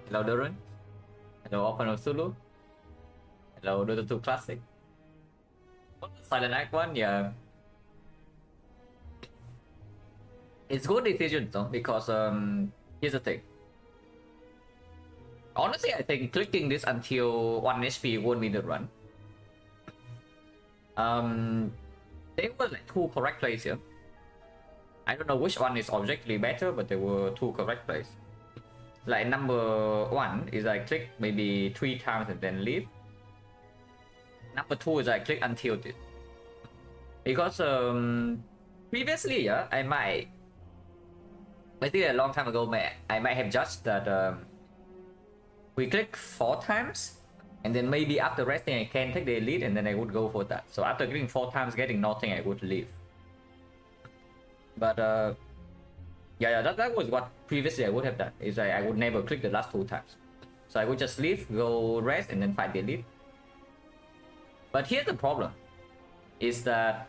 Hello Darren. Hello Open Zulu. Hello Dota 2 Classic. Silent Act 1, yeah. It's good decision though, because here's the thing. Honestly, I think clicking this until 1 HP won't be the run. There were like 2 correct plays here. I don't know which one is objectively better, but there were 2 correct plays. Like number 1 is I click maybe 3 times and then leave. Number 2 is I click until this. Because previously, yeah, I think a long time ago, I might have judged that we click 4 times, and then maybe after resting I can take the elite, and then I would go for that. So after clicking 4 times, getting nothing, I would leave. But yeah, that was what previously I would have done. Is I would never click the last 2 times. So I would just leave, go rest, and then fight the elite. But here's the problem, is that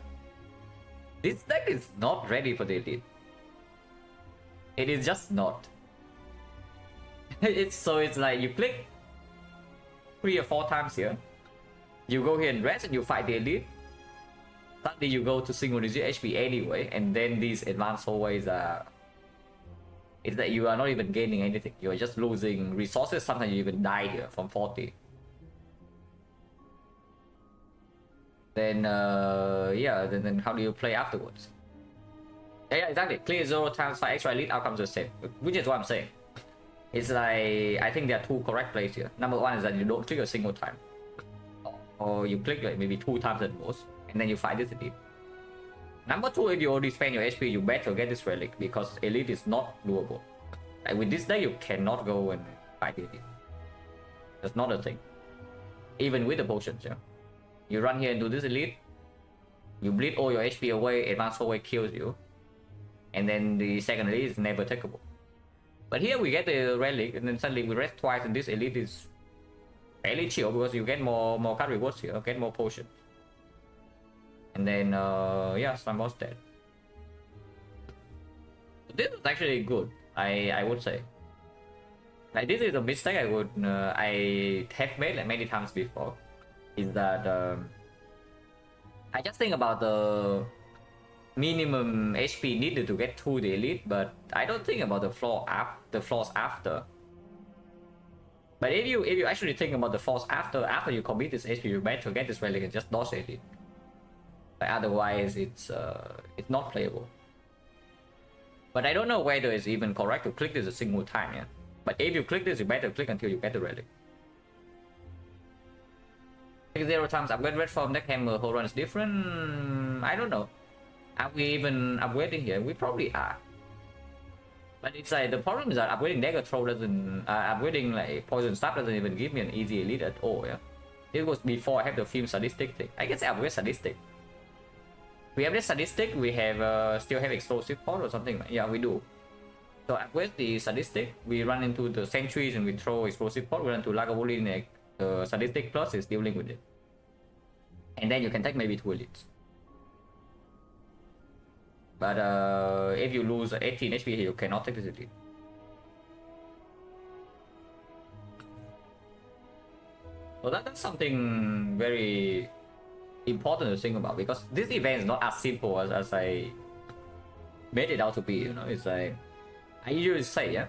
this deck is not ready for the elite. It is just not. It's like you click 3 or 4 times here, you go here and rest, and you fight the elite. Suddenly you go to single digit HP anyway, and then these advanced hallways are... It's that you are not even gaining anything. You are just losing resources. Sometimes you even die here from 40. Then yeah, then how do you play afterwards? Yeah, exactly. Clear 0 times 5 extra elite, outcomes the same. Which is what I'm saying. It's like, I think there are 2 correct plays here. Number 1 is that you don't click a single time, or you click like maybe 2 times at most, and then you fight this elite. Number 2, if you already spend your HP, you better get this relic, because elite is not doable. Like with this deck, you cannot go and fight the elite. That's not a thing. Even with the potions, yeah. You run here and do this elite, you bleed all your HP away, advanced hallway kills you, and then the second elite is never takeable. But here we get the relic, and then suddenly we rest twice, and this elite is fairly chill because you get more card rewards here, get more potions. And then yeah, some boss dead. This was actually good, I would say. Like this is a mistake I have made like many times before. Is that I just think about the minimum HP needed to get to the elite, but I don't think about the flaws after. But if you actually think about the flaws after you commit this HP, you better get this relic and just dodge the elite. But otherwise, it's not playable. But I don't know whether it's even correct to click this a single time, yeah. But if you click this, you better click until you get the relic. 0 times upgrade rate from deck hammer whole run is different. I don't know. Are we even upgrading here? We probably are. But it's like, the problem is that upgrading dagger throw doesn't, upgrading like poison staff doesn't even give me an easy elite at all, yeah. This was before I have the film sadistic thing. I guess I upgrade sadistic. We have this sadistic, we have still have explosive pod or something. Yeah, we do. So upgrade the sadistic, we run into the sentries and we throw explosive pod, we run to Lagavulin, sadistic plus is dealing with it. And then you can take maybe 2 elites. But if you lose 18 HP here, you cannot take this elite. So that's something very important to think about, because this event is not as simple as I made it out to be, you know. It's like, I usually say, yeah,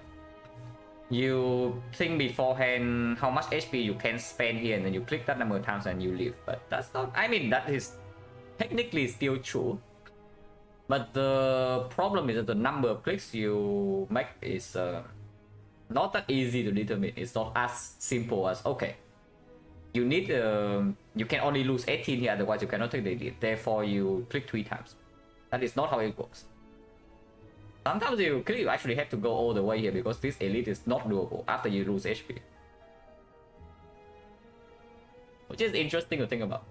you think beforehand how much HP you can spend here, and then you click that number of times and you leave. But that's not, I mean, that is technically still true, but the problem is that the number of clicks you make is not that easy to determine. It's not as simple as, okay, you need you can only lose 18 here, otherwise you cannot take the elite, therefore you click 3 times. That is not how it works. Sometimes you click, you actually have to go all the way here, because this elite is not doable after you lose HP, which is interesting to think about.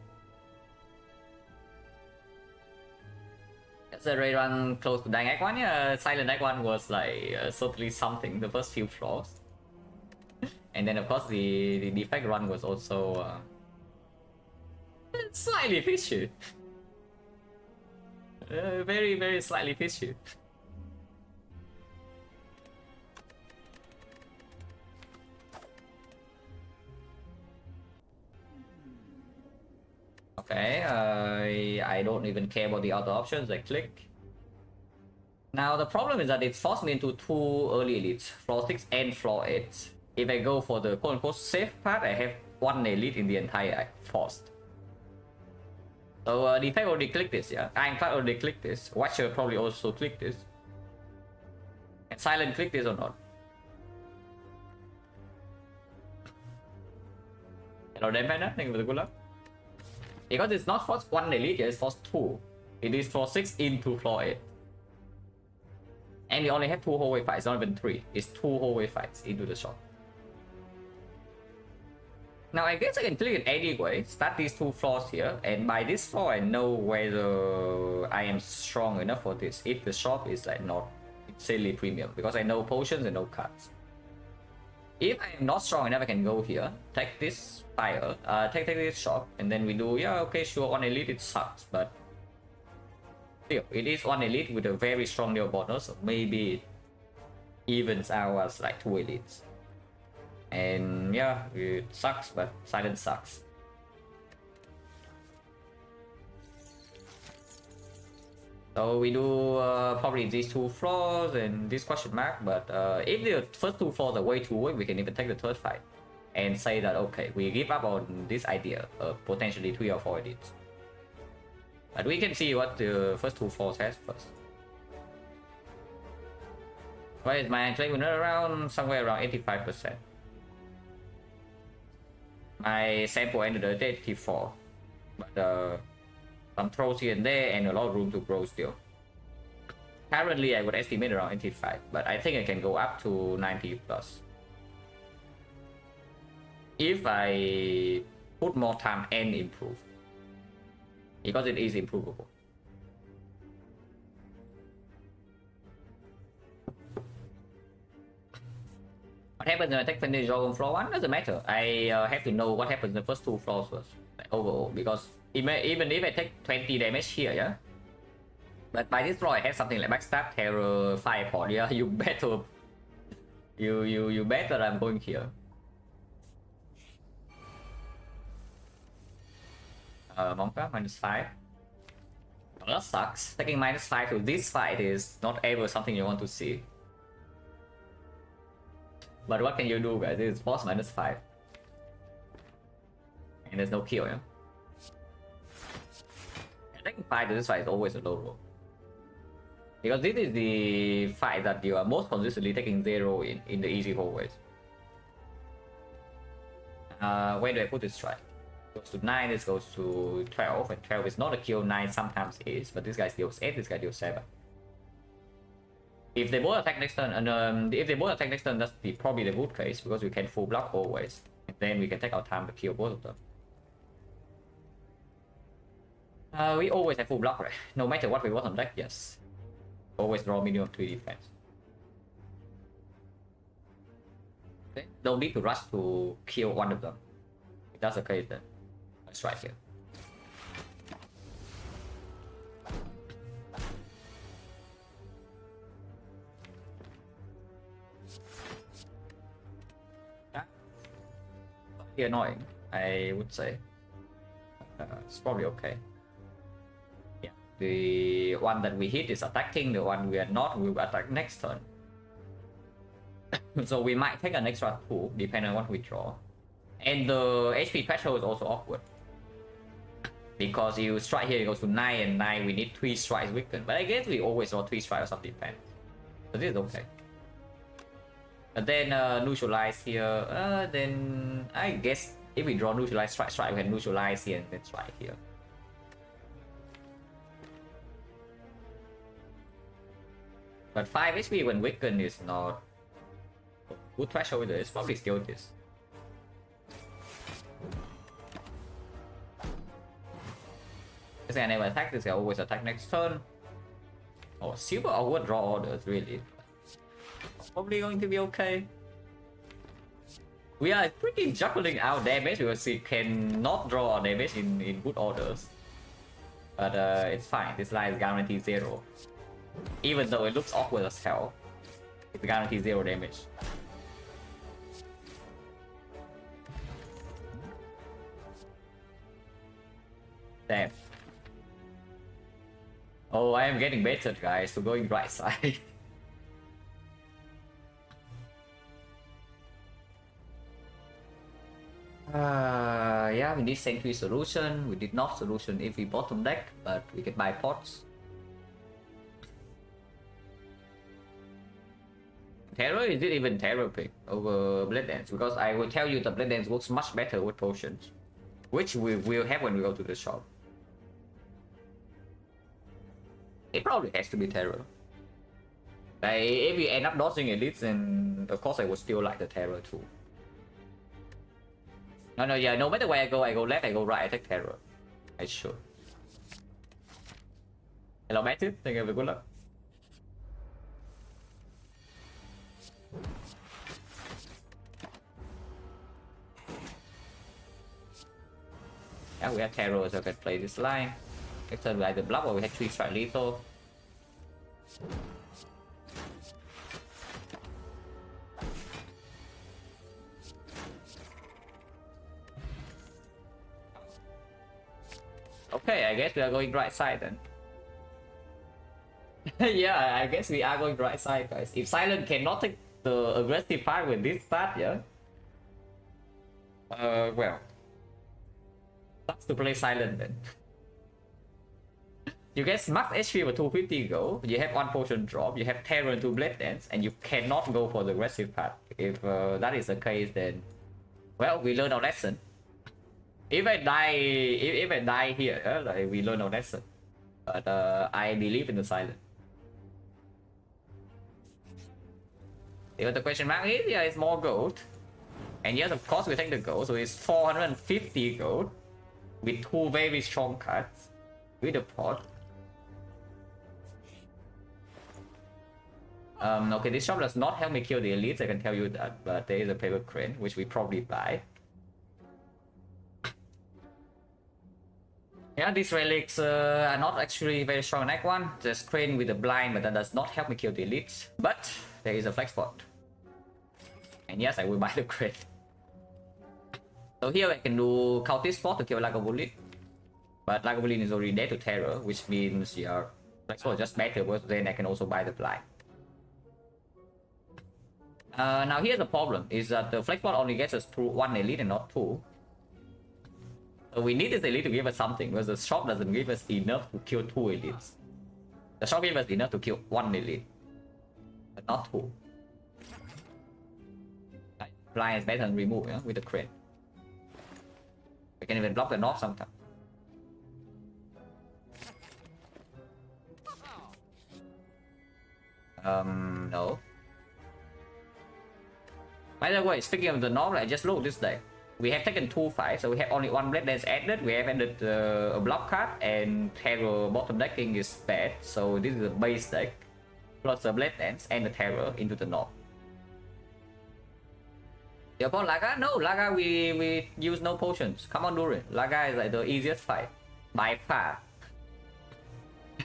The raid run close to dying Act 1, yeah. Silent Act 1 was like certainly something, the first few floors. And then of course the Defect run was also slightly fishy. Very slightly fishy. Okay, I don't even care about the other options. I click. Now the problem is that it's forced me into two early elites, floor 6 and floor 8. If I go for the quote-unquote safe part, I have one elite in the entire forced. So Defect already clicked this, yeah? Ironclad already clicked this. Watcher probably also clicked this. And Silent clicked this or not? Hello Dempana, thank you for the good luck. Because it's not force 1 elite, it's force 2. It is floor 6 into floor 8. And we only have 2 hallway fights, not even 3. It's 2 hallway fights into the shop. Now I guess I can click it anyway, start these 2 floors here, and by this floor I know whether I am strong enough for this, if the shop is like not silly premium, because I know potions and no cards. If I am not strong enough, I can go here, take this fire, take this shop, and then we do, yeah, okay, sure, 1 elite, it sucks, but still, it is 1 elite with a very strong neo bonus, so maybe it evens out as like 2 elites. And yeah, it sucks, but Silent sucks. So we do probably these 2 floors and this question mark, but if the first 2 floors are way too weak, we can even take the third fight and say that okay, we give up on this idea of potentially 3 or 4 edits. But we can see what the first 2 floors has first. Why is my claim around somewhere around 85%? My sample ended at 84, but some throws here and there and a lot of room to grow still. Currently I would estimate around 85, but I think I can go up to 90 plus. If I put more time and improve. Because it is improvable. What happens when I take finish on floor 1? Doesn't matter. I have to know what happens in the first 2 floors first, like overall, because even if I take 20 damage here, yeah? But by this floor I have something like backstab, terror, fireport, yeah? You better... You bet that I'm going here. Monka, -5. Well, that sucks. Taking -5 to this fight is not ever something you want to see. But what can you do, guys? It's boss -5. And there's no kill, yeah? Taking 5 to this fight is always a low roll. Because this is the fight that you are most consistently taking 0 in the easy hallways. Where do I put this strike? It goes to 9, this goes to 12, and 12 is not a kill, 9 sometimes is, but this guy deals 8, this guy deals 7. If they both attack next turn, and if they both attack next turn, that's probably the good case, because we can full block always. And then we can take our time to kill both of them. We always have full block, right? No matter what we want on deck, yes. Always draw minimum 3 defense. Okay. Don't need to rush to kill one of them. If that's the case, then let's try here. Annoying, I would say. It's probably okay. Yeah, the one that we hit is attacking, the one we are not will attack next turn. So we might take an extra 2 depending on what we draw. And the HP threshold is also awkward. Because you strike here, it goes to 9, and 9 we need 3 strikes weakened. But I guess we always draw 3 strikes or some defense. So this is okay. And then neutralize here, then I guess if we draw neutralize strike, we can neutralize here and then strike here. But 5 HP when weakened is not good threshold, it's probably still this. This guy never attack, this guy always attack next turn. Oh, super awkward draw orders, really. Probably going to be okay. We are pretty juggling our damage because we cannot draw our damage in good orders. But it's fine, this line is guaranteed 0. Even though it looks awkward as hell, it's guaranteed 0 damage. Damn. Oh, I am getting better, guys, so going right side. Yeah, we need sentry solution. We did not solution if we bottom deck, but we can buy pots. Terror, is it even terror pick over Blade Dance? Because I will tell you the Blade Dance works much better with potions, which we will have when we go to the shop. It probably has to be terror. Like, if we end up dodging elites, then of course I would still like the terror too. No, yeah, no matter where I go left, I go right, I take terror. I should. Hello, Matthew. Thank you for good luck. Yeah, we have terror, so I can play this line. Next turn we either block or we have 3 strike lethal. Okay, I guess we are going right side then. Yeah, I guess we are going right side, guys. If Silent cannot take the aggressive part with this start, yeah. Well, sucks to play Silent then. You get max HP with 250 gold, you have 1 potion drop, you have terror and 2 blade dance, and you cannot go for the aggressive part. If that is the case, then well, we learn our lesson. If I die here, like, we learn our lesson. But I believe in the Silent. If the question mark is, yeah, it's more gold. And yes, of course we take the gold, so it's 450 gold with 2 very strong cards with the pot. Okay, this shop does not help me kill the elites, I can tell you that, but there is a paper crane, which we probably buy. Yeah, these relics are not actually very strong in Act 1, just crane with a blind, but that does not help me kill the elites. But there is a flex spot. And yes, I will buy the crane. So here I can do cultist spot to kill Lagavulin. But Lagavulin is already dead to terror, which means yeah, flex spot is just better, but then I can also buy the blind. Now here's the problem, is that the flex spot only gets us through 1 elite and not 2. So we need this elite to give us something, because the shop doesn't give us enough to kill 2 elites. The shop gives us enough to kill 1 elite, but not 2. Like, blind is better than remove, yeah, with the crane. We can even block the knock sometimes. No. By the way, speaking of the knock, I just looked this deck. We have taken 2 fights, so we have only 1 blade dance added. We have added a block card, and terror bottom decking is bad. So this is a base deck plus the blade dance and the terror into the knob. The opponent Laga? No, Laga we use no potions. Come on, Durin. Laga is like the easiest fight by far.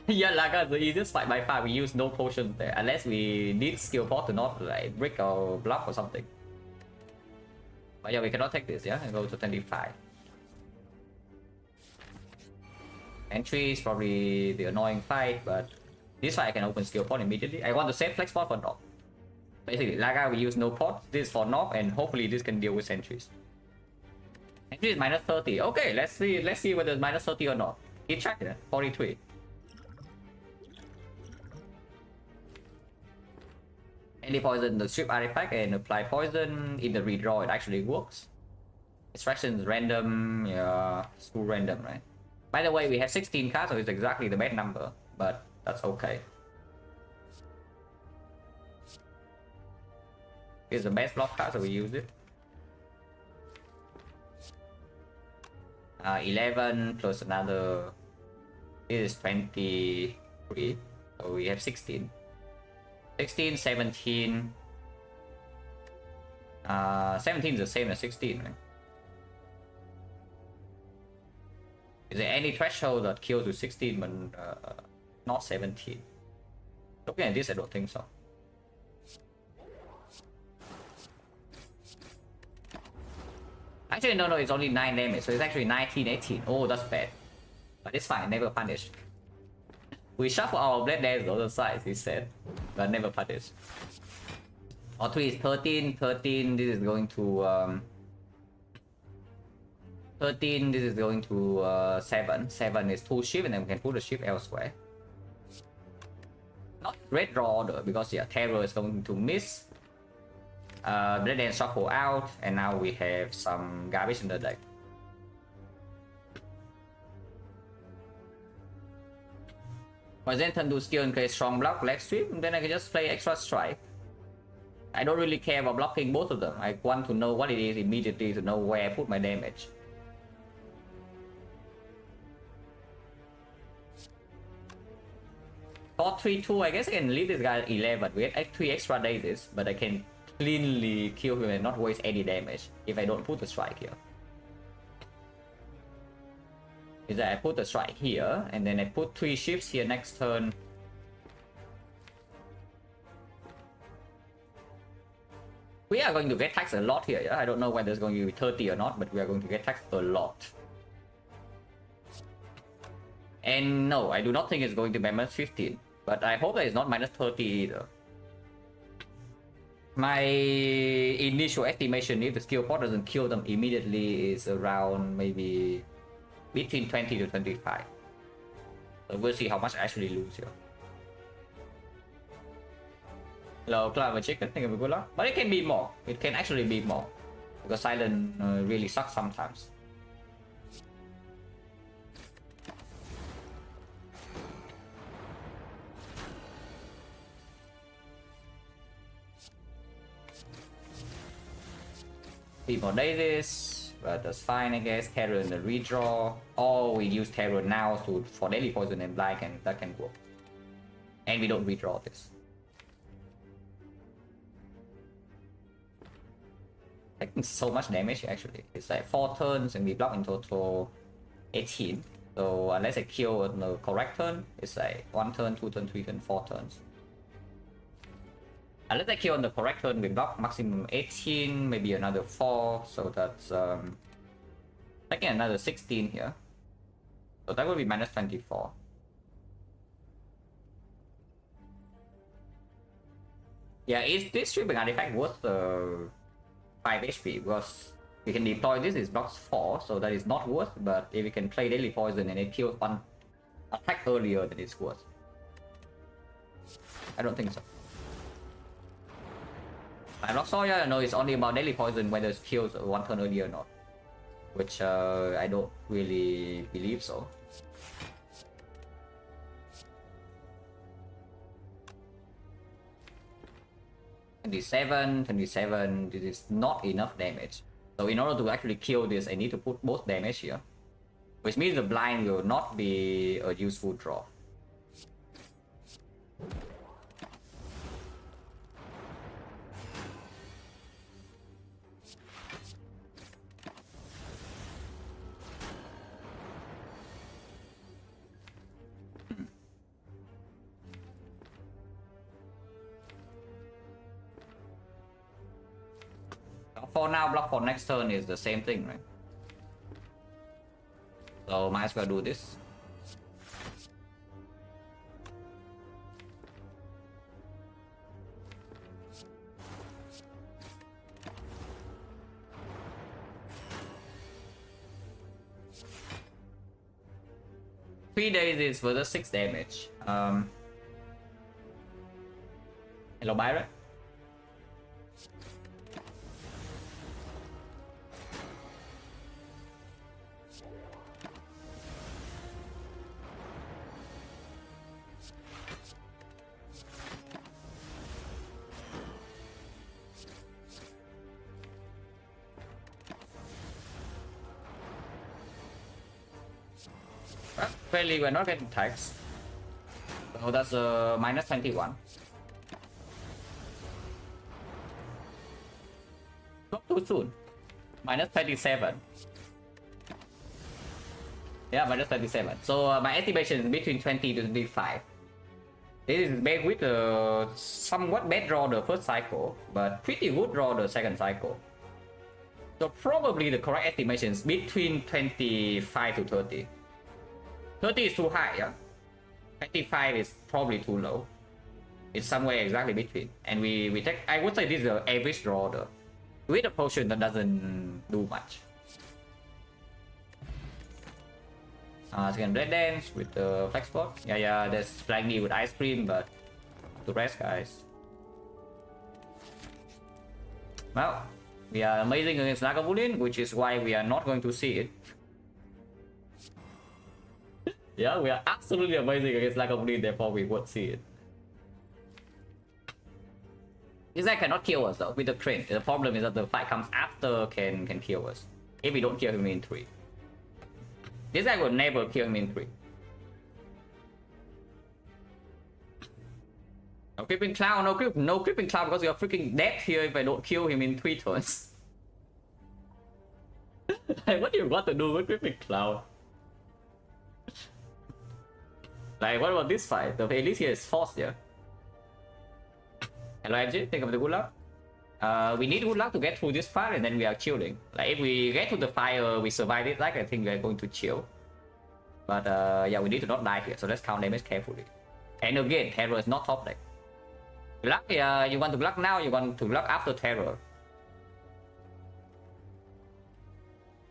Yeah, Laga is the easiest fight by far. We use no potions there unless we need skill pot to not like break or block or something. But yeah, we cannot take this, yeah, and go to 25. Entry is probably the annoying fight, but this fight I can open skill pot immediately. I want to save flex pot for knock. Basically, Laga we use no pot, this for knock, and hopefully this can deal with sentries. Entry is minus 30. Okay, let's see whether it's minus 30 or not. Keep tracking it. 43. Any poison the strip artifact and apply poison in the redraw, it actually works. Extraction is random, yeah, school random, right? By the way, we have 16 cards, so it's exactly the bad number, but that's okay. It's the best block card, so we use it. 11 plus another, this is 23, so we have 16. 16, 17. 17 is the same as 16, right? Is there any threshold that kills with 16 but not 17? Looking at this, I don't think so. Actually, no, it's only 9 damage, so it's actually 19, 18. Oh, that's bad. But it's fine, never punished. We shuffle our blade dance on the sides, he said, but never punished. Or 3 is 13, 13, this is going to 13, this is going to 7. 7 is 2 ship, and then we can put the ship elsewhere. Not red draw order, because yeah, Terror is going to miss. Blade dance shuffle out, and now we have some garbage in the deck. My Zen turn to skill and create strong block, leg sweep, and then I can just play extra strike. I don't really care about blocking both of them. I want to know what it is immediately to know where I put my damage. For 3-2, I guess I can leave this guy at 11. We get 3 extra daisies, but I can cleanly kill him and not waste any damage if I don't put the strike here. Is that I put the strike here, and then I put 3 ships here next turn. We are going to get taxed a lot here, yeah? I don't know whether it's going to be 30 or not, but we are going to get taxed a lot. And no, I do not think it's going to be minus 15, but I hope that it's not minus 30 either. My initial estimation, if the skill pot doesn't kill them immediately, is around maybe between 20 to 25. So we'll see how much I actually lose here. Hello, Clover Chicken, thank you for good luck. But it can be more. It can actually be more. Because Silent really sucks sometimes. People daisies, but that's fine, I guess. Terror in the redraw, or we use Terror now for daily poison and black, and that can work. And we don't redraw this. Taking so much damage actually. It's like 4 turns, and we block in total 18. So unless I kill on the correct turn, it's like 1 turn, 2 turn, 3 turn, 4 turns. Unless I kill on the correct turn, we block maximum 18, maybe another 4, so that's taking another 16 here. So that will be minus 24. Yeah, is this stripping artifact worth 5 HP? Because we can deploy this, is blocks 4, so that is not worth, but if we can play daily poison and it kills one attack earlier, then it's worth. I don't think so. I'm not sorry, I know it's only about daily poison whether it kills 1 turn earlier or not. Which I don't really believe so. $27, this is not enough damage. So in order to actually kill this, I need to put both damage here. Which means the blind will not be a useful draw. For now, block for next turn is the same thing, right? So might as well do this. Three days is for the 6 damage. Hello, Byron. Clearly we're not getting taxed. So that's minus 21. Not too soon. Minus 27. Yeah, minus 27. So my estimation is between 20 to 25. This is bad with somewhat bad draw the first cycle, but pretty good draw the second cycle. So probably the correct estimation is between 25 to 30. 30 is too high, yeah. 25 is probably too low. It's somewhere exactly between. And we take, I would say this is the average draw though. With a potion that doesn't do much. Second Blade Dance with the Flex Spot. Yeah, there's Flangy with Ice Cream, but to rest, guys. Well, we are amazing against Lagavulin, which is why we are not going to see it. Yeah, we are absolutely amazing against Lagavulin, therefore we won't see it. This guy cannot kill us though with the Kryn. The problem is that the fight comes after can kill us. If we don't kill him in 3. This guy will never kill him in 3. No Creeping Cloud, no Creeping Cloud because you're freaking dead here if I don't kill him in 3 turns. Like, what do you want to do with Creeping Cloud? Like, what about this fight? The Elise here is forced, yeah? Hello MJ, think of the good luck. We need good luck to get through this part and then we are chilling. Like if we get to the fire, we survive it, like I think we are going to chill. But yeah, we need to not die here, so let's count damage carefully. And again, Terror is not top deck. Luck, you want to luck now, you want to luck after Terror.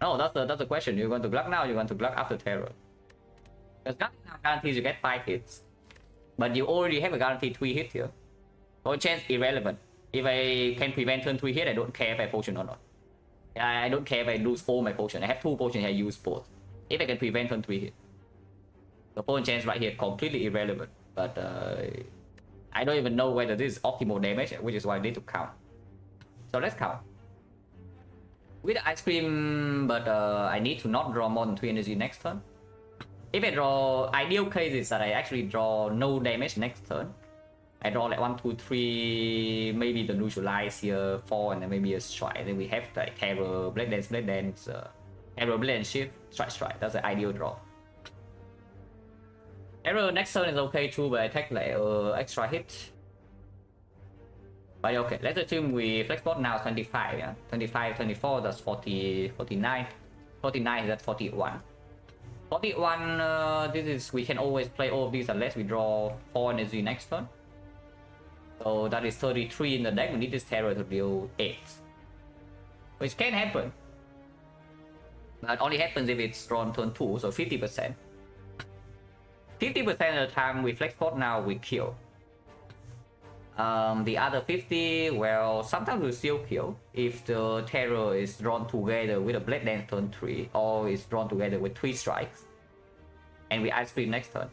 No, that's the question. You want to luck now, you want to luck after Terror. Because luck now guarantees you get 5 hits. But you already have a guaranteed 3 hits here. So chance irrelevant. If I can prevent turn 3 hit, I don't care if I potion or not. I don't care if I lose 4 my potion. I have 2 potions, I use both. If I can prevent turn 3 hit. The potion chance right here completely irrelevant. But I don't even know whether this is optimal damage, which is why I need to count. So let's count. With the Ice Cream, but I need to not draw more than 3 energy next turn. If I draw, ideal case is that I actually draw no damage next turn. I draw like 1, 2, 3, maybe the neutralize here, 4, and then maybe a strike. Then we have like Terror, Blade Dance, Terror, Blade Dance, Shift, Strike. That's the ideal draw. Terror next turn is okay too, but I take like extra hit. But okay, let's assume we flex bot now 25, yeah? 25, 24, that's 40, 49. 49 is at 41. 41, this is, we can always play all of these unless we draw 4 energy next turn. So that is 33 in the deck. We need this Terror to deal 8. Which can happen. But only happens if it's drawn turn 2, so 50%. 50% of the time we flex pot now, we kill. The other 50, well, sometimes we still kill if the Terror is drawn together with a Blade Dance turn 3 or is drawn together with 3 strikes. And we Ice Cream next turn.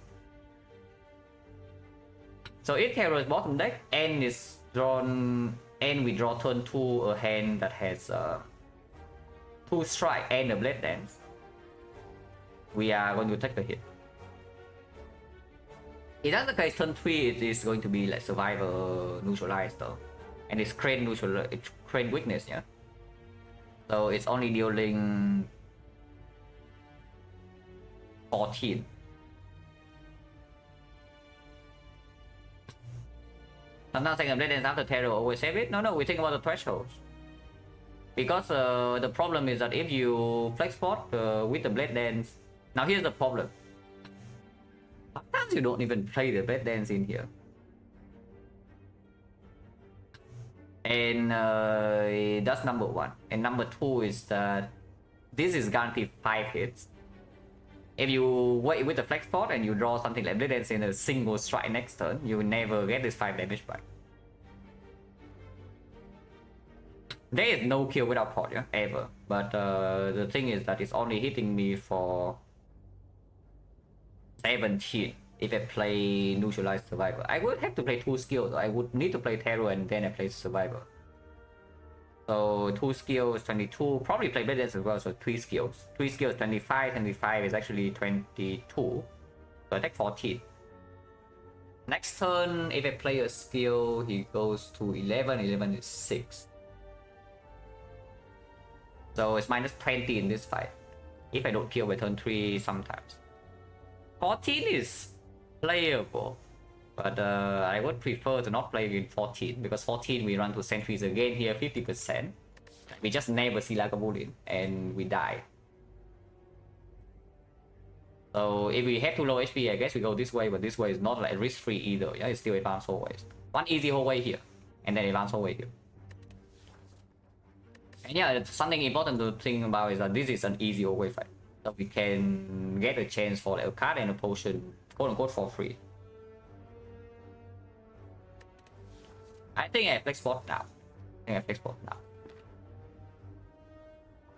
So if Terror is bottom deck and is drawn and we draw turn 2 a hand that has 2 strike and a Blade Dance, we are going to take the hit. If that's the case, turn 3 it is going to be like Survivor neutralized though. And it's Kryn neutral, it's Kryn weakness, yeah? So it's only dealing 14. Sometimes second Blade Dance after Terror always save it. No, we think about the thresholds. Because the problem is that if you flex spot with the Blade Dance, now here's the problem. Sometimes you don't even play the Blade Dance in here. And that's number 1. And number 2 is that this is guaranteed 5 hits. If you wait with the flex pot and you draw something like Blade Dance in a single strike next turn, you will never get this 5 damage back. There is no kill without pot, yeah, ever. But the thing is that it's only hitting me for 17 if I play Neutralized Survivor. I would have to play 2 skills. I would need to play Terror and then I play Survivor. So 2 skills, 22. Probably play Blade Dance as well, so 3 skills. 3 skills, 25. 25 is actually 22. So I take 14. Next turn, if I play a skill, he goes to 11. 11 is 6. So it's minus 20 in this fight. If I don't kill by turn 3 sometimes. 14 is playable. But I would prefer to not play in 14. Because 14 we run to sentries again here, 50%. We just never see Lagavulin and we die. So if we have too low HP, I guess we go this way, but this way is not like risk-free either. Yeah, it's still advanced hallways. One easy hallway here, and then advanced hallway here. And yeah, something important to think about is that this is an easy hallway fight. So we can get a chance for a card and a potion, quote unquote, for free. I think I have flex spot now.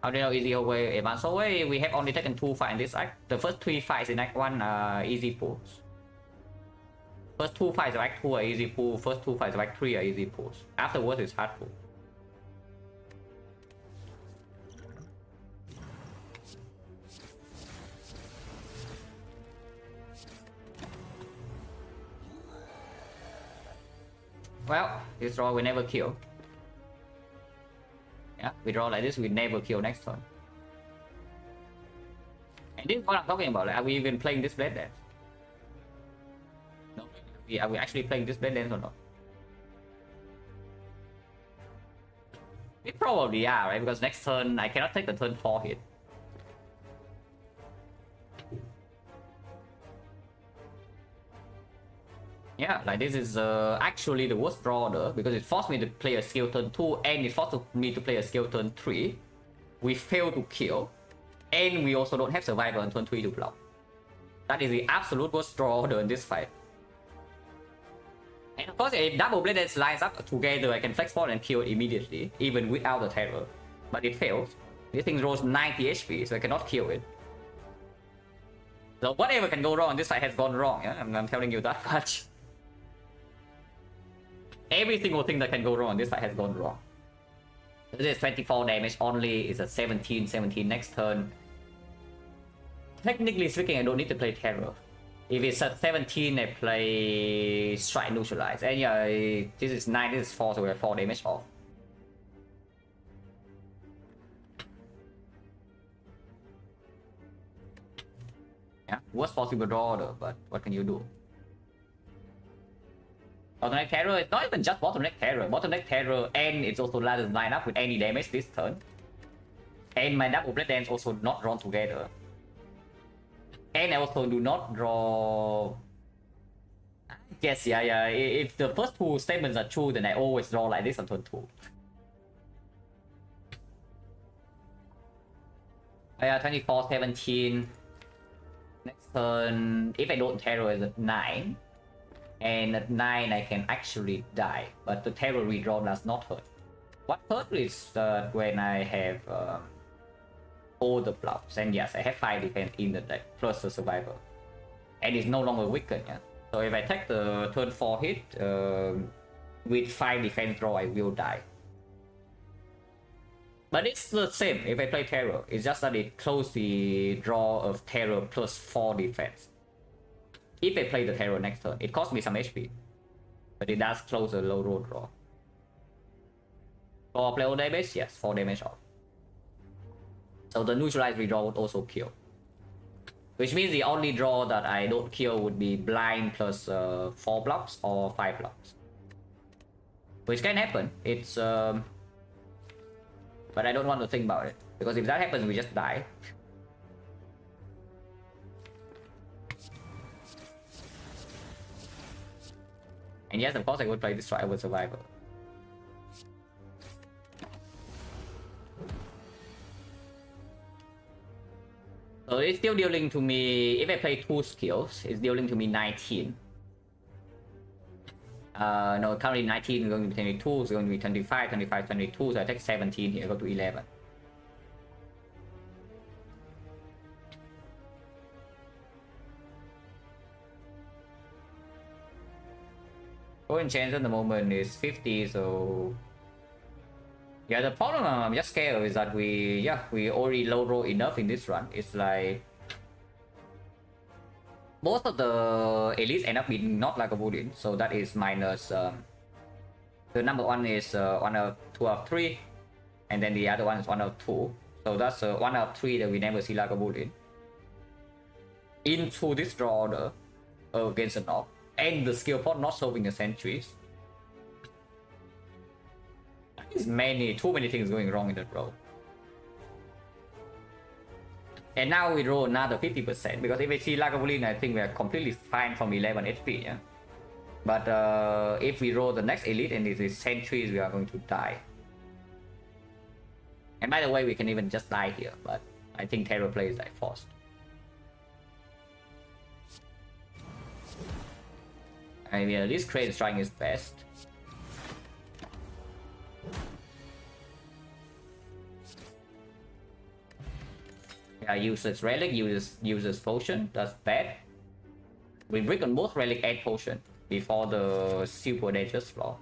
How do you know easy hallway, advanced hallway? We have only taken 2 fights in this act. The first 3 fights in act 1 are easy pulls. First 2 fights of act 2 are easy pull. First 2 fights of act 3 are easy pulls. Afterwards it's hard pull. Well, this draw we never kill. Yeah, we draw like this, we never kill next turn. And this is what I'm talking about. Like, are we even playing this blade dance? No. Are we actually playing this blade dance or not? We probably are, right? Because next turn I cannot take the turn 4 hit. Yeah, like this is actually the worst draw order because it forced me to play a skill turn 2 and it forced me to play a skill turn 3. We fail to kill and we also don't have survivor on turn 3 to block. That is the absolute worst draw order in this fight. And of course if double blade dance lines up together I can flex forward and kill it immediately even without the terror. But it fails. This thing rolls 90 HP so I cannot kill it. So whatever can go wrong in this fight has gone wrong, yeah? I'm telling you that much. Every single thing that can go wrong in this fight has gone wrong. This is 24 damage only, it's a 17 next turn. Technically speaking, I don't need to play terror. If it's at 17, I play strike neutralize. And yeah, this is 9, this is 4, so we have 4 damage off. Yeah, worst possible draw order, but what can you do? Bottleneck terror, it's not even just bottleneck terror, and it's also doesn't line up with any damage this turn. And my double blade dance also not drawn together. And I also do not draw. Yes, yeah. If the first 2 statements are true, then I always draw like this on turn 2. Yeah, 24, 17. Next turn, if I don't terror is at 9. And at 9 I can actually die, but the terror redraw does not hurt. What hurt is when I have all the blocks, and yes, I have 5 defense in the deck, plus the survivor. And it's no longer weakened, yeah? So if I take the turn 4 hit, with 5 defense draw, I will die. But it's the same if I play terror, it's just that it closes the draw of terror plus 4 defense. If I play the terror next turn, it costs me some HP, but it does close a low roll draw. For play all damage, yes, 4 damage off. So the neutralized redraw would also kill. Which means the only draw that I don't kill would be blind plus 4 blocks or 5 blocks. Which can happen, it's but I don't want to think about it, because if that happens we just die. And yes, of course I would play this Tribal Survivor. So it's still dealing to me, if I play 2 skills, it's dealing to me 19. No, currently 19 is going to be 22, it's going to be 25, 25, 22, so I take 17 here, go to 11. Going chance at the moment is 50, so yeah, the problem I'm just scared of is that we already low roll enough in this run. It's like most of the elites end up being not like a Lagavulin, so that is minus the number 1 is 1 out of 2 out of 3, and then the other one is 1 out of 2, so that's 1 out of 3 that we never see like a Lagavulin into this draw order against a knock. And the skill pot not solving the sentries. There's too many things going wrong in that row. And now we roll another 50% because if I see Lagavulin, I think we are completely fine from 11 HP. Yeah. But if we roll the next elite and it is sentries, we are going to die. And by the way, we can even just die here, but I think Terror play is like forced. I mean, this crane strike is best. Yeah, uses relic, uses potion. That's bad. We break on both relic and potion before the super dangerous flaw.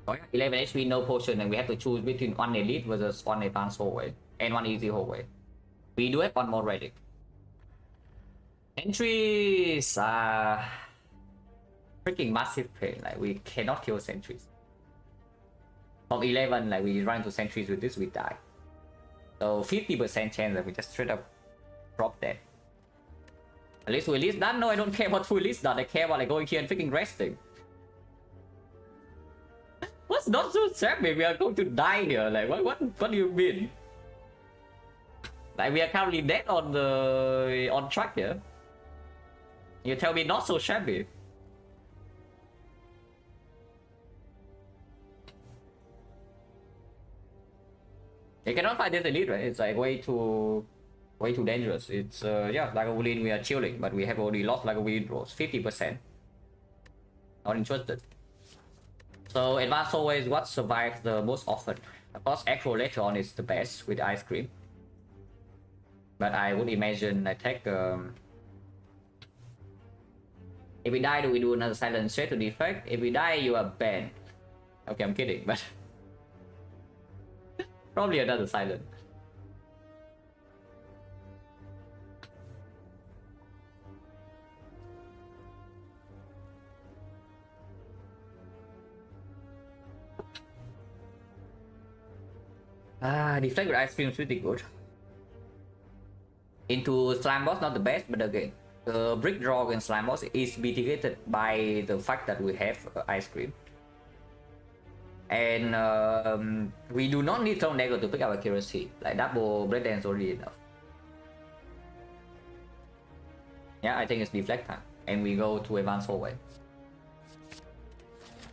Oh yeah, 11 HP, no potion, and we have to choose between one elite versus one advanced hallway and one easy hallway. We do have one more relic. Entries are freaking massive pain. Like we cannot kill sentries. From 11, like we run into sentries with this, we die. So 50% chance that we just straight up drop that. At least we release done. No, I don't care what we release done. I care about like going here and freaking resting. What's not so shabby? We are going to die here. Like what do you mean? Like we are currently dead on track here. You tell me not so shabby. You cannot fight this elite, right? It's like way too dangerous. It's yeah, Lagavulin we are chilling, but we have already lost Lagavulin rolls 50%. Not interested. So advanced always what survives the most often. Of course, Echo later on is the best with ice cream. But I would imagine I take if we die, do we do another silent straight to defect? If we die, you are banned. Okay, I'm kidding, but probably another silent. Defect with ice cream is pretty good. Into slime boss, not the best, but again, the brick draw against slime boss is mitigated by the fact that we have ice cream. And we do not need Throne Dagger to pick up accuracy. Like double Blade Dance already enough. Yeah, I think it's deflect time. And we go to advanced hallway.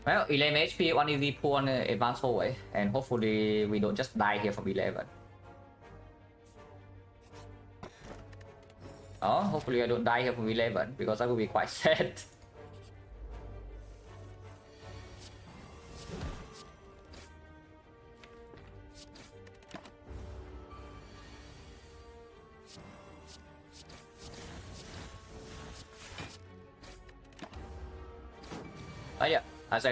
Well, 11 HP, one easy pull on advanced hallway. And hopefully we don't just die here from 11. Oh, hopefully I don't die here from 11 because that would be quite sad. Oh yeah, as I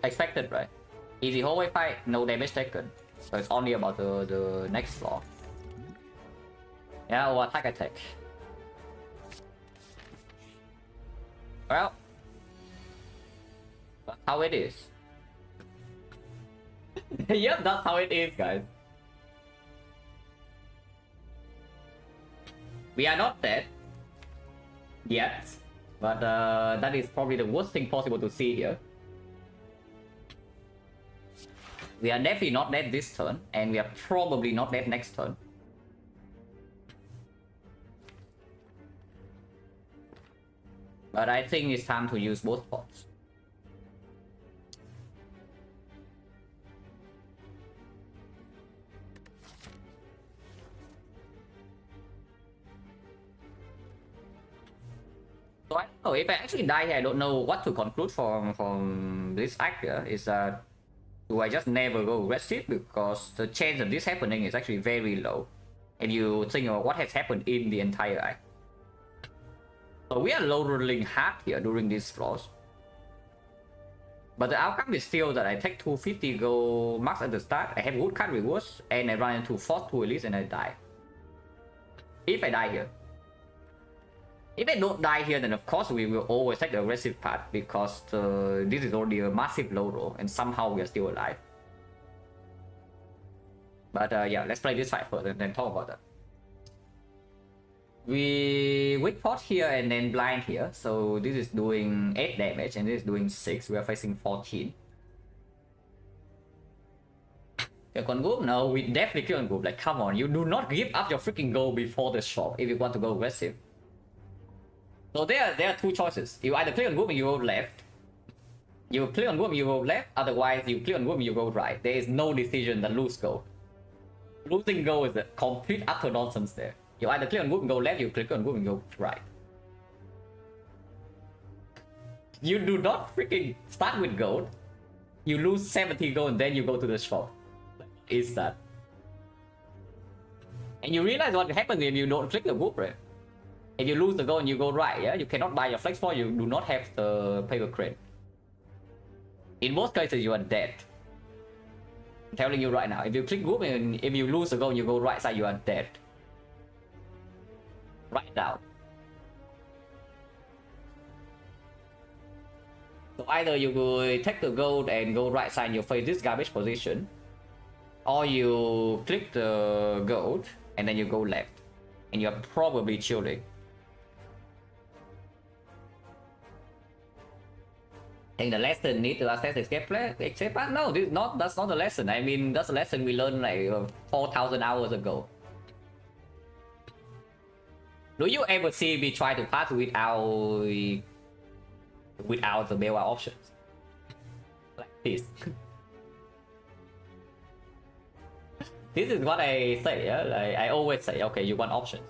expected, right? Easy hallway fight, no damage taken. So it's only about the next floor. Yeah, or attack. Well, that's how it is. Yep, that's how it is, guys. We are not dead yet, but that is probably the worst thing possible to see here. We are definitely not dead this turn, and we are probably not dead next turn. But I think it's time to use both pots. So I don't know, if I actually die here, I don't know what to conclude from this act here. Is that do I just never go aggressive because the chance of this happening is actually very low. If you think about what has happened in the entire act. So we are low rolling hard here during these floors. But the outcome is still that I take 250 gold max at the start, I have good card rewards, and I run into force 2 elites and I die. If I die here. If I don't die here, then of course we will always take the aggressive part because this is already a massive low roll and somehow we are still alive. But yeah, let's play this fight first and then talk about that. We weak pot here and then blind here, so this is doing 8 damage and this is doing 6. We are facing 14. Con group? No, we definitely kill on group. Like, come on, you do not give up your freaking goal before the shop if you want to go aggressive. So there are 2 choices. You either clear on group and you go left. You clear on group and you go left. Otherwise, you clear on group and you go right. There is no decision that lose goal. Losing goal is a complete utter nonsense there. You either clear on group and go left. You click on group and go right. You do not freaking start with gold. You lose 70 gold and then you go to the shop. Is that? And you realize what happens if you don't click the group, right? If you lose the gold and you go right, yeah, you cannot buy your flex for. You do not have the paper crate. In most cases, you are dead. I'm telling you right now. If you click group and if you lose the gold and you go right side, you are dead. Right now. So either you will take the gold and go right side and you face this garbage position, or you click the gold and then you go left, and you're probably chilling. I think the lesson need to assess escape play, escape path? No, that's not the lesson. I mean, that's a lesson we learned like 4,000 hours ago. Do you ever see me try to pass without the bailout options? Like this. This is what I say, yeah? Like, I always say, okay, you want options.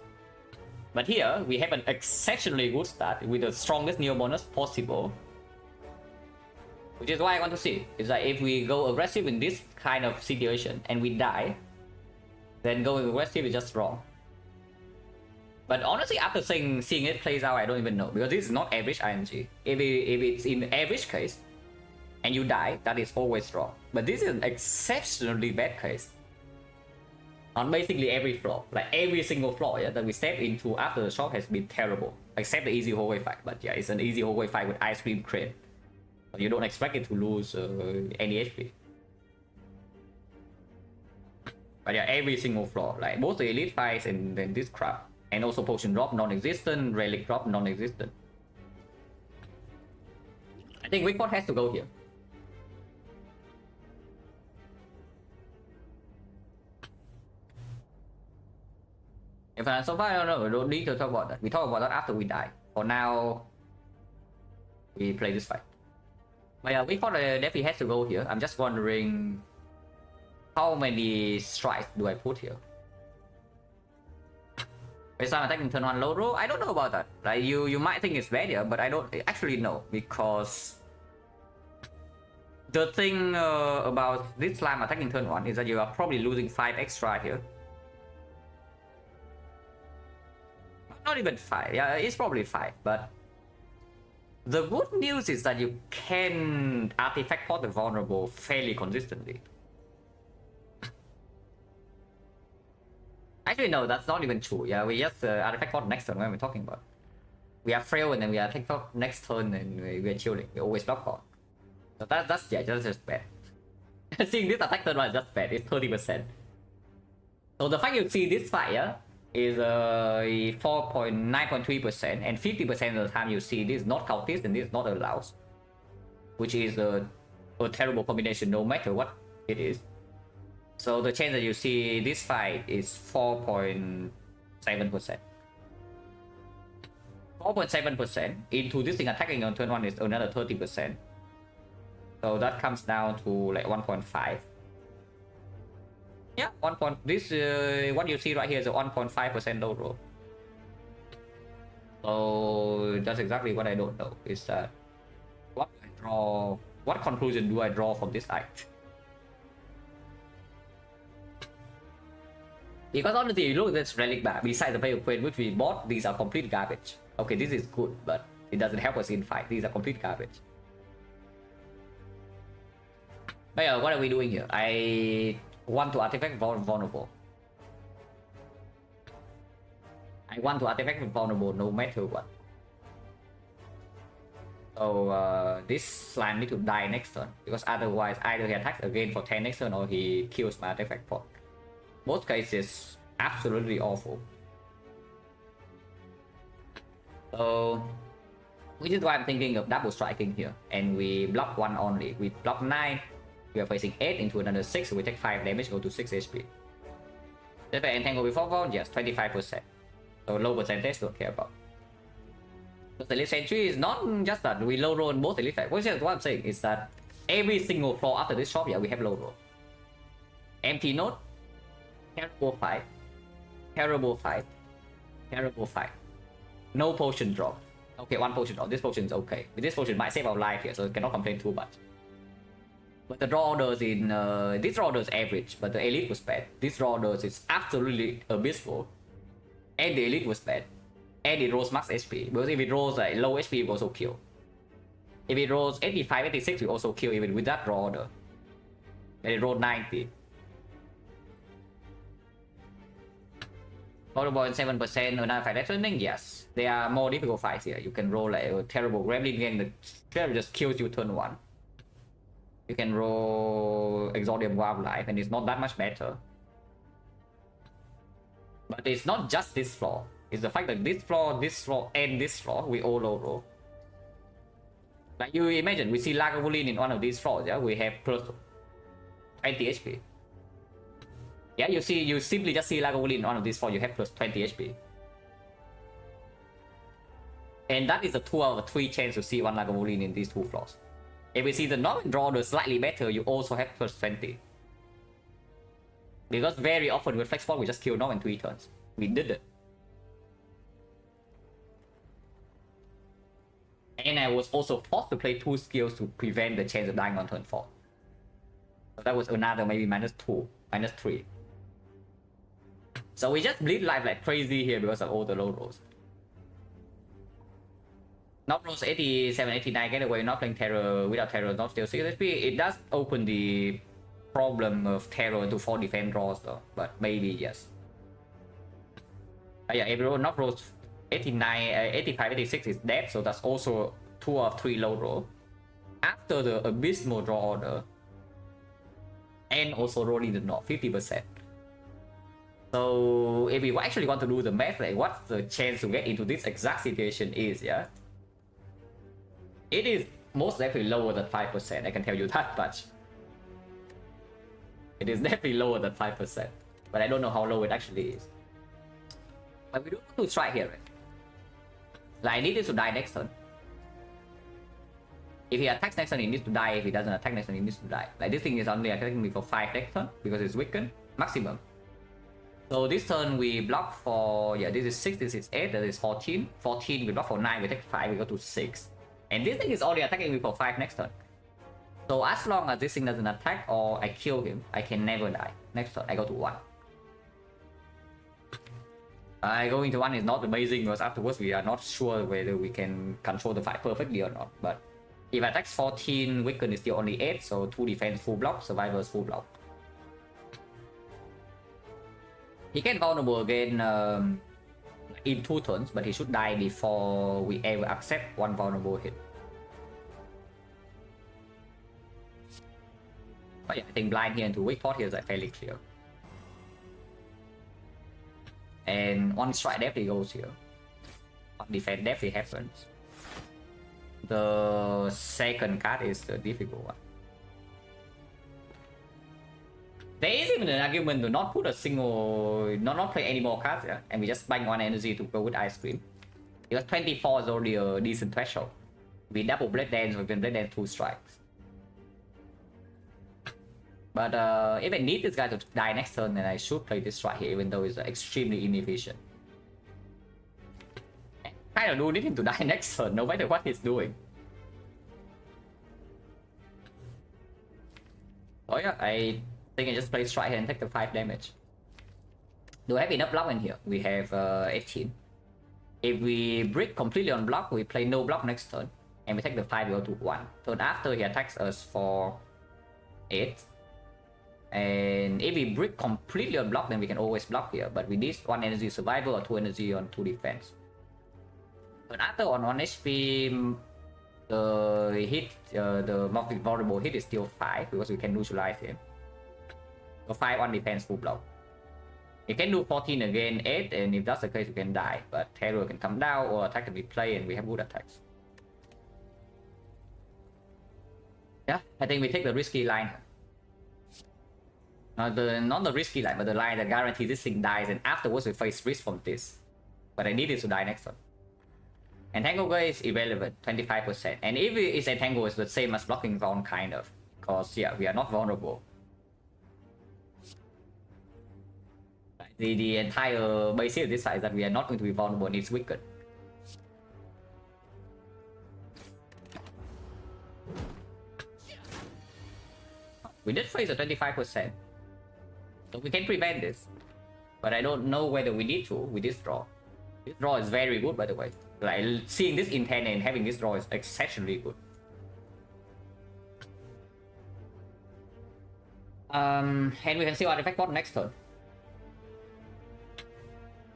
But here, we have an exceptionally good start with the strongest neo bonus possible. Which is why I want to see. It's like if we go aggressive in this kind of situation and we die, then going aggressive is just wrong. But honestly, after seeing it plays out, I don't even know. Because this is not average IMG. If it's in average case, and you die, that is always wrong. But this is an exceptionally bad case. On basically every floor. Like every single floor, yeah, that we step into after the shop has been terrible. Except the easy hallway fight. But yeah, it's an easy hallway fight with ice cream crate. You don't expect it to lose any HP. But yeah, every single floor. Like both the elite fights and then this crap. And also potion drop non-existent, relic drop non-existent. I think weak pot has to go here. If I so far, I don't know. We don't need to talk about that. We talk about that after we die. For now, we play this fight. But yeah, weak pot definitely has to go here. I'm just wondering how many strikes do I put here? Baseline attacking turn 1 low roll? I don't know about that. Like you might think it's better, but I don't actually know, because the thing about this slime attacking turn 1 is that you are probably losing 5 extra here. Not even 5, yeah, it's probably 5, but the good news is that you can artifact pot the vulnerable fairly consistently. Actually, no, that's not even true. Yeah, we just artifact pot next turn when we're talking about. We are frail and then we artifact pot next turn and we're chilling. We always block pot. So that's just bad. Seeing this attack turn 1 is just bad. It's 30%. So the fact you see this fight, yeah, is 9.3%, and 50% of the time you see this not counted and this not allowed, which is a terrible combination no matter what it is. So the chance that you see this fight is 4.7%. 4.7% into this thing attacking on turn 1 is another 30%. So that comes down to like 1.5. Yeah, this what you see right here is a 1.5% low roll. So that's exactly what I don't know. Is that what conclusion do I draw from this act? Because honestly, you look at this relic bar besides the failed queen which we bought, these are complete garbage. Okay, this is good, but it doesn't help us in fight. These are complete garbage. But yeah, what are we doing here? I want to artifact vulnerable. I want to artifact vulnerable no matter what. So this slime need to die next turn, because otherwise either he attacks again for 10 next turn or he kills my artifact pot. Both cases absolutely awful. So which is why I'm thinking of double striking here, and we block 1 only. We block 9, we are facing 8 into another 6, so we take 5 damage, go to 6 HP. Did I entangle before round? Yes, 25%. So low percentage, don't care about. Because the elite sentry is not just that we low roll on both elite effects. What I'm saying is that every single floor after this shop, yeah, we have low roll. Empty node, terrible fight, terrible fight, terrible fight. No potion drop. Okay, 1 potion drop. This potion is okay. But this potion might save our life here, so I cannot complain too much. But the draw orders in this draw orders average, but the elite was bad. This draw orders is absolutely abysmal, and the elite was bad, and it rolls max HP. Because if it rolls like low HP, it also kill. If it rolls 85, 86, we also kill even with that draw order. And it rolled 90. Vulnerable in 7% another fight turning, yes. There are more difficult fights here. You can roll like a terrible Gremlin gang that just kills you turn 1. You can roll Exordium Wildlife and it's not that much better. But it's not just this floor. It's the fact that this floor, and this floor, we all low roll. Like you imagine, we see Lagavulin in one of these floors, yeah? We have plus 20 HP. Yeah, you simply just see Lagavulin in one of these floors, you have plus 20 HP. And that is a 2 out of 3 chance to see one Lagavulin in these 2 floors. If we see the Northern draw order slightly better, you also have plus 20. Because very often with Flex Spot, we just kill Northern 3 turns. We did it. And I was also forced to play 2 skills to prevent the chance of dying on turn 4. So that was another maybe -2, -3. So we just bleed life like crazy here because of all the low rolls. Not rolls 87, 89, get away, not playing Terror without Terror, not still 6 HP. It does open the problem of Terror into 4 defense draws though, but maybe yes. Yeah, every roll not rolls 89, 85, 86 is dead, so that's also 2 of 3 low roll. After the abysmal draw order, and also rolling the knob 50%. So if we actually want to do the math, like what's the chance to get into this exact situation is, yeah? It is most likely lower than 5%, I can tell you that much. It is definitely lower than 5%, but I don't know how low it actually is. But we do want to try here, right? Like I need this to die next turn. If he attacks next turn, he needs to die. If he doesn't attack next turn, he needs to die. Like this thing is only attacking me for 5 next turn because it's weakened maximum. So this turn we block for, yeah, this is 6, this is 8, that is 14. 14 we block for 9, we take 5, we go to 6. And this thing is only attacking me for 5 next turn. So as long as this thing doesn't attack or I kill him, I can never die. Next turn I go to 1. Going to 1 is not amazing because afterwards we are not sure whether we can control the fight perfectly or not. But if I attack 14, weaken is still only 8, so 2 defense full block, survivor is full block. He can vulnerable again in 2 turns, but he should die before we ever accept 1 vulnerable hit. Oh yeah, I think blind here into weak pot here is like fairly clear. And 1 strike definitely goes here. 1 defense definitely happens. The second card is the difficult one. There is even an argument to not put a single, not play any more cards, yeah? And we just buying 1 energy to go with Ice Cream. Because 24 is already a decent threshold. We double Blade Dance, we can Blade Dance 2 strikes. But if I need this guy to die next turn, then I should play this right here, even though it's extremely inefficient. I kind of do need him to die next turn, no matter what he's doing. Oh yeah, I think I just play strike here and take the 5 damage. Do I have enough block in here? We have 18. If we break completely on block, we play no block next turn. And we take the 5, we go to 1. Turn after, he attacks us for 8. And if we break completely on block, then we can always block here. But we need 1 energy survival or 2 energy on 2 defense. Turn after on 1 HP, the hit, the vulnerable hit is still 5 because we can neutralize him. So 5 on defense full block. You can do 14 again, 8, and if that's the case, you can die. But Terror can come down, or attack can be played, and we have good attacks. Yeah, I think we take the risky line. Not the risky line, but the line that guarantees this thing dies, and afterwards we face risk from this. But I need it to die next turn. Entangle is irrelevant, 25%. And if it's entangle, it's the same as blocking zone, kind of. Because, yeah, we are not vulnerable. The entire basis of this fight is that we are not going to be vulnerable and it's weakened. We did face a 25%. So we can prevent this. But I don't know whether we need to with this draw. This draw is very good, by the way. Like, seeing this intent and having this draw is exceptionally good. And we can see our Defect bot next turn.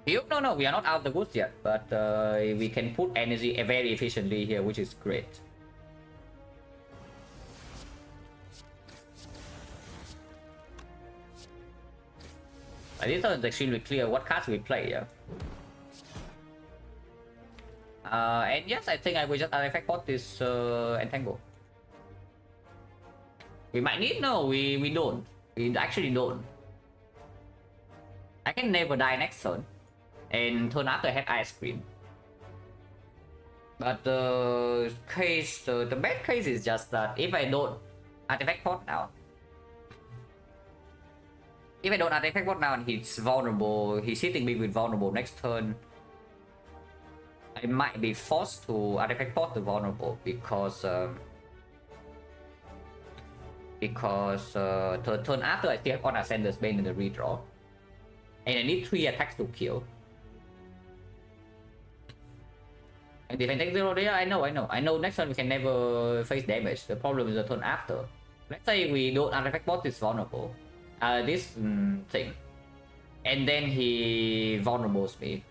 No, we are not out of the woods yet, but we can put energy very efficiently here, which is great. This turn is extremely clear what cards we play, yeah. And yes, I think I will just Defect bot this Entangle. We might need, no, we don't. We actually don't. I can never die next turn. And turn after I have ice cream. But the case, the bad case is just that if I don't artifact pot now, and he's vulnerable, he's hitting me with vulnerable next turn, I might be forced to artifact pot the vulnerable because the turn after I still have on Ascender's Bane in the redraw, and I need 3 attacks to kill. And if I take 0 there, I know next turn we can never face damage. The problem is the turn after. Let's say we don't artifact bot is vulnerable. This thing. And then he vulnerables me.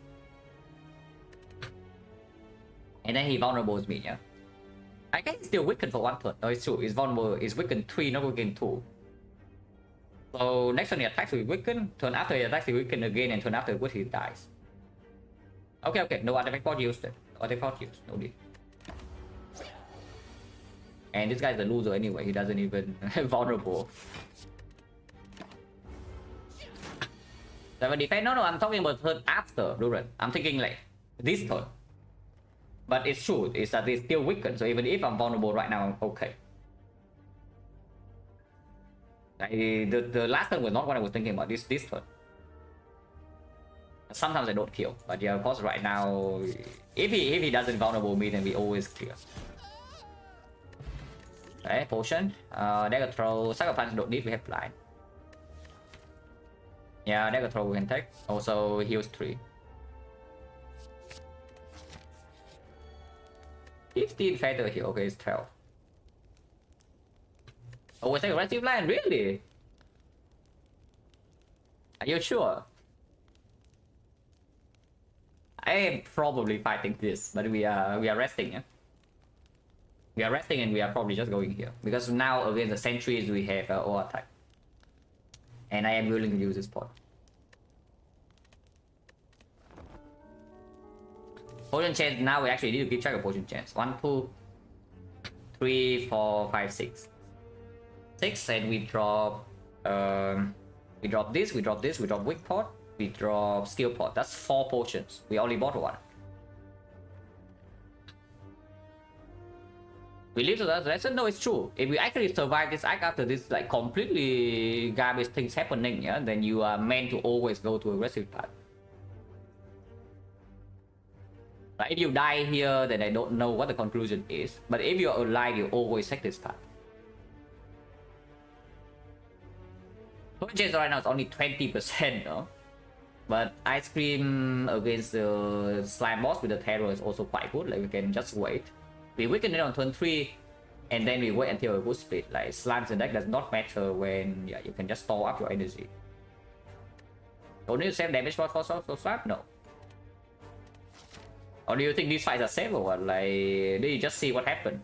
Yeah. I can still weaken for 1 turn. No, it's true. It's vulnerable. It's weakened 3, not weakened 2. So next turn he attacks, we weaken. Turn after he attacks, he weaken again, and turn after he dies. Okay. No artifact bot used it. Artifact used. No need. And this guy's a loser anyway. He doesn't even vulnerable. 7 defense. No. I'm talking about turn after, Duran. I'm thinking like this turn. But it's true. It's that it's still weakened. So even if I'm vulnerable right now, I'm okay. The last turn was not what I was thinking about. This turn. Sometimes I don't kill, but yeah, of course right now, if he doesn't vulnerable me, then we always clear. Okay, potion. Dagger throw. Sucker punch don't need. We have blind. Yeah, dagger throw we can take. Also heals 3. 15 feather here. Okay, it's 12. Oh, we take aggressive line. Really? Are you sure? I am probably fighting this, but we are resting, yeah? We are resting and we are probably just going here. Because now against the sentries we have all attack. And I am willing to use this pot. Potion chance, now we actually need to keep track of potion chance. 1, 2, 3, 4, 5, 6. 6, and we drop this, we drop weak pot. We drop skill pot. That's 4 potions. We only bought 1. We live to that lesson? No, it's true. If we actually survive this act after this like completely garbage things happening, yeah, then you are meant to always go to aggressive path. Like if you die here, then I don't know what the conclusion is. But if you're alive, you always take this path. Potion chance right now is only 20%, no? But ice cream against the slime boss with the terror is also quite good. Like we can just wait. We weaken it on turn 3, and then we wait until a good split. Like slimes in deck does not matter when you can just store up your energy. Don't need to save damage for slime? No. Or do you think these fights are safe or what? Like, do you just see what happened?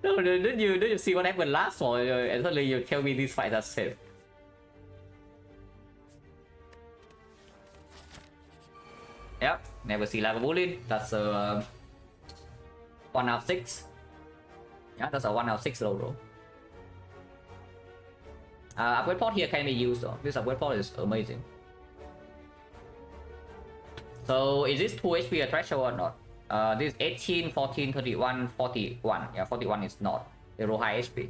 No, did you see what happened last one? And suddenly you tell me these fights are safe. Yep, never see lava bullet. That's a 1 out of 6. Yeah, that's a 1 out of 6 low roll. Upgrade pod here can be used though. This upgrade pod is amazing. So is this 2 HP a threshold or not? This 18, 14, 31, 41. Yeah, 41 is not. They roll high HP.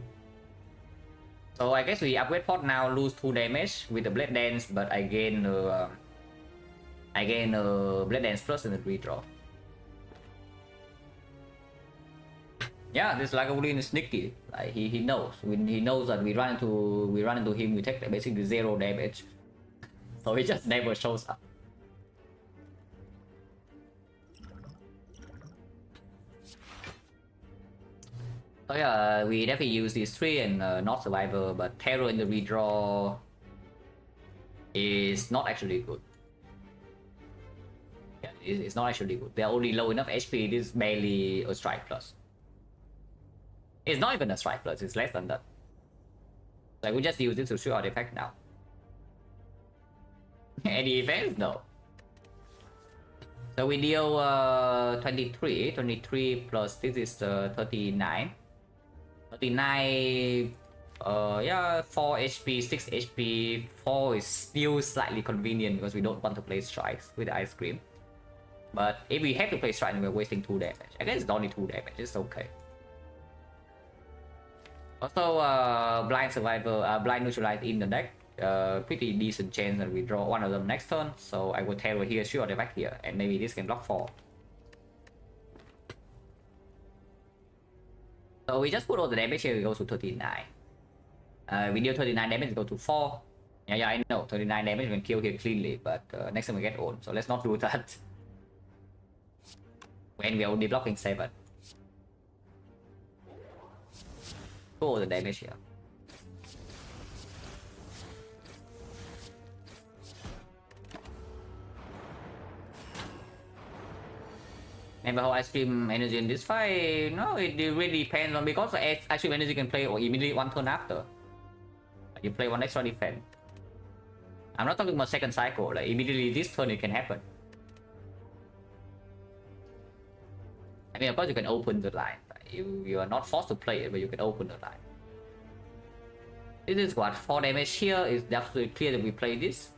So I guess we upgrade pod now, lose 2 damage with the Blade Dance, but I gain Blade Dance plus in the redraw. Yeah, this Lagavulin is sneaky. Like he knows. When he knows that we run into him, we take basically 0 damage. So he just never shows up. So yeah, we definitely use these 3 and not survivor, but terror in the redraw is not actually good. Yeah, it's not actually good. They're only low enough HP. This is barely a strike plus. It's not even a strike plus, it's less than that. Like we just use this to shoot our defect now. Any effects? No. So we deal 23 plus this is 39. 39, yeah, 4 HP, 6 HP. 4 is still slightly convenient because we don't want to play strikes with the ice cream. But if we have to play strike, we're wasting 2 damage. I guess it's only 2 damage, it's okay. Also, blind survivor, blind neutralize in the deck. Pretty decent chance that we draw one of them next turn. So I will terror here, shoot the back here, and maybe this can block 4. So we just put all the damage here, we go to 39. We deal 39 damage, go to 4. Yeah, I know, 39 damage we can kill here cleanly, but next time we get owned, so let's not do that. When we are only blocking 7. Go all the damage here. Remember how ice cream energy in this fight? No, it really depends on, because ice cream energy can play or immediately 1 turn after. You play 1 extra defense. I'm not talking about second cycle, like immediately this turn it can happen. I mean, of course you can open the line. You are not forced to play it, but you can open the line. This is what, 4 damage here. Is absolutely clear that we play this.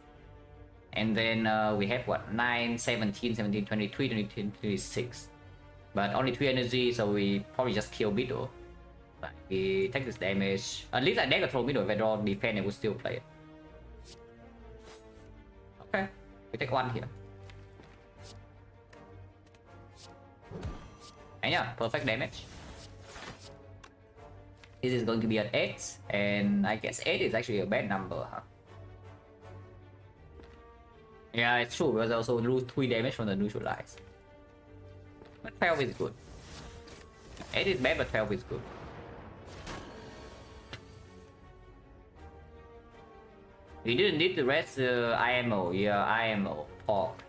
And then we have what, 9, 17, 17, 23, 23, 26. But only 3 energy, so we probably just kill middle. Like, we take this damage. At least I never throw middle. If I draw defense, I would still play it. Okay, we take 1 here. And yeah, perfect damage. This is going to be an 8, and I guess 8 is actually a bad number, huh? Yeah, it's true, because I also lose 3 damage from the neutralize. But 12 is good. 8 is bad, but 12 is good. We didn't need the rest IMO, yeah, IMO, pork.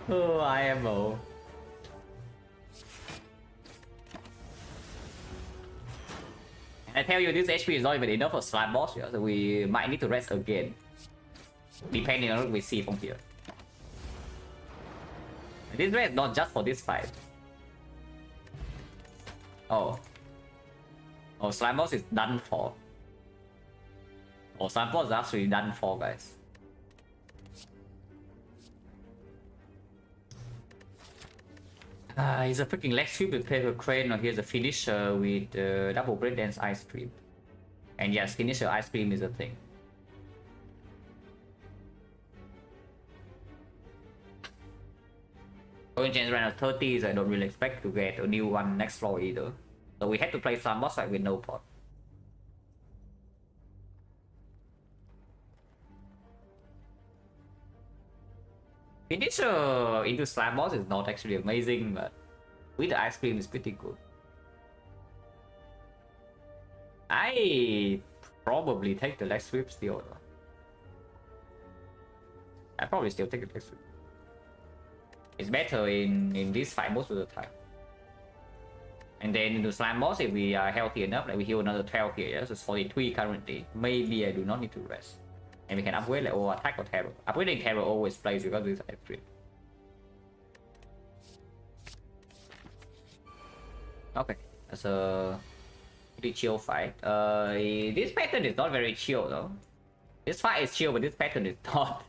Oh, IMO. I tell you, this HP is not even enough for slime boss here, so we might need to rest again. Depending on what we see from here. This rest not just for this fight. Oh. Oh, slime boss is done for. Oh, slime boss is actually done for, guys. He's a freaking leg sweep with paper crane, or here's a finisher with double break dance ice cream. And yes, finisher ice cream is a thing. Going chance right now 30, so I don't really expect to get a new one next floor either. So we had to play some boss fight with no pot. Finisher into slam boss is not actually amazing, but with the ice cream is pretty good. I probably take the leg sweep still though. I probably still take the leg sweep. It's better in this fight most of the time. And then into slam boss, if we are healthy enough, like we heal another 12 here, yeah? So it's 43 currently. Maybe I do not need to rest. And we can upgrade like or attack or terror. Upgrading terror always plays because this upgrade. Okay, that's a pretty chill fight. This pattern is not very chill though. This fight is chill, but this pattern is not.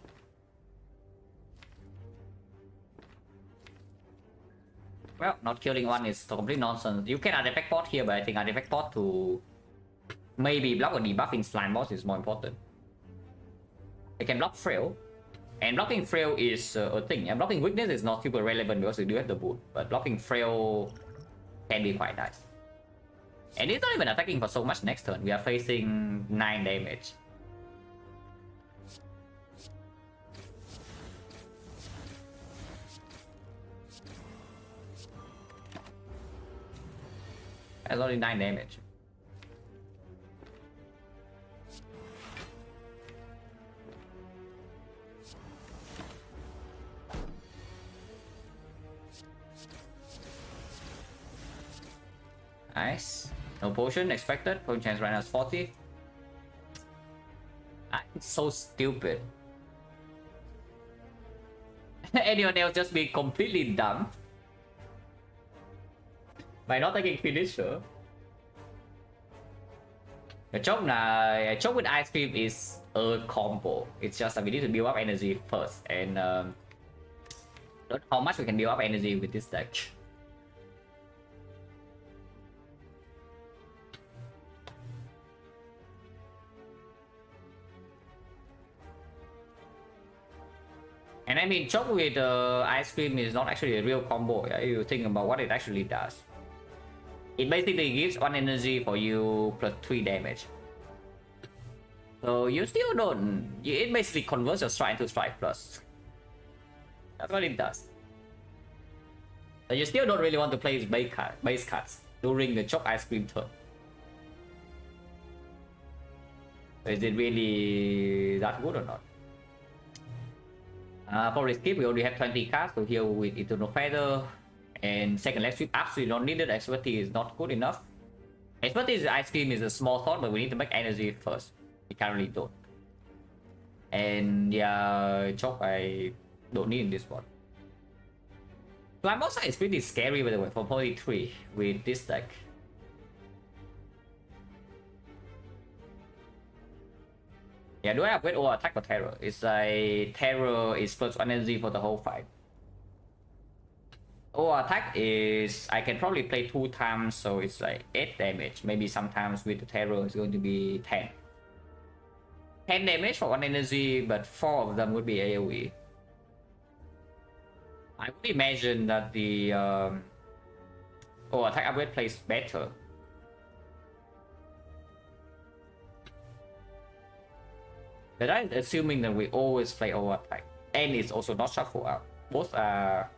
Well, not killing one is complete nonsense. You can artifact pot here, but I think artifact pot to maybe block or debuffing slime boss is more important. I can block frail, and blocking frail is a thing. And blocking weakness is not super relevant because we do have the boot, but blocking frail can be quite nice. And it's not even attacking for so much next turn. We are facing 9 damage. That's only 9 damage. Nice. No potion expected. Potion chance right now is 40. It's so stupid. Anyone else just be completely dumb by not taking finisher. The choke with ice cream is a combo. It's just that we need to build up energy first, and not how much we can build up energy with this deck. And I mean, choke with ice cream is not actually a real combo. Yeah? You think about what it actually does. It basically gives 1 energy for you plus 3 damage. So you still don't. It basically converts your strike into strike plus. That's what it does. So you still don't really want to play base cards during the choke ice cream turn. So is it really that good or not? Probably skip. We already have 20 cards to heal with Eternal Feather. And second leg sweep absolutely not needed. Expertise is not good enough. Expertise ice cream is a small thought, but we need to make energy first. We currently don't. And yeah, choke I don't need in this one. Flamosa is pretty scary by the way for 43 with this deck. Yeah, do I upgrade or attack or terror? It's like terror is plus 1 energy for the whole fight. Or attack is I can probably play 2 times, so it's like 8 damage. Maybe sometimes with the terror it's going to be 10. 10 damage for 1 energy, but 4 of them would be AoE. I would imagine that the attack upgrade plays better. But I'm assuming that we always play attack, and it's also not shuffle out. Both are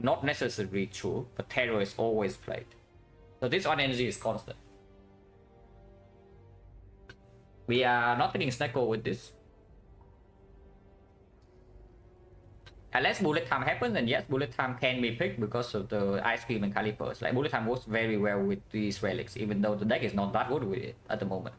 not necessarily true, but terror is always played. So this 1 energy is constant. We are not getting Snecko with this. Unless bullet time happens, and yes, bullet time can be picked because of the ice cream and calipers. Like bullet time works very well with these relics, even though the deck is not that good with it at the moment.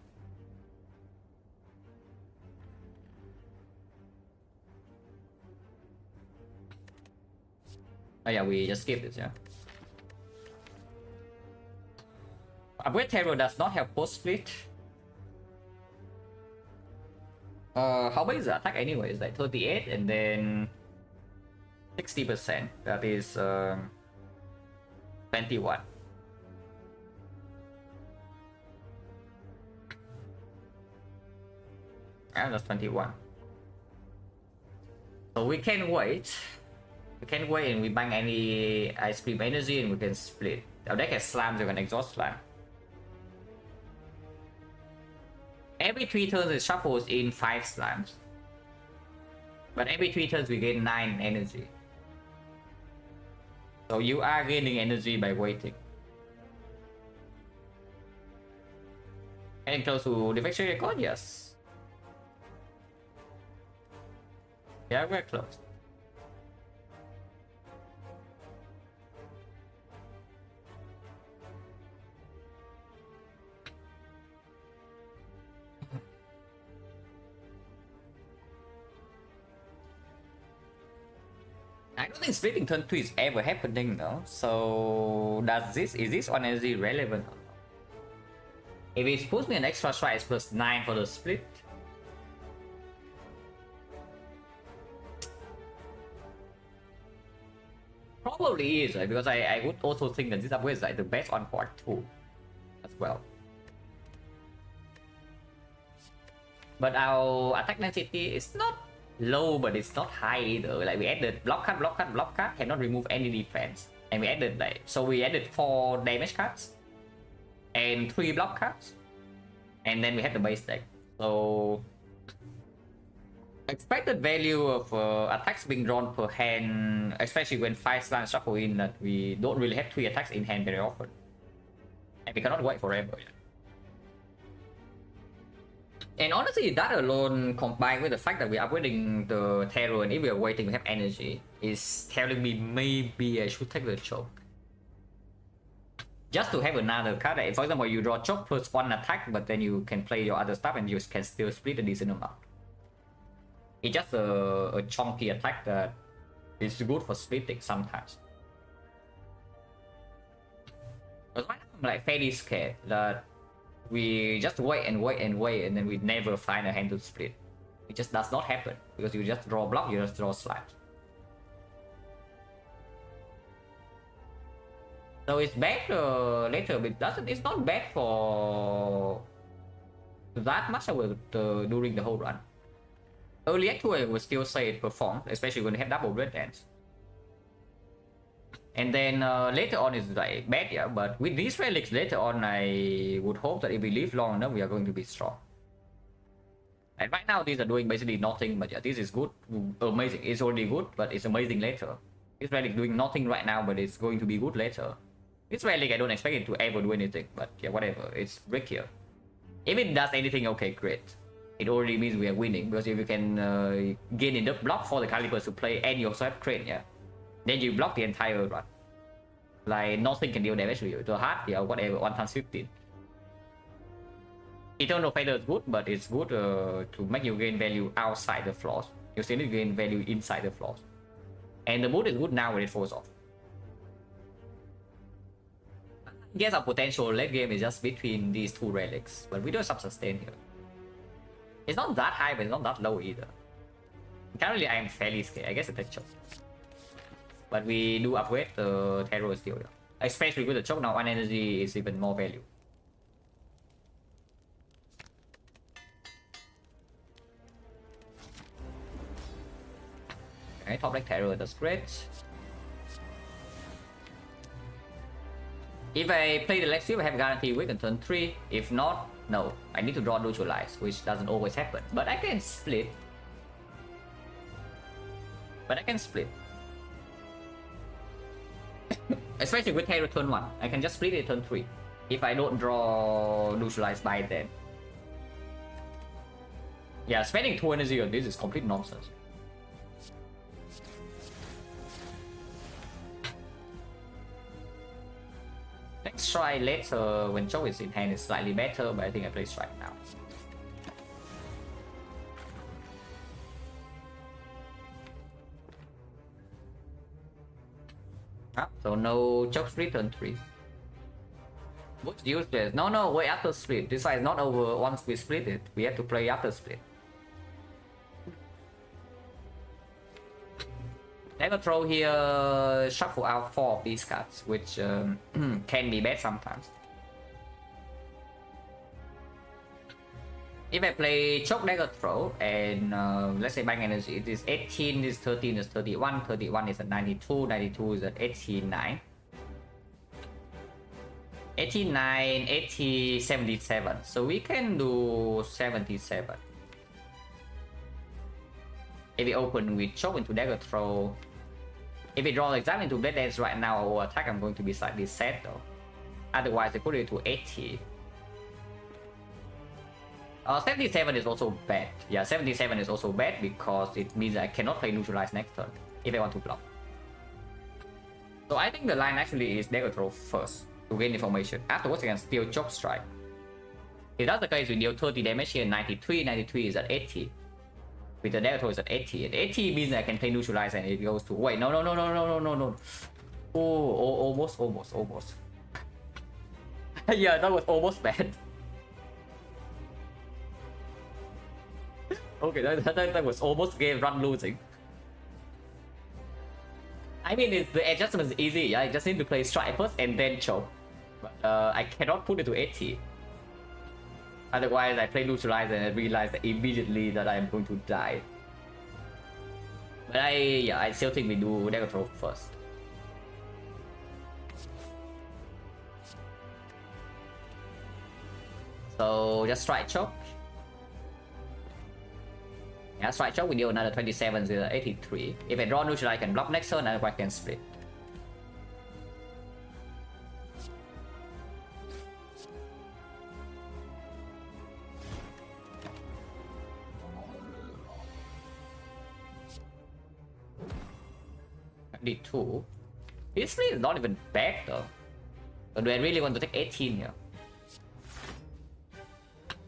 Oh yeah, we just skipped this, yeah. Upgrade terror does not have post split. How big is the attack anyway? It's like 38 and then 60%. That is 21. And that's 21. So we can wait. We can wait and we bang any ice cream energy and we can split. Our deck has slams, you can exhaust slam. Every 3 turns it shuffles in 5 slams. But every 3 turns we gain 9 energy. So you are gaining energy by waiting. Getting close to Defect record? Yes. Yeah, we're close. I don't think splitting turn 2 is ever happening though. So is this one energy relevant? If it puts me an extra strike, it's plus 9 for the split. Probably is, right? Because I would also think that this upgrade is like the best on part 2 as well. But our attack density is not low, but it's not high either. Like we added block card, block card, block card, cannot remove any defense. And we added like, so we added 4 damage cards and 3 block cards. And then we have the base deck. So expected value of attacks being drawn per hand, especially when 5 slams shuffle in, that we don't really have 3 attacks in hand very often. And we cannot wait forever. And honestly, that alone, combined with the fact that we're upgrading the terror, and if we're waiting, we have energy, is telling me maybe I should take the choke. Just to have another card. Like, for example, you draw choke plus 1 attack, but then you can play your other stuff and you can still split a decent amount. It's just a chunky attack that is good for splitting sometimes. But right now, I'm like fairly scared that we just wait and wait and wait, and then we never find a hand to split. It just does not happen because you just draw block, you just draw slide. So it's bad later, but it's not bad for that much during the whole run. Early Act 2 I would still say it performed, especially when you have double red dance. And then later on is like bad, yeah, but with these relics later on, I would hope that if we live long enough, we are going to be strong. And right now, these are doing basically nothing, but yeah, this is good, amazing. It's already good, but it's amazing later. This relic doing nothing right now, but it's going to be good later. This relic, I don't expect it to ever do anything, but yeah, whatever, it's brick here. If it does anything, okay, great. It already means we are winning, because if you can gain enough block for the calibers to play and you also have crane, yeah, then you block the entire run. Like nothing can deal damage to you. The heart, yeah, whatever, 1 times 15. Eternal Feather is good, but it's good to make you gain value outside the floors. You still need to gain value inside the floors. And the mood is good now when it falls off. I guess our potential late game is just between these 2 relics, but we do have some sustain here. It's not that high, but it's not that low either. Currently, I am fairly scared. I guess it's a choke. But we do upgrade the terror still. Especially with the choke now, 1 energy is even more value. Okay, top deck terror does great. If I play the Lexi, I have guaranteed weak on turn 3. If not, no. I need to draw neutralize, which doesn't always happen. But I can split. Especially with terror turn 1. I can just split it turn 3. If I don't draw neutralize by then. Yeah, spending 2 energy on this is complete nonsense. Let's try later when choke is in hand is slightly better, but I think I play strike now. So no choke split turn 3. What's useless? No, wait after split. This fight is not over once we split it. We have to play after split. Never throw here, shuffle out 4 of these cards, which can be bad sometimes. If I play choke dagger throw and let's say bank energy, it is 18, this 13 is 31, 31 is at 92, 92 is at 89. 89, 80, 77. So we can do 77. If we open with choke into dagger throw, if we draw the exam into blade dance right now, our attack I'm going to be slightly set though. Otherwise, I put it to 80. 77 is also bad. Yeah, 77 is also bad because it means I cannot play neutralize next turn if I want to block. So I think the line actually is dagger throw first to gain information. Afterwards, I can still choke strike. If that's the case, we deal 30 damage here, 93, 93 is at 80. with the dagger throw is at 80. And 80 means I can play neutralize and it goes to wait, no. Oh, almost. Yeah, that was almost bad. Okay, that was almost game run losing. I mean, the adjustment is easy. Yeah? I just need to play strike first and then choke. But I cannot put it to 80. Otherwise, I play neutralize and I realize immediately that I'm going to die. But I still think we do dagger throw first. So just strike choke. Yeah, strike choke, we deal another 27, 83. If I draw neutral, I can block next turn, otherwise I can split. D2. This split is not even bad though. But do I really want to take 18 here?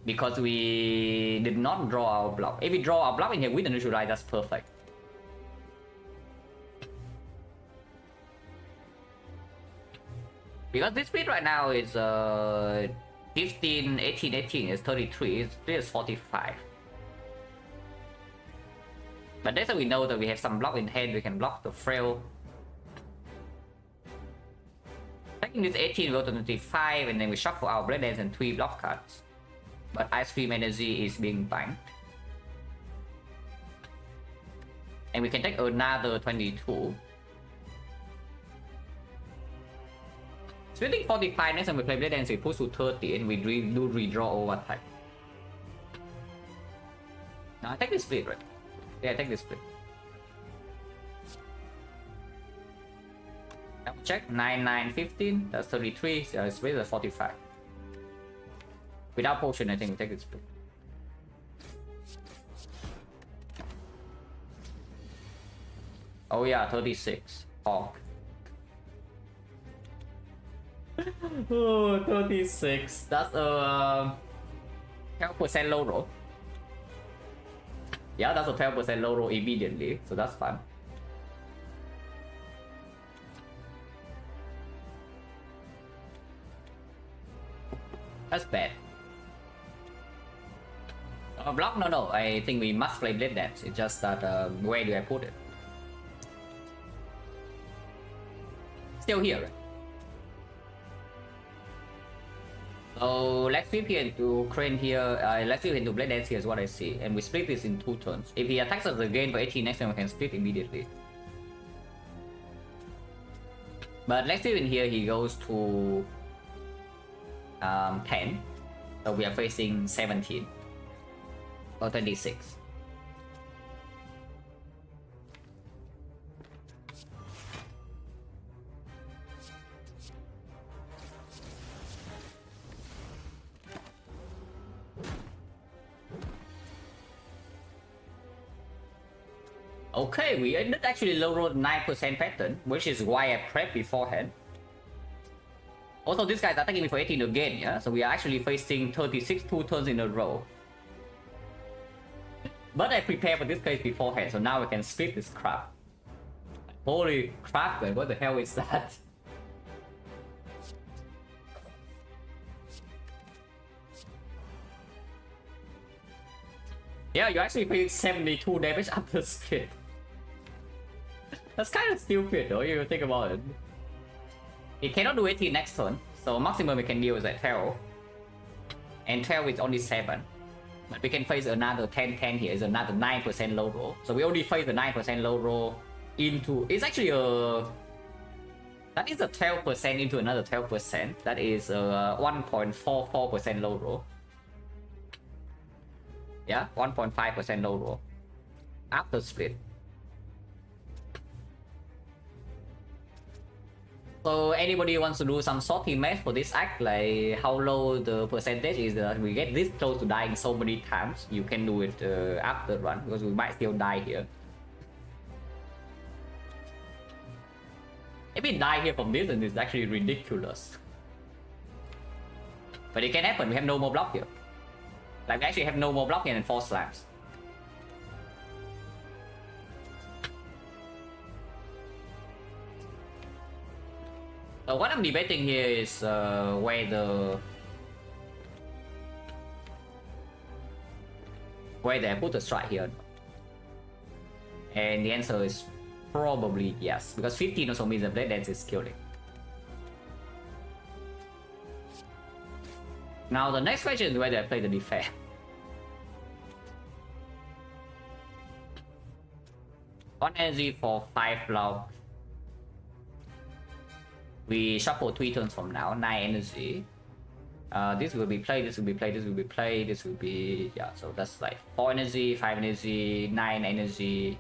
Because we did not draw our block. If we draw our block in here with the neutralize, that's perfect. Because this speed right now is 15, 18, 18 is 33, this is 45. But that's how we know that we have some block in hand, we can block the frail. Taking this 18, we go to 25, and then we shuffle our Blade Dance and 3 block cards. But Ice Cream Energy is being banked. And we can take another 22. Splitting 45, next time we play Blade Dance, we push to 30 and we do redraw over time. Now I take this split, right? Yeah, I take this split. Now check 9, 9, 15, that's 33, so split is 45. Without potion, I think we take this split. Oh yeah, 36. Hawk. Oh, 36. That's a 12% low roll. Yeah, that's a 12% low roll immediately, so that's fun. That's bad. Block? No. I think we must play Blade Dance. It's just that where do I put it? Still here, right? So let's flip here into Crane here. Let's flip into Blade Dance here is what I see. And we split this in 2 turns. If he attacks us again for 18 next time, we can split immediately. But let's flip in here, he goes to 10. So we are facing 17. Or 26. Okay, we ended actually low rolled 9% pattern, which is why I prepped beforehand. Also, this guy's attacking me for 18 again, yeah? So we are actually facing 36 2 turns in a row. But I prepared for this case beforehand, so now we can split this crap. Holy crap, man, what the hell is that? Yeah, you actually pay 72 damage after split. That's kind of stupid though, you think about it. It cannot do 18 next turn, so maximum we can deal is at 12. And 12 is only 7. But we can face another 10-10 here, is another 9% low roll. So we only face the 9% low roll into... It's actually a... That is a 12% into another 12%. That is a 1.44% low roll. Yeah, 1.5% low roll. After split. So anybody wants to do some sorty math for this act, like how low the percentage is that we get this close to dying so many times, you can do it after run, because we might still die here. If we die here from this, then it's actually ridiculous. But it can happen, we have no more block here. Like we actually have no more block here and 4 slams. So what I'm debating here is whether I put a strike here. And the answer is probably yes, because 15 also means the Blade Dance is killing. Now the next question is whether I play the Defect. One energy for 5 blocks. We shuffle 3 turns from now, 9 energy. This will be played, this will be played, this will be played, this will be... yeah, so that's like 4 energy, 5 energy, 9 energy.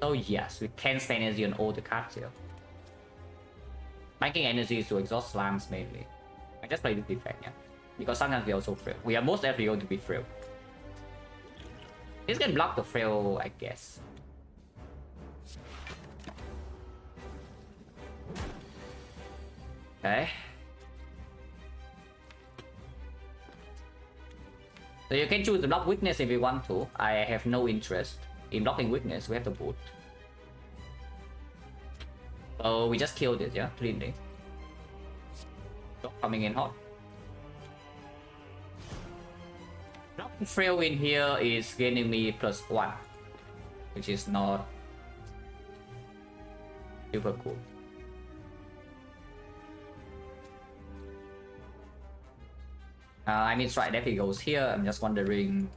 So yes, we can spend energy on all the cards here. Banking energy is to exhaust slams mainly. I just play this Defect, yeah. Because sometimes we also frail. We are most definitely going to be frail. This can block the frail, I guess. Okay. So you can choose to block weakness if you want to. I have no interest in blocking weakness. We have to boot. So we just killed it, yeah, cleanly. So coming in hot. Blocking frail in here is gaining me +1, which is not super cool. I mean, strike definitely goes here. I'm just wondering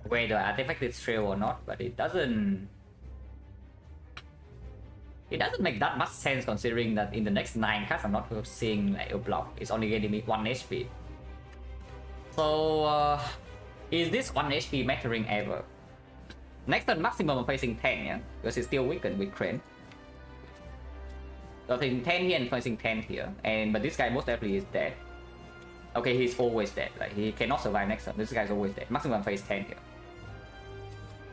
whether artifact is frail or not, but it doesn't make that much sense considering that in the next 9 cards I'm not seeing like a block. It's only getting me 1 HP. So is this 1 HP mattering ever? Next turn maximum I'm facing 10, yeah? Because it's still weakened with Crane. So I'm facing 10 here and facing 10 here. But this guy most definitely is dead. Okay, he's always dead. Like, he cannot survive next turn. This guy's always dead. Maximum phase 10 here.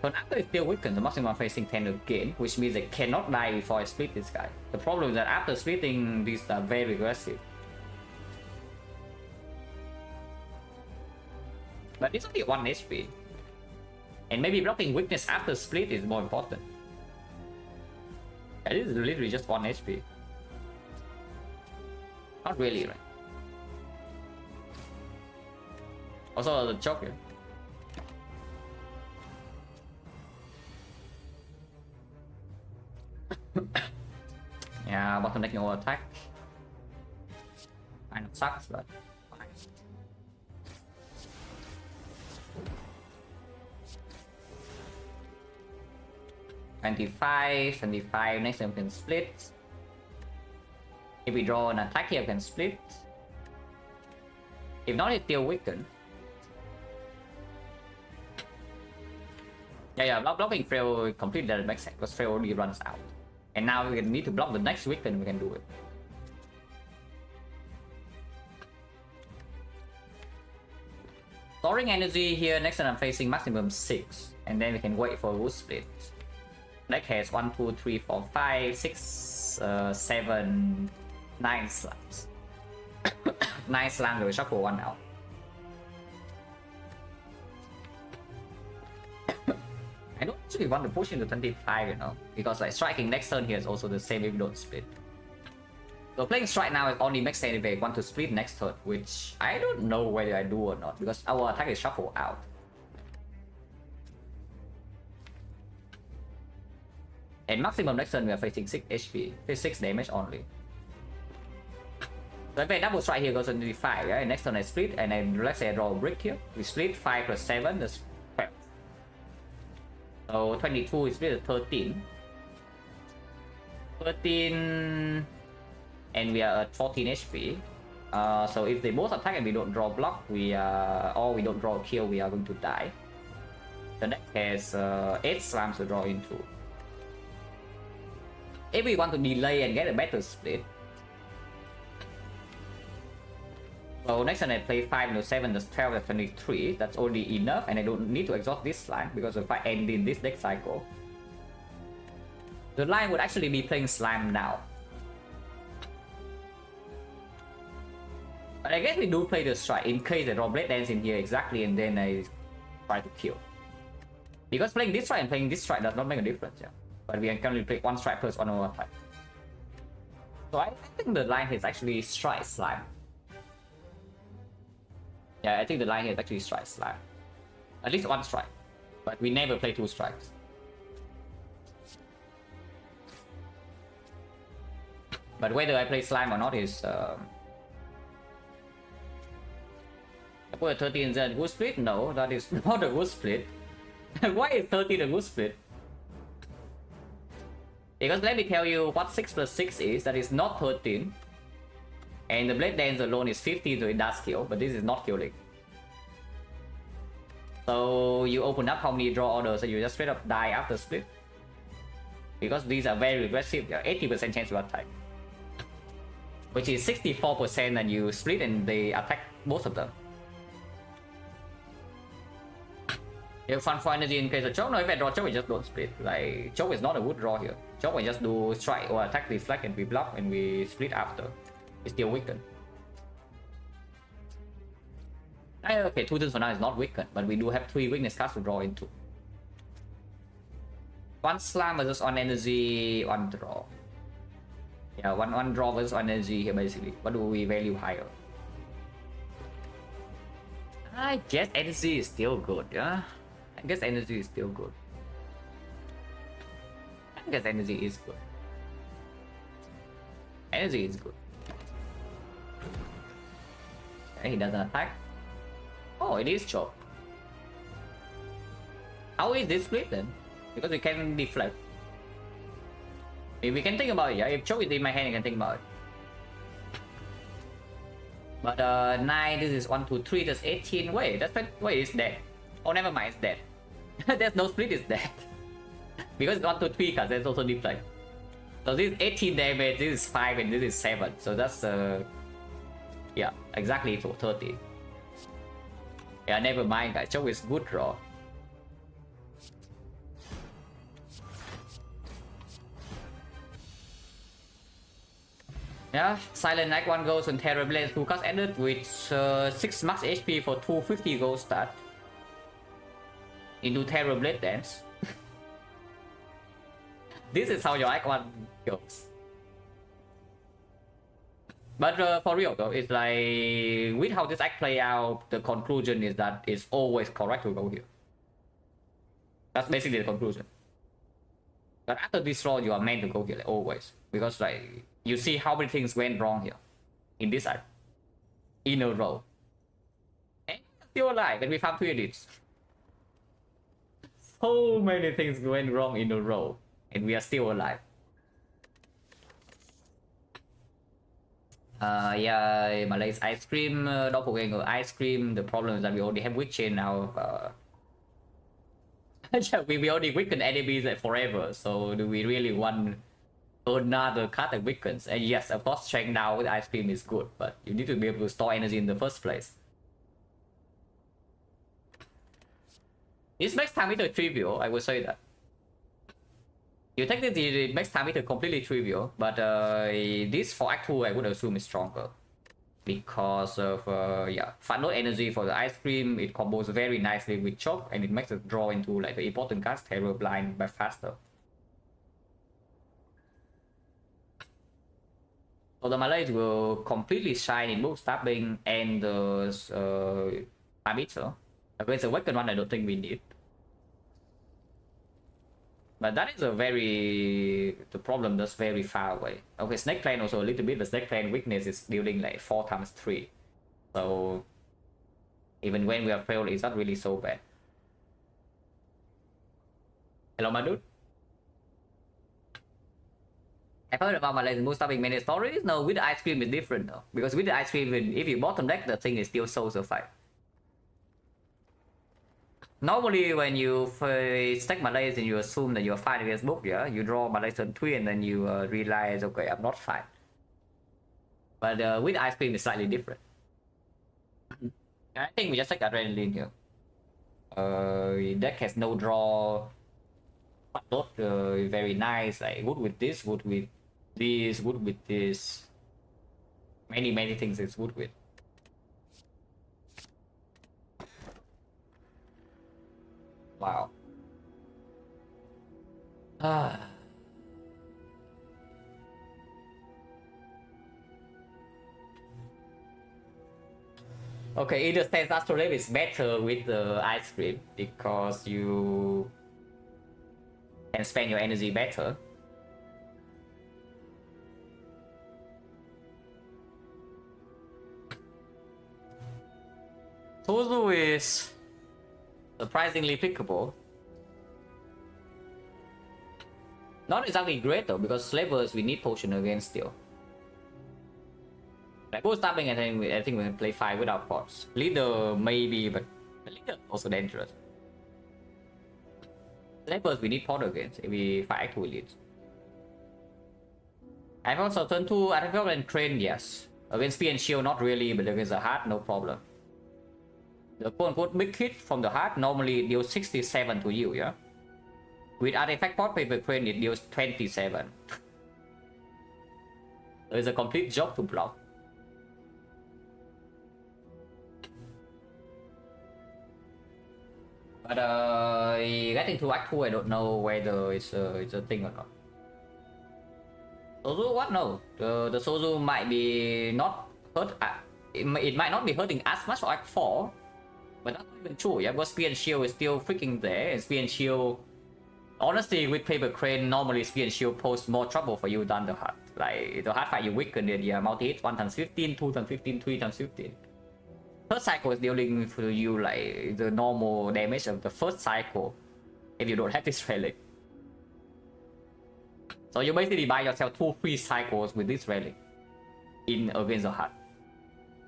So after it's still weakened, the maximum facing 10 again, which means they cannot die before I split this guy. The problem is that after splitting, these are very aggressive. But it's only 1 HP. And maybe blocking weakness after split is more important. It is literally just 1 HP. Not really, right? Also, the choker. Yeah, bottom deck no attack. Kind of sucks, but fine. $25, next time we can split. If we draw an attack here, we can split. If not, it's still weakened. Yeah, blocking frail completely doesn't make sense because frail already runs out. And now we need to block the next weaken, we can do it. Storing energy here, next time I'm facing maximum 6. And then we can wait for a wood split. Deck has 1, 2, 3, 4, 5, 6, 7, 9 slams. 9 slams, we shuffle 1 out. I don't actually want to push into 25, you know, because like striking next turn here is also the same if you don't split. So playing strike now it only makes sense if I want to split next turn, which I don't know whether I do or not, because our attack is shuffled out. And maximum next turn we are facing 6 HP, 6 damage only. So if I double strike here goes into 5, yeah? And next turn I split, and then let's say I draw a brick here. We split 5 plus 7, that's 12. So 22 is split at 13. 13, and we are at 14 HP. So if they both attack and we don't draw block, or we don't draw a kill, we are going to die. The deck has 8 slams to draw into. If we want to delay and get a better split, so next time I play 5 into 7, that's 12, that's 23. That's already enough, and I don't need to exhaust this line because if I end in this deck cycle, the line would actually be playing slime now. But I guess we do play the strike in case I draw Blade Dance in here exactly, and then I try to kill. Because playing this strike and playing this strike does not make a difference, yeah. But we can currently play 1 strike plus 1 over 5. So I think the line is actually strike slime. Yeah, I think the line here is actually strike slime. At least one strike. But we never play two strikes. But whether I play slime or not is I put a 13 is a good split? No, that is not a good split. Why is 13 a good split? Because let me tell you what 6 plus 6 is. That is not 13. And the blade dance alone is 15, so it does kill, but this is not killing. So you open up how many draw orders, and you just straight up die after split. Because these are very aggressive, 80% chance to attack. Which is 64% and you split and they attack both of them. If fun for energy in case of choke, no, if I draw choke, we just don't split. Like, choke is not a good draw here. Choke, we just do strike or attack, deflect, and we block and we split after. It's still weakened. Okay, 2 turns for now is not weakened, but we do have 3 weakness cards to draw into. 1 slam versus 1 energy, 1 draw. Yeah, one draw versus 1 energy here basically. What do we value higher? I guess energy is still good, yeah? I guess energy is still good. I guess energy is good. Energy is good. Okay, he doesn't attack. Oh, it is choke. How is this split then? Because we can deflect. If we can think about it, yeah. If choke is in my hand, I can think about it. But 9, this is 1, 2, 3, that's 18. Wait, it's dead. Oh, never mind, it's dead. There's no split, it's dead. Because it's 1, 2, 3 cards, there's also deflect. So this is 18 damage, this is 5, and this is 7. So that's yeah, exactly to 30. Yeah, never mind, guys. Choke is good draw. Yeah, Silent Act 1 goes on Terror Blade 2 cards ended with 6 max HP for 250 gold stat. Into Terror Blade Dance. This is how your Act 1 goes. But for real though, it's like, with how this act play out, the conclusion is that it's always correct to go here. That's basically the conclusion. But after this roll, you are meant to go here, like, always. Because like, you see how many things went wrong here. In this act. In a row. And still alive, and we found 3 elites. So many things went wrong in a row. And we are still alive. Yeah, Malay's ice cream, doppelganger ice cream. The problem is that we already have weak chain now. Yeah, we already weaken enemies like forever. So do we really want another card that weakens? And yes, of course, strength now with ice cream is good, but you need to be able to store energy in the first place. This makes time meter trivial, I would say that. You take this, it makes time meter completely trivial, but this for Act 2 I would assume is stronger. Because of, yeah, fun note energy for the ice cream, it combos very nicely with choke, and it makes it draw into like the important cards, Terror Blind, by faster. So the Malays will completely shine in both stabbing and the time meter. Against the weapon one, I don't think we need. But that is the problem that's very far away. Okay, Snake Clan also a little bit, but Snake Clan weakness is dealing like 4 times 3. So even when we are failed, it's not really so bad. Hello, my dude. I've heard about Malaysian move stopping many stories. No, with the ice cream is different though. Because with the ice cream, if you bottom deck, the thing is still so survive. Normally, when you stack Malays and you assume that you're fine against book, yeah, you draw Malaysian 3 and then you realize, okay, I'm not fine. But with ice cream, it's slightly different. I think we just take adrenaline here. Deck has no draw. Not very nice. Like good with this, good with this, good with this. Many things it's good with. Wow. Okay, in the sense Astrolabe is better with the ice cream because you can spend your energy better. Tozu is surprisingly pickable. Not exactly great though, because slavers we need potion against still. Like both stabbing, I think we can play 5 without pots. Leader maybe, but the leader also dangerous. Slavers we need pot against if we fight actual elites. I've also turn 2 artifact and train, yes. Against spear and shield not really, but against the heart no problem. The quote-unquote big hit from the heart normally deals 67 to you, yeah? With artifact pot paper crane it deals 27. So it's a complete job to block. But getting to Act 2 I don't know whether it's a thing or not. Sozu what? No. The Sozu might be not hurt. It might not be hurting as much for Act 4. But that's not even true, yeah? Because Spear and Shield is still freaking there. And Spear and Shield... Honestly, with Paper Crane, normally Spear and Shield pose more trouble for you than the Heart. Like, the Heart fight you weaken it, yeah, multi-hit 1 times 15, 2 times 15, 3 times 15. First cycle is dealing for you like the normal damage of the first cycle if you don't have this relic. So you basically buy yourself 2 free cycles with this relic in against the Heart.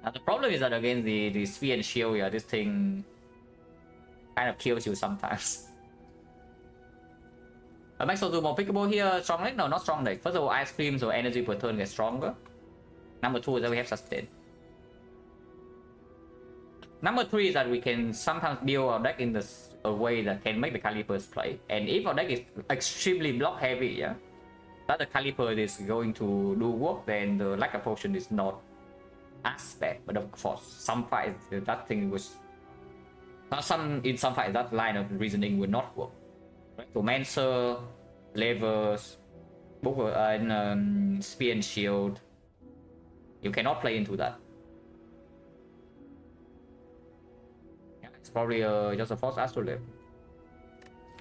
Now the problem is that against the Spear and Shield, yeah, this thing kind of kills you sometimes. But makes Sozu more pickable here. Strong leg? No, not strong leg. First of all, ice cream, so energy per turn gets stronger. Number 2 is that we have sustain. Number 3 is that we can sometimes build our deck in a way that can make the calipers play. And if our deck is extremely block heavy, yeah, that the caliper is going to do work, then the lack of potion is not as bad. But of course, some fights that thing was in some fights that line of reasoning will not work. Right? Romancer, levers, Booker, and Spear and Shield, you cannot play into that. It's probably just a false Astrolabe.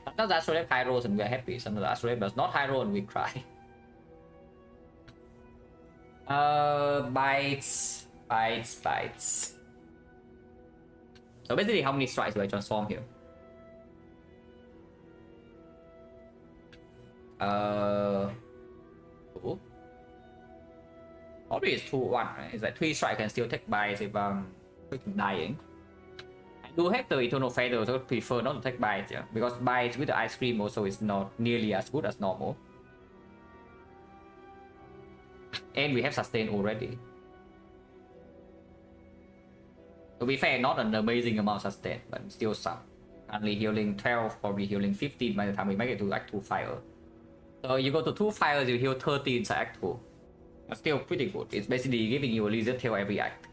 Sometimes the Astrolabe high rolls and we are happy. Sometimes the Astrolabe does not high roll and we cry. Bites. So basically, how many strikes do I transform here? Cool. Probably it's 2-1, right? It's like 3 strikes I can still take bites if I'm freaking dying. I do have the Eternal Feather, so I prefer not to take bites, yeah? Because bites with the ice cream also is not nearly as good as normal. And we have sustain already. To be fair, not an amazing amount of sustain, but still some. Only healing 12, probably healing 15 by the time we make it to Act 2 fire. So you go to 2 fires, you heal 30 inside Act 2. That's still pretty good. It's basically giving you a lizard tail every act.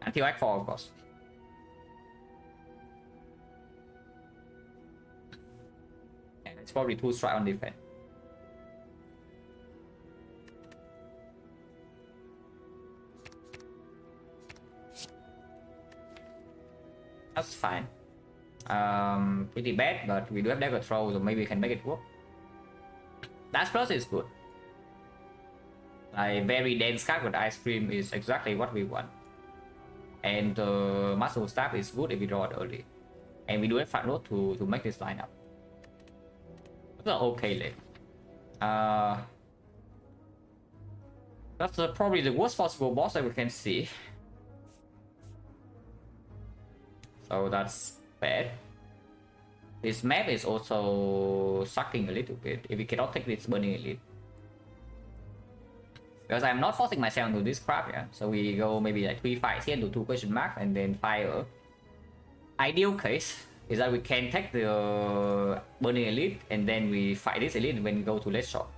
Until Act 4, of course. And it's probably 2 strike on defense. That's fine. Pretty bad, but we do have dagger throw, so maybe we can make it work. Dash plus is good. Like very dense card with ice cream is exactly what we want. And muscle staff is good if we draw it early. And we do have front road to make this lineup. It's an okay lane. That's probably the worst possible boss that we can see. So that's bad. This map is also sucking a little bit if we cannot take this burning elite. Because I'm not forcing myself to this crap, yeah. So we go maybe like 3 fights here, do 2 question marks and then fire. Ideal case is that we can take the burning elite and then we fight this elite when we go to left shop.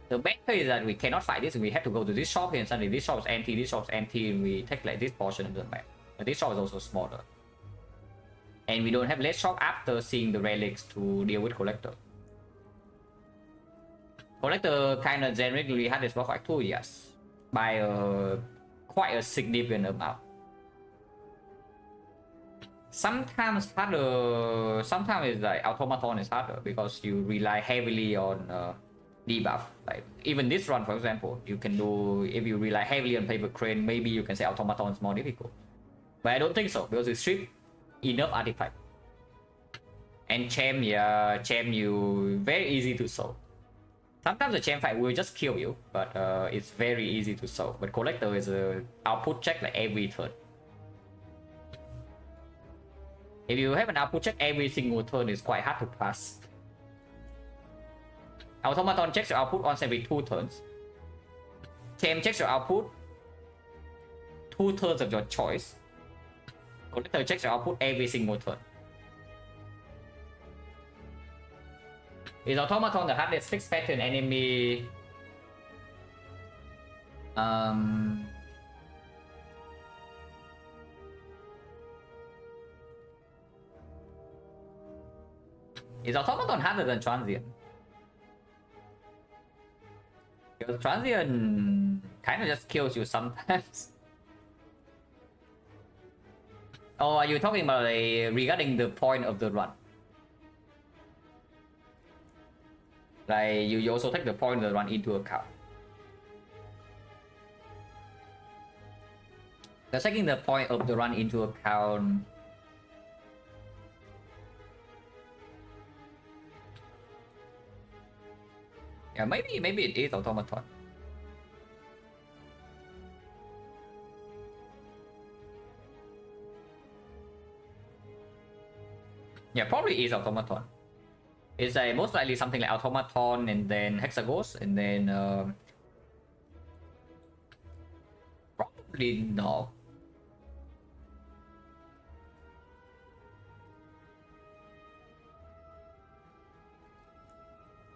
The bad case is that we cannot fight this and we have to go to this shop here and suddenly this shop is empty, this shop is empty, and we take like this portion of the map. But this shop is also smaller. And we don't have less shop after seeing the relics to deal with collector. Collector kind of generally had this block like 2 years by quite a significant amount. Sometimes harder, sometimes it's like automaton is harder because you rely heavily on debuff. Like even this run, for example, you can do, if you rely heavily on paper crane, maybe you can say automaton is more difficult. But I don't think so because it's strip enough artifact. And Chem, yeah, Chem you very easy to solve. Sometimes the Chem fight will just kill you, but it's very easy to solve. But Collector is a output check like every turn. If you have an output check every single turn, it's quite hard to pass. Automaton checks your output once every 2 turns. Chem checks your output 2 turns of your choice. Collector checks your output every single turn. Is Automaton the hardest fixed pattern enemy? Is Automaton harder than Transient? Because Transient kind of just kills you sometimes. Oh, are you talking about regarding the point of the run? Like you also take the point of the run into account. They're taking the point of the run into account. Yeah, maybe it is automaton. Yeah, probably is automaton. It's most likely something like automaton and then hexagons and then probably no.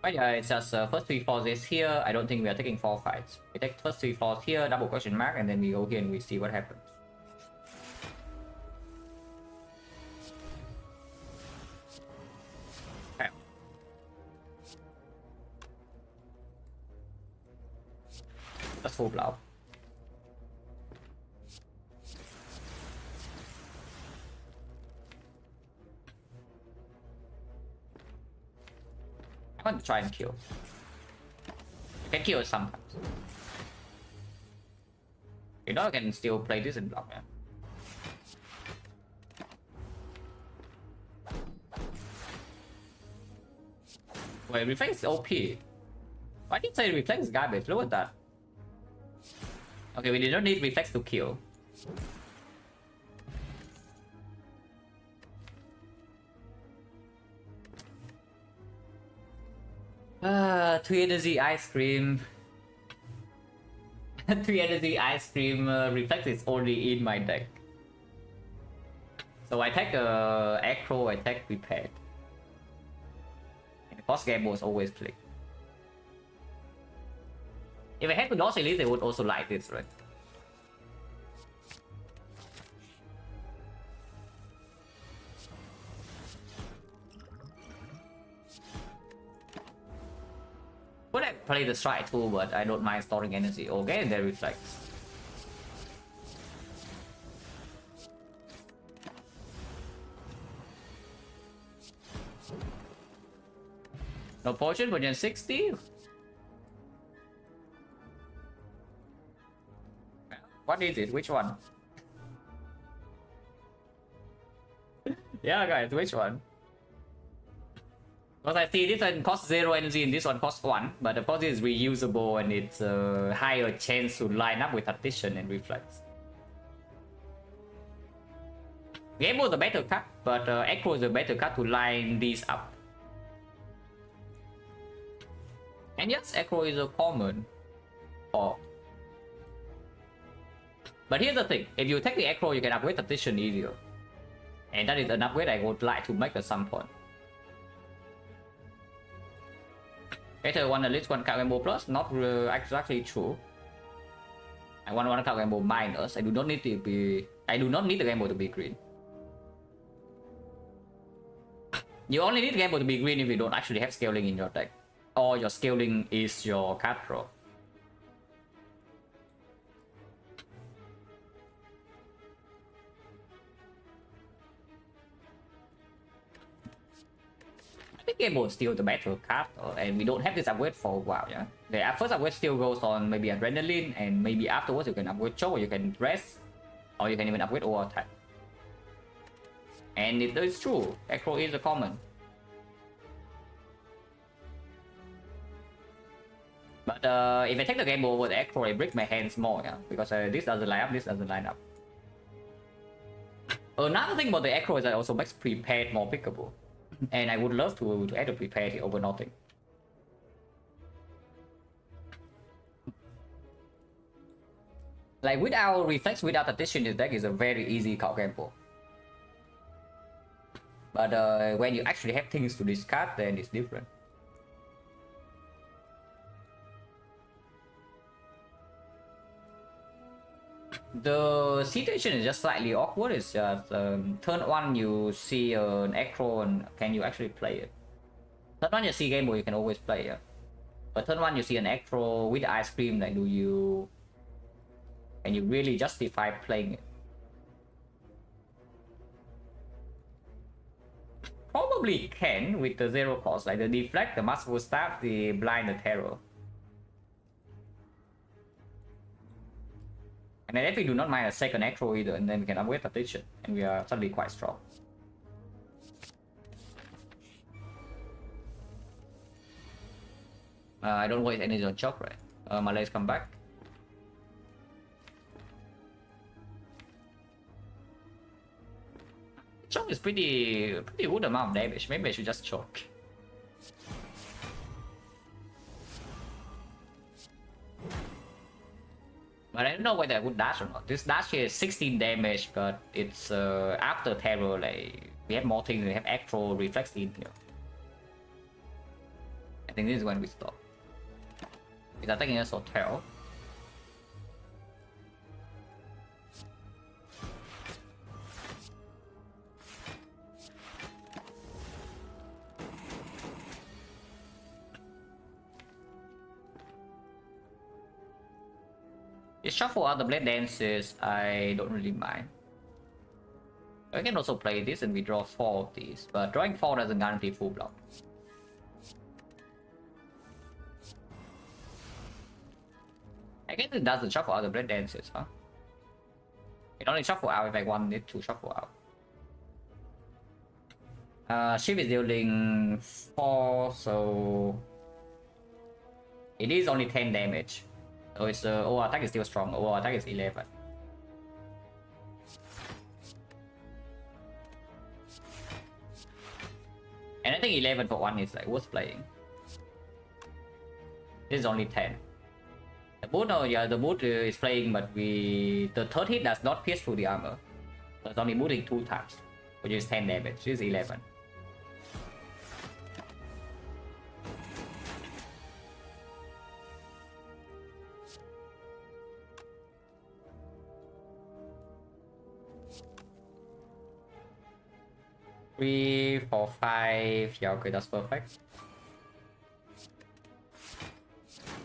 But yeah, it's just first 3 floors is here. I don't think we are taking 4 fights. We take first 3 floors here, double question mark, and then we go here and we see what happens. Okay. That's full blow. I want to try and kill. You can kill sometimes. You know I can still play this in block, yeah. Wait, Reflex is OP. Why did you say Reflex is garbage? Look at that. Okay, we did not need Reflex to kill. Three energy ice cream. 3 energy ice cream reflex is only in my deck. So I take Acro, I take Prepared. And boss game was always click. If I had to dodge elite, they would also like this, right? Would I play the strike too, but I don't mind storing energy. Okay, and then reflex. No potion for Gen 60? What is it? Which one? Yeah guys, which one? Because I see this one costs 0 energy and this one costs 1, but of course it's reusable and it's a higher chance to line up with Addition and Reflex. Game was a better cut, but Echo is a better cut to line these up. And yes, Echo is a common. Oh. But here's the thing, if you take the Echo, you can upgrade Addition easier. And that is an upgrade I would like to make at some point. Better one at least 1 card combo plus, not exactly true. I want 1 card combo minus. I do not need the combo to be green. You only need the combo to be green if you don't actually have scaling in your deck. or your scaling is your card draw. I think Game is still the better card, and we don't have this upgrade for a while. Yeah, the first upgrade still goes on maybe Adrenaline, and maybe afterwards you can upgrade Choke, or you can rest, or you can even upgrade Over Attack. And it is true, Acro is a common. But if I take the game over the Acro, I break my hands more, yeah, because this doesn't line up, this doesn't line up. Another thing about the Acro is that it also makes prepared more pickable. And I would love to add a prepared over nothing. Like without Reflex, without Addition, this deck is a very easy card gamble. But when you actually have things to discard, then it's different. The situation is just slightly awkward. It's just turn 1 you see an Acro and can you actually play it? Turn 1 you see game boy, you can always play it. But turn 1 you see an Acro with ice cream, like do you... Can you really justify playing it? Probably can with the 0 cost, like the Deflect, the Masterful Staff, the Blind, the Terror. And then if we do not mind a second Acro either, and then we can upgrade Addition, and we are suddenly quite strong. I don't waste energy on Choke, right? My legs come back. Choke is pretty good amount of damage. Maybe I should just choke. But I don't know whether I would dash or not. This dash here is 16 damage, but it's after Terror, like we have more things. We have Acro, Reflex in here. I think this is when we stop. He's attacking us for Terror. If shuffle out the Blade Dances, I don't really mind. I can also play this and we draw 4 of these, but drawing 4 doesn't guarantee full block. I guess it doesn't shuffle out the Blade Dances, huh? It only shuffle out if I want it to shuffle out. Shift is dealing 4, so... It is only 10 damage. So its over attack is still strong. Over attack is 11. And I think 11 for 1 is like worth playing. This is only 10. The boot, yeah, the boot is playing, but the third hit does not pierce through the armor. So it's only booting 2 times, which is 10 damage. This is 11. Three, 4, 5. Yeah, okay, that's perfect.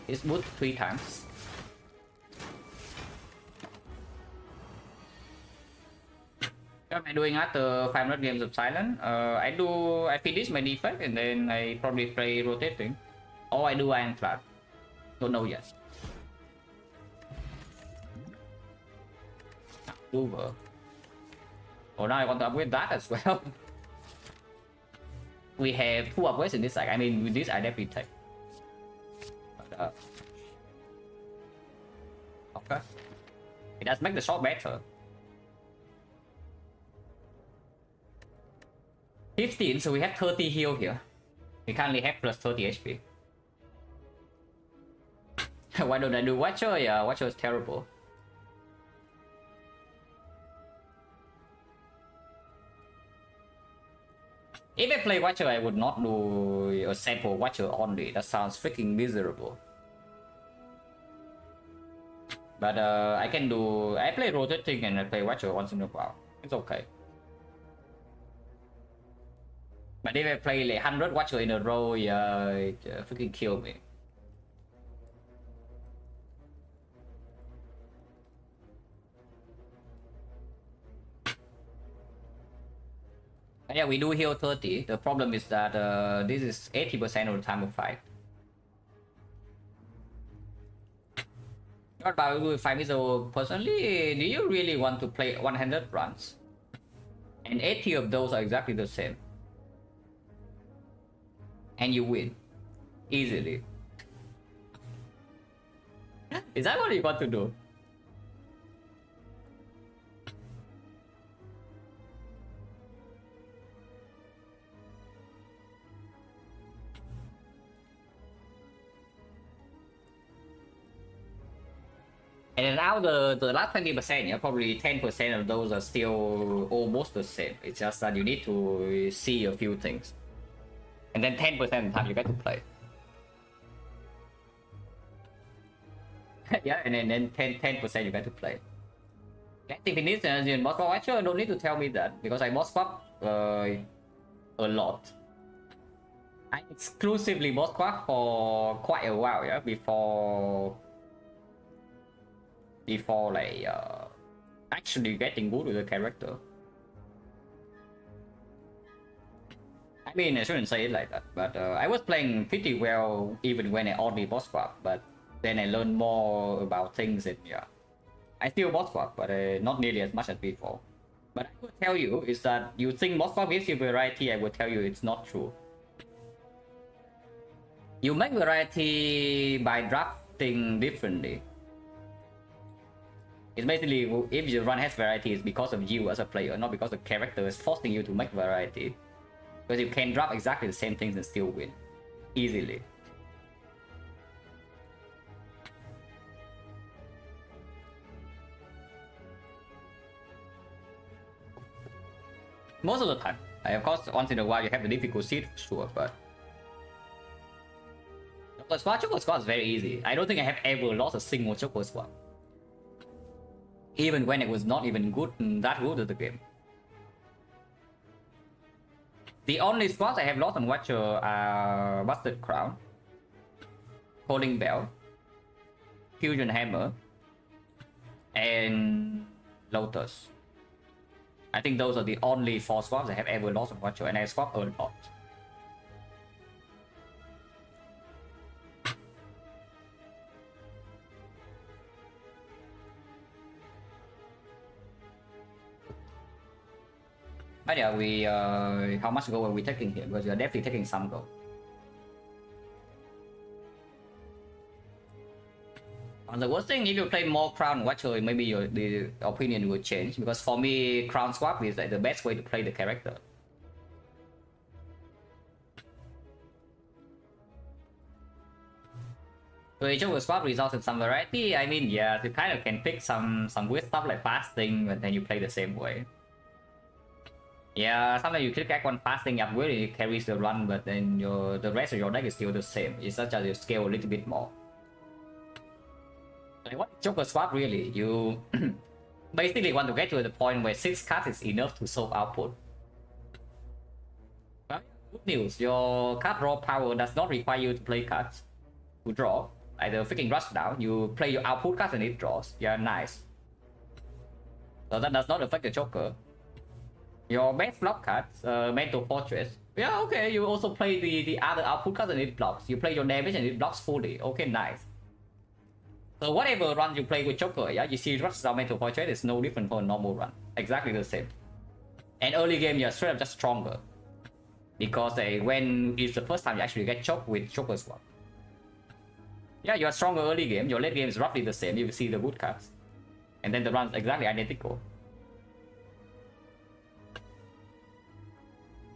It's boot 3 times. What am I doing after 500 games of Silent? I finish my Defect and then I probably play Rotating. Or I do Iron Flat. Don't know yet. Over. Oh, now I want to upgrade that as well. We have 2 upgrades in this side. I mean, with this I definitely take. But, okay. It does make the shot better. 15, so we have 30 heal here. We currently have plus 30 HP. Why don't I do Watcher? Yeah, Watcher is terrible. If I play Watcher, I would not do a sample Watcher only. That sounds freaking miserable. But I can do... I play Rotating and I play Watcher once in a while. It's okay. But if I play like 100 Watcher in a row, yeah, it freaking kill me. Yeah, we do heal 30. The problem is that this is 80% of the time of fight. Not about with 5 so personally, do you really want to play 100 runs? And 80 of those are exactly the same. And you win. Easily. Is that what you want to do? And then now the last 20%, yeah, probably 10% of those are still almost the same. It's just that you need to see a few things. And then 10% of the time you get to play. Yeah, and then 10% you get to play. That definition in Moss Swap, actually, don't need to tell me that because I Moss Swap a lot. I exclusively Moss Swap for quite a while, yeah, before like actually getting good with the character. I mean, I shouldn't say it like that, but I was playing pretty well even when I only boss swap, but then I learned more about things and yeah. I still boss swap, but not nearly as much as before. But I will tell you is that you think boss swap gives you variety, I will tell you it's not true. You make variety by drafting differently. It's basically, if your run has variety, it's because of you as a player, not because the character is forcing you to make variety. Because you can drop exactly the same things and still win. Easily. Most of the time. Of course, once in a while you have the difficult seed for sure, but... Choco Squad is very easy. I don't think I have ever lost a single Choco Squad. Even when it was not even good, that good at the game. The only spots I have lost on Watcher are Busted Crown, Holding Bell, Fusion Hammer, and Lotus. I think those are the only 4 swaps I have ever lost on Watcher, and I swap a lot. But yeah, we how much gold are we taking here? Because we are definitely taking some gold. The worst thing, if you play more Crown Watcher, maybe the opinion will change. Because for me, Crown Swap is like the best way to play the character. So each of the swap results in some variety. I mean, yeah, you kind of can pick some weird stuff like fasting, and then you play the same way. Yeah, sometimes you click one fasting upgrade, it carries the run, but then the rest of your deck is still the same. It's just that you scale a little bit more. Like what Joker swap really? You basically want to get to the point where 6 cards is enough to solve output. Well, good news, your card draw power does not require you to play cards to draw. Like the freaking rush down, you play your output cards and it draws. Yeah, nice. So that does not affect the Joker. Your best block cards, Mental Fortress. Yeah, okay, you also play the other output cards and it blocks. You play your damage and it blocks fully. Okay, nice. So whatever run you play with Joker, yeah, you see Rush down Mental Fortress is no different from a normal run. Exactly the same. And early game, you're straight up just stronger. Because when it's the first time you actually get choked with Joker swap. Yeah, you're stronger early game, your late game is roughly the same, you see the good cards. And then the run's exactly identical.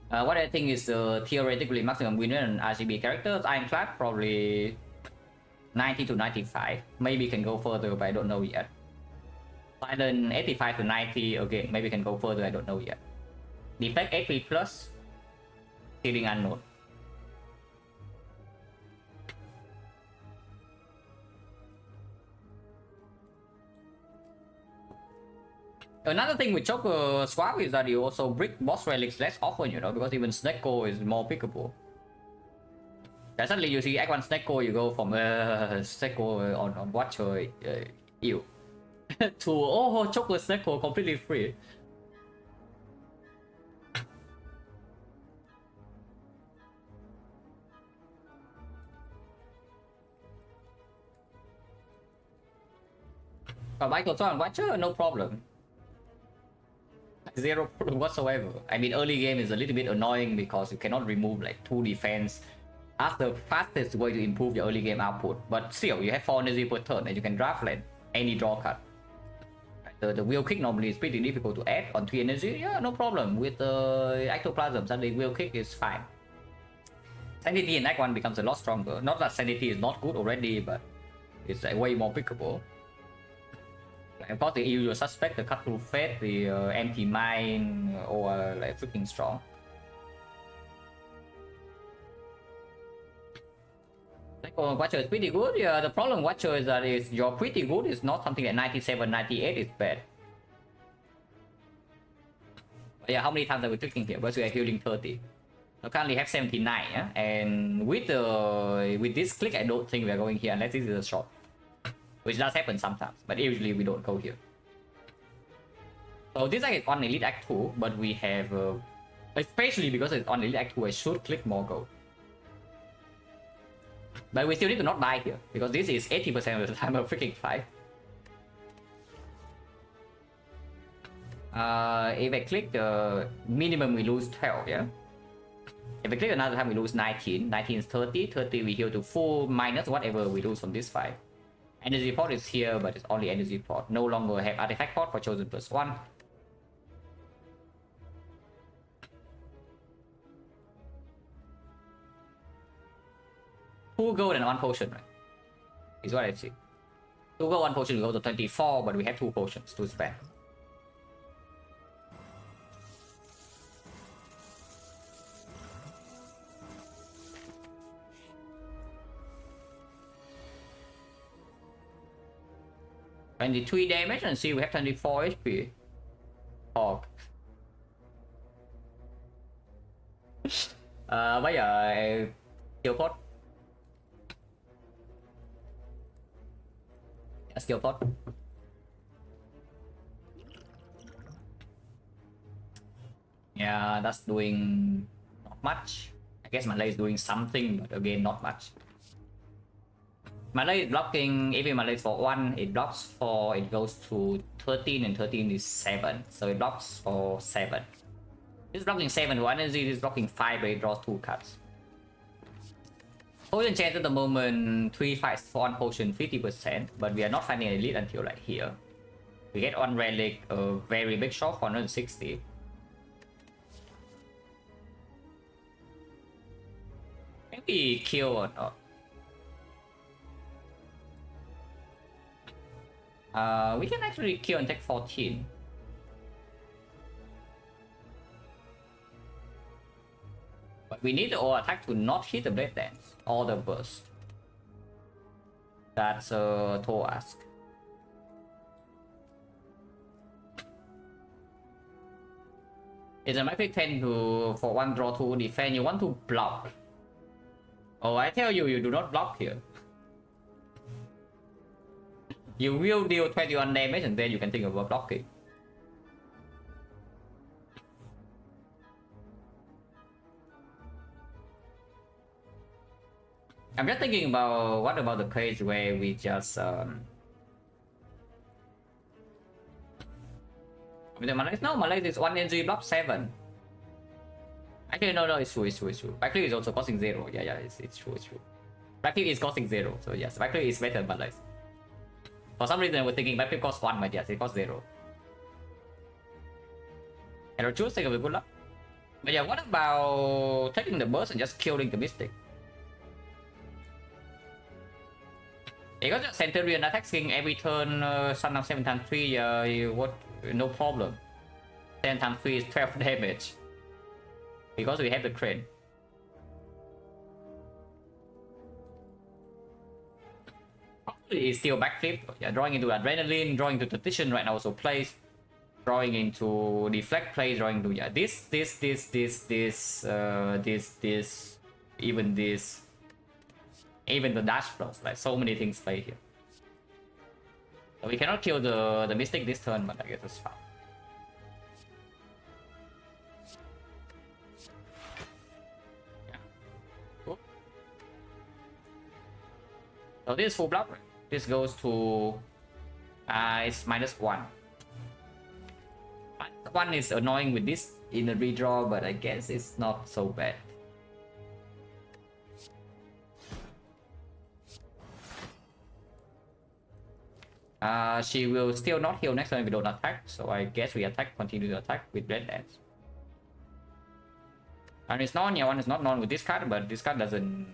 What I think is theoretically maximum winner in RGB characters, Ironclad probably 90 to 95. Maybe can go further, but I don't know yet. Silent 85 to 90, again, maybe can go further, I don't know yet. Defect 80 plus, Healing Unknown. Another thing with Choker Swap is that you also brick boss relics less often, you know, because even Snecko is more pickable. And suddenly you see Act 1 Snecko, you go from Snecko on Watcher, ew, to oh, Choker Snecko completely free. But Michael on Watcher, no problem. Zero problem whatsoever. I mean, early game is a little bit annoying because you cannot remove like 2 defense. That's the fastest way to improve your early game output. But still, you have 4 energy per turn and you can draft land any draw card. The wheel kick normally is pretty difficult to add on 3 energy. Yeah, no problem. With the ectoplasm, suddenly wheel kick is fine. Sanity in Act 1 becomes a lot stronger. Not that Sanity is not good already, but it's like way more pickable. Of course, the usual suspect, the cut through fate, the empty mind, or like freaking strong. Watcher is pretty good. Yeah, the problem Watcher is that is your pretty good is not something that 97, 98 is bad. But yeah, how many times are we clicking here? Because we are healing 30. I currently have 79, yeah? And with this click, I don't think we are going here unless this is a shot. Which does happen sometimes, but usually we don't go here. So this is on Elite Act 2, but we have, especially because it's on Elite Act 2, I should click more gold. But we still need to not die here, because this is 80% of the time a freaking fight. If I click the minimum, we lose 12, yeah? If I click another time, we lose 19. 19 is 30. 30 we heal to full minus whatever we lose from this fight. Energy pot is here, but it's only energy pot. No longer have artifact pot for chosen +1. Two gold and 1 potion, right? Is what I see. 2 gold, 1 potion, we go to 24, but we have 2 potions to spend. And 3 damage and see we have 24 HP. Oh. Bây giờ skill pot. Skill pot. Yeah, that's doing not much. I guess Malay is doing something, but again, not much. Malay is blocking, if Malay is for 1, it blocks for, it goes to 13 and 13 is 7. So it blocks for 7. This is blocking 7 for energy, this is blocking 5, but it draws 2 cards. Potion chance at the moment, 3 fights for 1 potion, 50%, but we are not finding an elite until like here. We get 1 relic, a very big shot for 160. Maybe kill or not. We can actually kill and take 14. But we need the all attack to not hit the blade dance or the burst. That's a tall ask. It's a magic 10 to for 1 draw 2 defend. You want to block. Oh, I tell you, you do not block here. You will deal 21 damage and then you can think about blocking. I'm just thinking about what about the case where we just the Malay, no, Malay is 1 energy block 7. Actually, no, it's true. Backley is also costing 0. Yeah, it's true. Backley is costing 0, so yes, Backley is better than Malay. For some reason, I was thinking Backley costs 1, but yes, it costs 0. And choose take a good luck. But yeah, what about taking the burst and just killing the Mystic? Because the Centurion attacking every turn, Sun of 7 times 3, what? No problem. 10 times 3 is 12 damage. Because we have the crane. Probably is still backflip. Yeah, drawing into adrenaline, drawing to tradition right now also plays. drawing into Defect play, drawing into, yeah, this, even this, even the dash plus, like so many things play here. So we cannot kill the Mystic this turn, but I guess it's fine. Yeah. Cool. So this is full block, right? This goes to it's -1. One is annoying with this in a redraw, but I guess it's not so bad. She will still not heal next time we don't attack, so I guess we continue to attack with Red Dance. And it's non, yeah, one is not non with this card, but this card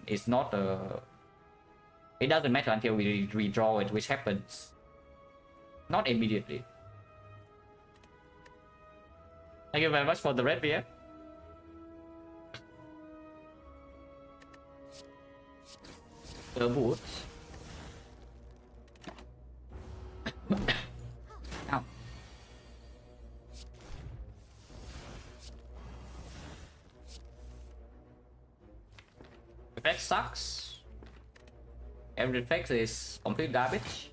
it's not it doesn't matter until we redraw it, which happens not immediately. Thank you very much for the red beer. The boots. Ow. Defect sucks. Every defect is complete garbage.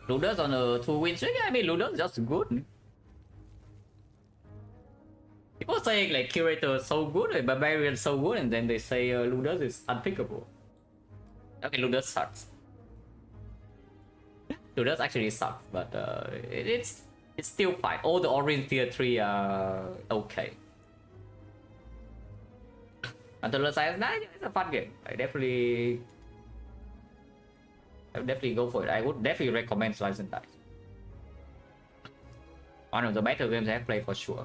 Ludus on a 2-win streak. I mean, Ludus is just good. People saying like Curator is so good, like Barbarian is so good, and then they say Ludus is unpickable. Okay, Ludus sucks. Ludus actually sucks, but it's still fine. All the orange tier 3 are okay. Until the size 9, it's a fun game. I would definitely go for it. I would definitely recommend Slice and Dice. One of the better games I've played for sure.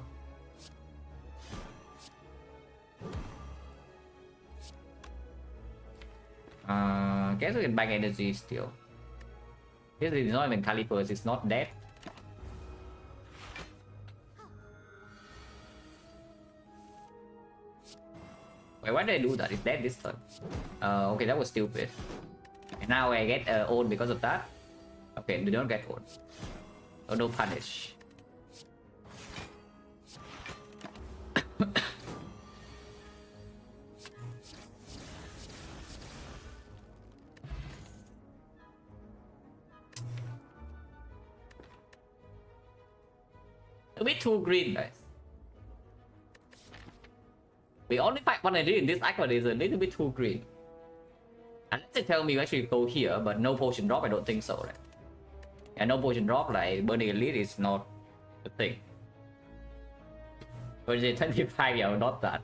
Guess we can bank energy still. This is not even Calipers, it's not dead. Wait, why did I do that? It's dead this turn. Okay, that was stupid. And now I get owned because of that. Okay, they don't get owned. Oh, no punish. A bit too green, guys. We only fight one idea in this act, but it's a little bit too green. Unless they tell me you actually go here, but no potion drop, I don't think so, right? And no potion drop, like Burning Elite is not a thing. But it's 25, yeah, not that.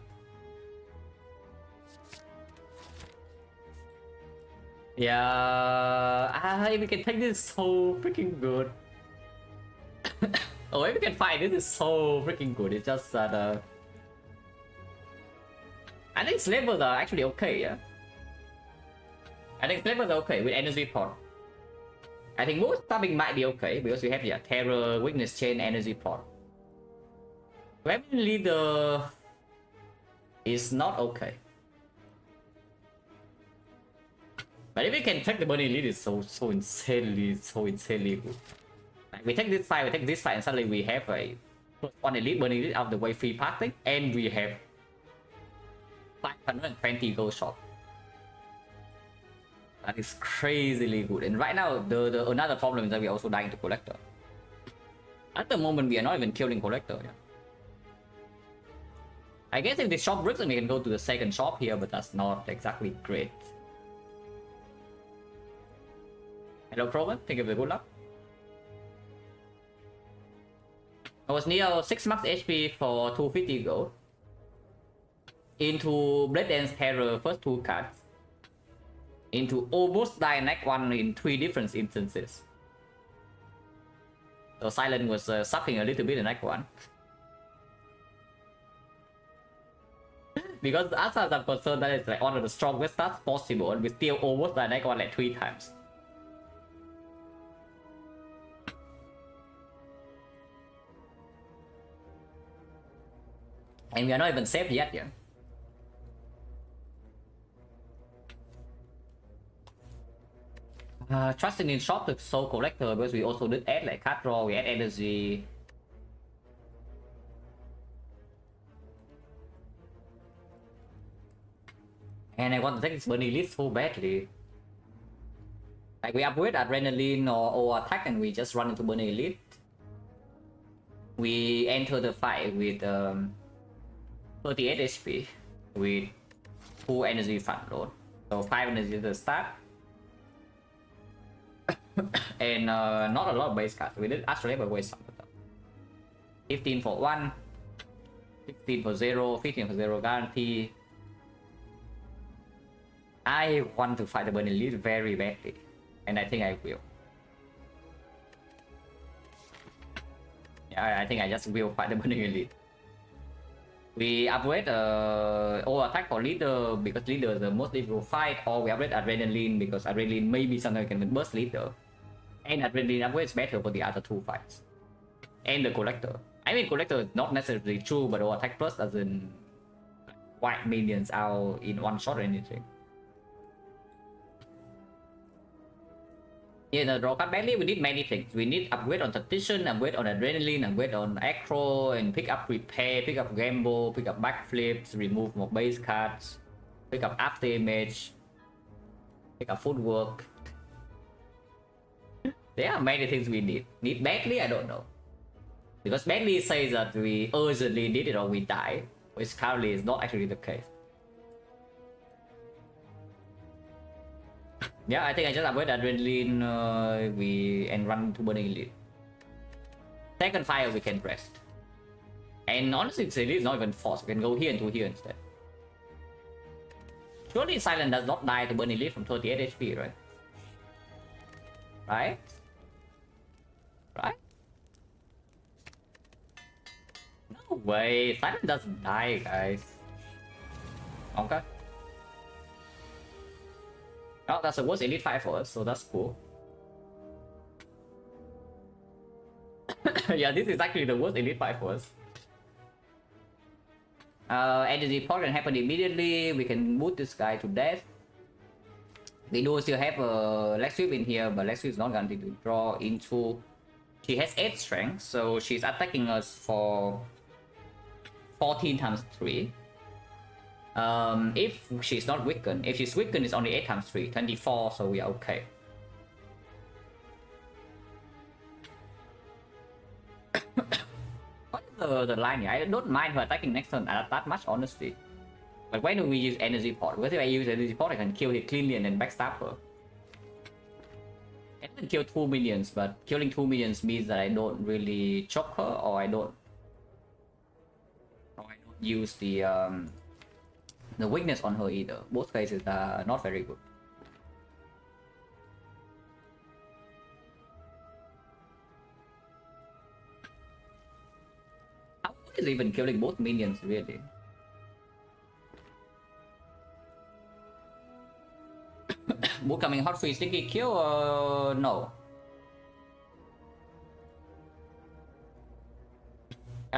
Yeah, if we can take this, so freaking good. Oh, if we can fight, this is so freaking good. It's just that I think slavers are actually okay, yeah. I think slavers are okay with energy pot. I think most stabbing might be okay because we have, yeah, terror, weakness chain, energy pot. Weapon leader is not okay. But if we can take the burning lead, it's so insanely good. Like we take this fight, and suddenly we have a one elite burning lead out of the way free passing, and we have 520 gold shot. That is crazily good. And right now, the another problem is that we're also dying to collector. At the moment, we are not even killing collector. Yeah. I guess if the shop breaks, then we can go to the second shop here, but that's not exactly great. Hello, Proven. Thank you for the good luck. I was near 6 max HP for 250 gold. Into Blade Dance Terror, first 2 cards. Into almost die neck 1 in 3 different instances. So Silent was sucking a little bit in neck 1. Because as far as I'm concerned, that is like one of the strongest stats possible, and we still almost die neck 1 like 3 times. And we are not even safe yet, yeah. Trusting in shop to soul collector because we also did add like card draw, we add energy. And I want to take this burning elite so badly. Like we upgrade adrenaline or attack and we just run into burning elite. We enter the fight with 38 HP with full energy front load. So 5 energy at the start. And not a lot of base cards. We did actually have a waste some of them. 15 for 1, 16 for 0, 15 for 0 guarantee. I want to fight the burning elite very badly. And I think I will. Yeah, I think I just will fight the burning elite. We upgrade all attack for leader because leader is the most difficult fight, or we upgrade adrenaline because adrenaline maybe sometimes can burst leader. And adrenaline upgrade is better for the other 2 fights. And the collector. I mean collector is not necessarily true, but all attack plus doesn't wipe minions out in one shot or anything. Yeah, the draw card badly, we need many things. We need upgrade on tactician, upgrade on adrenaline, upgrade on acro, and pick up repair, pick up gamble, pick up backflips, remove more base cards, pick up after image, pick up footwork. There are many things we need. Need badly? I don't know. Because badly says that we urgently need it or we die, which currently is not actually the case. Yeah, I think I just upgrade adrenaline and run to burning elite. Second fire we can rest. And honestly, the elite is not even forced. We can go here and to here instead. Surely Silent does not die to burning elite from 38 HP, right? Right? Right? No way. Silent doesn't die, guys. Okay. Oh, that's the worst elite fight for us, so that's cool. Yeah, this is actually the worst elite fight for us. Energy port can happen immediately. We can boot this guy to death. We do still have a leg sweep in here, but leg sweep is not guaranteed to draw into. She has 8 strength, so she's attacking us for 14 times 3. If she's not weakened, if she's weakened, it's only 8 times 3, 24, so we are okay. What is the line here? I don't mind her attacking next turn that much, honestly. But why do we use energy port? Because if I use energy port, I can kill it cleanly and then backstab her. I can kill 2 minions, but killing 2 minions means that I don't really choke her, or I don't use the weakness on her either. Both cases are not very good. How good is even killing both minions, really? Both coming hot free sticky kill or no?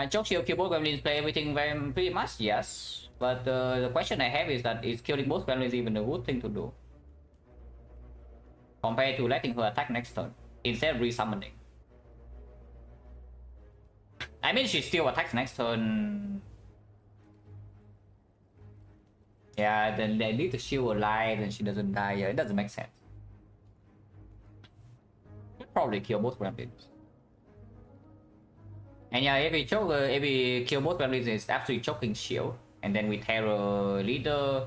Choke shield kill both gremlins, play everything pretty much, yes. But the question I have is that is killing both gremlins even a good thing to do? Compared to letting her attack next turn, instead of resummoning. I mean, she still attacks next turn. Yeah, then they need to shield alive and she doesn't die. Yeah, it doesn't make sense. Should probably kill both gremlins. And yeah, if we kill both gremlins, it's absolutely choking shield. And then we terror leader,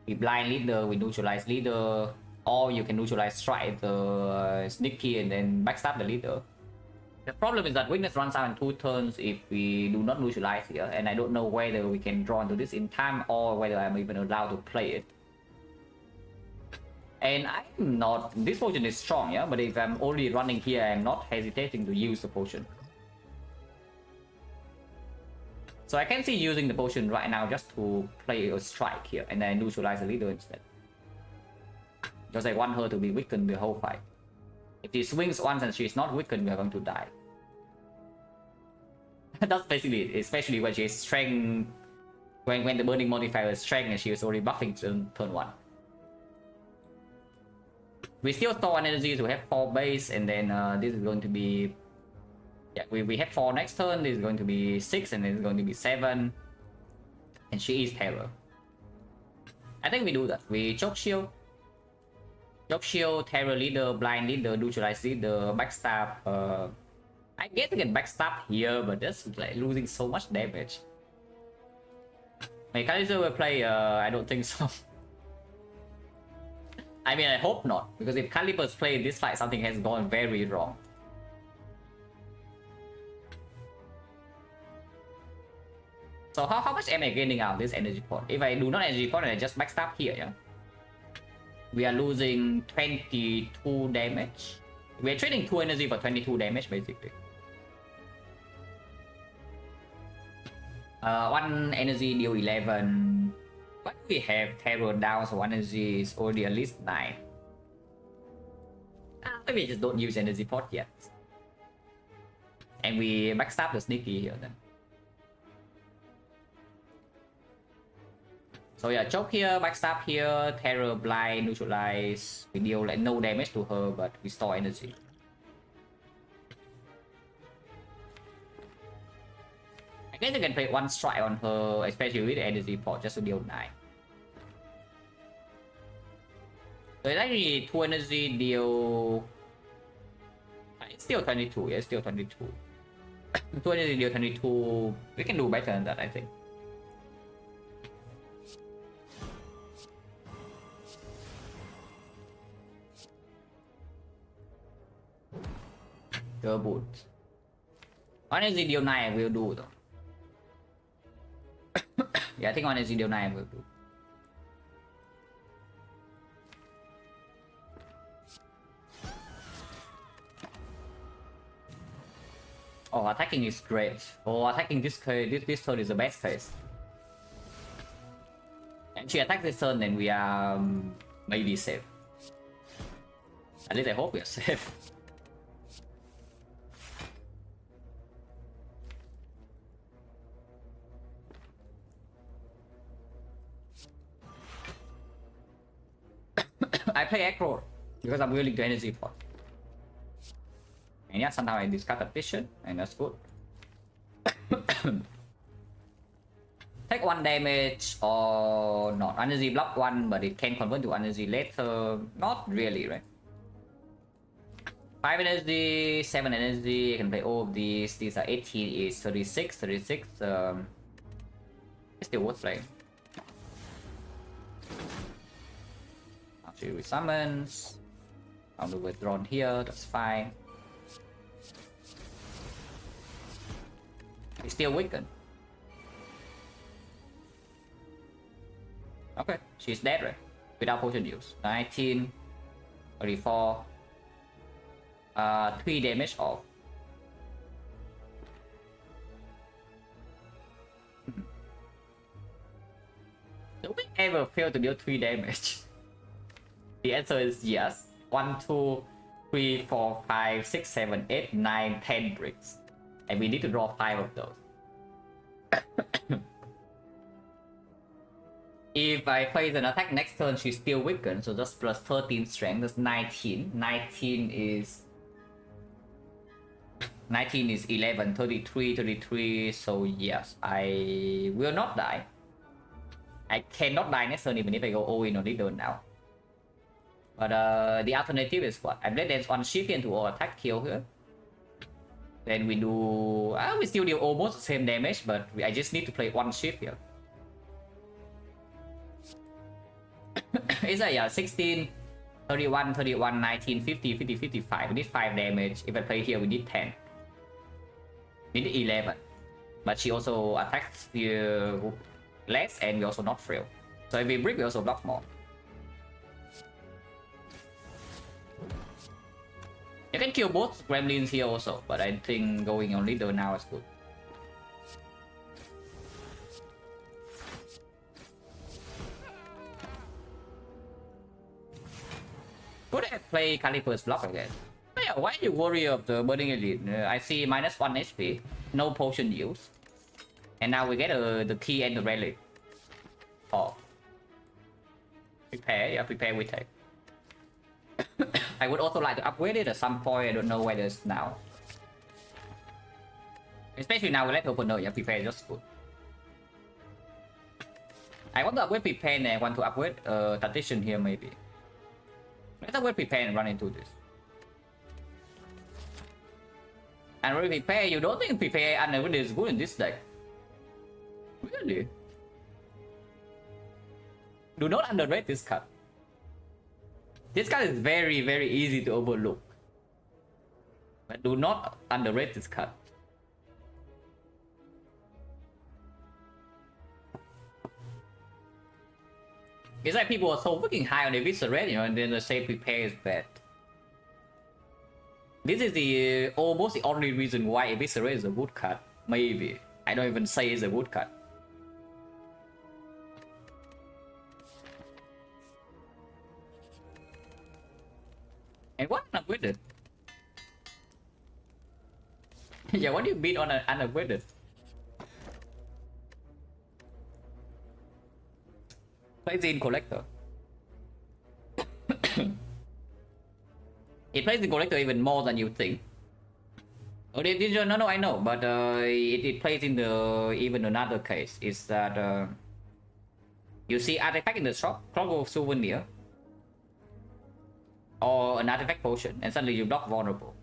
we blind leader, we neutralize leader, or you can neutralize strike the sneaky and then backstab the leader. The problem is that weakness runs out in 2 turns if we do not neutralize here, and I don't know whether we can draw into this in time or whether I'm even allowed to play it. And I'm not, this potion is strong, yeah, but if I'm only running here, I'm not hesitating to use the potion. So I can see using the potion right now just to play a strike here and then neutralize the leader instead. Because I want her to be weakened the whole fight. If she swings once and she's not weakened, we are going to die. That's basically it, especially when she's strength. When the burning modifier is strength and she was already buffing turn 1. We still store one energy, so we have 4 base, and then this is going to be, yeah, we have 4 next turn. This is going to be 6, and then it's going to be 7, and she is terror. I think we do that. We choke shield, terror leader, blind leader, neutralize leader, backstab. I guess we can backstab here, but that's like losing so much damage. My Kaiser will play. I don't think so. I mean, I hope not, because if Calipers play this fight, something has gone very wrong. So how much am I gaining out of this energy point? If I do not energy point and I just backstab here, yeah, we are losing 22 damage. We are trading 2 energy for 22 damage, basically. 1 energy deal 11. But we have terror down, so 1 energy is already at least 9. Maybe just don't use energy pot yet. And we backstab the sneaky here then. So yeah, choke here, backstab here, terror, blind, neutralize. We deal like no damage to her, but we store energy. I guess you can play 1 strike on her, especially with the energy pot, just to deal 9. So it's actually 2 energy deal. It's still 22, yeah, it's still 22. 2 energy deal 22. We can do better than that, I think. Girl boot. 1 energy deal 9 I will do though. Yeah, I think 1 energy deal 9 I will do. Oh, attacking is great. Oh, attacking this turn is the best case. And she attacks this turn, then we are maybe safe. At least I hope we are safe. I play aggro because I'm willing to energy pot. And yeah, sometimes I discard a vision, and that's good. Take 1 damage or not. Energy block 1, but it can convert to energy later. Not really, right? 5 energy, 7 energy. I can play all of these. These are 18 is 36, 36. It's still worth playing. Actually, we summons. I'll do withdrawn here, that's fine. It's still weakened. Okay, she's dead, right? Without potion use. 19, 34. 3 damage off. Do we ever fail to deal 3 damage? The answer is yes. 1, 2, 3, 4, 5, 6, 7, 8, 9, 10 bricks. And we need to draw 5 of those. If I place an attack next turn, she's still weakened, so just plus 13 strength, that's 19. 19 is 11, 33, 33, so yes, I will not die. I cannot die next turn even if I go all in on leader now. But the alternative is what? I blade dance 1 shift into all attack kill here. Then we do... we still deal almost the same damage, but I just need to play 1 shift here. It's like, yeah, 16, 31, 31, 19, 50, 50, 55. We need 5 damage. If I play here, we need 10. We need 11. But she also attacks less, and we also not frail. So if we brick, we also block more. You can kill both gremlins here also, but I think going on leader now is good. Could I play Caliper's block again? But yeah, why do you worry of the Burning Elite? I see minus 1 HP, no potion use. And now we get the key and the relic. Oh. Prepare, yeah, prepare we take. I would also like to upgrade it at some point. I don't know where it is now. Especially now we let opener, yeah, prepare just good. I want to upgrade prepare and I want to upgrade tradition here maybe. Let's upgrade prepare and run into this. And really prepare, you don't think prepare and is good in this deck? Really? Do not underrate this card. This card is very, very easy to overlook. But do not underrate this card. It's like people are so fucking high on Eviscerate, you know, and then they say prepare is bad. This is the almost the only reason why Eviscerate is a good card. Maybe. I don't even say it's a good card. And what unupgraded? Yeah, what do you beat on an unupgraded? Plays in collector. It plays the collector even more than you think. Oh, no, I know, but it plays in the even another case is that you see artifact in the shop, clock of souvenir, or an artifact potion, and suddenly you block vulnerable.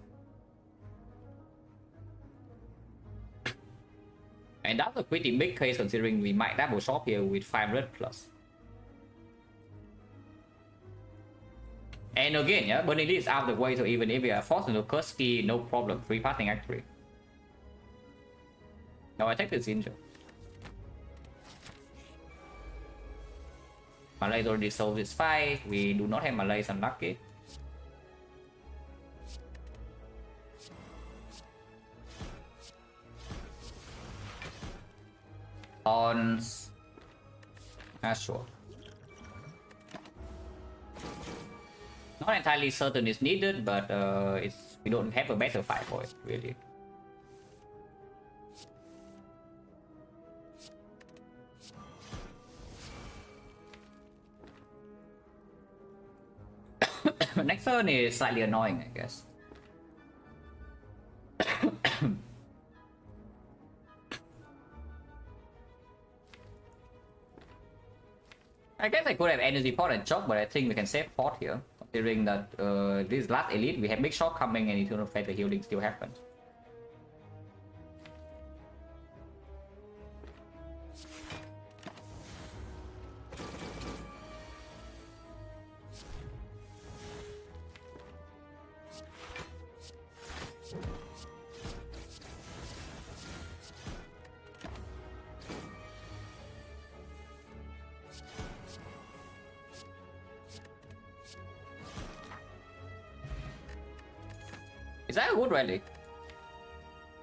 And that's a pretty big case considering we might double shop here with 500 plus. And again, yeah, burning this out of the way, so even if we are forced into Kursky, no problem. Free passing act 3. Now I take this injury. Malay already solved this fight. We do not have Malay, unlucky. On sure. Not entirely certain it's needed, but we don't have a better fight for it, really. Next turn is slightly annoying, I guess. I guess I could have energy pot and chop, but I think we can save pot here. Considering that this last elite, we have big shot coming and Eternal Fate, the healing still happens. Is that a good relic?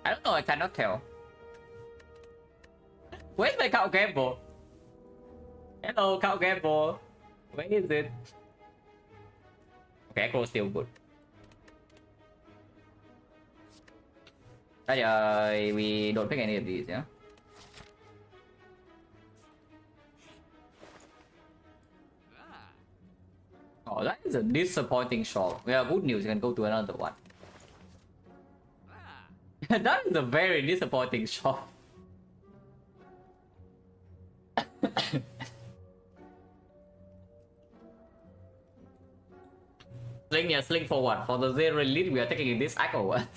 I don't know, I cannot tell. Where's my cow gamble? Hello, cow gamble. Where is it? Okay, Echo still good. We don't pick any of these, yeah? Oh, that is a disappointing shot. Yeah, good news, you can go to another one. That is a very disappointing shot. Sling, yeah, sling for what? For the zero elite we are taking this act or what?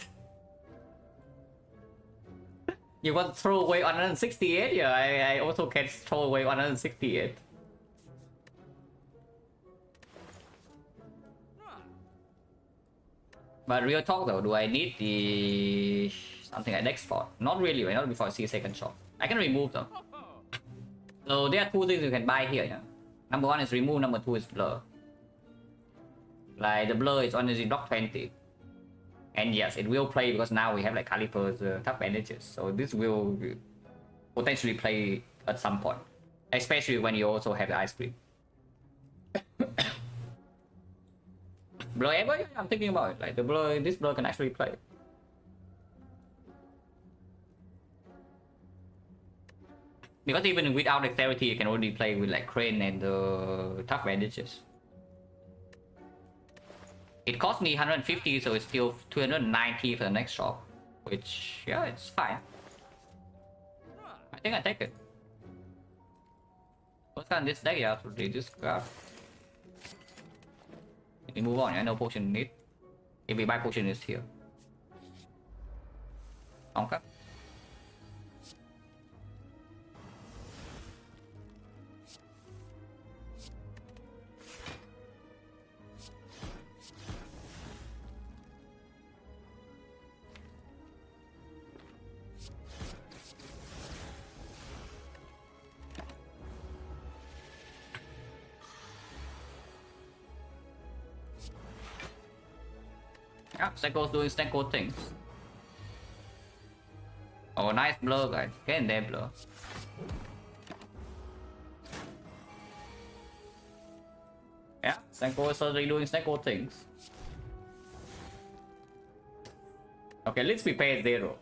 You want to throw away 168? Yeah, I also can throw away 168. But real talk though, do I need the something like next spot? Not really, right? Not before I see a second shot. I can remove them. So there are two things you can buy here, yeah. Number one is remove, number two is blur. Like the blur is energy block 20. And yes, it will play because now we have like Caliper's top bandages. So this will potentially play at some point. Especially when you also have the ice cream. Blur ever? Yeah, I'm thinking about it. Like the blur, this blur can actually play. Because even without dexterity, you can already play with like crane and tough bandages. It cost me 150, so it's still 290 for the next shop. Which, yeah, it's fine. I think I take it. What's on this deck? Yeah, to reduce card. We move on, yeah, no potion need. If we buy potion is here. Okay. Yeah, Seko's doing Seko things. Oh, nice blur, guys. Get in there, blur. Yeah, Seko is suddenly doing Seko things. Okay, let's prepare 0.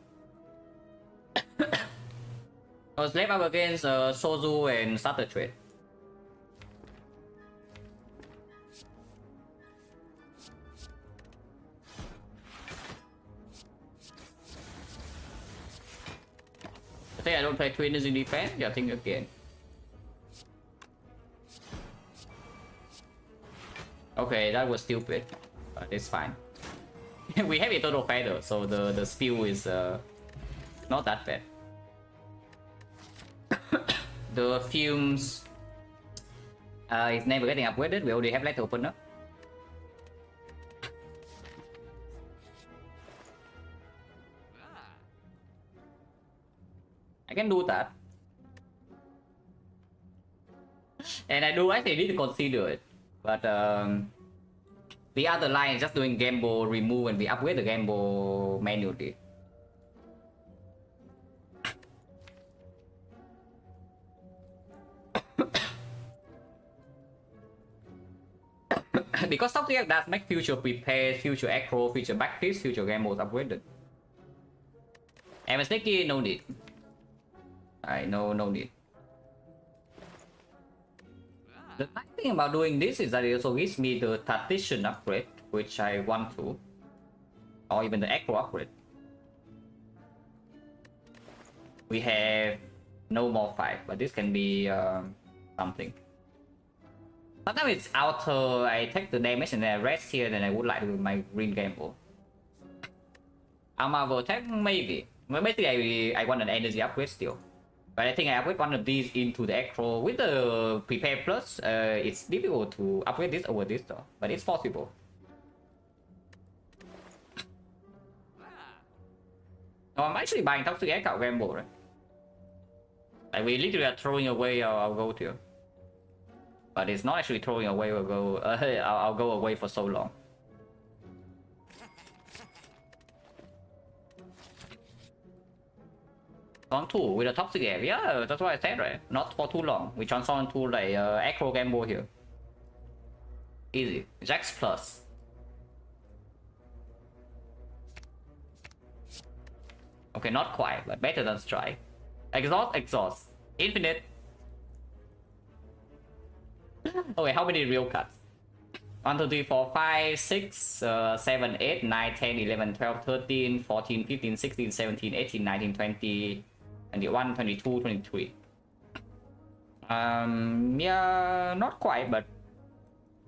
I was left up against Sozu and Starter Trade. I think I don't play Twins in defense, yeah, think again. Okay, that was stupid, but it's fine. We have a total feather, so the spill is not that bad. The fumes is never getting upgraded. We already have letter opener. I can do that, and I do actually need to consider it, but the other line is just doing gamble remove, and we upgrade the gamble manually. Because something like that make future prepare, future acro, future backpiece, future gambles upgraded. And sneaky, no need. I know, no need. The nice thing about doing this is that it also gives me the Tactician upgrade, which I want to, or even the acro upgrade. We have no more fight, but this can be something. Sometimes it's outer, I take the damage and then I rest here, then I would like to do my green gamble. Marvel attack, maybe. But basically, I want an energy upgrade still. But I think I upgrade one of these into the acro. With the prepare plus, it's difficult to upgrade this over this though. But it's possible. No, I'm actually buying Toxic Egg out gamble, right? Like we literally are throwing away our gold here. But it's not actually throwing away our gold. I'll go away for so long. On 2 with a Toxic Egg, yeah, that's what I said, right? Not for too long. We transform into like acro gamble here. Easy. Jax plus. Okay, not quite, but better than Strike. Exhaust, exhaust. Infinite. Okay, how many real cards? 1, 2, 3, 4, 5, 6, 7, 8, 9, 10, 11, 12, 13, 14, 15, 16, 17, 18, 19, 20, 21, 22, 23. Yeah, not quite, but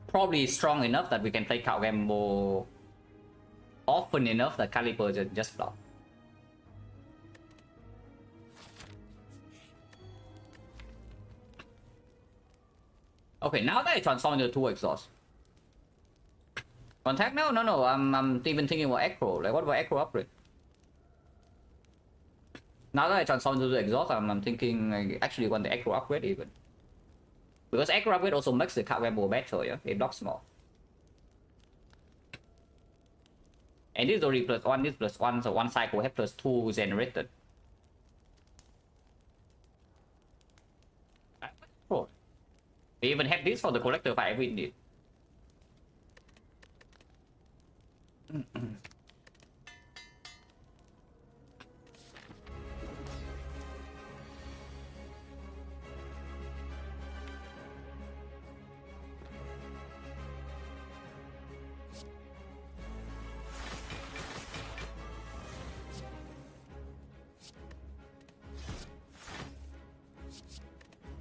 probably strong enough that we can play Cow Gamble often enough that Caliper just flop. Okay, now that I transform into 2 exhaust. Contact? No. I'm even thinking about acro. Like, what about acro upgrade? Now that I transform into the exhaust, I'm thinking I actually want the acro upgrade even. Because acro upgrade also makes the card gamble better, yeah? It blocks more. And this is already +1, this +1, so one cycle have +2 generated. Oh. We even have this for the collector if I ever need.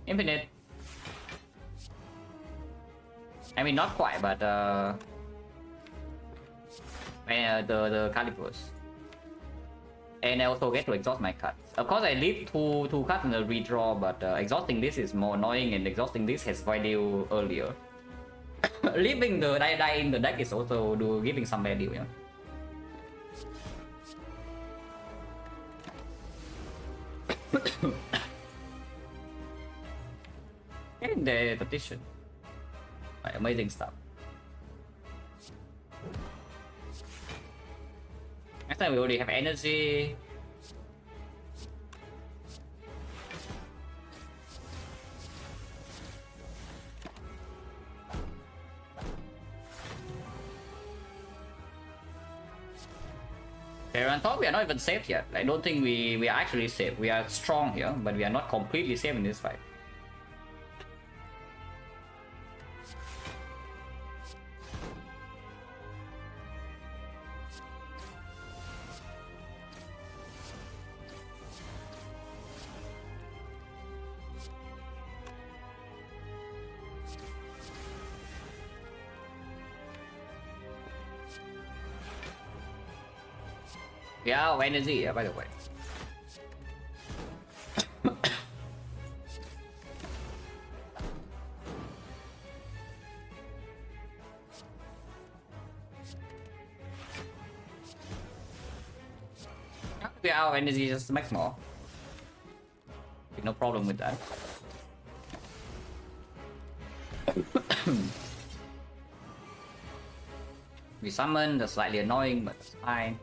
Infinite. I mean, not quite, but the calibers. And I also get to exhaust my cards. Of course, I leave two cards in the redraw, but exhausting this is more annoying, and exhausting this has value earlier. Leaving the die in the deck is also giving some value, yeah. And the petition. Amazing stuff. Next time we already have energy. Okay, on top we are not even safe yet. I don't think we are actually safe. We are strong here, but we are not completely safe in this fight. We are out of energy, yeah, by the way. We are out of energy, just make more. No problem with that. We summon, that's slightly annoying, but that's fine.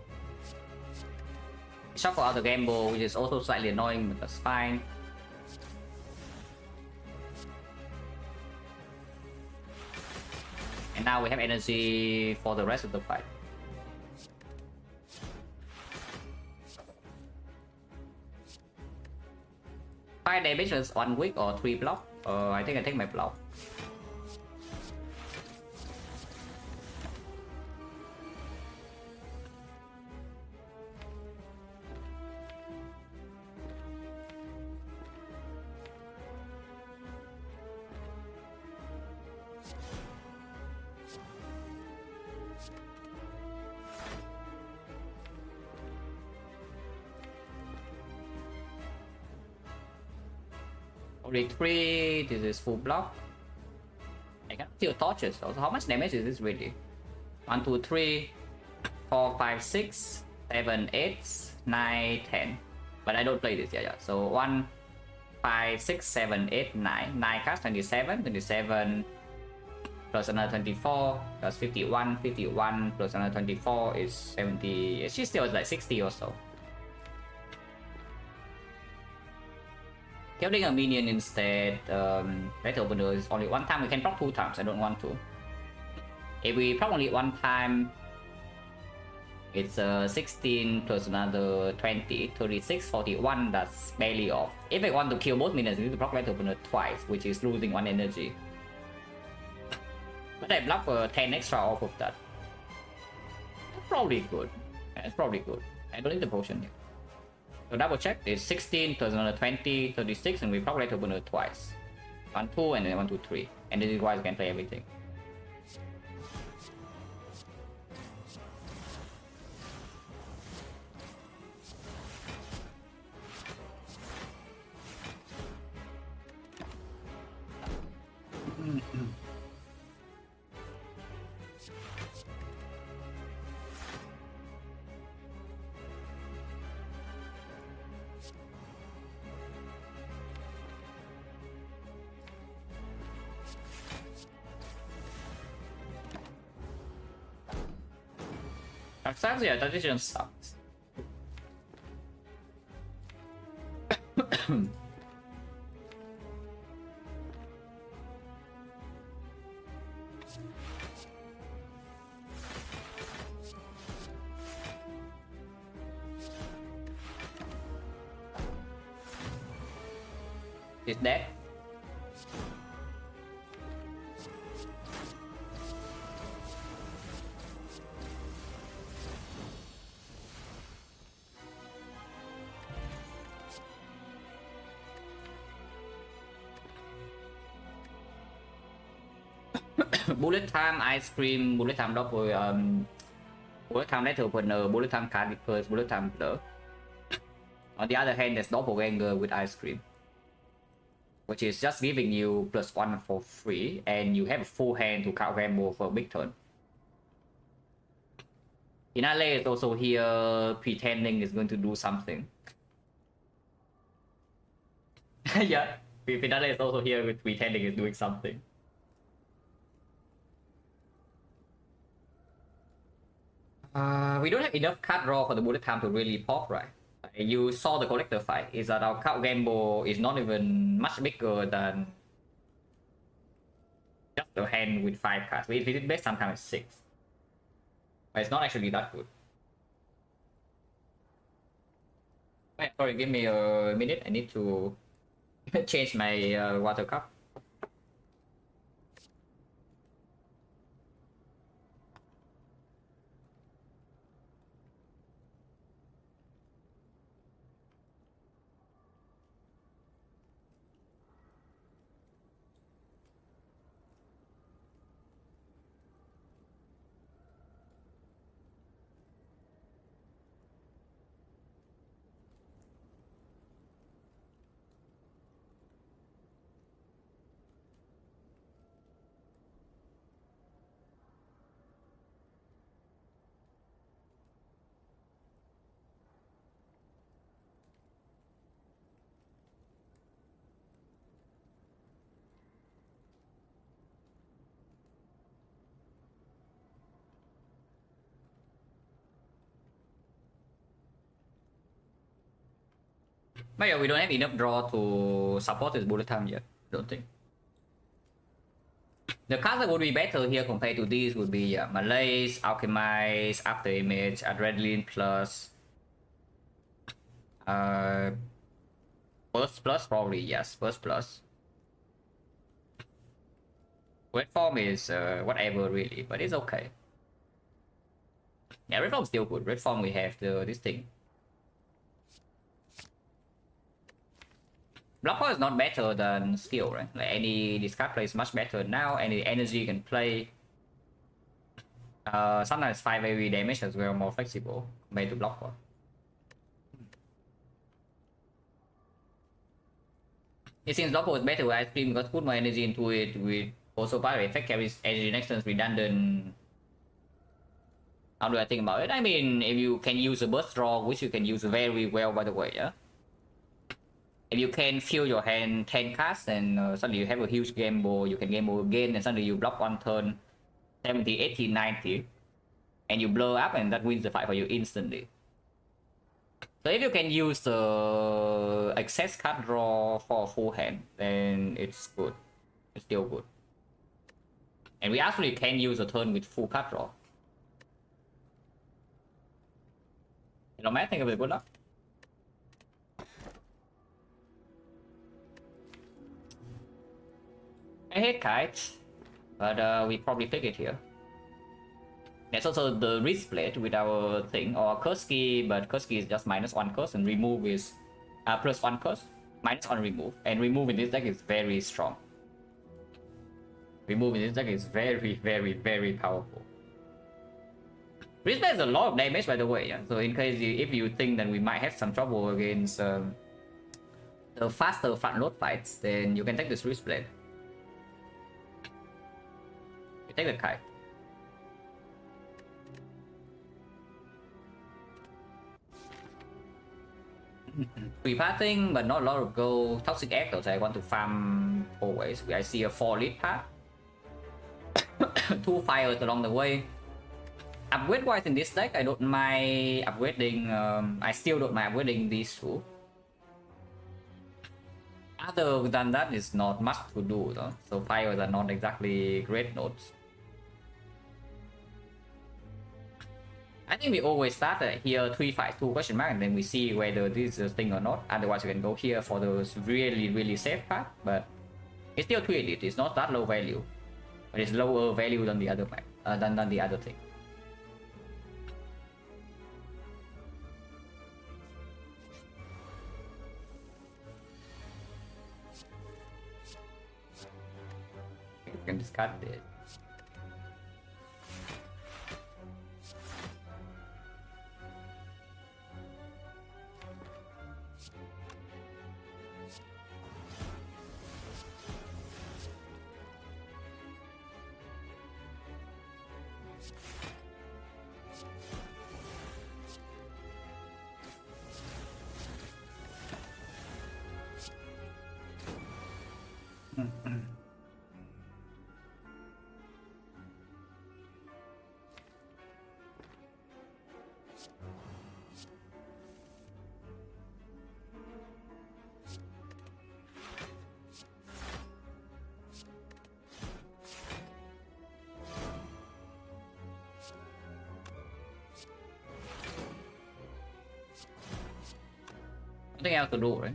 Shuffle out the gamble, which is also slightly annoying, but that's fine. And now we have energy for the rest of the fight. Five damage is 1 week or 3 block. I think I take my block. Only 3, this is full block. I can kill torches though. So how much damage is this really? 1, 2, 3, 4, 5, 6, 7, 8, 9, 10. But I don't play this, yeah. So 1, 5, 6, 7, 8, 9. 9 cards, 27, 27 plus another 24, plus 51, 51 plus another 24 is 70. She still is like 60 or so. Killing a minion instead, Battle Opener is only 1 time. We can proc 2 times, I don't want to. If we proc only 1 time, it's 16 plus another 20, 36, 41, that's barely off. If I want to kill both minions, I need to proc Battle Opener twice, which is losing 1 energy. But I block 10 extra off of that. That's probably good. Yeah, it's probably good. I don't need the potion here. So double check is 16 plus another 20, 36, and we probably have to open it twice. 1, 2, and then 1, 2, 3. And this is why I can play everything. Sometimes, yeah, that decision sucks. Is dead. bullet time ice cream, bullet time double, bullet time letter opener, bullet time card reverse, bullet time blur. On the other hand, there's doppelganger with ice cream, which is just giving you +1 for free, and you have a full hand to count gamble for a big turn. Finale is also here pretending it's going to do something. Yeah, Finale is also here with pretending it's doing something. We don't have enough card draw for the bullet time to really pop, right? You saw the collector fight, is that our count gamble is not even much bigger than just a hand with 5 cards. We did best sometimes 6. But it's not actually that good. Wait, sorry, give me a minute. I need to change my water cup. But yeah, we don't have enough draw to support this bullet time yet, don't think. The cards that would be better here compared to these would be Malaise, Alchemize, After Image, Adrenaline Plus, Burst Plus probably, yes, Burst Plus. Red Form is whatever really, but it's okay. Yeah, Red Form is still good. Red Form we have this thing. Blocker is not better than skill, right? Like any discard play is much better now. Any energy you can play. Sometimes 5 AoE damage as well, more flexible compared to blocker. It seems blocker is better with ice cream because put more energy into it. With also pirate effect carries energy next turn redundant. How do I think about it? I mean, if you can use a burst draw, which you can use very well by the way, yeah. If you can fill your hand 10 cards and suddenly you have a huge gamble, you can gamble again and suddenly you block one turn 70, 80, 90 and you blow up and that wins the fight for you instantly. So if you can use the excess card draw for a full hand, then it's good. It's still good. And we actually can use a turn with full card draw. Hello Matt, thank you for the good luck. I hate kites, but we probably take it here. There's also the wrist plate with our thing, or Kurski, but Kurski is just -1 curse and remove is +1 curse, -1 remove, and remove in this deck is very strong. Remove in this deck is very powerful. Wrist plate is a lot of damage by the way, yeah? So in case if you think that we might have some trouble against the faster front load fights, then you can take this wrist plate. You take the kite. Pre-pathing, but not a lot of gold. Toxic Egg, though, so I want to farm always. I see a 4 lead path. 2 fires along the way. Upgrade wise in this deck, I don't mind upgrading. I still don't mind upgrading these two. Other than that, it's not much to do, though. So fires are not exactly great notes. I think we always start here 352 question mark and then we see whether this is a thing or not. Otherwise, you can go here for those really safe path. But it's still 3 elite. It's not that low value, but it's lower value than the other pack, than the other thing. You can discard this. Nothing else to do, right?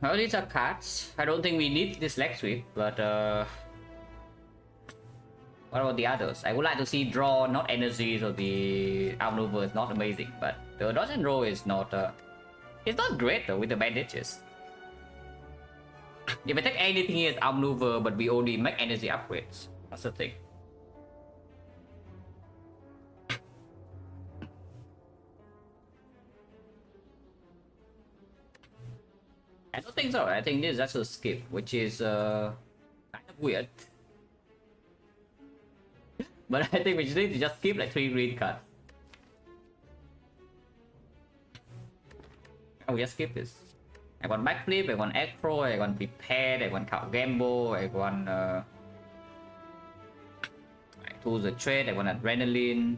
Well, these are cards. I don't think we need this leg sweep, but what about the others? I would like to see draw, not energy, so the outmaneuver is not amazing, but the dodge and roll is not it's not great though with the bandages. If I take anything here is outmaneuver, but we only make energy upgrades. That's the thing. I don't think so. I think this is just a skip, which is kind of weird. But I think we just need to just skip like 3 green cards. Oh, we just skip this. I want backflip, I want acro, I want prepared, I want count gamble, I want tools the trade, I want adrenaline.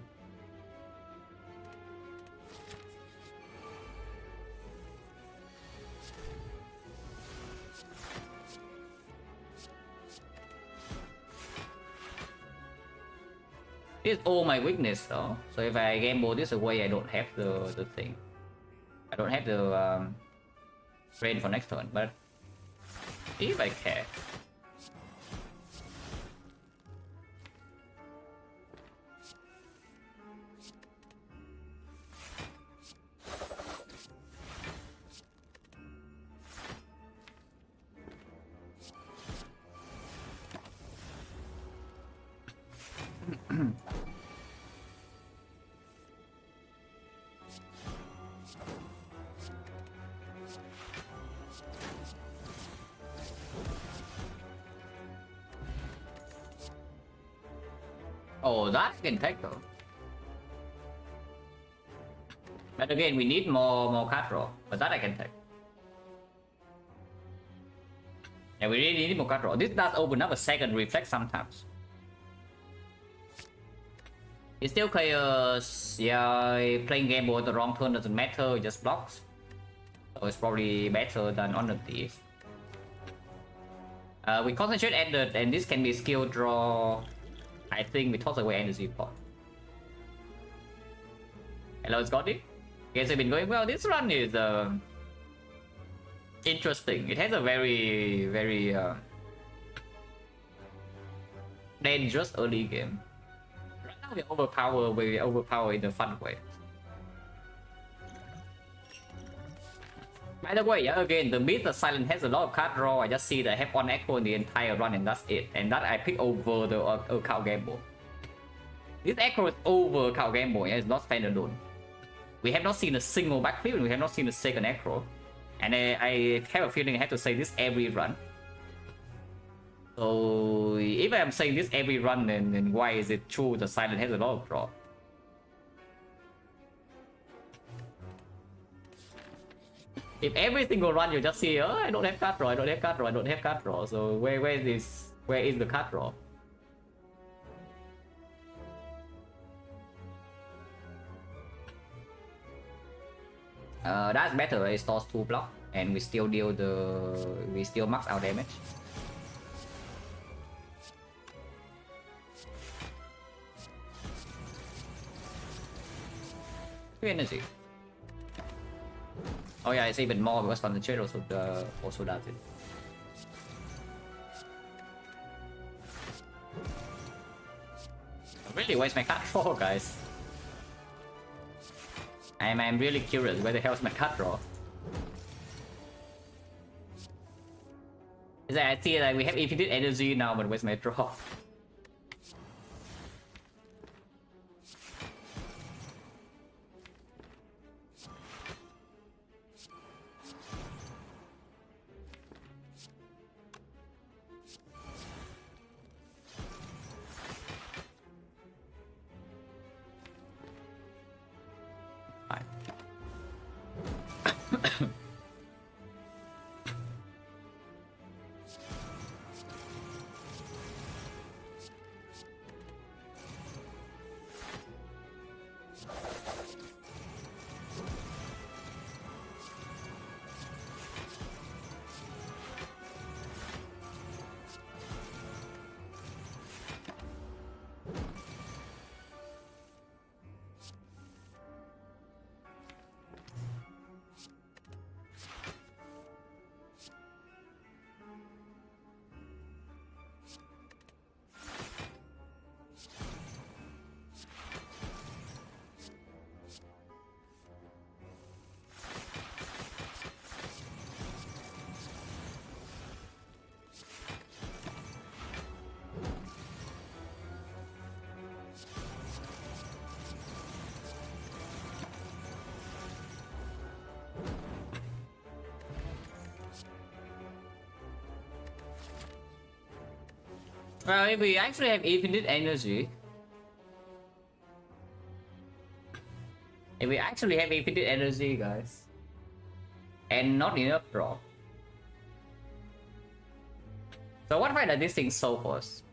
This is all my weakness though. So if I gamble this away, I don't have the thing. I don't have the train for next turn, but if I care. Oh, that can take though. But again, we need more card draw. But that I can take. Yeah, we really need more card draw. This does open up a second reflex sometimes. It's still chaos. Yeah, playing game boy the wrong turn doesn't matter, it just blocks. So it's probably better than on of these. We concentrate ended, and this can be skill draw. I think we toss away energy pot. Hello, Scotty. Guess I've been going well. This run is interesting. It has a very dangerous early game. Right now we overpower in a fun way. By the way, yeah, again, the myth that Silent has a lot of card draw. I just see that I have one echo in the entire run, and that's it. And that I pick over the cow gamble. This echo is over cow gamble, yeah, it's not standalone. We have not seen a single backflip, and we have not seen a second echo. And I have a feeling I have to say this every run. So if I'm saying this every run, then why is it true that Silent has a lot of draw? If every single run you just see, oh, I don't have card draw, I don't have card draw, I don't have card draw. So where is the card draw? That's better. It stores 2 block, and we still max our damage. Energy. Oh yeah, it's even more because concentrate also does it. Really, where's my card draw, guys? I'm really curious where the hell's my card draw. Is that I see that we have infinite energy now, but where's my draw? Well, if we actually have infinite energy, guys, and not enough drop. So what fight does this thing solve for us?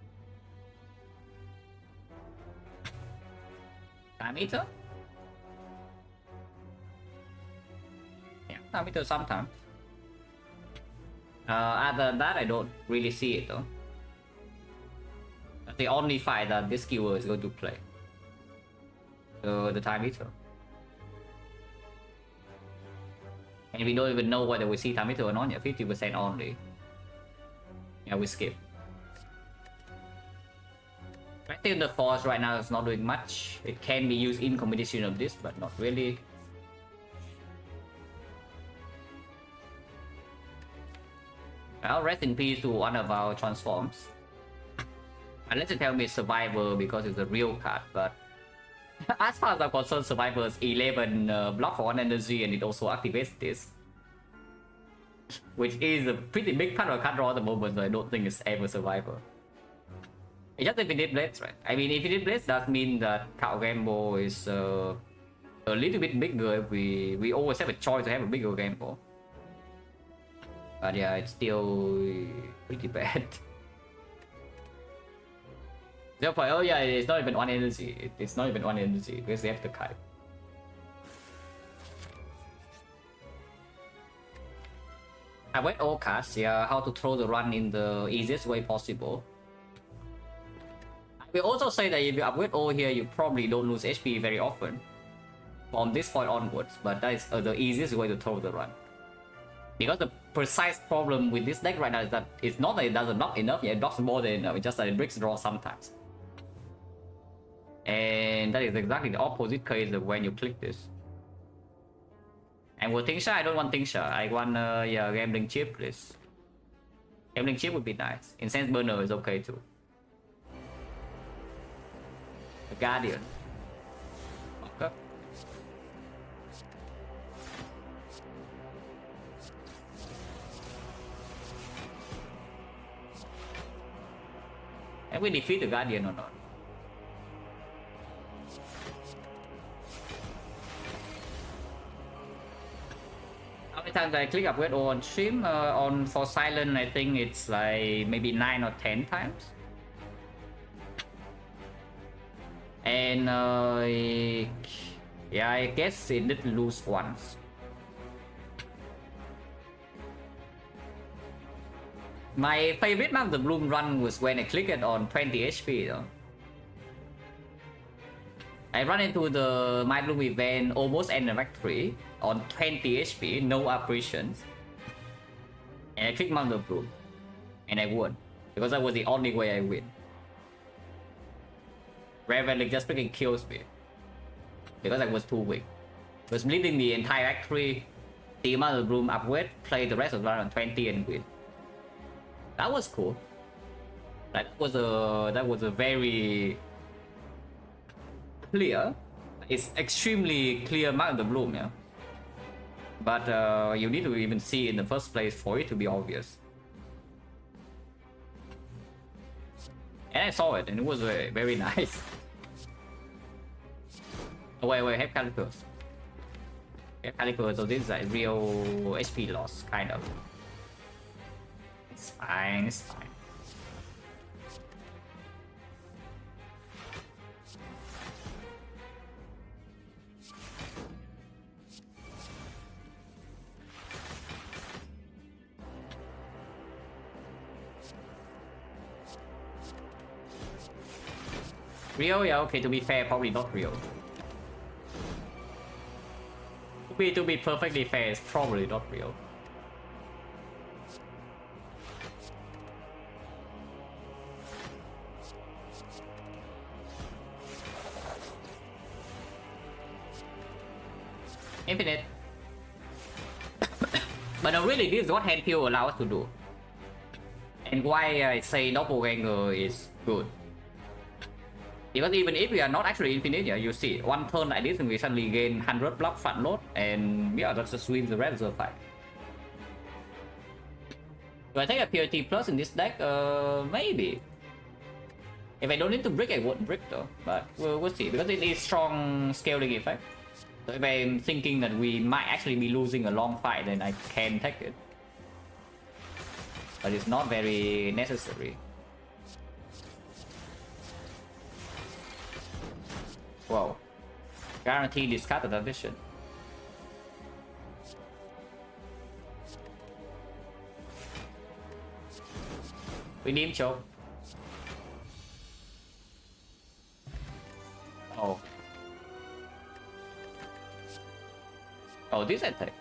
Time Eater? Yeah, Time Eater sometimes. Other than that, I don't really see it though. That's the only fight that this keyword is going to play. The Time Eater. And we don't even know whether we see Time Eater or not yet, 50% only. Yeah, we skip. I think the force right now is not doing much. It can be used in combination of this, but not really. Well, rest in peace to one of our transforms. Unless you tell me Survivor because it's a real card, but as far as I'm concerned, Survivor is 11 block for 1 energy and it also activates this. Which is a pretty big part of card draw at the moment, so I don't think it's ever Survivor. It's just Infinite Blades, right? I mean, Infinite Blades does mean that Cow Gamble is a little bit bigger if we always have a choice to have a bigger gamble. But yeah, it's still pretty bad. Oh yeah, it's not even 1 energy. It's not even 1 energy because they have the kite. I went all cards, yeah, how to throw the run in the easiest way possible. I will also say that if you upgrade all here, you probably don't lose HP very often from this point onwards, but that is the easiest way to throw the run. Because the precise problem with this deck right now is that it's not that it doesn't block enough, yeah, it blocks more than enough, it's just that it breaks draw sometimes. And that is exactly the opposite case of when you click this. And with Tingsha, I don't want Tingsha, I want yeah, Gambling Chip, please. Gambling Chip would be nice. Incense Burner is okay too. The Guardian. Okay. And we defeat the Guardian or not? How many times I click upgrade on stream? For Silent, I think it's like maybe 9 or 10 times. And yeah, I guess it did lose once. My favorite Mount the Bloom run was when I clicked it on 20 HP though. I run into the My Bloom event almost end of Act 3 on 20 HP, no apparitions. And I clicked Mount the Bloom. And I won. Because that was the only way I win. Relic just freaking kills me. Because I was too weak. It was bleeding the entire Act 3. The Mount the Bloom upgrade, play the rest of the run on 20 and win. That was cool. That was a very clear. It's extremely clear Mount the Bloom, yeah. But you need to even see it in the first place for it to be obvious. And I saw it, and it was very, very nice. Oh, wait, have characters. Yeah, Calico, so this is like real HP loss, kind of. It's fine, it's fine. Real, yeah, okay, to be fair, probably not real. To be perfectly fair, it's probably not real. Infinite. But no, really, this is what hand peel allows us to do. And why I say doppelganger is good. Because even if we are not actually infinite, yeah, you see, one turn like this and we suddenly gain 100 block front load, and yeah, that just wins the rest of the fight. Do I take a purity plus in this deck? Maybe. If I don't need to brick, I won't brick though. But we'll see, because it is strong scaling effect. So if I'm thinking that we might actually be losing a long fight, then I can take it. But it's not very necessary. Whoa. Guaranteed discarded addition. Redeem choke. Oh. Oh, this attack.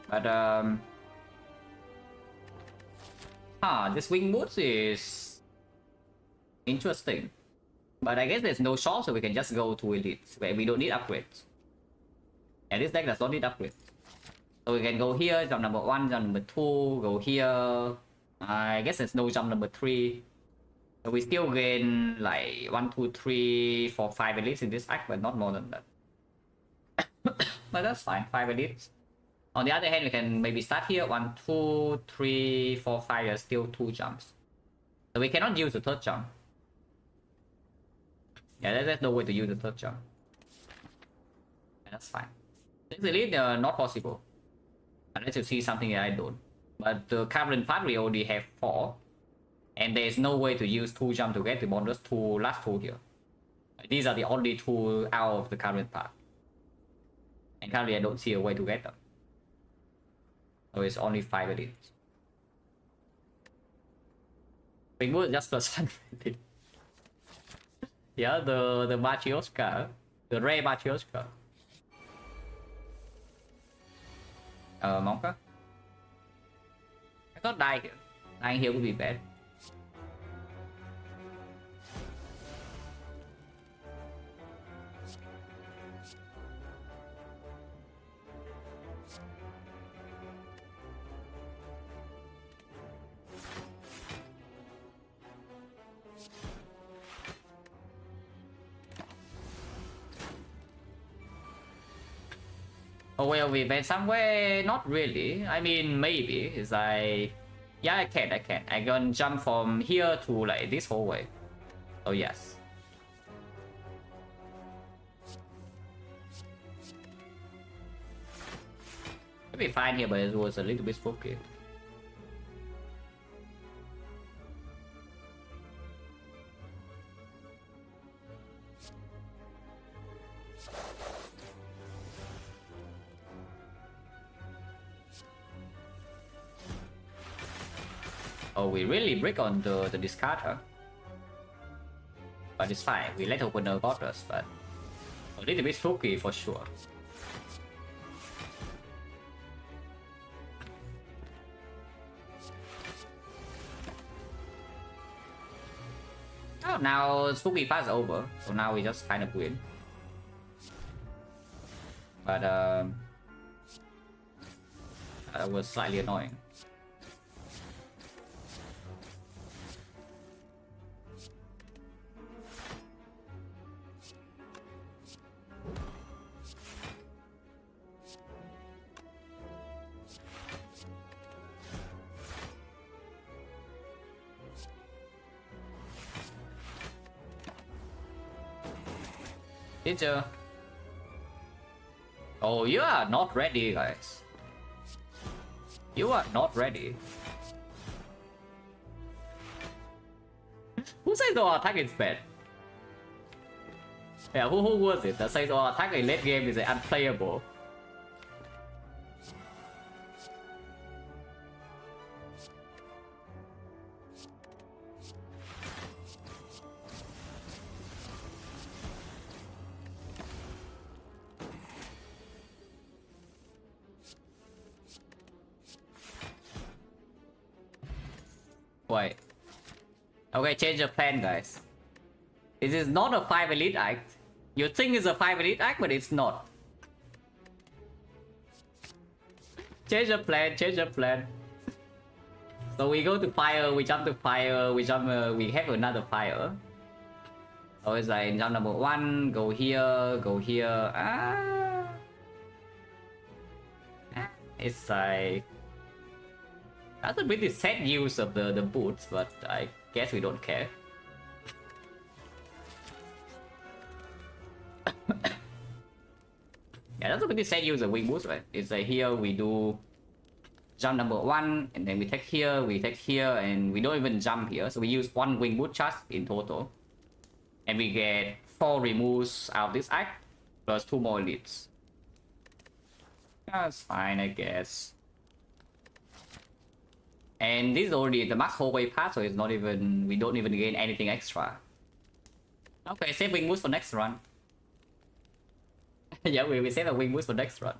But this wing boots is interesting. But I guess there's no shop, so we can just go to elites where we don't need upgrades. And this deck does not need upgrades. So we can go here, jump number 1, jump number 2, go here. I guess there's no jump number 3. So we still gain like 1, 2, 3, 4, 5 elites in this act, but not more than that. But that's fine, 5 elites. On the other hand, we can maybe start here, 1, 2, 3, 4, 5, there's still 2 jumps. So we cannot use the third jump. Yeah, there's no way to use the third jump. And that's fine. This elite, not possible. Unless you see something that I don't. But the current part we already have 4. And there's no way to use 2 jump to get the bonus 2 last 2 here. These are the only 2 out of the current part. And currently I don't see a way to get them. So it's only 5 elites. Ringwood is just plus 1. Yeah, the Machioska. The rare Machioska. Monka? I thought die here. Dying here would be bad. Oh well, we went somewhere, not really. I mean, maybe. It's like, yeah, I can. I can jump from here to like this whole way. Oh yes. It'll be fine here, but it was a little bit spooky. Oh, we really break on the discard, huh? But it's fine, we let opener got us, but a little bit spooky for sure. Oh, now spooky part is over, so now we just kind of win. But that was slightly annoying. Teacher. Oh, you are not ready, guys. You are not ready. Who says the attack is bad? Yeah, who was it that says attack in late game is unplayable? Wait. Okay, change the plan, guys. This is not a 5 elite act. You think it's a 5 elite act, but it's not. Change the plan, change the plan. So we go to fire, we jump to fire, we we have another fire. So it's like jump number 1, go here, go here. It's like... That's a pretty sad use of the boots, but I guess we don't care. Yeah, that's a pretty sad use of wing boots, right? It's like here we do jump number 1, and then we take here, and we don't even jump here. So we use 1 wing boot charge in total. And we get 4 removes out of this act, plus 2 more elites. That's fine, I guess. And this is already the max hallway path, so it's not even, we don't even gain anything extra. Okay, save wing boots for next run. Yeah, we save the wing boots for next run.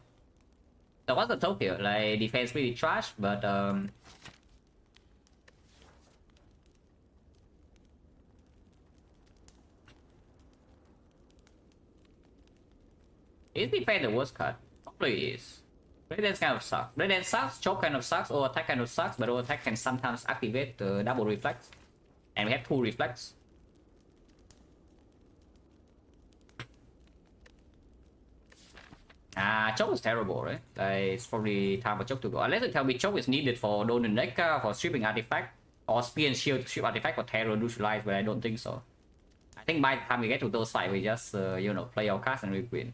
So what's the top here? Like defense pretty trash, but is defense the worst card? Probably is. Red Dance kind of sucks. Red Dance sucks, choke kind of sucks, or attack kind of sucks, but or attack can sometimes activate the double reflex. And we have 2 reflex. Choke is terrible, right? It's probably time for choke to go. Unless you tell me choke is needed for Donan Deca, for stripping artifact, or spear and shield to strip artifact for terror neutralize, but I don't think so. I think by the time we get to those fights, we just, you know, play our cards and we win.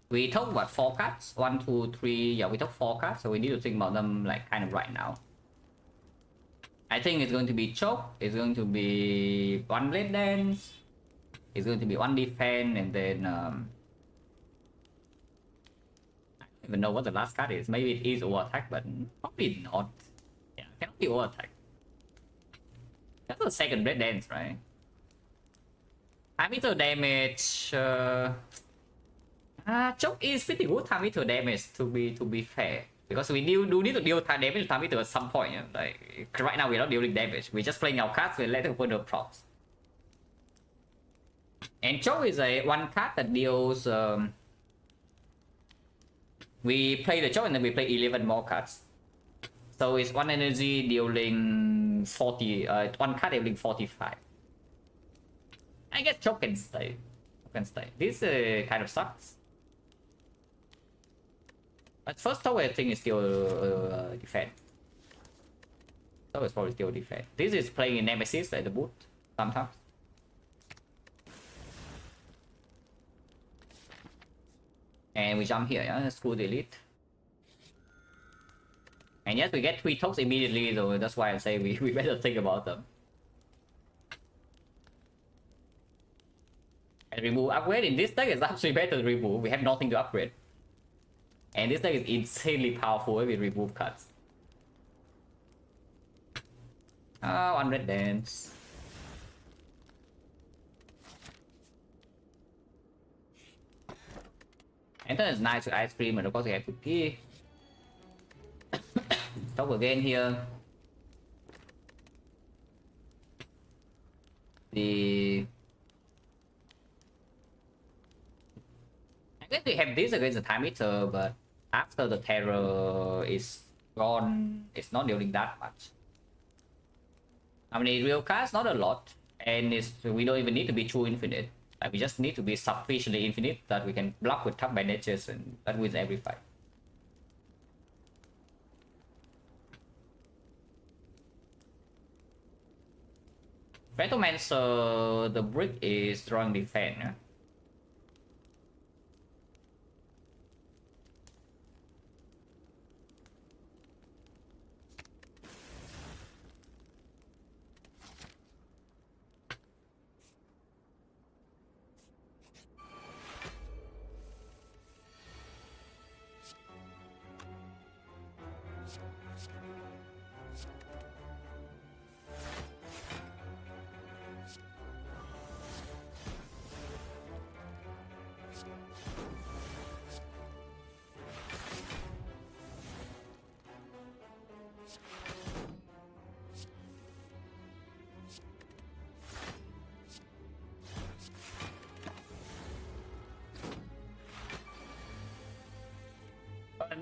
We took what, 4 cards? 1, 2, 3, yeah, we took 4 cards, so we need to think about them like kind of right now. I think it's going to be choke, it's going to be 1 blade dance, it's going to be 1 defense, and then I don't even know what the last card is. Maybe it is over attack, but probably not. Yeah, it cannot be over attack. That's the second blade dance, right? Time meter damage. Choke is pretty good time meter damage to be fair. Because we do need to deal time damage to time meter at some point. Yeah? Like right now we're not dealing damage. We're just playing our cards, we let them put the props. And choke is a 1 card that deals we play the choke and then we play 11 more cards. So it's 1 energy dealing 40, 1 card dealing 45. I guess choke can stay. This kind of sucks. But first tower I think is still defense. Tower is probably still defense. This is playing in Nemesis at the boot sometimes. And we jump here, yeah? Screw the elite. And yes, we get 3 tokes immediately, so that's why I say we better think about them. And remove upgrade in this deck is actually better to remove. We have nothing to upgrade. And this deck is insanely powerful with remove cards. 1 red dance. And then it's nice with ice cream, and of course we have cookie. Talk again here. I guess we have this against the time meter, but after the terror is gone, it's not dealing that much. I mean, real cards, not a lot, and we don't even need to be true infinite. Like, we just need to be sufficiently infinite that we can block with tough bandages, and that wins every fight. Vectormancer, the brick is drawing defense. Yeah?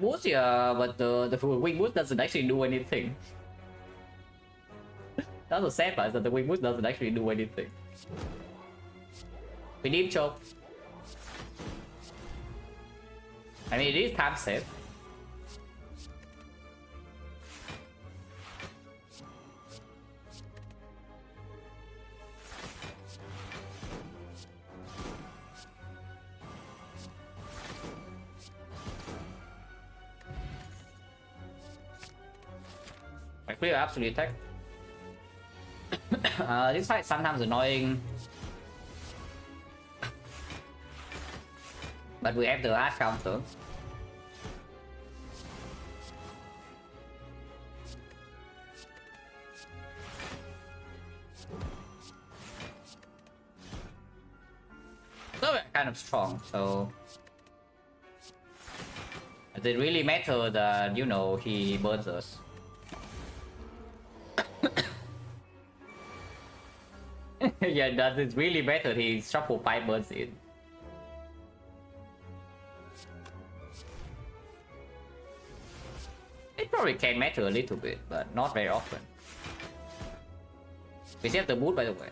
Boost, yeah, but the wing boost doesn't actually do anything. That's the sad part, that the wing boost doesn't actually do anything. We need choke. I mean, it is time safe. I clear absolute attack. This fight sometimes annoying, but we have the hard counter. So we're kind of strong, so does it really matter that, you know, he burns us? Yeah, does it really matter he shuffle 5 burns in? It probably can matter a little bit, but not very often. We still have the boot, by the way.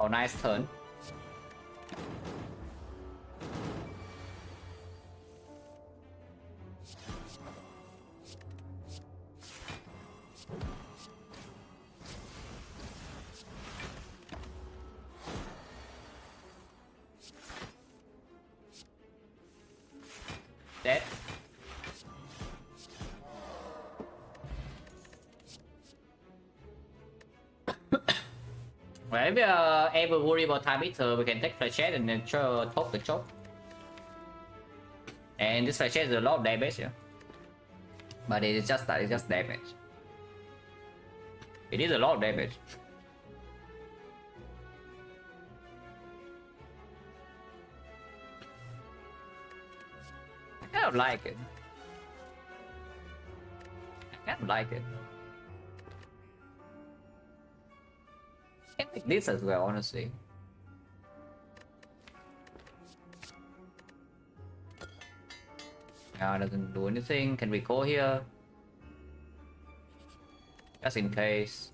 Oh, nice turn. Dead. Well, if we are ever worry about time eater, we can take flashette and then top the choke. And this flashette is a lot of damage, yeah. But it is just that, it's just damage. It is a lot of damage. I kind of like it. I kind of like it. I can take this as well, honestly. It doesn't do anything. Can we go here? Just in case.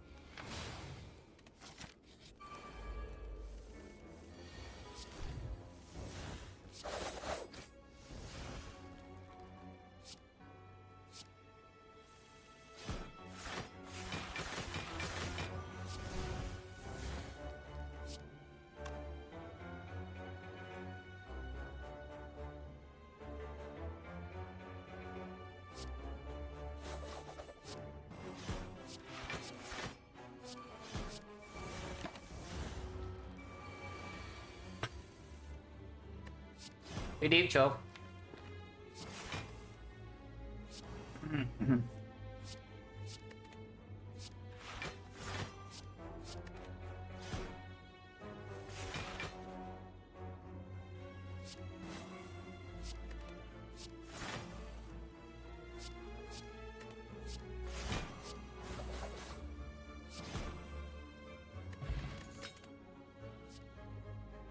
We did choke.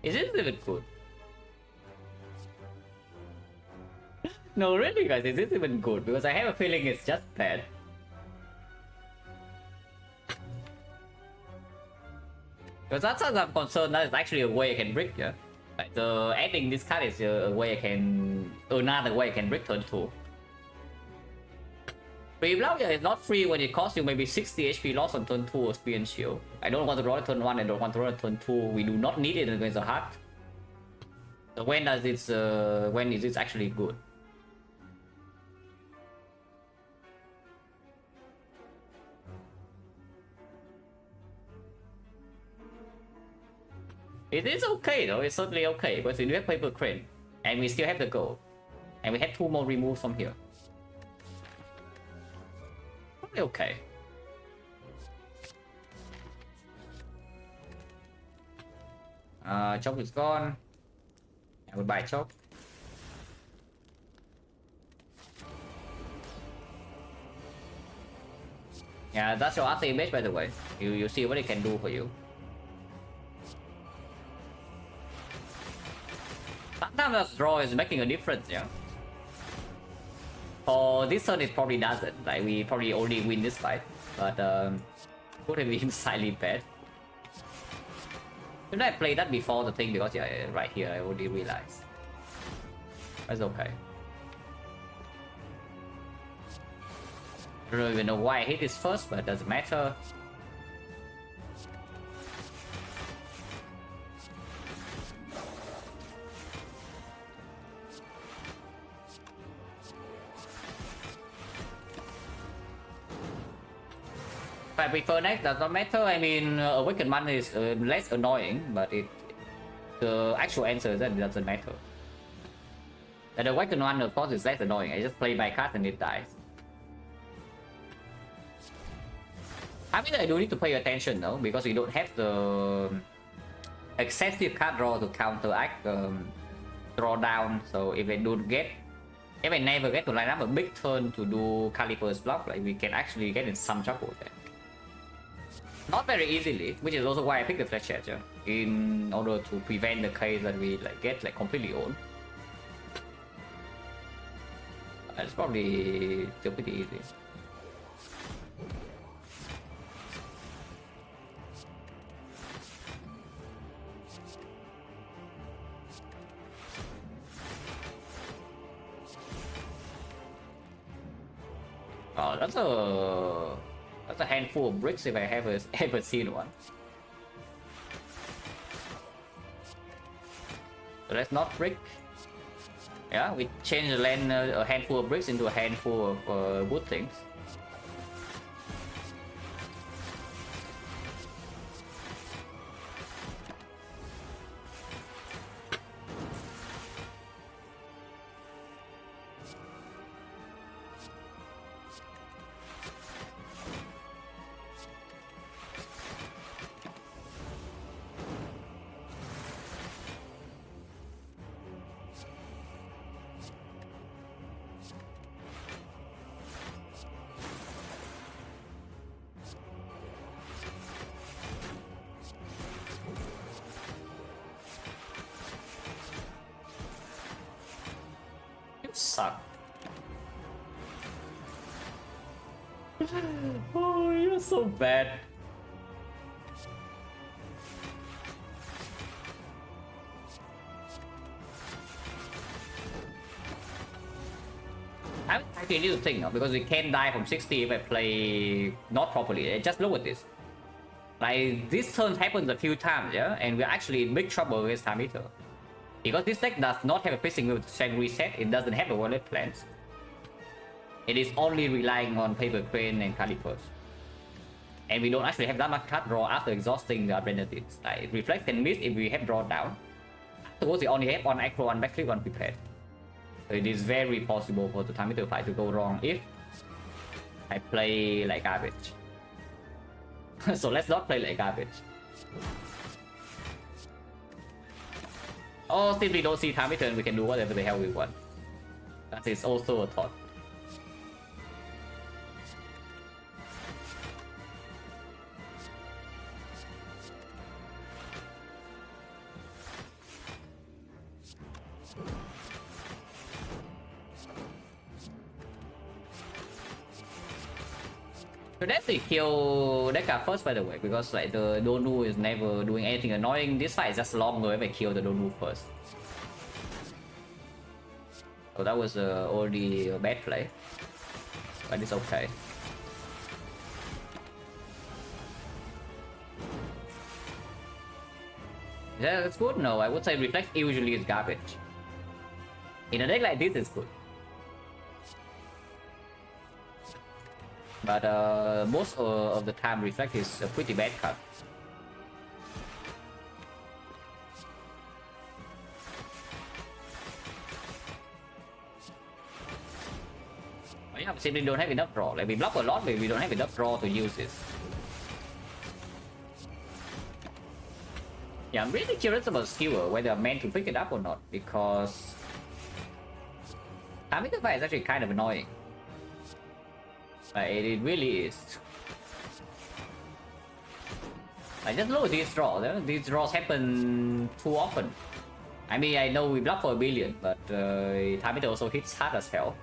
Is it even good? No, really, guys, is this even good? Because I have a feeling it's just bad. Because that's as I'm concerned, that is actually a way I can brick, yeah. Like the adding this card is a way I can, another way I can brick turn 2. Free block, yeah, it's not free when it costs you maybe 60 HP loss on turn 2 or spear and shield. I don't want to roll turn 1, I don't want to roll turn 2. We do not need it against the heart. So when is it actually good? It is okay though, it's certainly okay, because we have paper crane, and we still have the gold. And we have 2 more removes from here. Probably okay. Choke is gone. I would buy choke. Yeah, that's your art image by the way. You see what it can do for you. Sometimes that draw is making a difference, yeah. For this turn it probably doesn't. Like we probably only win this fight. But could have been slightly bad. Didn't I play that before the thing? Because yeah, right here I already realized. That's okay. I don't even know why I hit this first, but it doesn't matter. I prefer next, does not matter. I mean, Awakened Mana is less annoying, but the actual answer is that it doesn't matter. And the Awakened Mana, of course, is less annoying. I just play my card and it dies. I mean, I do need to pay attention though, because we don't have the excessive card draw to counteract draw down. So if I never get to line up a big turn to do Caliper's block, like we can actually get in some trouble there. Not very easily, which is also why I picked the Flash Charger in order to prevent the case that we get completely owned. It's probably still pretty easy. Oh, that's a handful of bricks if I have ever seen one. So let's not brick. Yeah, we change the land a handful of bricks into a handful of wood things. Suck. Oh, you're so bad. I actually need to think now, because we can die from 60 if I play not properly. Just look at this. Like, this turn happens a few times, yeah? And we're actually in big trouble against Time Eater. Because this deck does not have a fishing with strength reset, it doesn't have a wallet plans. It is only relying on Paper Crane and Calipers. And we don't actually have that much card draw after exhausting the Adrenalines. Like, Reflect can miss if we have draw down. Afterwards, we only have one Acro, one Backflip, one Prepared. So it is very possible for the Time Eater fight to go wrong if I play like garbage. So let's not play like garbage. Or simply don't see Time Eater and we can do whatever the hell we want. That is also a thought. So definitely kill that guy first, by the way, because like the Donu is never doing anything annoying. This fight is just longer if I kill the Donu first. So that was already a bad play, but it's okay. Yeah, it's good. No, I would say Reflect usually is garbage. In a deck like this, it's good. But most of the time, Reflect is a pretty bad card. But yeah, we simply don't have enough draw. Like we block a lot, but we don't have enough draw to use this. Yeah, I'm really curious about Skewer, whether I'm meant to pick it up or not, because timing the fight is actually kind of annoying. It really is. I just know these draws. These draws happen too often. I mean, I know we block for a billion, but time it also hits hard as hell.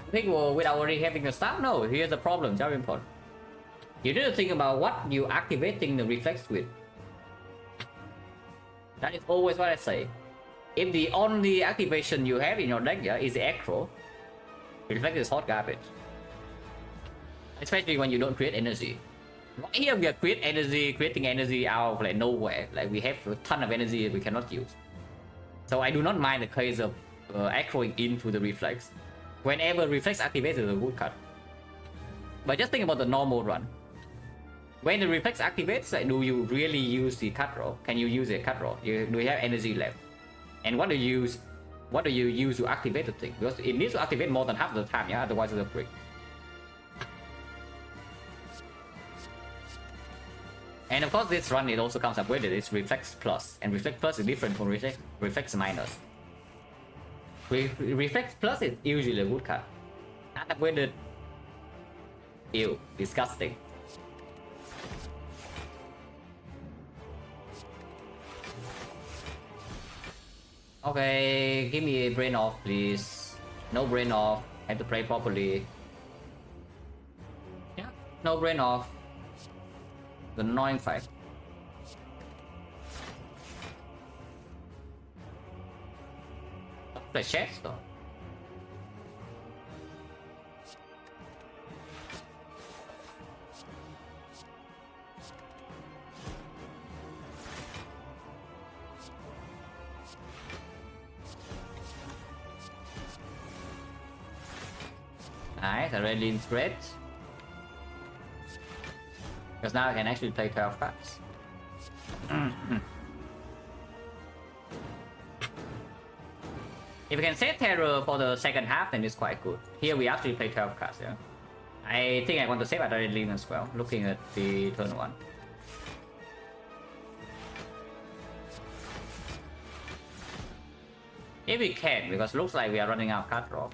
I think without already having a start, no, here's the problem, Jarvin Pod. You need to think about what you activating the reflex with. That is always what I say. If the only activation you have in your deck is the Acro, reflex is hot garbage. Especially when you don't create energy. Right here we are creating energy out of like nowhere. Like we have a ton of energy we cannot use. So I do not mind the case of acroing into the reflex. Whenever reflex activates is a good card. But just think about the normal run. When the reflex activates, like, do you really use the cut roll? Can you use a cut roll? Do you have energy left? And what do you use? What do you use to activate the thing? Because it needs to activate more than half the time, yeah. Otherwise, it's a brick. And of course, this run it also comes up with it's reflex plus, and reflex plus is different from reflex minus. Reflex plus is usually a good card. Not upgraded. Ew, disgusting. Okay, give me a brain off, please. No brain off. Have to play properly. Yeah, no brain off. The annoying fight. Play chess though. Nice, I already in straight. Because now I can actually play 12 cards. If we can set terror for the second half, then it's quite good. Here we actually play 12 cards, yeah. I think I want to save Adrenaline as well, looking at the turn 1. If we can, because it looks like we are running out of card draw.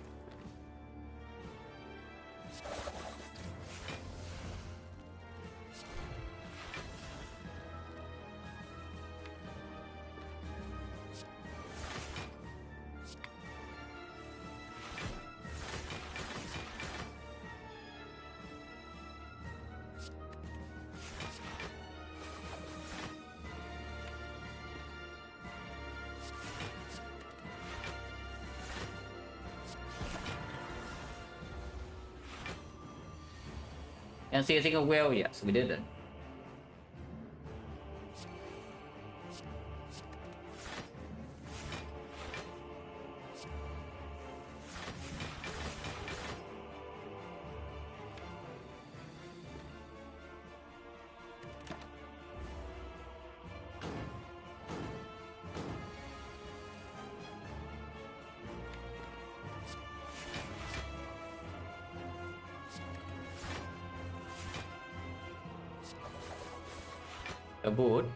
And see a single whale? Yes, we didn't. A boot.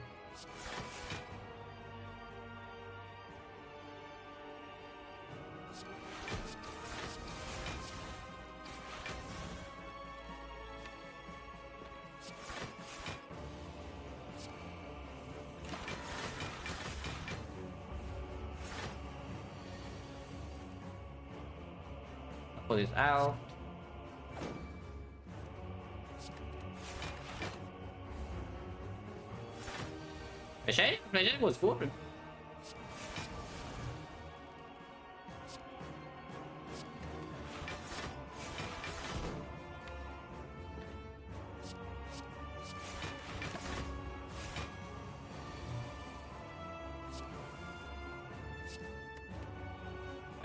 shuffle this out. Flash was good.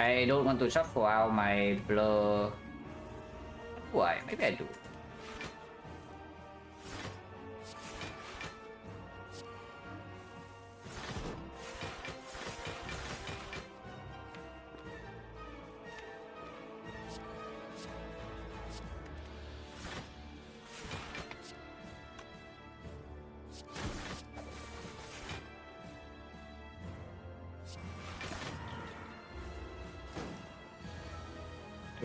I don't want to shuffle out my blur. Why? Maybe I do.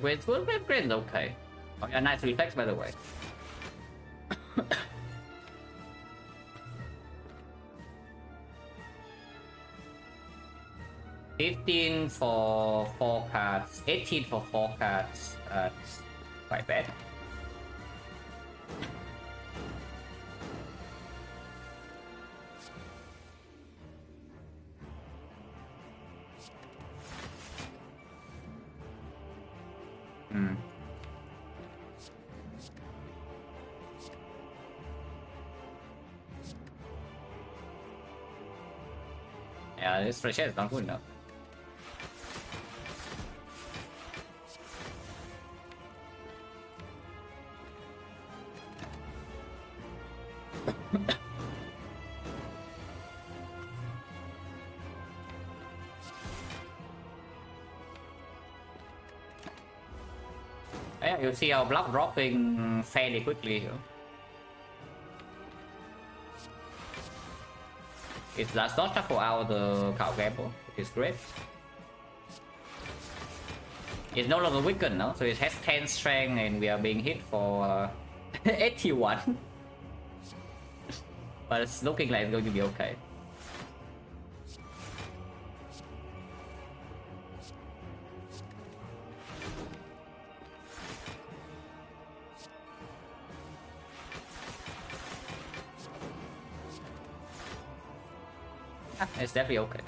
Wait, full wave grid is okay. Oh yeah, nice reflex by the way. $15 for 4 cards, 18 for 4 cards. It's quite bad. Yeah, this fresh air is not good enough. Yeah, you see our block dropping fairly quickly here. It does not shuffle out the card gamble, which is great. It's no longer weakened now, so it has 10 strength and we are being hit for 81. But it's looking like it's going to be okay. It's definitely okay.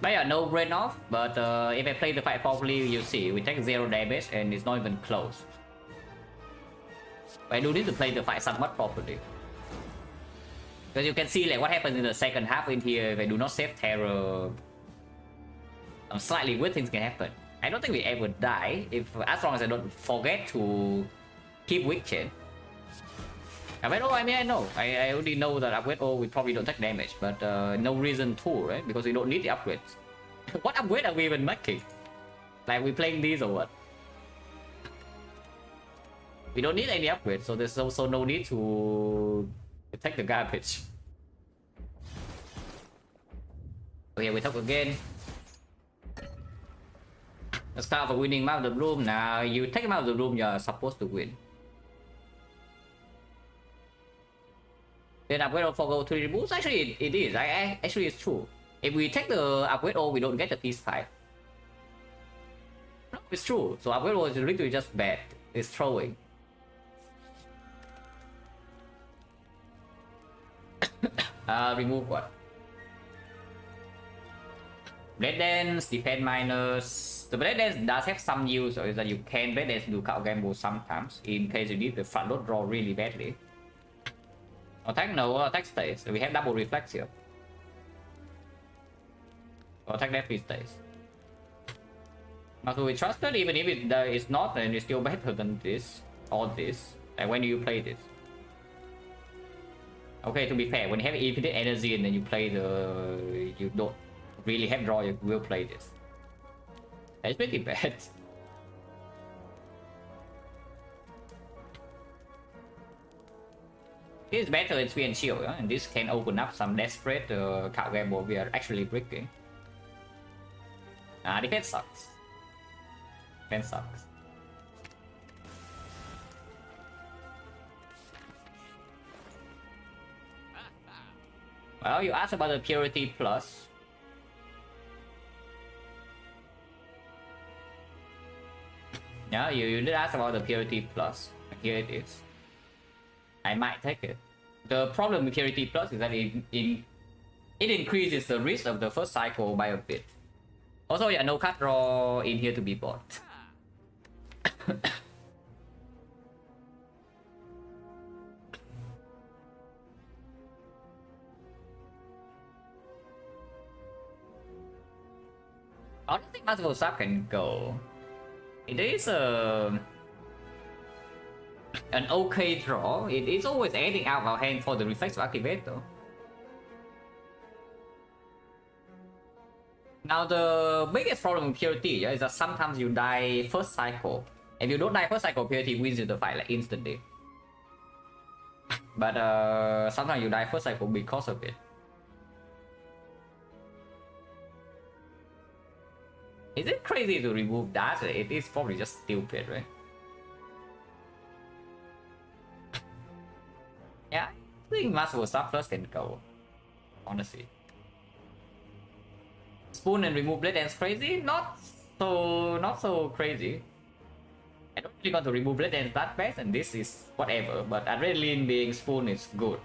But yeah, no brain off, but if I play the fight properly, you see, we take 0 damage and it's not even close. But I do need to play the fight somewhat properly. Because you can see like what happens in the second half in here if I do not save terror. Slightly weird things can happen. I don't think we ever die if as long as I don't forget to keep weak chain. Upgrade O, I mean I know. I already know that upgrade O we probably don't take damage, but no reason to, right? Because we don't need the upgrades. What upgrade are we even making? Like we playing these or what? We don't need any upgrades, so there's also no need to take the garbage. Okay, we talk again. Let's start with winning Mount of the Room. Now you take Mount of the Room, you're supposed to win. Then upgrade O for go 3 boost. Actually, it is. Actually, it's true. If we take the upgrade O, we don't get the peace 5. No, it's true. So upgrade O is literally just bad. It's throwing. Remove what? Blade Dance, Defend minus. The Blade Dance does have some use, so is that you can Blade Dance do card gamble sometimes in case you need the front load draw really badly. Attack no, attack stays. We have double reflex here. Attack definitely stays. Now, so we trusted, even if it is not, then it's still better than this or this. And when do you play this? Okay, to be fair, when you have infinite energy and then you play the... you don't really have draw, you will play this. That's pretty bad. It's better in Sphere and Shield, yeah? And this can open up some desperate card gamble we are actually breaking. Defense sucks. Defense sucks. Well, you asked about the Purity Plus. Yeah, you did ask about the Purity Plus. Here it is. I might take it. The problem with Purity Plus is that it increases the risk of the first cycle by a bit. Also, yeah, no card draw in here to be bought. I don't think multiple sub can go. It is an okay draw. It is always adding out our hand for the reflex to activate though. Now the biggest problem with Purity is that sometimes you die first cycle. If you don't die first cycle, Purity wins you the fight like instantly. But sometimes you die first cycle because of it. Is it crazy to remove that? It is probably just stupid, right? Yeah, I think Master Sub Plus can go. Honestly. Spoon and remove Blade Dance crazy? Not so crazy. I don't really want to remove Blade Dance that bad, and this is whatever, but Adrenaline being Spoon is good.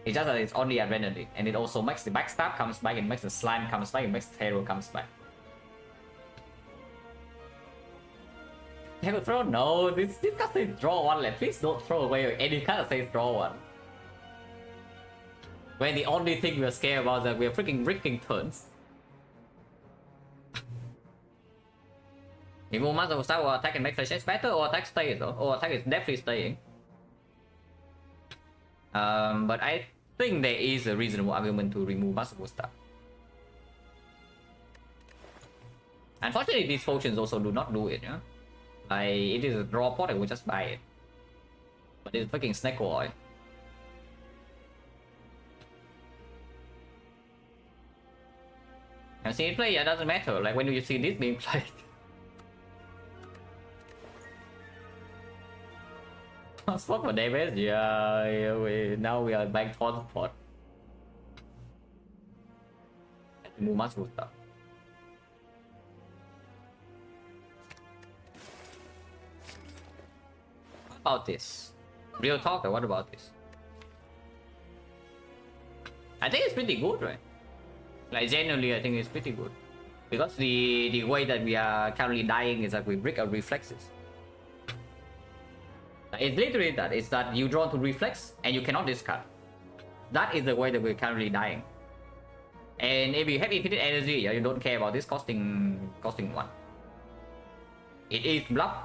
It's just that it's only Adrenaline, and it also makes the backstab comes back, it makes the slime comes back, it makes the terror comes back. Never throw? No, this card says draw one. Like, please don't throw away any card that says draw one. When the only thing we're scared about is that we're freaking risking turns. Remove Master of Star or attack and make the chase better, or attack stays though. Or attack is definitely staying. But I think there is a reasonable argument to remove Master of Star. Unfortunately, these potions also do not do it, yeah? Like, it is a draw pot, I would just buy it. But it's fucking snake oil. And seeing it play, yeah, doesn't matter. Like, when you see this being played. Spot for damage? Yeah, now we are back to the pot. Move much good stuff. What about this? Real talk, what about this? I think it's pretty good, right? Like, genuinely, I think it's pretty good. Because the way that we are currently dying is that we break our reflexes. It's literally that. It's that you draw to reflex and you cannot discard. That is the way that we're currently dying. And if you have infinite energy, yeah, you don't care about this costing 1. It is block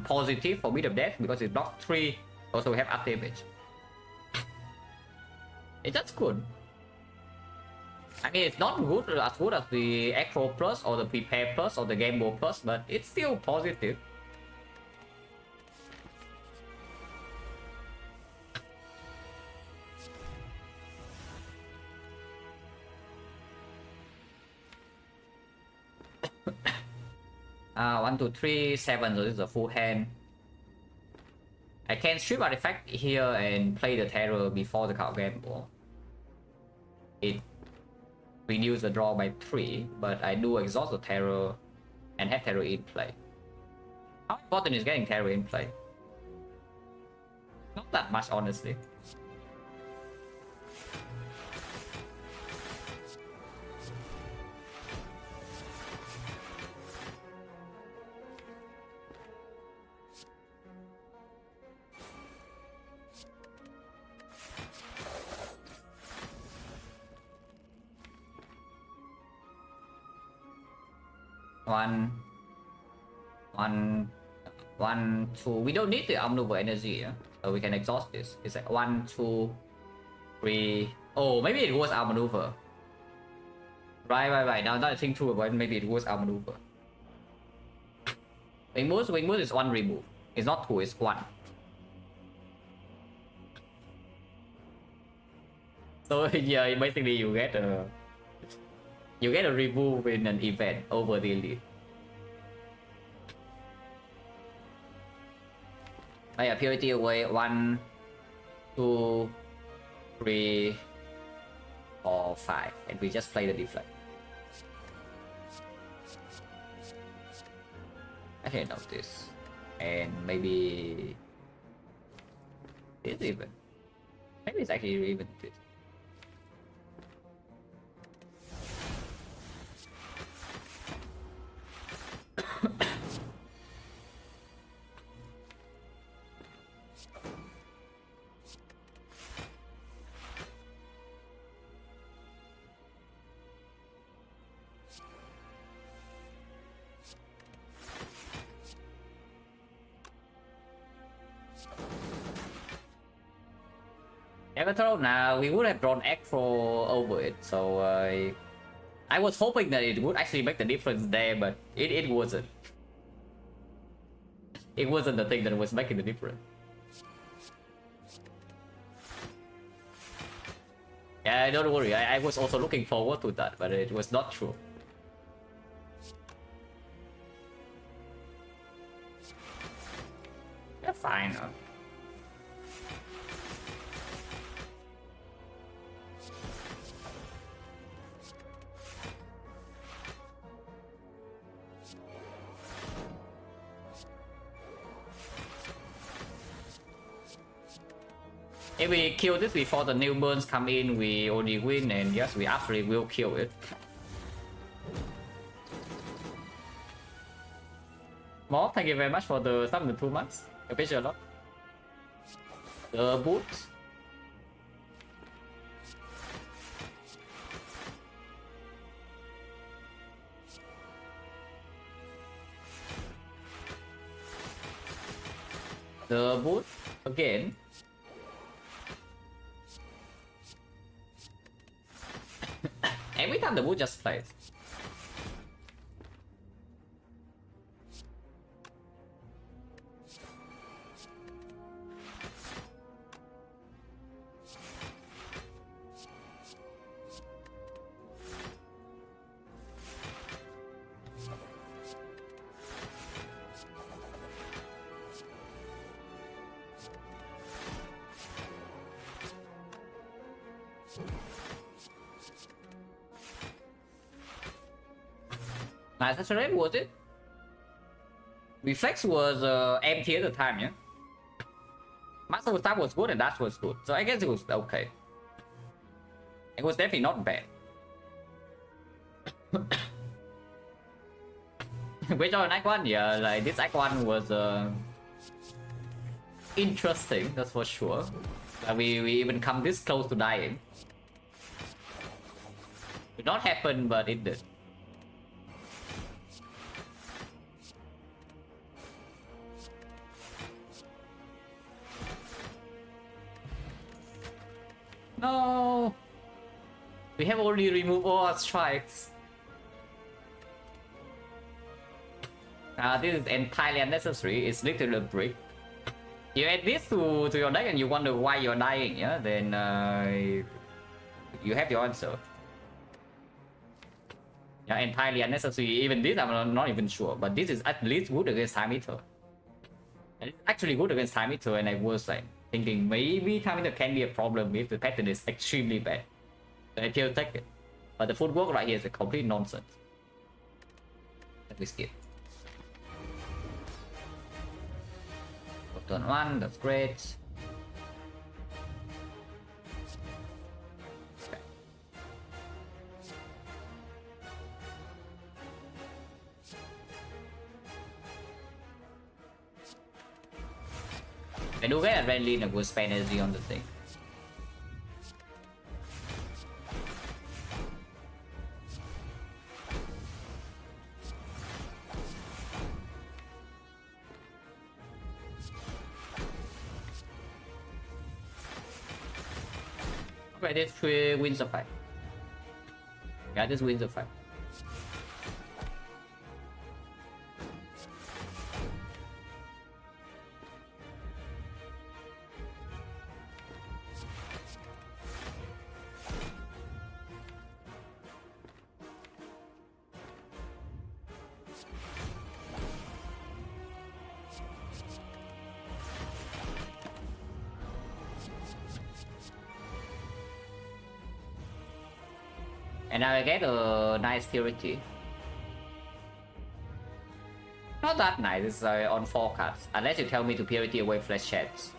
positive for Beat of Death because it blocks 3. Also we have up damage. It's just good. I mean, it's not good as the Acro Plus or the Prepare Plus or the Game Boy Plus, but it's still positive. One, two, three, 7, so this is a full hand. I can strip artifact here and play the terror before the card gamble. It reduces the draw by 3, but I do exhaust the terror and have terror in play. How important is getting terror in play? Not that much, honestly. One, 2. We don't need the outmaneuver energy, yeah? So we can exhaust this. It's like 1, 2, 3. Oh, maybe it was outmaneuver. Right. Now that I think through about it, maybe it was outmaneuver. Wing moves is 1 remove. It's not 2, it's 1. So yeah, basically you get You get a remove in an event over the elite. Oh yeah, purity away 1, 2, 3, 4, 5, and we just play the deflect. I can know this, and maybe this even. Maybe it's actually even this. Now we would have drawn Acro over it, so I was hoping that it would actually make the difference there, but it wasn't. It wasn't the thing that was making the difference. Yeah, don't worry, I was also looking forward to that, but it was not true. Yeah, fine. If we kill this before the new burns come in, we only win, and yes, we actually will kill it. More, thank you very much for the 2 months. Appreciate a lot. The boot. The boot again. Every time the boot just plays. Nice actually, was it? Reflex was empty at the time, yeah? Master Stab was good and Dash was good, so I guess it was okay. It was definitely not bad. Which on Act 1, yeah, like this Act 1 was interesting, that's for sure. Like we even come this close to dying. Did not happen, but it did. No! We have already removed all our strikes. This is entirely unnecessary, it's literally a brick. You add this to your deck and you wonder why you're dying, yeah? Then you have your answer. Yeah, entirely unnecessary. Even this I'm not even sure, but this is at least good against Time Eater. It's actually good against Time Eater, and I was like thinking maybe Time Eater can be a problem if the pattern is extremely bad. So I still take it. But the footwork right here is a complete nonsense. Let me skip. Turn 1, that's great. I do get a red lead and go spend energy on the thing. Okay, this wins the fight. Yeah, this wins the fight. And now I get a nice purity. Not that nice, it's on 4 cards. Unless you tell me to purity away flesh sheds.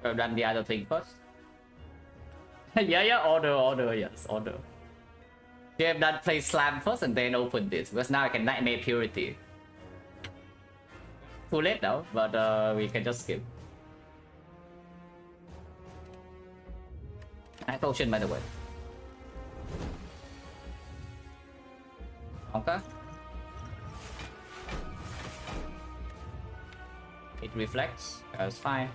I've done the other thing first. yeah, order, yes, order. You have done play slam first and then open this, because now I can nightmare purity. Too late now, but we can just skip. Nice potion, by the way. Okay. It reflects, that's fine.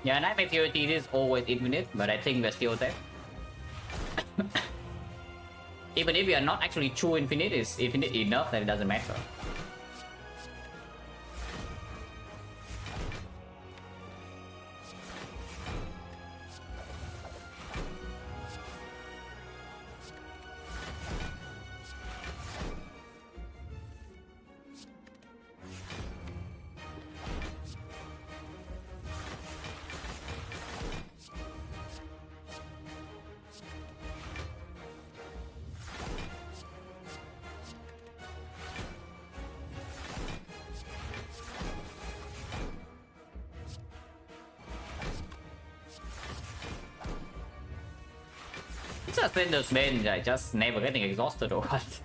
Yeah, Nightmare Purity is always infinite, but I think we're still there. Even if we are not actually true infinite, it's infinite enough that it doesn't matter. It's just been those men like just never getting exhausted or what?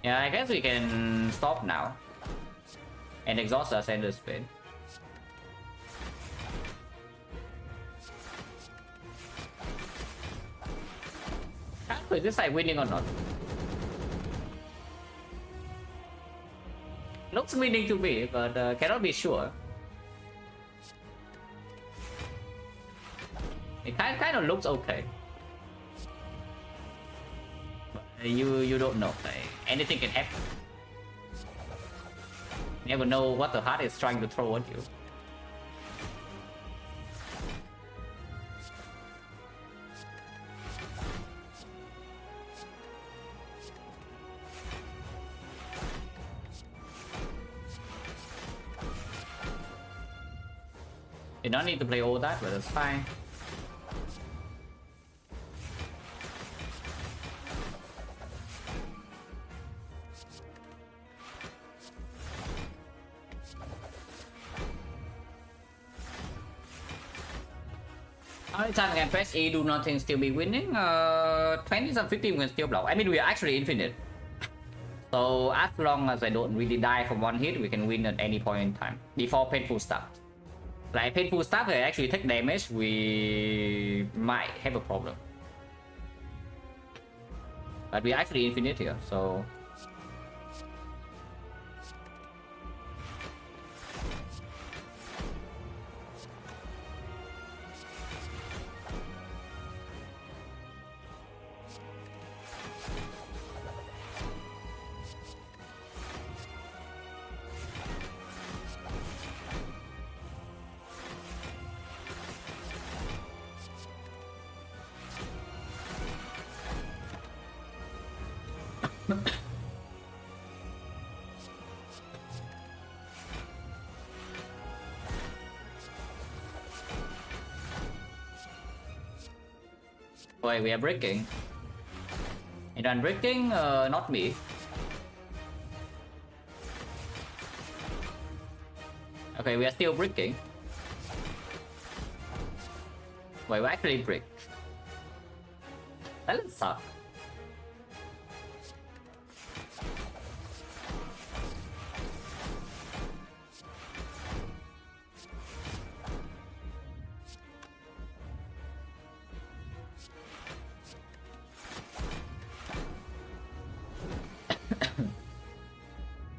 Yeah, I guess we can stop now and exhaust our sender spin. Is this side winning or not? Looks winning to me, but cannot be sure. It kind of looks okay. But you don't know. Like, anything can happen. Never know what the heart is trying to throw at you. You don't need to play all that, but that's fine. How many times I can press E, do nothing, still be winning? 20 and 50 we can still block. I mean, we are actually infinite. So as long as I don't really die from one hit, we can win at any point in time. Before painful start. Like painful stuff, they actually take damage, we might have a problem. But we're actually infinite here, so... Wait, we are breaking. You done breaking? Not me. Okay, we are still breaking. Wait, we actually break. Silent suck.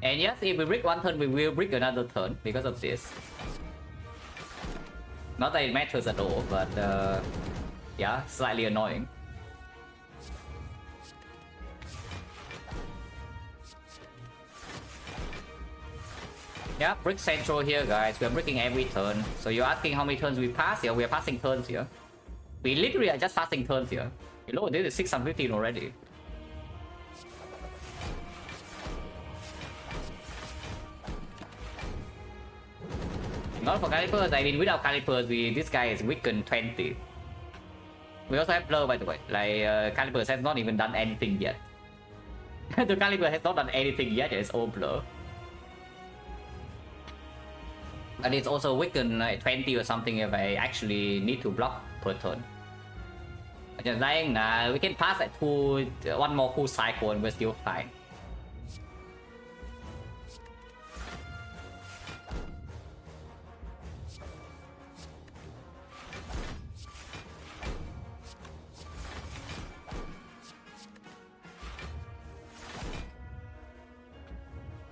And yes, if we break one turn, we will break another turn because of this. Not that it matters at all, but yeah, slightly annoying. Yeah, brick central here, guys. We're breaking every turn. So you're asking how many turns we pass here? We're passing turns here. We literally are just passing turns here. You know, this is 615 already. Not for calipers, I mean without calipers, this guy is weakened 20. We also have blur, by the way. Like, calipers has not even done anything yet. The caliper has not done anything yet, it's all blur. And it's also weakened like 20 or something if I actually need to block per turn. I'm just saying, nah, we can pass at one more cool cycle and we're still fine.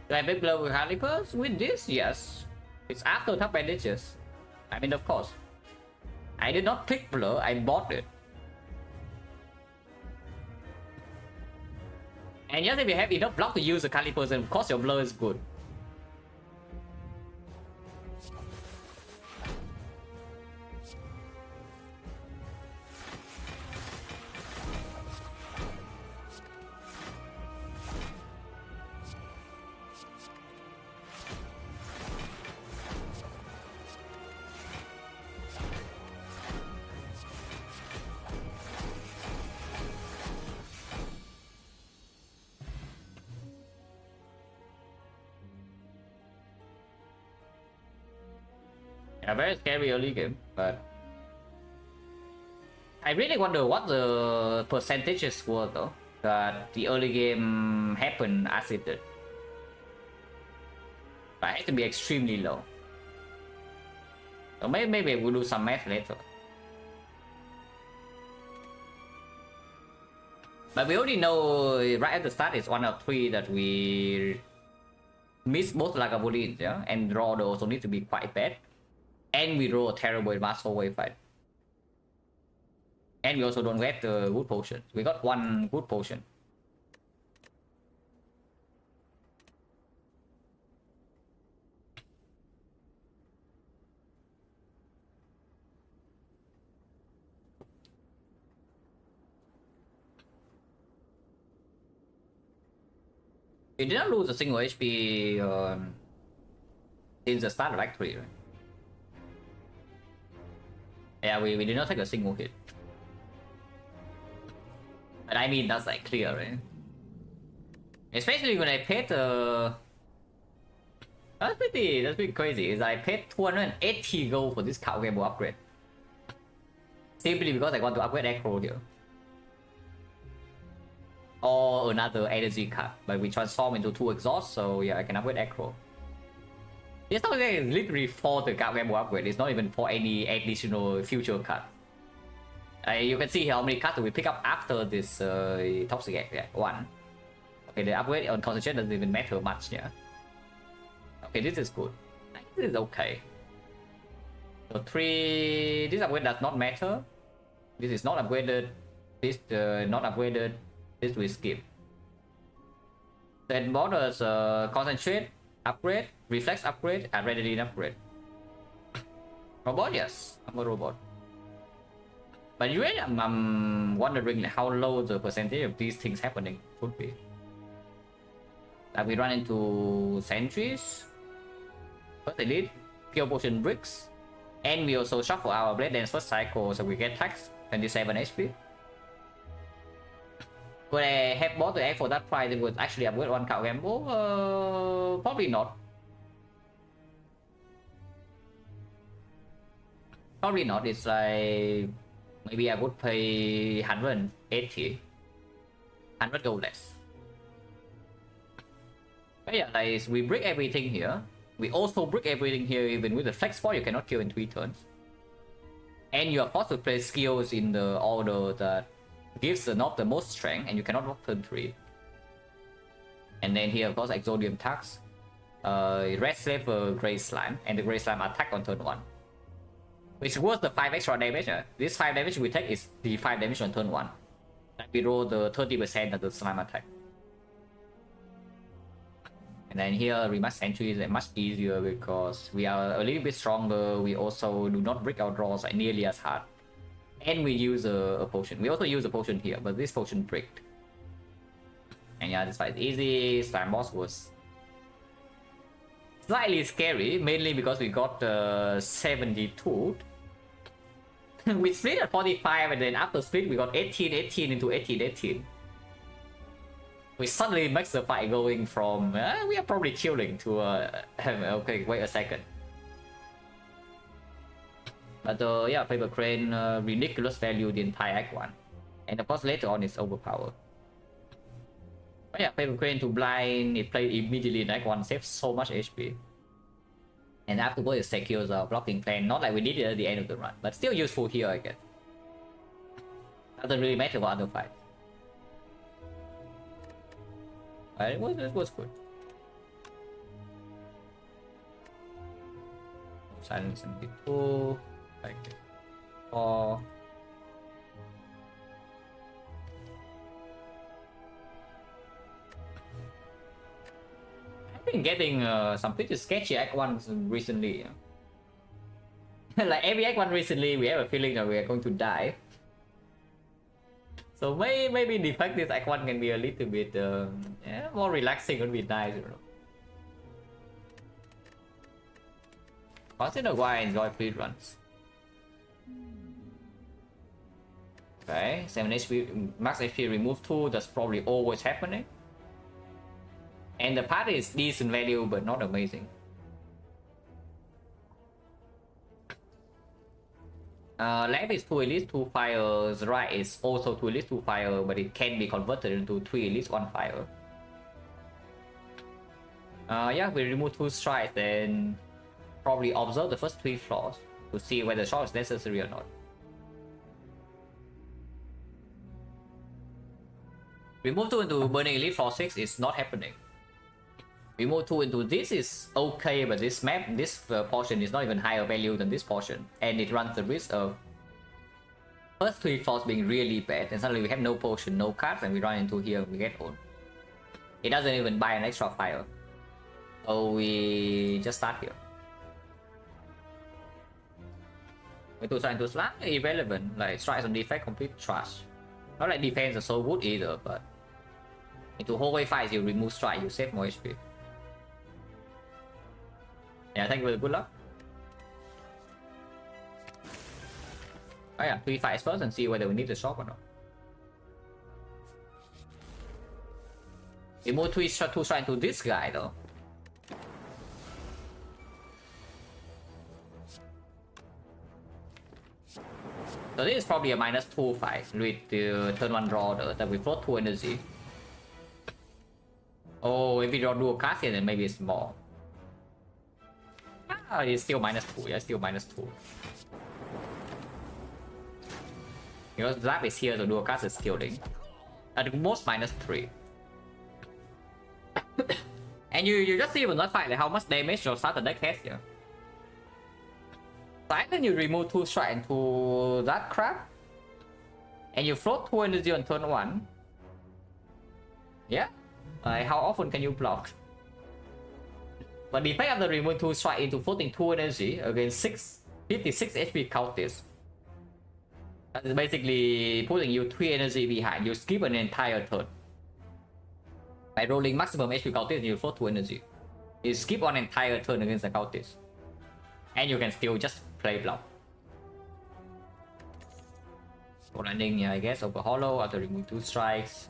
Do I big blow with calipers? With this, yes. It's after top bandages. I mean, of course. I did not pick blur, I bought it. And yes, if you have enough block to use the calipers, then of course your blur is good. A very scary early game, but I really wonder what the percentages were though that the early game happened as it did. But it has to be extremely low. So maybe we'll do some math later. But we already know right at the start it's 1 or 3 that we miss both Lagavulin, yeah, and draw also need to be quite bad. And we roll a terrible Master Wave fight. And we also don't get the good potion. We got one good potion. We did not lose a single HP since the start of Act 3, right? Yeah, we did not take a single hit. But I mean, that's like clear, right? Especially when I paid that's pretty crazy. Is I paid 280 gold for this card game upgrade. Simply because I want to upgrade Acro here. Or another energy card. But we transform into 2 exhaust, so yeah, I can upgrade Acro. This upgrade is literally for the card game upgrade. It's not even for any additional future card. You can see here how many cards we pick up after this toxic egg. Yeah, 1. Okay, the upgrade on concentration doesn't even matter much. Yeah. Okay, this is good. This is okay. So 3. This upgrade does not matter. This is not upgraded. This not upgraded. This we skip. Then borders concentrate upgrade, reflex upgrade, and adrenaline upgrade. Robot, yes, I'm a robot. But really, I'm wondering how low the percentage of these things happening would be. Like we run into sentries. First elite, pure potion bricks, and we also shuffle our blade dance first cycle, so we get tax 27 HP. Could I have bought the egg for that price? It would actually upgrade one card gamble? Probably not. Probably not. It's like maybe I would pay 180 80. 100 gold less. But yeah, like we break everything here. We also break everything here. Even with the flex spot, you cannot kill in 3 turns. And you are forced to play skills in the order that gives the knob the most strength, and you cannot walk turn 3. And then here, of course, Exodium tax. Red Slave Grey Slime, and the Grey Slime attack on turn 1. Which was the 5 extra damage. This 5 damage we take is the 5 damage on turn 1. Like we roll the 30% of the slime attack. And then here, Rematch Sentry is much easier because we are a little bit stronger. We also do not break our draws like nearly as hard. And we use a potion. We also use a potion here, but this potion bricked. And yeah, this fight is easy. Slime boss was slightly scary, mainly because we got 72. We split at 45, and then after split we got 18, 18 into 18, 18. Which suddenly makes the fight going from we are probably killing to okay, wait a second. But yeah, Paper Crane ridiculous value the entire Act 1. And of course later on it's overpowered. But yeah, Paper Crane to blind, it played immediately in Act 1, saves so much HP. And afterwards it secures our blocking plan, not like we did it at the end of the run, but still useful here I guess. Doesn't really matter for other fights. But it was good. Silence and B2, like 4. I've been getting some pretty sketchy Act 1s recently. Like every Act 1 recently, we have a feeling that we are going to die. So maybe Defect this Act 1 can be a little bit more relaxing, would be nice, you know. Consider why I enjoy free runs. Okay, 7 HP, max HP remove 2, that's probably always happening. And the party is decent value, but not amazing. Left is 2 elites, 2 fires. Right is also 2 elites, 2 fire, but it can be converted into 3 elites, 1 fire. Yeah, we remove 2 strikes, then probably observe the first 3 floors to see whether shot is necessary or not. Remove 2 into Burning Elite floor 6 is not happening. Remove 2 into this is okay, but this map, this portion is not even higher value than this portion, and it runs the risk of first 3 floors being really bad, and suddenly we have no potion, no cards, and we run into here and we get owned. It doesn't even buy an extra fire, so we just start here. Into trying to slap, irrelevant. Like strikes on defect, complete trash. Not like defense is so good either, but into hallway fights you remove strike, you save more HP. Yeah, thank you for the good luck. Oh yeah, 3 fights first and see whether we need the shop or not. Remove 2 strike into this guy though. So this is probably a -2 fight with the turn 1 draw that we float 2 energy. Oh, if we draw dual card here, then maybe it's more. Ah, it's still -2. Yeah, still -2. Because Zap is here, so dual card is killing. At the most -3. And you just see when not fight like how much damage your starter deck has here. So either you remove 2 strike into that crap, and you float 2 energy on turn 1. Yeah. How often can you block? But the effect of the remove 2 strike into floating 2 energy against 56 HP counters. That is basically putting you 3 energy behind. You skip an entire turn. By rolling maximum HP counters, you float 2 energy. You skip one entire turn against the counters. And you can still just play block. So landing, yeah, I guess, over hollow after remove 2 strikes.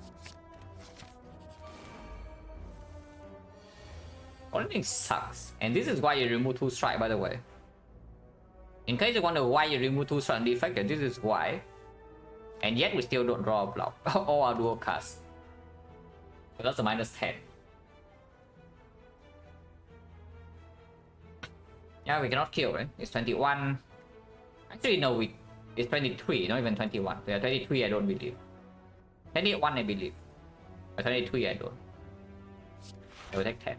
Landing sucks, and this is why you remove 2 strike, by the way. In case you wonder why you remove 2 strike and defect, this is why. And yet we still don't draw a block. All our dual cards. So that's a -10. Yeah, we cannot kill, right? It's 21. Actually, no, it's 23, not even 21. Yeah, 23 I don't believe. 21 I believe. But 23 I don't. I will take 10.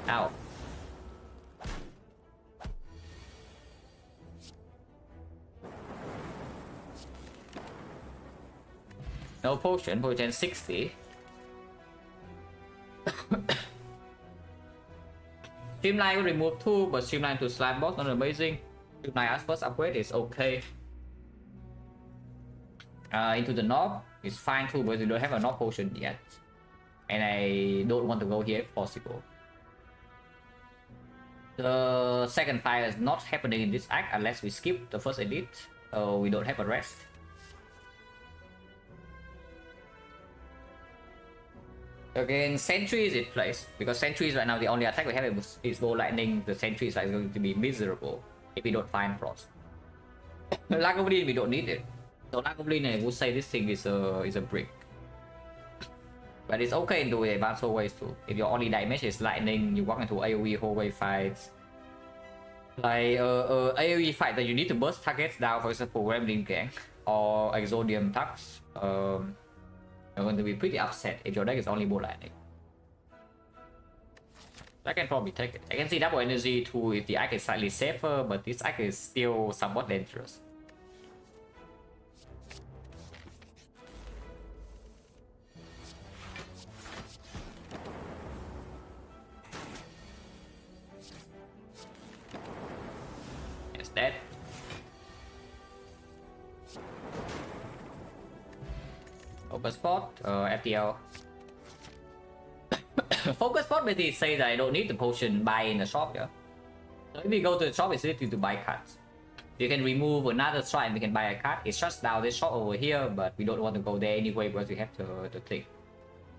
Ow. No potion, potion 60. Streamline will remove 2, but Streamline to slime boss not amazing. Streamline as first upgrade is okay. Into the knob is fine too, but we don't have a knob potion yet. And I don't want to go here if possible. The second fire is not happening in this act unless we skip the first elite. We don't have a rest. Again, sentries it plays because sentries right now the only attack we have is bow lightning. The sentries are going to be miserable if we don't find frost. Lagavulin we don't need it. So Lagavulin I would say this thing is a brick. But it's okay into advanced hallways too. If your only damage is lightning, you walk into AoE hallway fights. Like AoE fight that you need to burst targets down, for example, Gremlin Gang or Exodium Tux. You're going to be pretty upset if your deck is only bow lightning. I can probably take it. I can see double energy too if the act is slightly safer, but this act is still somewhat dangerous. It's dead. Focus spot, FTL. Focus spot basically says that I don't need the potion buy in the shop, yeah. So if we go to the shop, it's easy to buy cards. You can remove another strike and we can buy a card. It shuts down this shop over here, but we don't want to go there anyway because we have to click.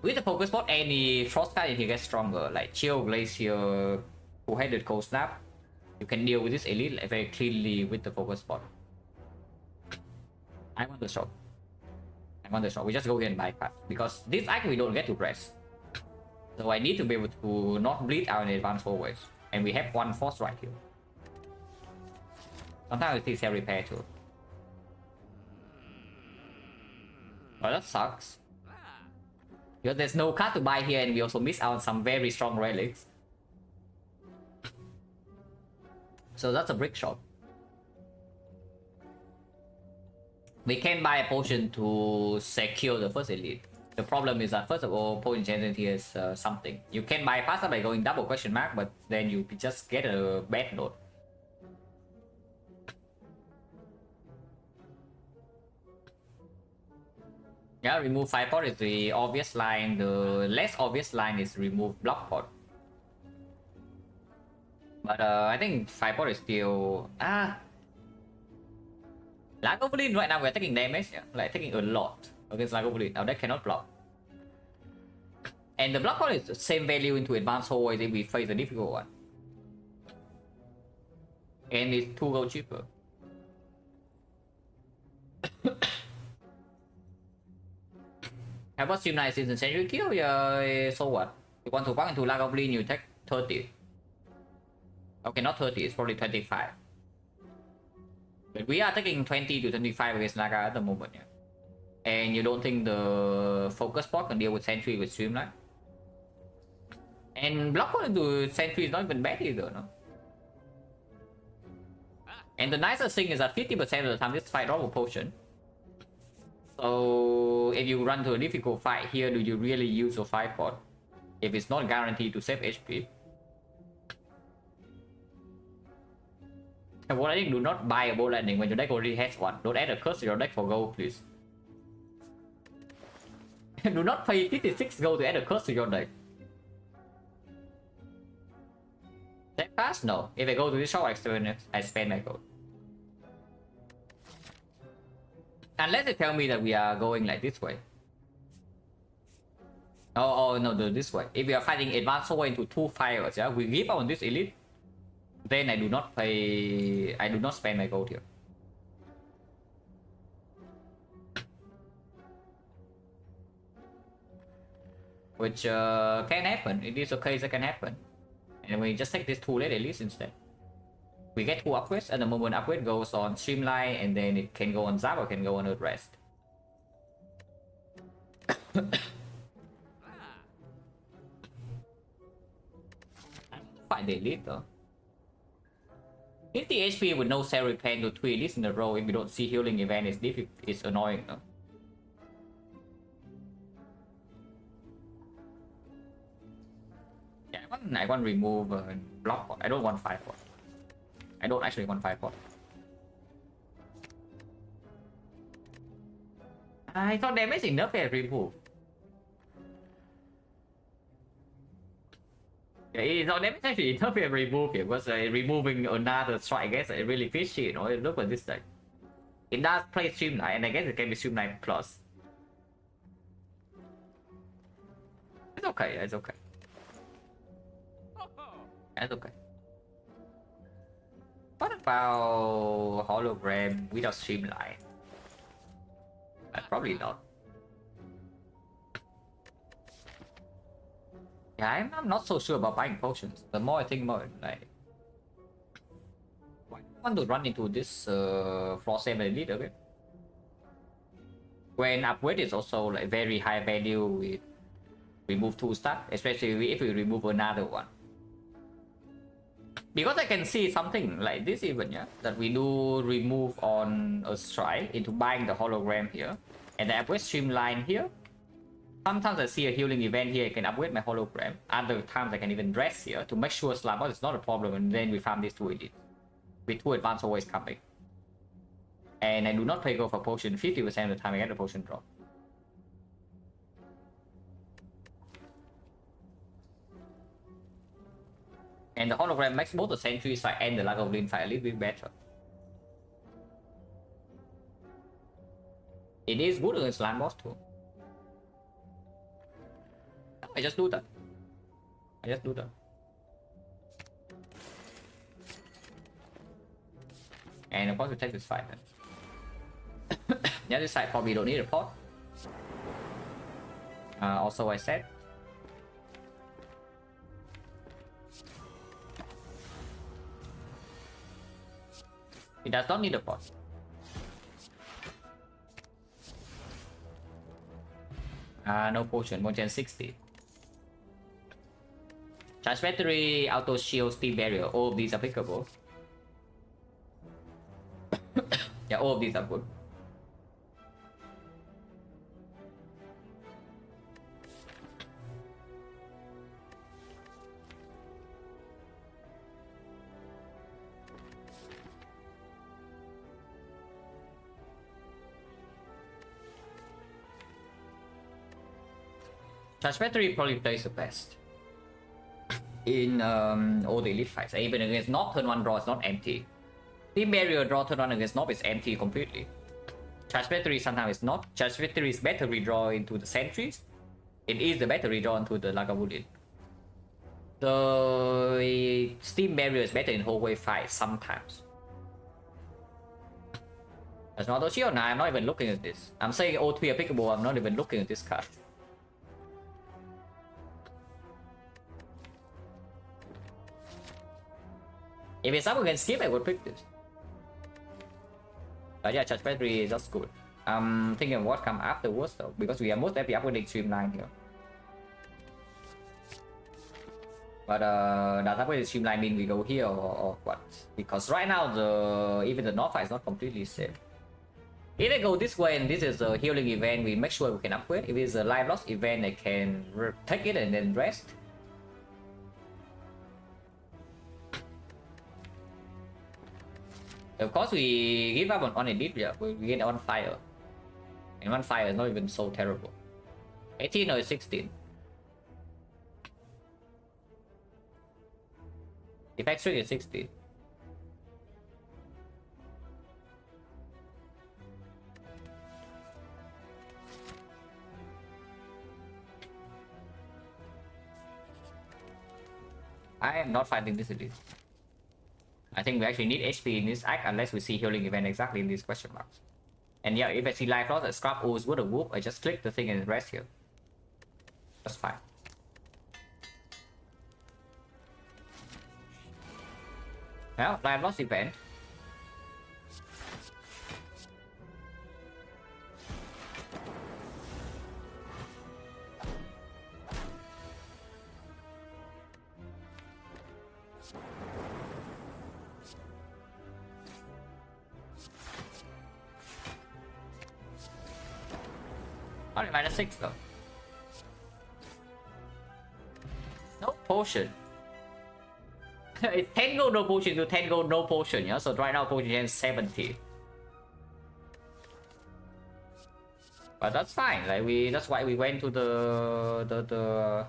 With the focus spot, any frost card in here gets stronger, like Chill, Glacier, Two-Headed Cold Snap. You can deal with this elite very cleanly with the focus spot. I want the shop. We just go here and buy cards because this act we don't get to press. So I need to be able to not bleed out in advanced hallways. And we have one force right here. Sometimes we see cell repair too. Well, that sucks. Because there's no card to buy here and we also miss out on some very strong relics. So that's a brick shop. We can buy a potion to secure the first elite. The problem is that first of all, potion generation is something. You can buy faster by going double question mark, but then you just get a bad note. Yeah, remove Firepot is the obvious line. The less obvious line is remove Blockpot. But I think Firepot is still... Lagavulin right now we're taking damage, yeah? Like taking a lot against Lagavulin. Our deck cannot block. And the Blockpot is the same value into advanced hallways if we face a difficult one. And it's 2 gold cheaper. Have what Streamline Season Century kill? Yeah, so what? You want to walk into Lagavulin, you take 30. Okay, not 30, it's probably 25. But we are taking 20 to 25 against Naga at the moment, yeah. And you don't think the focus spot can deal with Sentry with Streamline? And Blockpot into Sentry is not even bad either, no? And the nicest thing is that 50% of the time this fight drop a potion. So if you run to a difficult fight here, do you really use your Firepot? If it's not guaranteed to save HP. And what I think, do not buy a bow lightning when your deck already has one. Don't add a curse to your deck for gold, please. Do not pay 56 gold to add a curse to your deck. That fast? No. If I go to this shop, I spend my gold. Unless they tell me that we are going like this way. Oh no, this way. If we are fighting advanced hallway into 2 fires, yeah, we give up on this elite. then I do not pay. I do not spend my gold here. Which can happen. It is okay, that can happen. And we just take this 2 late at least instead. We get 2 upgrades, and the moment upgrade goes on Streamline, and then it can go on Zap or can go on Earth Rest. Fight the elite though. 50 HP with no cell repair to 3 elites in a row if we don't see healing event is difficult. It's annoying though. Yeah, I want remove block pot. I don't want 5 pot. I don't actually want 5 pot. I thought damage enough to remove. Yeah, it's not damage actually enough to remove here because removing another strike, I guess it really fishy, you know. Look at this thing. It does play Streamline, and I guess it can be Streamline plus. It's okay, it's okay. That's okay. What about hologram without Streamline? Probably not. Yeah, I'm not so sure about buying potions. The more I think more, like, I want to run into this floor 7 elite again. When upgrade is also like very high value with remove 2 stuff, especially if we remove another one. Because I can see something like this even, yeah, that we do remove on a strike into buying the hologram here, and the upgrade Streamline here. Sometimes I see a healing event here, I can upgrade my hologram. Other times I can even dress here to make sure slap out is not a problem, and then we farm these 2 elites. With 2 advance always coming. And I do not pay go for potion 50% of the time I get a potion drop. And the hologram makes both the sentry fight and the Lagavulin fight a little bit better. It is good against land boss too. I just do that. I just do that. And of course we take this fight then. The other side probably don't need a pot. Also I said. It does not need a pot. No potion, 160. Charge battery, auto shield, steam barrier, all of these are applicable. Yeah, all of these are good. Charge battery probably plays the best in all the elite fights. Even against Nob, turn 1 draw is not empty. Steam barrier draw turn 1 against Nob is empty completely. Charge battery sometimes is not. Charge battery is better redraw into the sentries. It is the better redraw into the Lagavulin. The steam barrier is better in hallway fights sometimes. As an auto shield, nah, I'm not even looking at this. I'm saying all 3 applicable, I'm not even looking at this card. If it's up against skip, I would pick this. But yeah, charge battery is just good. I'm thinking what come afterwards though, because we are most happy upgrading Streamline here. But does upgrade Streamline mean we go here or what? Because right now even the North fight is not completely safe. If I go this way and this is a healing event, we make sure we can upgrade. If it's a life loss event, I can take it and then rest. Of course, we give up on elite, yeah, we get on fire. And 1 fire is not even so terrible. 18 or 16. Defect streak is 16. I am not fighting this elite. I think we actually need HP in this act unless we see healing event exactly in these question marks. And yeah, if I see life loss, a scrap ooze would have whoop, I just click the thing and rest here. That's fine. Well, life loss event. Only -6 though. No potion. It's 10 gold no potion to 10 gold no potion, yeah? So right now potion has 70. But that's fine. Like that's why we went to the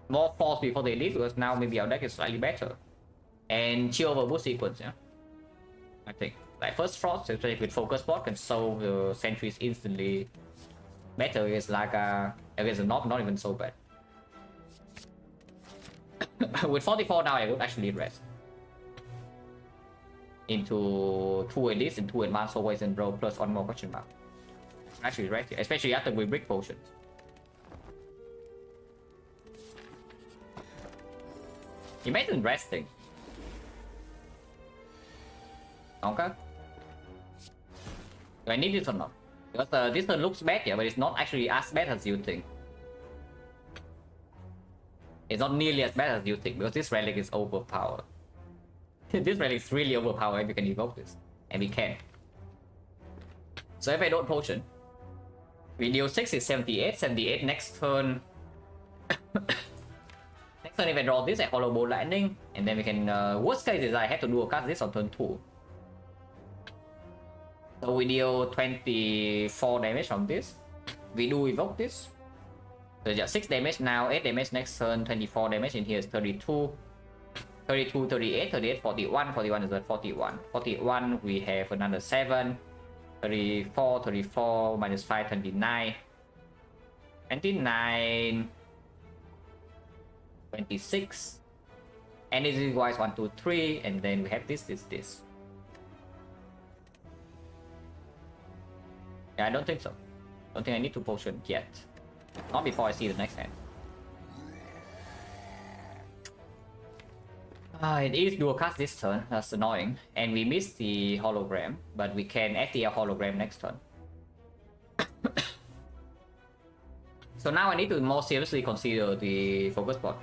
more force before they leave, because now maybe our deck is slightly better. And chill over boost sequence, yeah. I think. Like first frost, especially with focus bot, can solve the sentries instantly. Better is like against a knob, not even so bad. With 44 now, I would actually rest into 2 elites and 2 advanced always and bro plus 1 more question mark. Actually rest, especially after we brick potions. Imagine resting. Okay. Do I need this or not? Because this turn looks bad, yeah, but it's not actually as bad as you think. It's not nearly as bad as you think, because this relic is overpowered. This relic is really overpowered if we can evoke this. And we can. So if I don't potion, video 6 is 78, 78 next turn. Next turn if I draw this, I hollow bolt lightning, and then we can, worst case is I have to do a cast this on turn 2. So we deal 24 damage from this. We do evoke this. So just 6 damage now, 8 damage next turn, 24 damage in here is 32. 32, 38, 38, 41. 41 is at 41. 41, we have another 7. 34, 34, minus 5, 29. 29. 26. Energy wise 1, 2, 3. And then we have this. Yeah, I don't think so. Don't think I need to potion yet. Not before I see the next hand. It is dual cast this turn, that's annoying. And we missed the hologram, but we can FTL hologram next turn. So now I need to more seriously consider the focus bot.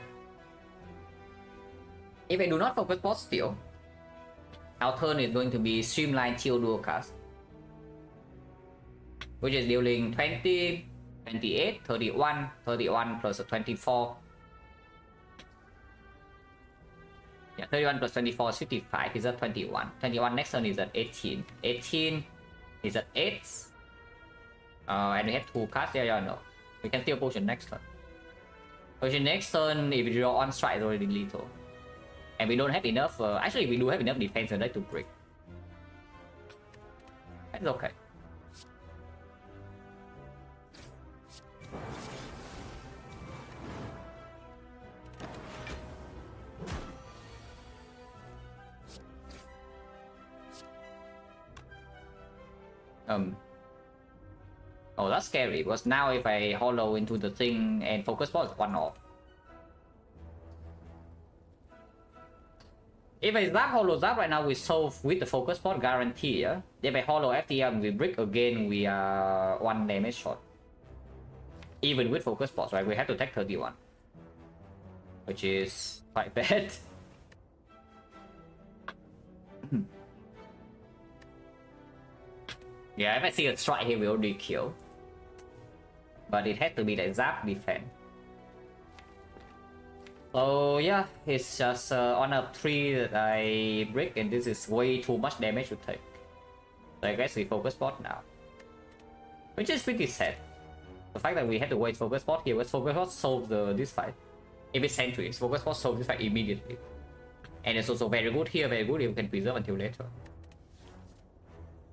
If I do not focus bot still, our turn is going to be streamline chill dual cast, which is dealing 20, 28, 31, 31 plus a 24. Yeah, 31 plus 24 is 55, is at 21. 21 next turn is at 18. 18 is at 8. And we have 2 cards, yeah, no. We can steal potion next turn. Potion next turn, if we draw on strike, is already lethal. And we don't have enough, actually we do have enough defense in that to break. That's okay. Oh, that's scary, because now if I hollow into the thing and focus ball is 1 off. If I zap hollow zap right now, we solve with the focus ball guarantee, yeah? If I hollow FTM, we brick again, we are 1 damage short. Even with focus balls, right? We have to take 31. Which is quite bad. Yeah, if I see a strike here, we already kill. But it had to be the zap defense. So yeah, it's just on a 3 that I break, and this is way too much damage to take. So I guess we focus bot now. Which is pretty sad. The fact that we had to wait focus bot here, was focus bot solve this fight. If it's sentries, focus bot solve this fight immediately. And it's also very good here, very good if we can preserve until later.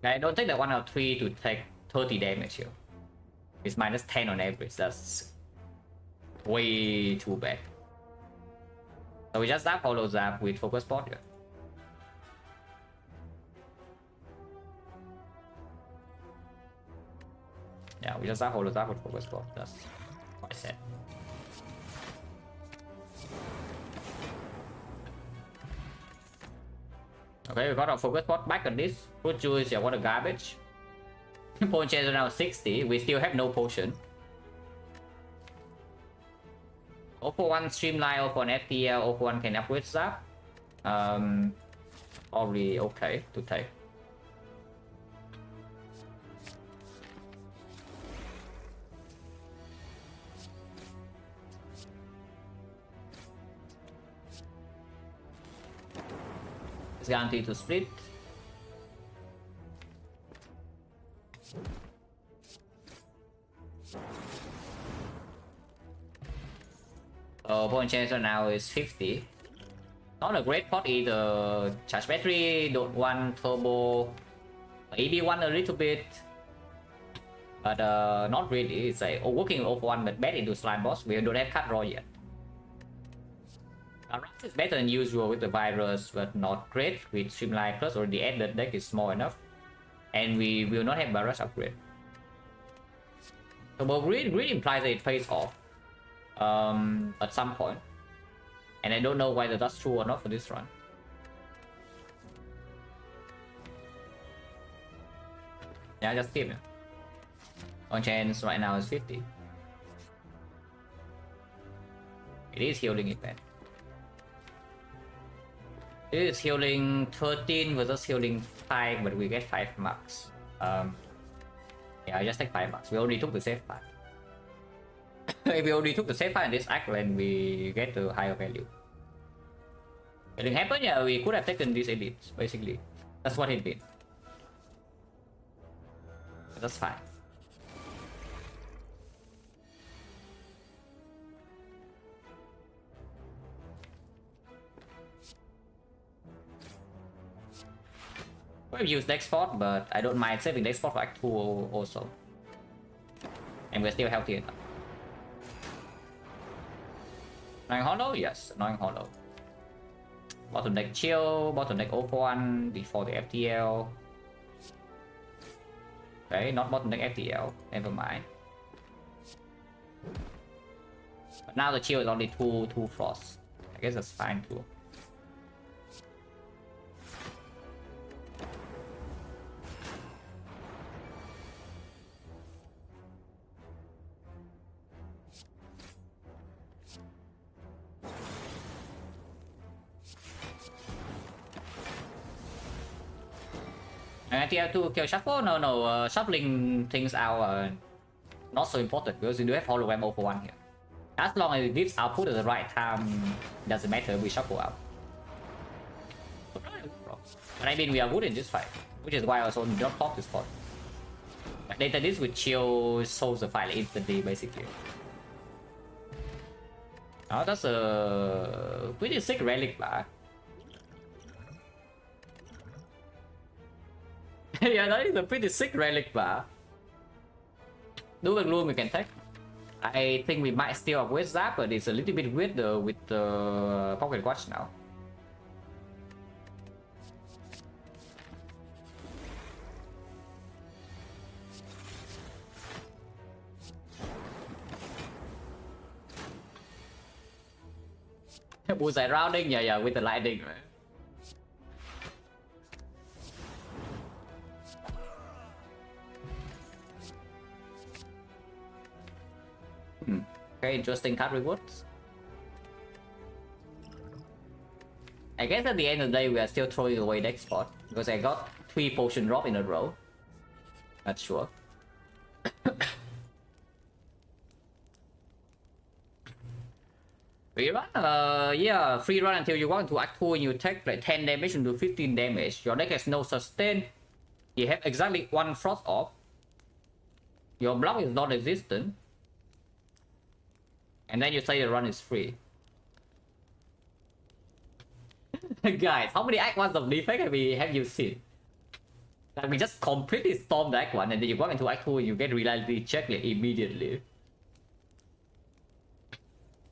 I don't take that 1 out of 3 to take 30 damage here. It's minus 10 on average, that's way too bad. So we just zap hollow zap with focus bot here. Yeah, we just have Holozap with focus spot. That's quite sad. Okay, we got our focus spot back on this. Fruit juice, yeah, what a garbage. Potion chance are now 60. We still have no potion. 041 streamline, 041 FTL, 041 can upgrade zap. Probably okay to take. It's guaranteed to split. Point changer now is 50. Not a great pot either. Charge battery, don't want turbo. EB1 a little bit. But not really. It's like working with 041 but bad into slime boss. We don't have cut draw yet. Rush is better than usual with the virus, but not great with streamline plus already added deck is small enough. And we will not have barrage upgrade. So but green implies that it pays off at some point. And I don't know whether that's true or not for this run. Yeah, just keep it. On chance right now is 50. It is healing event. It is healing 13 versus healing 5, but we get 5 marks. Yeah, I just take 5 marks. We already took the safe part. If we already took the safe part in this act, then we get the higher value. It didn't happen, yeah, we could have taken this edit, basically. That's what it did. But that's fine. We've used deck spot, but I don't mind saving deck spot for Act 2 also. And we're still healthy enough. Annoying Hollow? Yes, Annoying Hollow. Bottom deck chill, bottom deck 041 before the FTL. Okay, not bottom deck FTL, never mind. But now the chill is only 2 frost. I guess that's fine too. FTL to kill shuffle? No, shuffling things out not so important because you do have hologram over 1 here. As long as it gives output at the right time, doesn't matter, we shuffle out. But I mean, we are good in this fight, which is why I also don't talk this spot. Later this with chill solves the fight instantly, basically. Oh, that's a pretty sick relic bar. Yeah, that is a pretty sick relic bar. Dual Gloom we can take. I think we might still upgrade that, but it's a little bit weird with the Pocket Watch now. Bullseye rounding, yeah, with the lightning, right? Okay, interesting card rewards. I guess at the end of the day we are still throwing away deck spot because I got 3 potion drop in a row. Not sure. Free run? Yeah, free run until you want to act 2 and you take like 10 damage into 15 damage. Your deck has no sustain. You have exactly 1 frost off. Your block is non-existent. And then you say the run is free. Guys, how many Act 1s of Defect have you seen? Like we just completely storm the Act 1 and then you go into Act 2 and you get reality check like, immediately.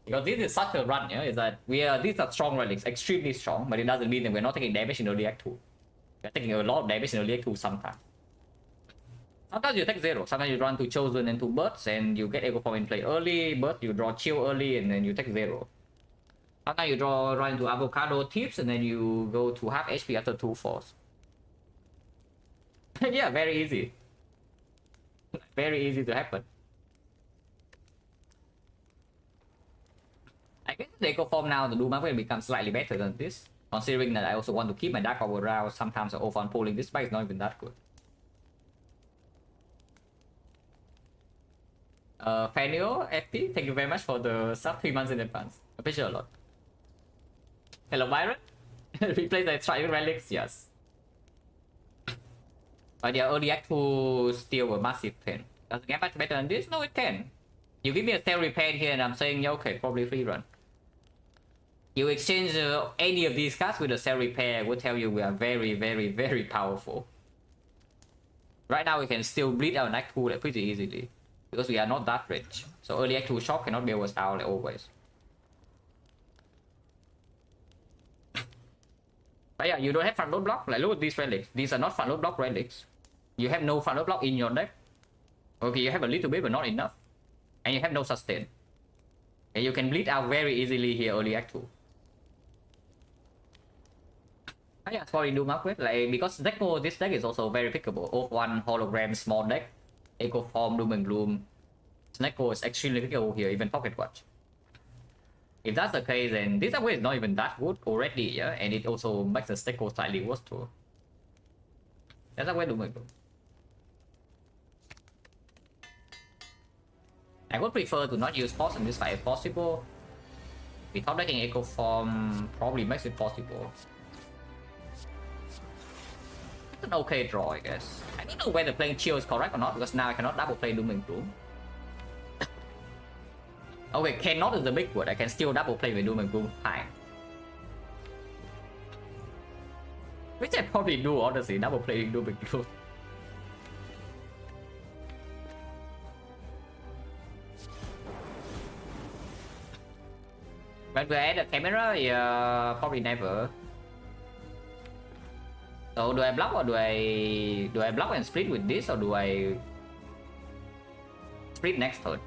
Because this is such a run, yeah? Is that these are strong relics, extremely strong, but it doesn't mean that we're not taking damage in early Act 2. We're taking a lot of damage in early Act 2 sometimes. Sometimes you take 0, sometimes you run to Chosen and to Birds and you get Echo Form in play early, Bird you draw Chill early and then you take 0. Sometimes you run into Avocado Tips and then you go to half HP after 2 force. Yeah, very easy. Very easy to happen. I guess the Echo Form now, the Doom will become slightly better than this. Considering that I also want to keep my Dark Power around, sometimes I often pulling this back is not even that good. Fanio, FP, thank you very much for the sub 3 months in advance. Appreciate a lot. Hello, Byron. Replace the Strike Relics, yes. But yeah, early act 2 still a massive pain. Does it get much better than this? No, it can. You give me a Cell Repair here and I'm saying, yeah, okay, probably free run. You exchange any of these cards with a Cell Repair, I will tell you we are very, very, very powerful. Right now we can still bleed out Act 2 like, pretty easily. Because we are not that rich. So early Act 2 shock cannot be overstyled like always. But yeah, you don't have front load block. Like look at these relics. These are not front load block relics. You have no front load block in your deck. Okay, you have a little bit but not enough. And you have no sustain. And you can bleed out very easily here early Act 2. But yeah, sorry, do mark with like because this deck is also very pickable. Off-1 hologram small deck. Echo Form, Doom and Gloom. Snecko is extremely pickable here, even Pocket Watch. If that's the case, then this upgrade is not even that good already, yeah? And it also makes the Snecko slightly worse too. That's upgrade Doom and Gloom. I would prefer to not use Force in this fight if possible. Without taking Echo Form probably makes it possible. It's an okay draw, I guess. I don't know whether playing Chill is correct or not, because now I cannot double play Doom and Gloom. Okay, cannot is the big word. I can still double play with Doom and Gloom fine. Which I probably do, honestly, double playing Doom and Gloom. When we add a camera, yeah, probably never. So do I block or do I block and split with this or do I split next turn?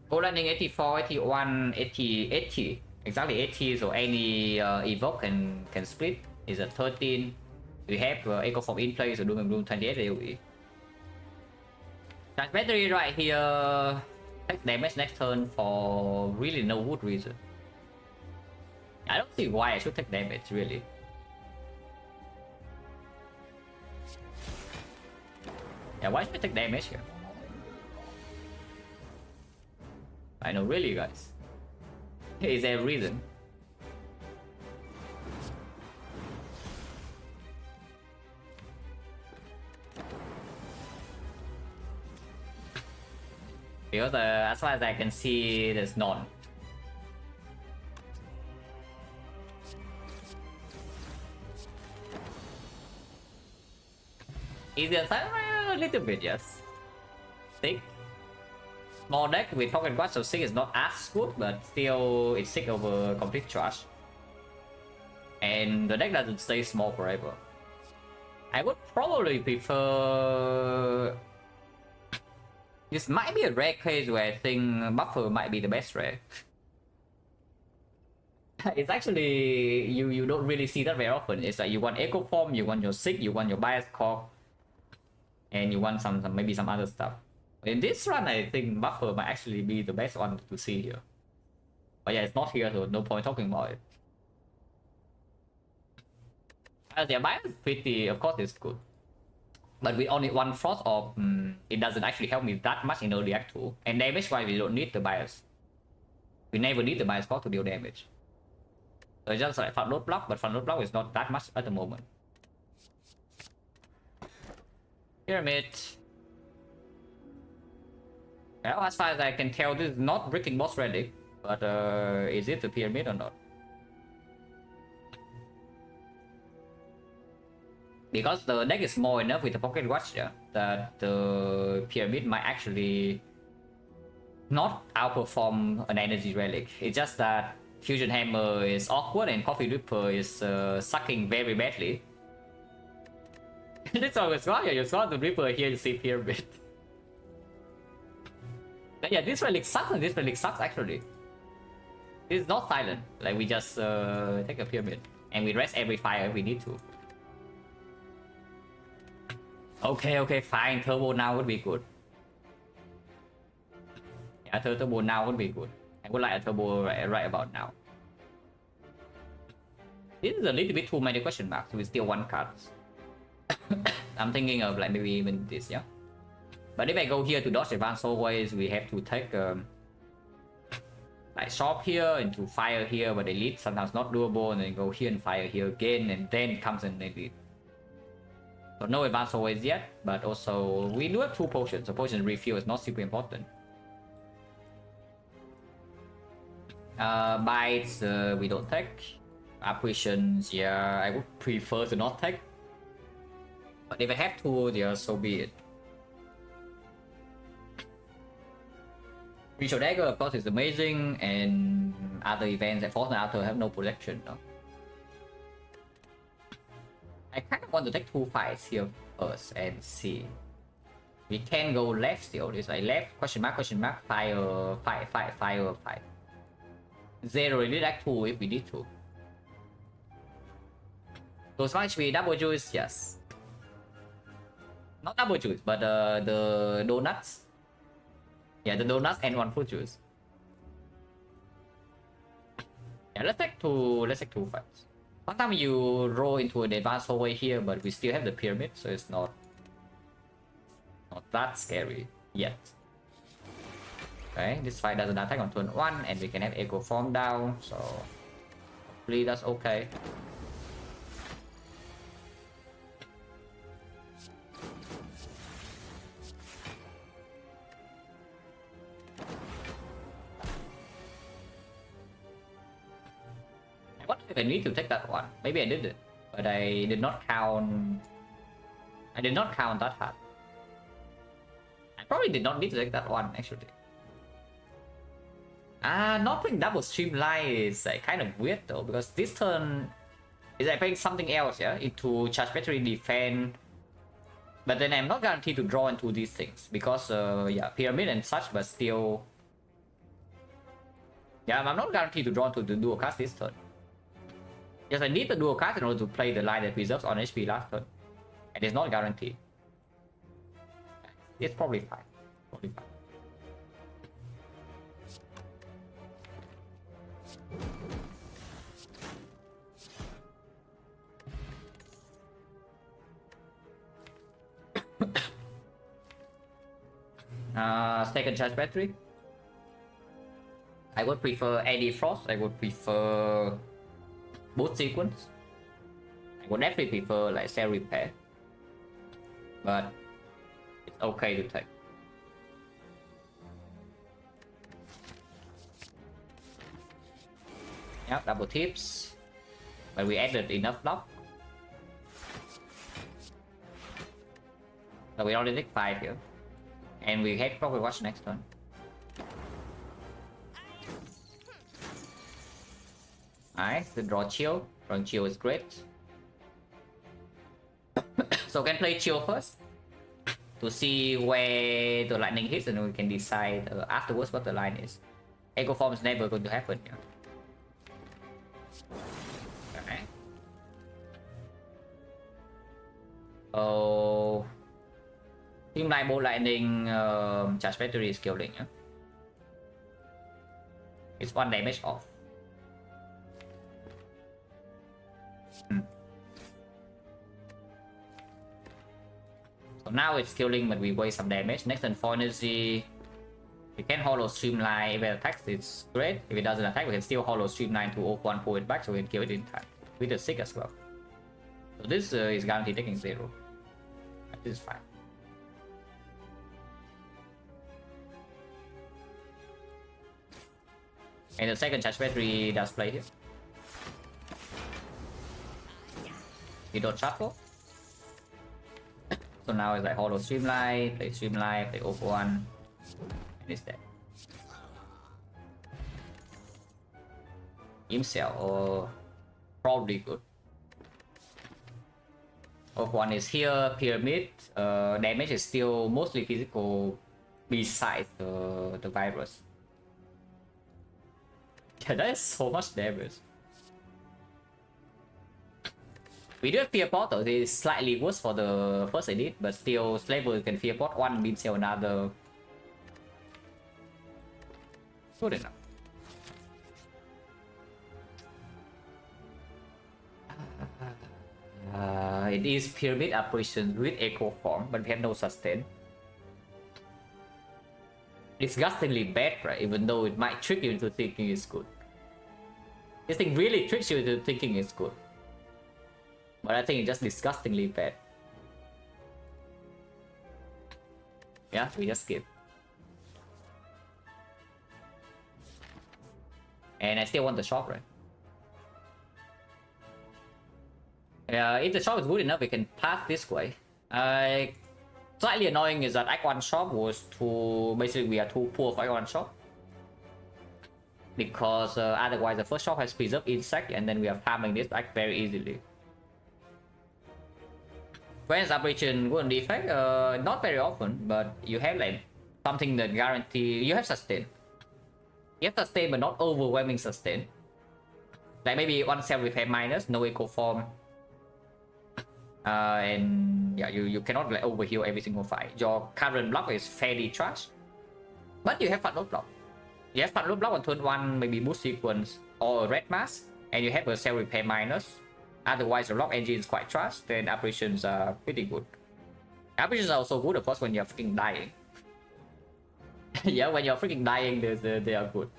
Go landing 84, 81, 80, 80. Exactly 80, so any evoke can split. Is a 13. We have Echo Form in play, so Doom and Gloom 28 AoE. Charge battery right here. Take damage next turn for really no good reason. I don't see why I should take damage, really. Yeah, why should I take damage here? I know, really, guys. Is there a reason? Because as far as I can see, there's none. Easier side? A little bit, yes. 6. Small deck with Pocket Watch, so 6 is not as good, but still it's 6 over complete trash. And the deck doesn't stay small forever. I would probably prefer... This might be a rare case where I think Buffer might be the best rare. It's actually... You don't really see that very often. It's like you want Echo Form, you want your Sig, you want your Bias Core, and you want some maybe some other stuff. In this run, I think Buffer might actually be the best one to see here. But yeah, it's not here, so no point talking about it. The Bias is pretty, of course, it's good. But with only one Frost Orb, it doesn't actually help me that much in early Act 2. And damage-wise, we don't need the Bias. We never need the Bias Core to deal damage. So it's just like front load block, but front load block is not that much at the moment. Pyramid. Well, as far as I can tell, this is not Breaking Boss Relic, but is it the Pyramid or not? Because the deck is small enough with the Pocket Watch, yeah, that the Pyramid might actually not outperform an Energy Relic. It's just that Fusion Hammer is awkward and Coffee Ripper is sucking very badly. This one was why you saw the Reaper here, you see pyramid. But yeah, this relic sucks and this relic sucks actually. It's not silent, like we just take a pyramid and we rest every fire if we need to. Okay, fine, turbo now would be good. Yeah, turbo now would be good. I would like a turbo right about now. This is a little bit too many question marks with still one card. I'm thinking of like maybe even this, yeah. But if I go here to dodge advanced always, we have to take like shop here into fire here, but elite sometimes not doable, and then go here and fire here again, and then comes in elite. So no advanced always yet, but also we do have 2 potions, so potion refill is not super important. Bites we don't take. Apparitions, yeah, I would prefer to not take. But if I have to, yeah, so be it. Ritual Dagger, of course, is amazing, and other events like Force and Outer have no protection. No? I kind of want to take 2 fights here first and see. We can go left still. It's like left, question mark, fire, fire. 0 elite act 2 if we need to. So smart HP, double juice, yes. Not double juice, but the donuts. Yeah, the donuts and 1 fruit juice. Yeah, let's take 2 fights. Sometimes you roll into an advanced hallway here, but we still have the pyramid, so it's not that scary yet. Okay, this fight doesn't attack on turn 1, and we can have Echo Form down, so hopefully that's okay. I wonder if I need to take that one. Maybe I did it, but I did not count. I did not count that hard. I probably did not need to take that one actually. Not playing double streamline is kind of weird though, because this turn is I playing something else, yeah, into charge battery defend, but then I'm not guaranteed to draw into these things because yeah, pyramid and such, but still, yeah, I'm not guaranteed to draw into the dual cast this turn. Yes, I need the dual cast in order to play the line that preserves on HP last turn, and it's not guaranteed. It's probably fine. Probably fine. Second charge battery. I would prefer AD Frost. I would prefer both sequence. I would definitely prefer like cell repair, but it's okay to take. Yeah, double tips, but we added enough block, so we only take 5 here, and we have probably watch next turn. Nice, the draw chill. Drawing chill is great. So can play chill first to see where the lightning hits, and we can decide afterwards what the line is. Echo Form is never going to happen. Yeah. Okay. Oh, Team Line Bolt Lightning charge battery is killing. Yeah. It's 1 damage off. So now it's killing, but we waste some damage. Next turn 4 energy. We can hollow streamline. If it attacks, it's great. If it doesn't attack, we can still hollow streamline to off 1, pull it back, so we can kill it in time. With the sick as well. So this is guaranteed taking 0. This is fine. And the second charge battery does play here. We don't shuffle. So now it's like hollow streamline, play over 1, and it's dead. Himself, or probably good. Of one is here, pyramid. Damage is still mostly physical besides the virus. Yeah, that is so much damage. We do have fear portal. It is slightly worse for the first edit, but still Slaver can fear port one, beam cell another. Good enough. It is pyramid apparition with echo form, but we have no sustain. Disgustingly bad, right? Even though it might trick you into thinking it's good. This thing really tricks you into thinking it's good. But I think it's just disgustingly bad. Yeah, we just skip. And I still want the shop, right? Yeah, if the shop is good enough, we can pass this way. Slightly annoying is that Act 1 shop was too... Basically, we are too poor for Act 1 shop. Because otherwise, the first shop has preserved insect, and then we are farming this act very easily. Friends operation good on defect, not very often, but you have like something that guarantee you have sustain. You have sustain, but not overwhelming sustain. Like maybe one cell repair minus, no eco form. And yeah, you cannot like overheal every single fight. Your current block is fairly trash, but you have front load block. You have front load block on turn 1, maybe boost sequence or a red mask, and you have a cell repair minus. Otherwise, the lock engine is quite trash, then apparitions are pretty good. Apparitions are also good, of course, when you're freaking dying. Yeah, when you're freaking dying, they are good.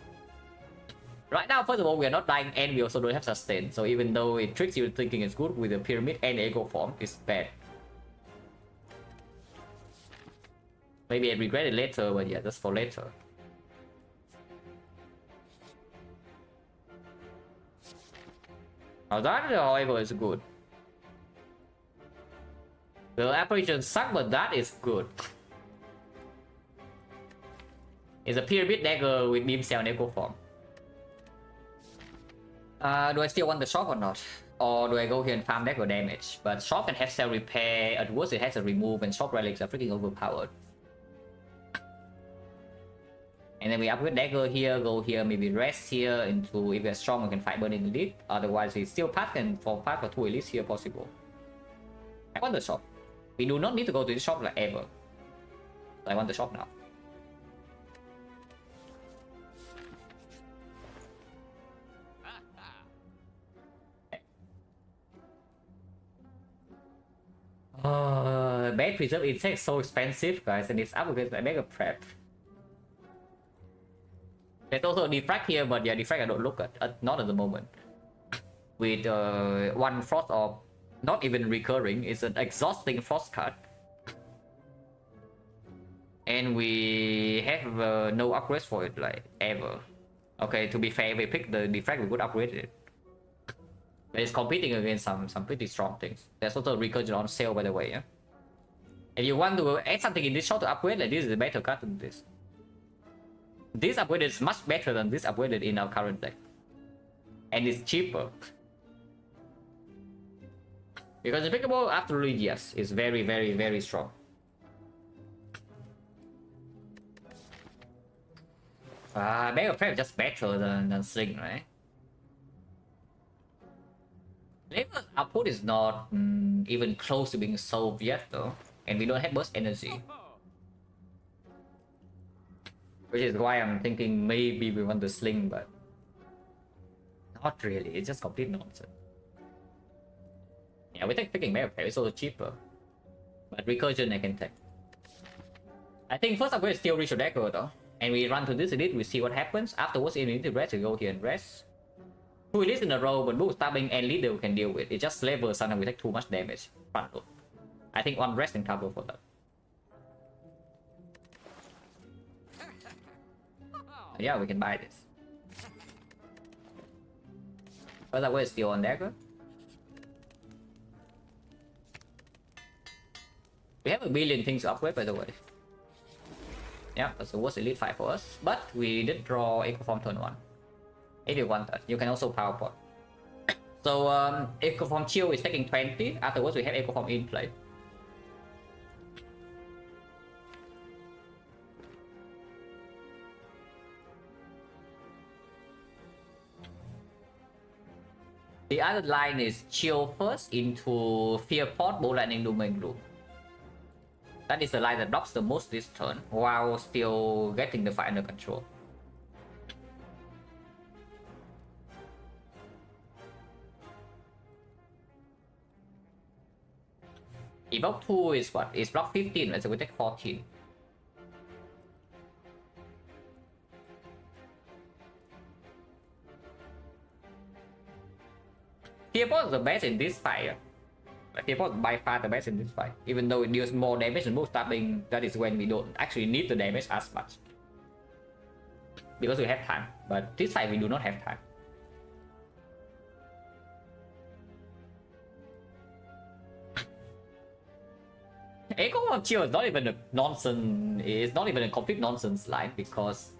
Right now, first of all, we are not dying and we also don't have sustain. So even though it tricks you thinking it's good with the pyramid and ego form, it's bad. Maybe I regret it later, but yeah, that's for later. Now that, however, is good. The apparition suck, but that is good. It's a pyramid dagger with beam cell and echo form. Do I still want the shop or not? Or do I go here and farm dagger damage? But shop can have cell repair, at worst it has a remove, and shop relics are freaking overpowered. And then we upgrade dagger here, go here, maybe rest here into if we're strong we can fight burning elite. Otherwise we still path and for 5 or 2 elites here possible. I want the shop. We do not need to go to the shop like ever. So I want the shop now. Bad preserve insect so expensive, guys, and it's upgraded by mega prep. There's also a defect here, but yeah, defect I don't look at not at the moment. With one frost orb, not even recurring, it's an exhausting frost card. And we have no upgrades for it, like, ever. Okay, to be fair, we picked the defect, we could upgrade it. But it's competing against some pretty strong things. There's also a recursion on sale, by the way, yeah? If you want to add something in this shop to upgrade, like this is a better card than this. This upgrade is much better than this upgraded in our current deck. And it's cheaper. Because Despicable, absolutely yes, is very, very, very strong. Mega Prep just better than Sling, right? Level's output is not even close to being solved yet though. And we don't have burst energy. Which is why I'm thinking maybe we want the Sling, but not really, it's just complete nonsense. Yeah, we take picking Mega Prep, it's also cheaper. But Recursion I can take. I think first upgrade is still Ritual Dagger though. And we run to this elite, we see what happens. Afterwards, if we need to rest, we go here and rest. 2 elites in a row, but both stabbing and leader we can deal with. It's just Slaver, sometimes we take too much damage. Front load. I think one rest can cover for that. Yeah, we can buy this. First upgrade is still on dagger. We have a billion things to upgrade, by the way. Yeah, that's the worst elite fight for us. But we did draw Echo Form turn 1. If you want that, you can also power pot. So Echo Form Chill is taking 20. Afterwards, we have Echo Form in play. The other line is Chill first into Fear Pot, Bow Lightning, Doom and Gloom. That is the line that blocks the most this turn while still getting the fight under control. Evoke 2 is what? It's block 15, right? So we take 14. Fearpot is the best in this fight. Fearpot is by far the best in this fight. Even though it deals more damage than most stabbing, that is when we don't actually need the damage as much. Because we have time. But this fight we do not have time. Echo of Chill is not even a nonsense. It's not even a complete nonsense line because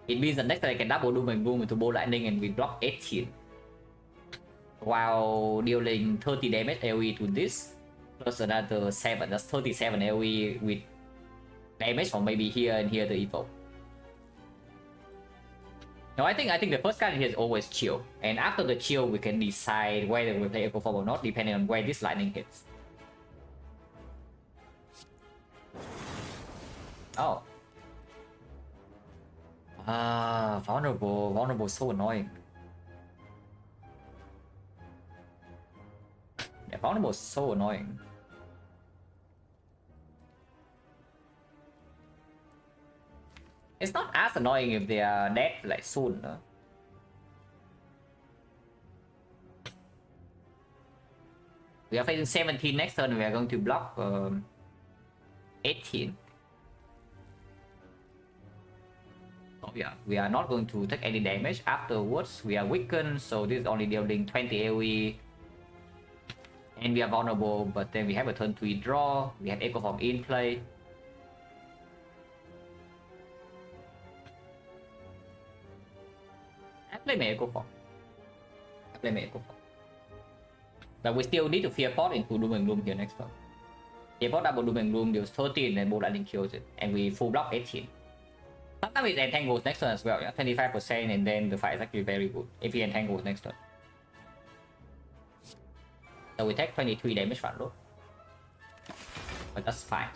it means that next time I can double Doom and Gloom into Bow Lightning and we block 18. While dealing 30 damage AoE to this plus another 7. That's 37 AoE with damage from maybe here and here to evoke. Now I think the first card here is always Chill. And after the Chill we can decide whether we play Echo Form or not depending on where this lightning hits. Oh. Vulnerable. Vulnerable is so annoying. Yeah, vulnerable is so annoying. It's not as annoying if they are dead like soon. We are facing 17 next turn. We are going to block 18. Oh yeah, we are not going to take any damage. Afterwards, we are weakened, so this is only dealing 20 AoE. And we are vulnerable, but then we have a turn 3 draw. We have Echo Form in play. I play my Echo Form. But we still need to Fear Pot into Doom and Gloom here next turn. Fear Pot double Doom and Gloom deals 13 and Bow Lightning kills it. And we full block 18. Sometimes it entangles next turn as well, yeah, 25%, and then the fight is actually very good if he entangles next turn. So we take 23 damage front row. But that's fine.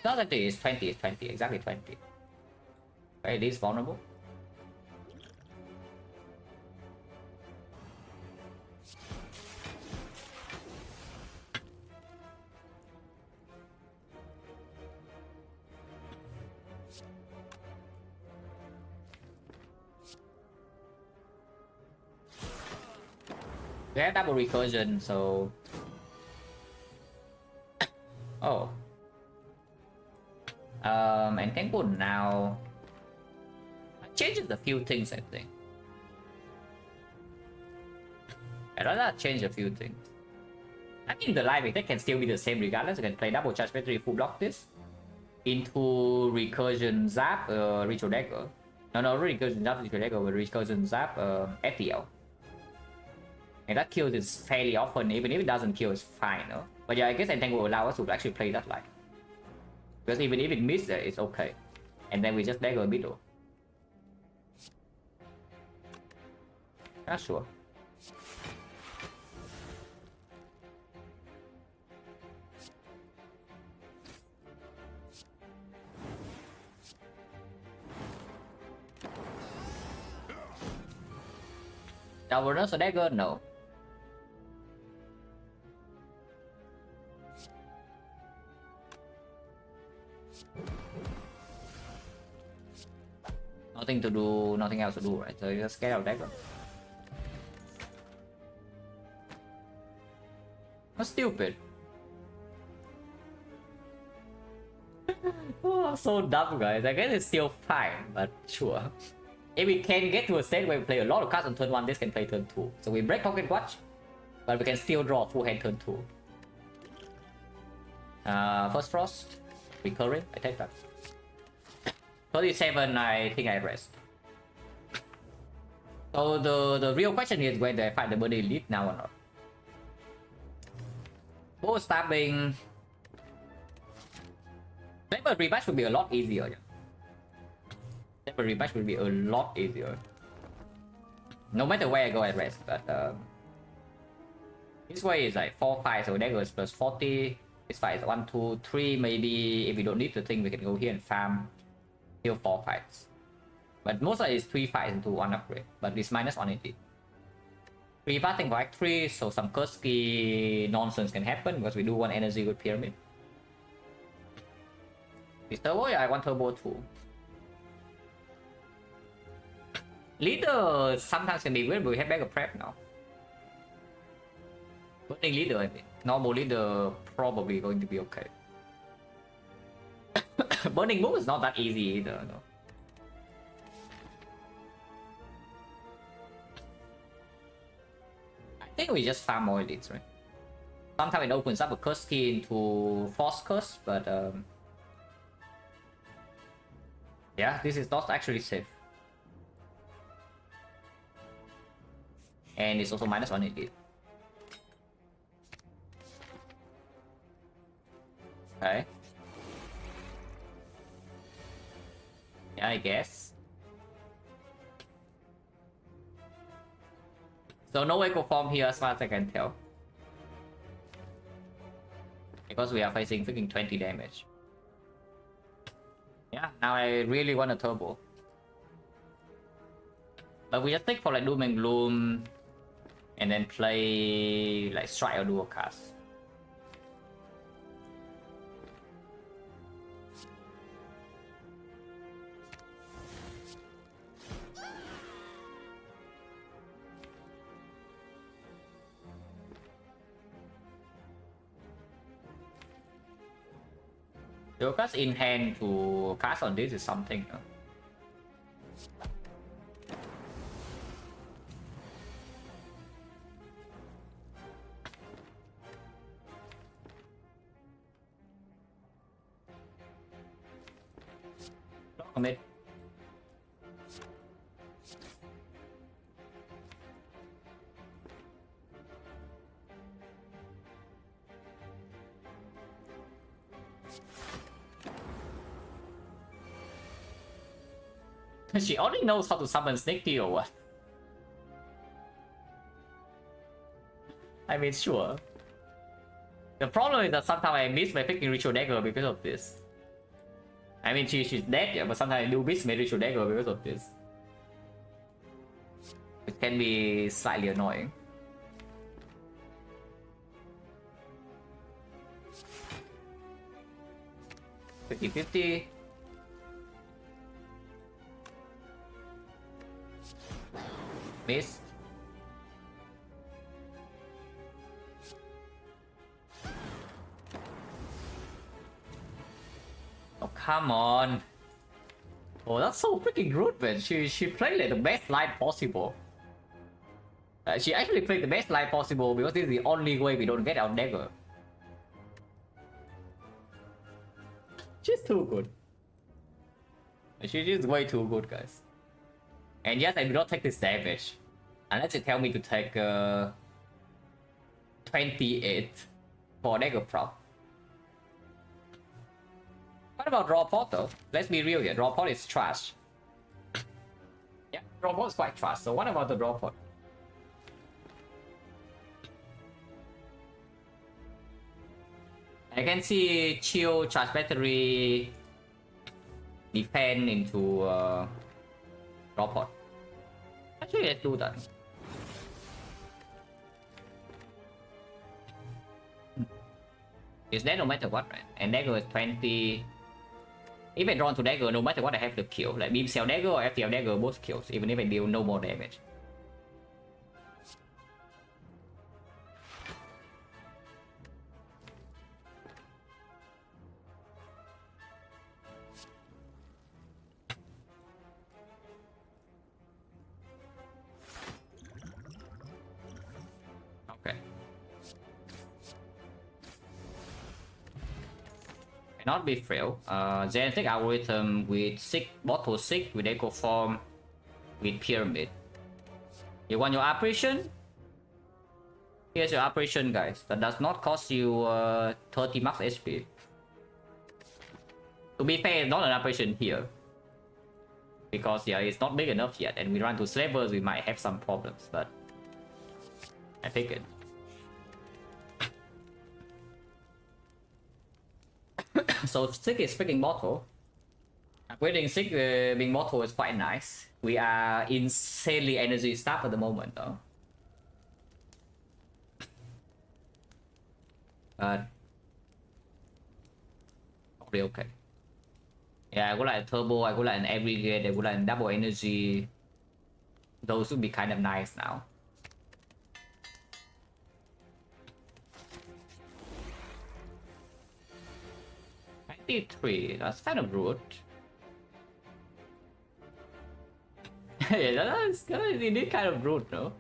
Not that it's 20, it's 20, exactly 20. Okay, it is vulnerable. We have double recursion, so... Oh. Entangle now... It changes a few things, I think. I'd rather change a few things. I think the live attack can still be the same regardless. You can play double charge battery full block this. Into recursion zap, ritual dagger. No, recursion zap, ritual dagger, but recursion zap, FTL. And that kills is fairly often, even if it doesn't kill, it's fine, no? But yeah, I guess Entangle will allow us to actually play that line. Because even if it misses, it's okay. And then we just dagger middle. Not sure. Double nurse or dagger? No. Nothing to do, nothing else to do, right? So you just get out dagger. How stupid. Oh, so dumb, guys. I guess it's still fine, but sure. If we can get to a state where we play a lot of cards on turn 1, this can play turn 2. So we break Pocket Watch, but we can still draw full hand turn 2. First Frost, recurring, I take that. 37, I think I rest. So the real question is whether I fight the body elite now or not. Bow stabbing. Saber rematch would be a lot easier. Yeah. Saber rematch would be a lot easier. No matter where I go, I rest. But this way is like 4 fights, so dagger is plus 40. This fight is 1, 2, 3. Maybe if we don't need the thing, we can go here and farm. Heal 4 fights. But most of it is 3 fights into 1 upgrade. But it's minus 180. 3 batting for Act 3, so some Kursky nonsense can happen because we do want energy with Pyramid. This turbo, yeah, I want turbo too. Leader sometimes can be weird, but we have bag of prep now. Burning leader, I mean. Normal leader probably going to be okay. Burning move is not that easy either, no. I think we just farm more elites, right? Sometimes it opens up a curse key into force curse, but yeah, this is not actually safe. And it's also minus 180. Okay. Yeah, I guess. So no echo form here as far as I can tell. Because we are facing freaking 20 damage. Yeah, now I really want a turbo. But we just take for like Doom and Gloom and then play like Strike or Dual Cast. Dual Cast in hand to cast on this is something. Commit. She only knows how to summon Snake Tea or what? I mean, sure. The problem is that sometimes I miss my freaking Ritual Dagger because of this. I mean, she's dead, yeah, but sometimes I do miss my Ritual Dagger because of this. It can be slightly annoying. $50-50. Miss. Oh, come on. Oh, that's so freaking rude, man. She played like the best line possible. She actually played the best line possible because this is the only way we don't get our dagger. She's too good. She's just way too good, guys. And yes, I do not take this damage. Unless you tell me to take 28 for dagger prop. What about draw pot though? Let's be real here. Draw pot is trash. Yeah, draw pot is quite trash. So what about the draw pot? I can see chill, charge battery, defend into draw pot. Actually, let's do that. It's dead no matter what, right? And dagger is 20. If I draw to dagger, no matter what, I have to kill. Like beam cell dagger or FTL dagger both kills, even if I deal no more damage. Okay. Cannot be frail. Genetic algorithm with 6 bottle 6 with echo form with pyramid. You want your apparition? Here's your apparition, guys. That does not cost you 30 max HP. To be fair, it's not an apparition here. Because yeah, it's not big enough yet, and we run to slavers, we might have some problems, but I figured. So Sick is freaking mortal. Upgrading Sick being mortal is quite nice. We are insanely energy starved at the moment though. But probably okay. Yeah, I would like a turbo, I would like an aggregate, I would like double energy. Those would be kind of nice now. $93, that's kind of rude. Yeah, that's indeed kind of rude, no?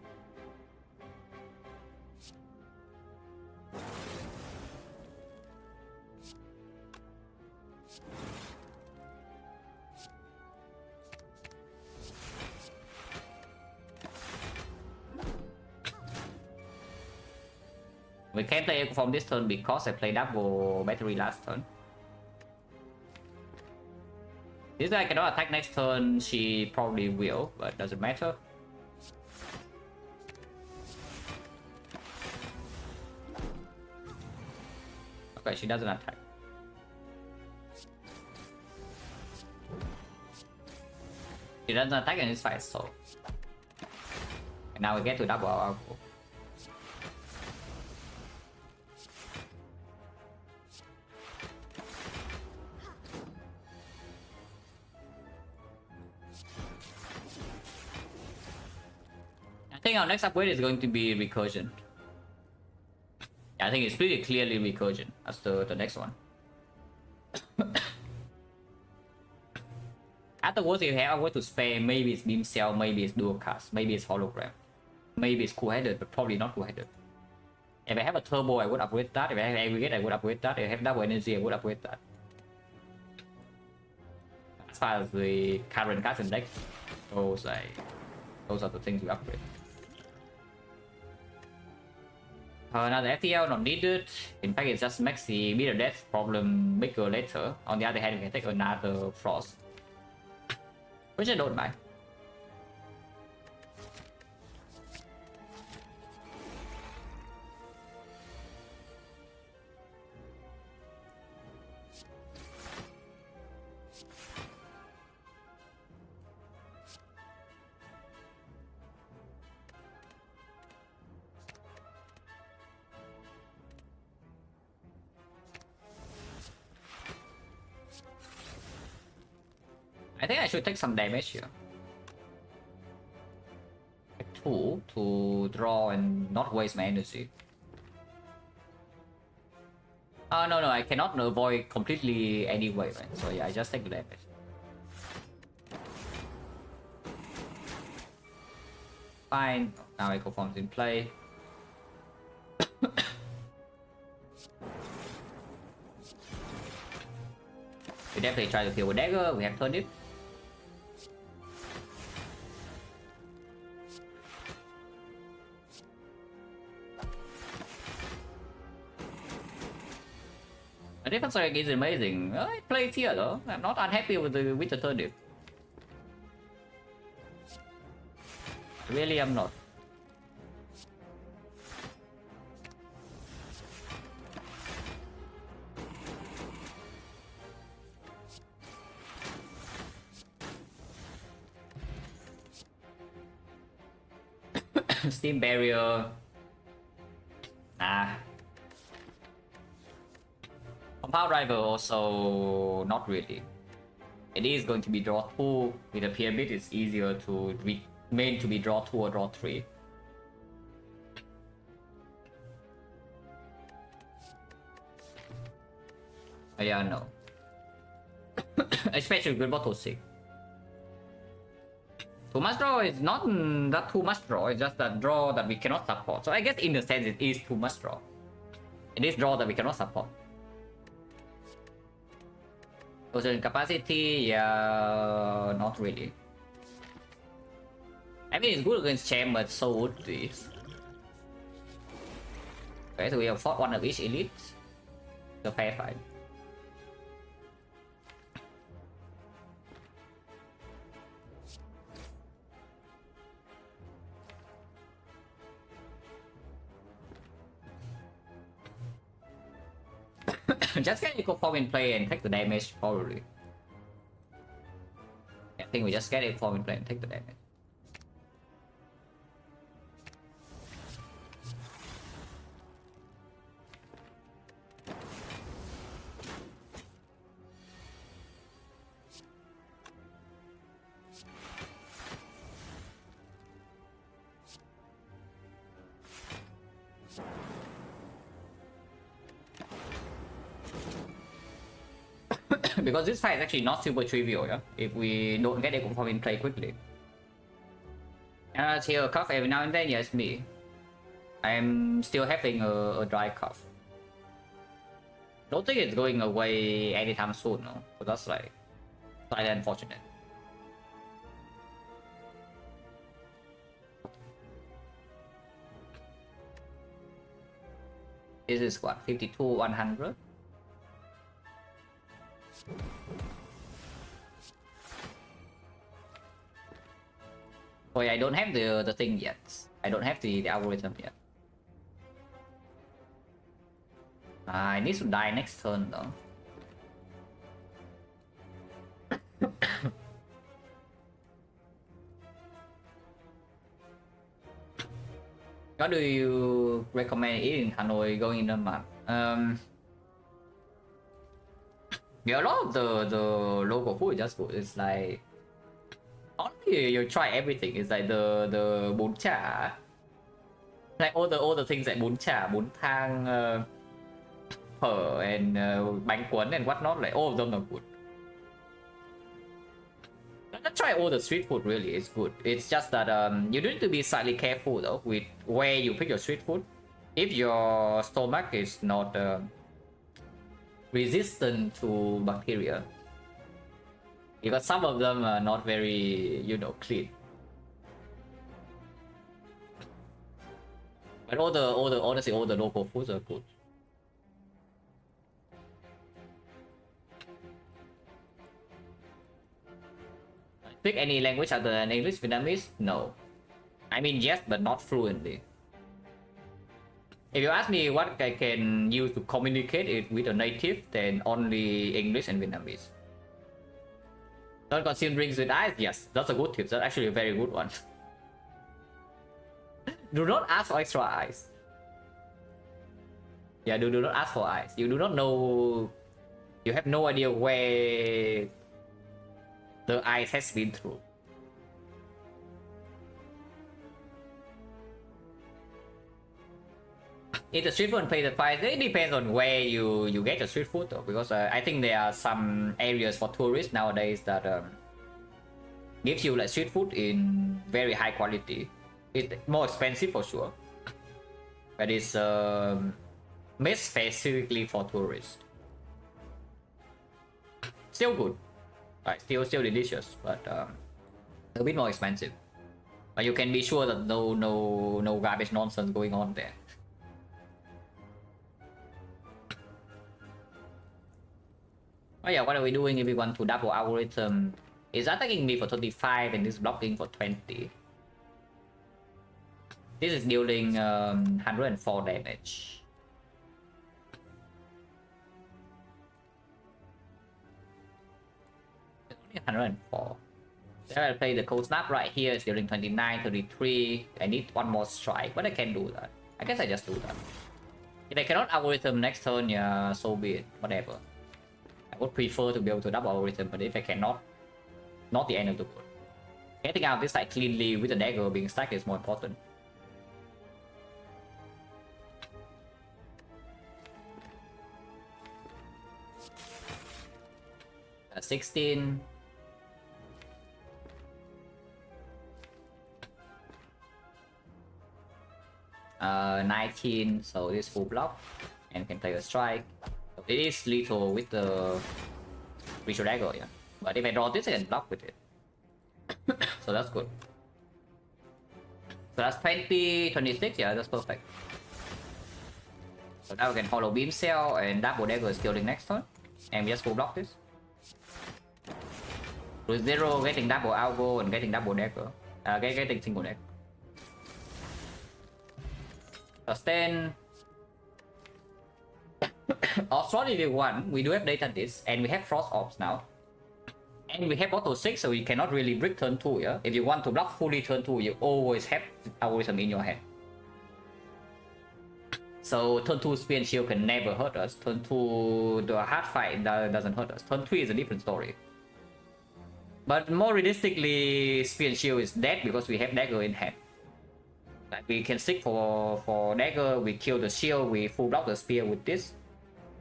We can't play Echo from this turn because I played double battery last turn. This guy cannot attack next turn, she probably will, but doesn't matter. Okay, she doesn't attack. She doesn't attack and it's fine, so. And now we get to double our output. I think our next upgrade is going to be recursion. Yeah, I think it's pretty clearly recursion as the next one. Afterwards, if you have a way to spare, maybe it's beam cell, maybe it's dual cast, maybe it's hologram, maybe it's cool-headed, but probably not cool-headed. If I have a turbo, I would upgrade that. If I have aggregate, I would upgrade that. If I have double energy, I would upgrade that. As far as the current cards in deck goes, those are the things we upgrade. Another FTL not needed. In fact, it just makes the meter death problem bigger later. On the other hand, we can take another frost, which I don't mind. I think I should take some damage here. Take 2 to draw and not waste my energy. Oh no, I cannot avoid completely anyway, man. So yeah, I just take the damage. Fine, now Echo Form's in play. We definitely try to kill with dagger, we have turned it. The defense rank is amazing. I played here though. I'm not unhappy with the turnip. Really, I'm not. Steam barrier. Nah. Compound driver also not really. It is going to be draw 2. With a pyramid, it's easier to be made to be draw 2 or draw 3. Yeah, no. Especially with bottle 6. Too much draw is not that too much draw, it's just that draw that we cannot support. So I guess in a sense it is too much draw. It is draw that we cannot support. Potion capacity, yeah, not really. I mean, it's good against champ, but so would this. Okay, so we have fought one of each elite. The fair fight. Just get equal form in play and take the damage, probably. I think we just get equal form in play and take the damage. Because this fight is actually not super trivial, yeah? If we don't get equal form in play quickly. Here, cough every now and then, yes, me. I'm still having a dry cough. Don't think it's going away anytime soon, no? But that's like slightly unfortunate. This is what, 52, 100? Oh yeah, I don't have the thing yet. I don't have the algorithm yet. I need to die next turn though. What do you recommend eating Hanoi going in the month? Yeah, a lot of the local food is just good. It's like honestly, you try everything. It's like the bún chả, like all the things like bún chả, bún thang, phở, and bánh cuốn and whatnot. Like all of them are good. Let's try all the street food. Really, it's good. It's just that you need to be slightly careful though with where you pick your street food. If your stomach is not resistant to bacteria, because some of them are not very, you know, clean. But honestly, all the local foods are good. Speak any language other than English, Vietnamese? No. I mean, yes, but not fluently. If you ask me what I can use to communicate it with a native, then only English and Vietnamese. Don't consume drinks with ice? Yes, that's a good tip. That's actually a very good one. Do not ask for extra ice. Yeah, do not ask for ice. You do not know... You have no idea where the ice has been through. Eat the street food and pay the price. It depends on where you get your street food though, because I think there are some areas for tourists nowadays that gives you like street food in very high quality. It's more expensive for sure, but it's made specifically for tourists. Still good, like still delicious, but a bit more expensive. But you can be sure that no garbage nonsense going on there. Oh yeah, what are we doing if we want to double algorithm? Is attacking me for 25 and this blocking for 20. This is dealing 104 damage. It's only 104. So I'll play the cold snap right here. It's dealing 29, 33. I need one more strike, but I can do that. I guess I just do that. If I cannot algorithm next turn, yeah, so be it. Whatever. I would prefer to be able to double algorithm, but if I cannot, not the end of the world. Getting out this side cleanly with the dagger being stacked is more important. That's 16. Uh, 19, so this full block and can play a strike. It is lethal with the Ritual Dagger, yeah. But if I draw this, I can block with it. So that's good. So that's 20, 26, yeah, that's perfect. So now we can Hollow Beam Cell and Double Dagger scaling next turn. And we just full block this. With 0 getting double algo and getting double dagger. Getting single dagger. Sustain. Australia 1, we do have data this, and we have Frost Orbs now. And we have auto 6, so you cannot really break turn 2, yeah? If you want to block fully turn 2, you always have algorithm in your hand. So turn 2 Spear and Shield can never hurt us. Turn 2, the hard fight doesn't hurt us. Turn 3 is a different story. But more realistically, Spear and Shield is dead because we have Dagger in hand. Like we can stick for Dagger, we kill the Shield, we full block the Spear with this,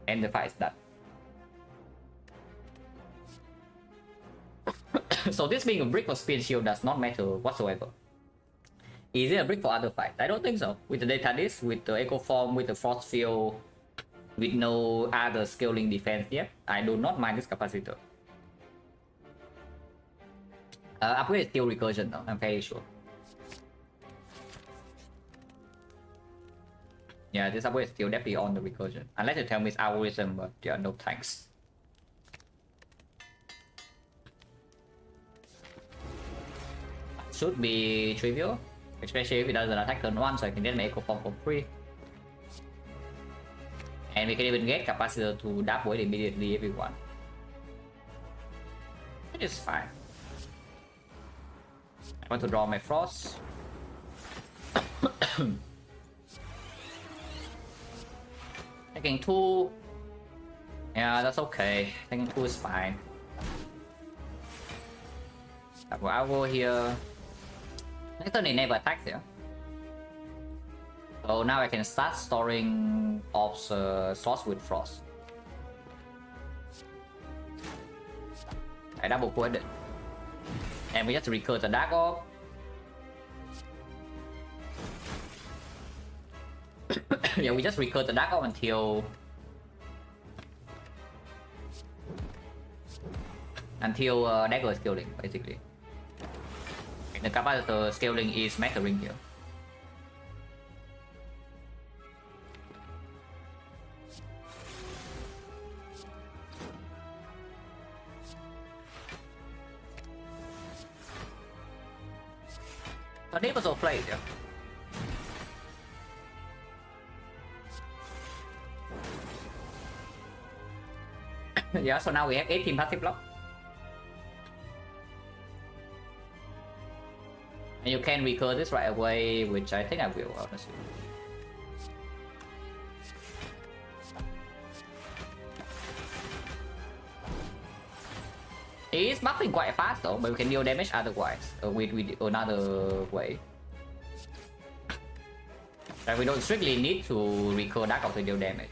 and the fight is done. So this being a brick for Spear and Shield does not matter whatsoever. Is it a brick for other fights? I don't think so. With the data disc, with the Echo Form, with the Frost Field, with no other scaling defense yet, I do not mind this capacitor. Upgrade is still recursion though, I'm fairly sure. Yeah, this upgrade is still definitely on the recursion. Unless you tell me it's algorithm, but yeah, no thanks. Should be trivial, especially if it doesn't attack turn 1, so I can get my Echo Form for free. And we can even get capacitor to double it immediately if we want. It is fine. I want to draw my Frost. Taking 2. Yeah, that's okay. Taking 2 is fine. I'll go here. Next turn it never attacks here. So now I can start storing orbs slots with Frost. I double quit it. And we just recur the Dark Orb. Yeah, we just recur the Dark Orb until Dagger scaling, basically. And the capacitor scaling is mattering here. The neighbors all played, yeah. Yeah, so now we have 18 passive block. And you can recur this right away, which I think I will, honestly. He is buffing quite fast though, but we can deal damage otherwise, with another way. Like we don't strictly need to recur Dark Orb to deal damage.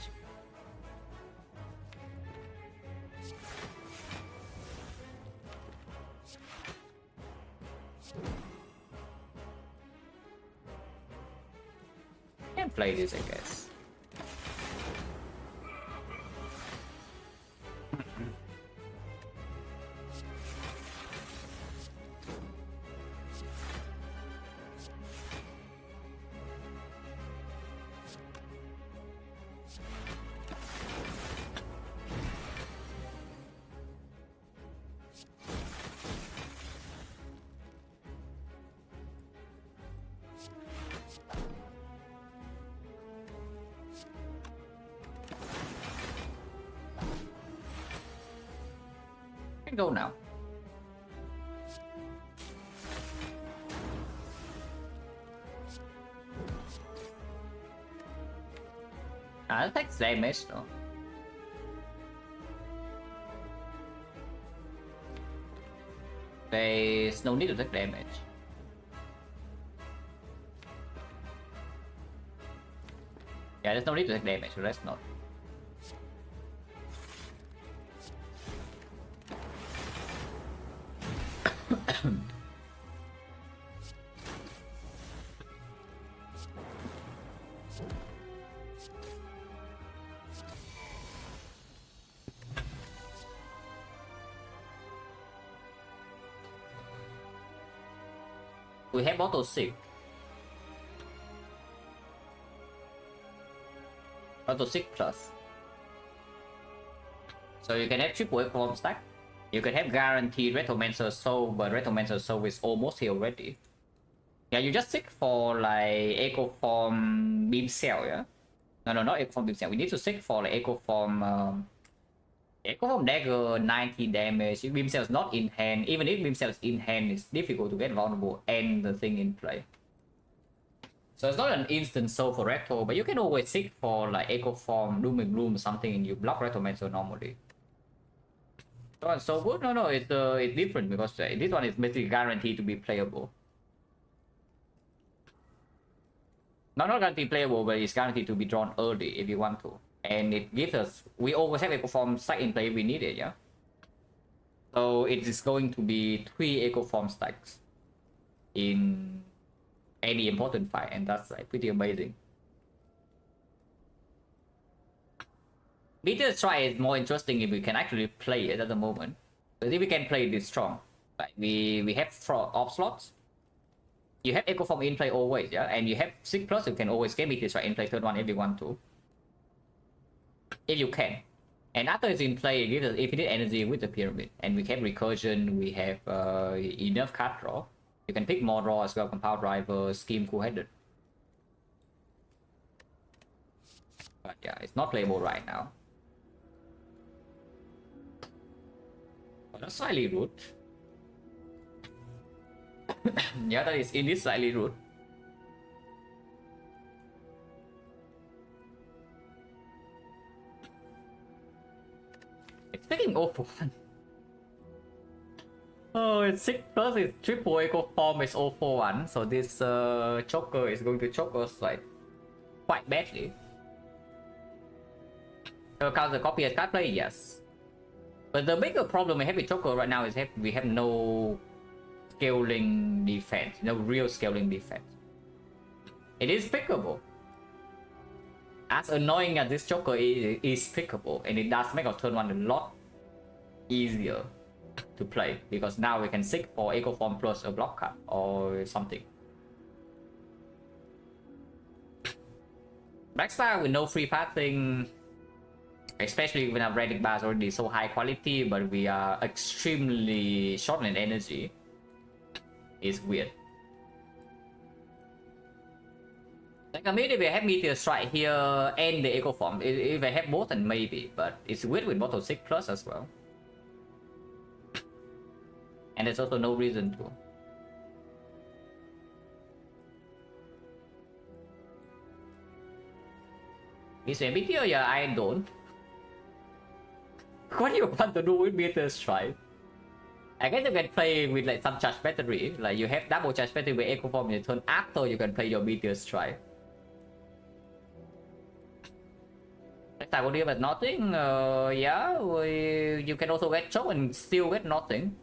Can play this, I guess. Can go now. It takes damage though. There's no need to take damage. Yeah, there's no need to take damage, so let's not. We have auto 6. Auto 6 plus. So you can have triple eco form stack. You can have guaranteed Retromancer Soul, but Retromancer Soul is almost here already. Yeah, you just seek for like eco form beam cell, yeah? No, not eco form beam cell. We need to seek for like eco form dagger 90 damage. If beam cell is not in hand, even if beam cell is in hand, it's difficult to get vulnerable and the thing in play. So it's not an instant soul for Retro, but you can always seek for like eco form Doom and Gloom or something and you block Retromancer normally. Oh, so good? No, it's different because this one is basically guaranteed to be playable. Not guaranteed playable, but it's guaranteed to be drawn early if you want to. And it gives us, we always have eco form stack in play if we need it, yeah? So it is going to be 3 eco form stacks in any important fight, and that's like pretty amazing. Meteor Strike is more interesting if we can actually play it at the moment. But if we can play this strong, like we have 4 off slots. You have Echo Form in play always, yeah? And you have 6 plus, you can always get Meteor Strike in play turn 1 if you want to. If you can. And after it's in play, it gives us infinite energy with the pyramid. And we have recursion, we have enough card draw. You can pick more draw as well, Compound Driver, Scheme Cool-Headed. But yeah, it's not playable right now. But that's slightly rude. Yeah, that is indeed slightly rude. It's taking 0-1. Oh, it's 6 plus, it's triple echo form is 0-1. So this choker is going to choke us like quite badly. Counter copy as card play, yes. But the bigger problem we have with choker right now is we have no scaling defense, no real scaling defense. It is pickable. As annoying as this choker is pickable, and it does make our turn 1 a lot easier to play, because now we can seek for echo form plus a block card or something. Blackstar with no free pathing, especially when our relic bar is already so high quality, but we are extremely short in energy, is weird. Like if I have Meteor Strike here and the Echo Form, if I have both then maybe, but it's weird with bottle 6 plus as well. And there's also no reason to. Is there Meteor? Yeah, I don't. What do you want to do with Meteor Strike? I guess you can play with like some charge battery, like you have double charge battery with Echo Form in your turn after you can play your Meteor Strike. Next time we'll deal with nothing, yeah, you can also get choke and still get nothing.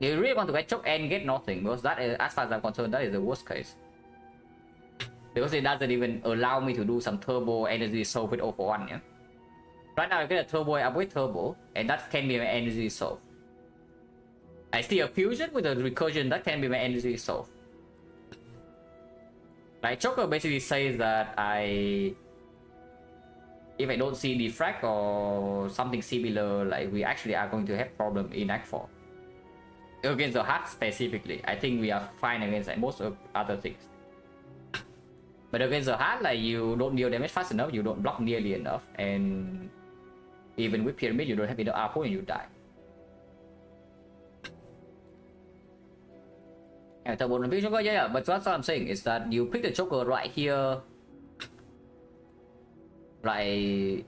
You really want to get choke and get nothing, because that is, as far as I'm concerned, that is the worst case. Because it doesn't even allow me to do some turbo energy soul with 0-1, yeah? Right now I get a turbo up with turbo, and that can be my energy soul. I see a fusion with a recursion, that can be my energy soul. Like Choker basically says that if I don't see Defect or something similar, like we actually are going to have problem in Act 4. Against the heart specifically, I think we are fine against like most of other things. But against the heart, like you don't deal damage fast enough, you don't block nearly enough, and even with pyramid, you don't have enough output and you die. Yeah, yeah, but that's what I'm saying is that you pick the Joker right here. Like,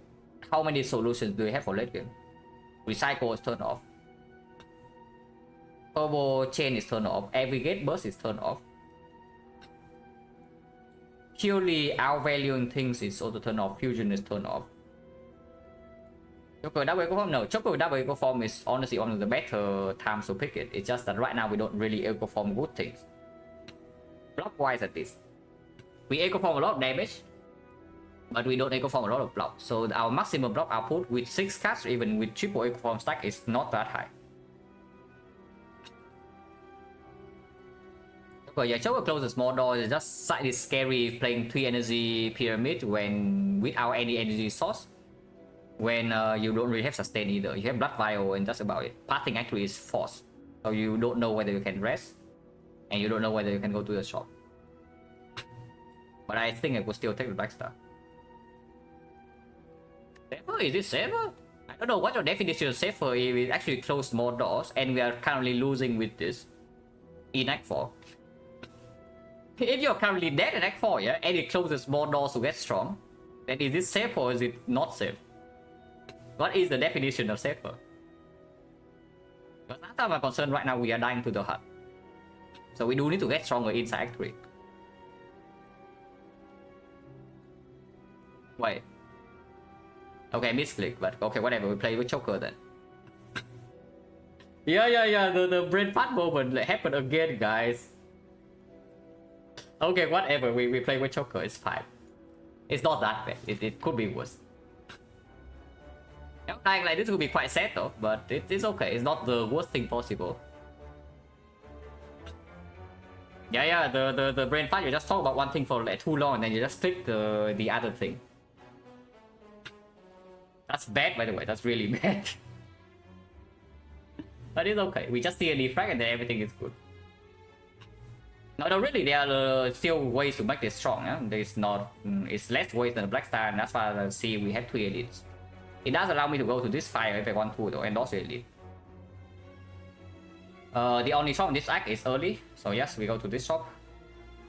how many solutions do you have for late game? Recycle is turned off. Turbo chain is turned off. Aggregate burst is turned off. Purely outvaluing things is also turned off. Fusion is turned off. Joker double eco form? No, Joker double eco form is honestly one of the better times to pick it. It's just that right now we don't really eco form good things. Block wise at least. We eco form a lot of damage, but we don't eco form a lot of block. So our maximum block output with 6 cards, even with triple eco form stack, is not that high. Choker, yeah, Choker closes more doors. It's just slightly scary playing 3 energy pyramid when without any energy source. When you don't really have sustain either. You have Blood Vial and that's about it. Pathing actually is forced. So you don't know whether you can rest. And you don't know whether you can go to the shop. But I think I would still take the Black Star. Safer? Is it safer? I don't know what your definition of safer if it actually closed more doors and we are currently losing with this in Act 4. If you're currently dead in Act 4, yeah, and it closes more doors to get strong, then is it safe or is it not safe? What is the definition of safer? Because as far as I'm concerned, right now we are dying to the hut. So we do need to get stronger inside Act 3. Wait. Okay, misclick, but okay, whatever, we play with Choker then. Yeah, the brain fart moment happened again, guys. Okay, whatever, we play with Choker, it's fine. It's not that bad, it could be worse. Dying like this would be quite sad though, but it's okay, it's not the worst thing possible. Yeah, the brain fart, you just talk about one thing for like too long and then you just click the other thing. That's bad, by the way. That's really bad. But it's okay. We just see a defrag and then everything is good. No, really, there are still ways to make this strong. Yeah? There's not. It's less ways than the Black Star, and that's why I see we have 3 elites. It does allow me to go to this fire if I want to, though, and also elite. The only shop in this act is early, so yes, we go to this shop.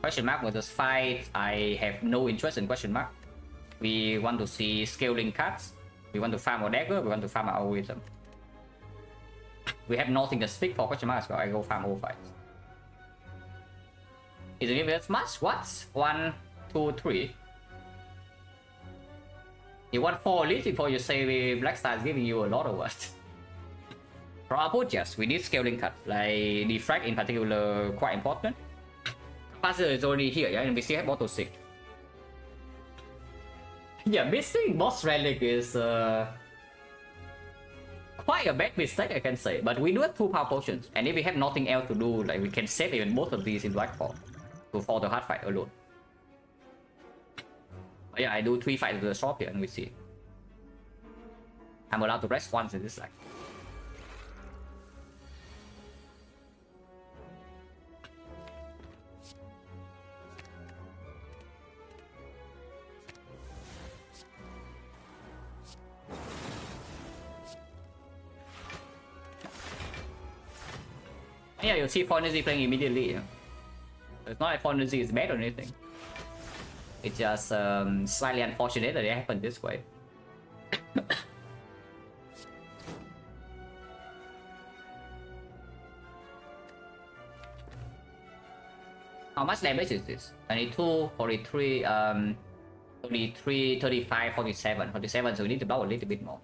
Question mark versus fight. I have no interest in question mark. We want to see scaling cards. We want to farm our dagger, we want to farm our algorithm. We have nothing to speak for question mark as well. I go farm all fights. Is it even as much? What? 1, 2, 3. You want 4 elites before you say Black Star is giving you a lot of what? For output, yes, we need scaling cards. Like Defect in particular, quite important. Capacitor is already here, yeah, and we still have Auto 6. Yeah, missing boss relic is quite a bad mistake, I can say. But we do have 2 power potions, and if we have nothing else to do, like we can save even both of these in Black Form for the hard fight alone. But yeah, I do 3 fights to the shop here, and we see. I'm allowed to rest once in this act. Yeah, you'll see 4 energy playing immediately. Yeah. It's not like 4 energy is bad or anything. It's just slightly unfortunate that it happened this way. How much damage is this? 22, 43, 33, 35, 47. 47, so we need to block a little bit more.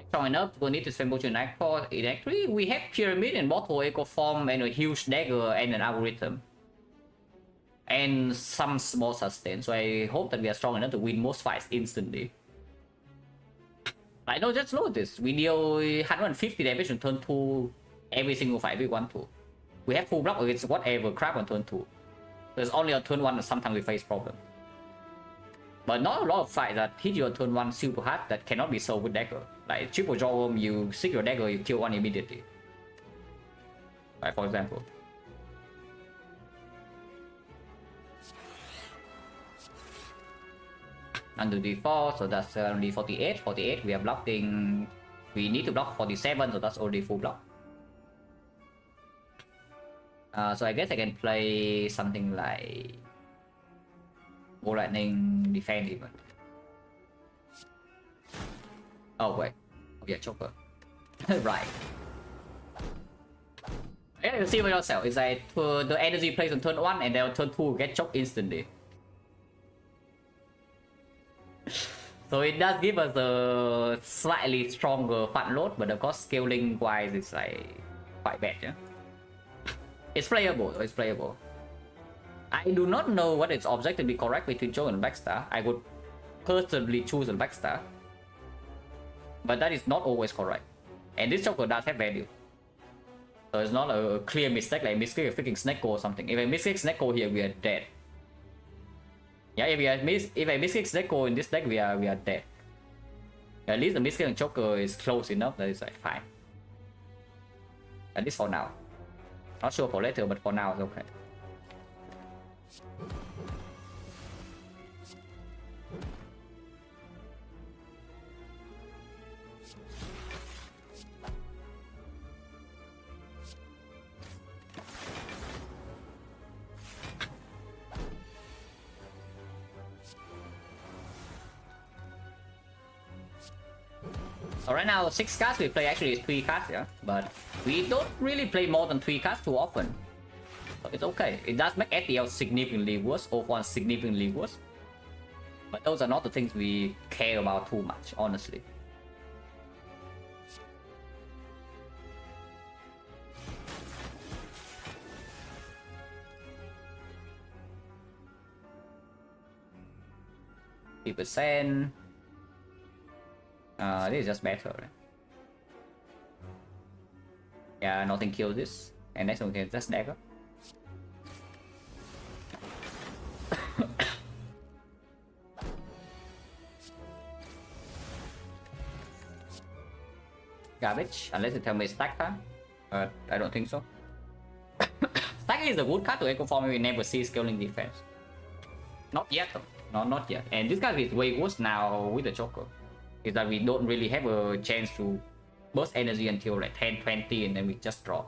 Strong enough, we'll need to spend motion in Act 4. In Act 3, we have Pyramid and Bottle Echo Form and a huge dagger and an algorithm. And some small sustain, so I hope that we are strong enough to win most fights instantly. I know, just notice, we deal 150 damage on turn 2 every single fight we want to. We have full block against whatever crap on turn 2. There's only on turn 1 that sometimes we face problems. But not a lot of fights that hit you on turn 1 super hard that cannot be solved with dagger. Like triple jawworm, you stick your dagger, you kill one immediately. Like for example. Under D4, so that's only 48. 48, we are blocking. We need to block 47, so that's already full block. So I guess I can play something like Go Lightning Defend even. Oh wait, oh yeah, Choker. Right. Yeah, you see for yourself. It's like the energy plays on turn 1 and then on turn 2 get choked instantly. So it does give us a slightly stronger fun load, but of course scaling wise it's like quite bad, yeah. It's playable, it's playable. I do not know what is objectively correct between Joe and Black Star. I would personally choose a Black Star, but that is not always correct. And this Joker does have value. So it's not a clear mistake like misclick a freaking Snecko or something. If I misclick Snecko here, we are dead. Yeah, if I misclick Snecko in this deck, we are dead. At least the misclick Joker is close enough that it's like fine. At least for now. Not sure for later, but for now it's okay. So right now 6 cards we play actually is 3 cards, yeah, but we don't really play more than 3 cards too often. So it's okay. It does make STL significantly worse, O1 significantly worse. But those are not the things we care about too much, honestly. %. This is just better, right? Yeah, nothing kills this. And next one can just dagger. Garbage, unless you tell me stack card. I don't think so. Stack is a good card to echo form we never see scaling defense. Not yet though. No, not yet. And this card is way worse now with the Joker. Is that we don't really have a chance to burst energy until like 10-20 and then we just draw.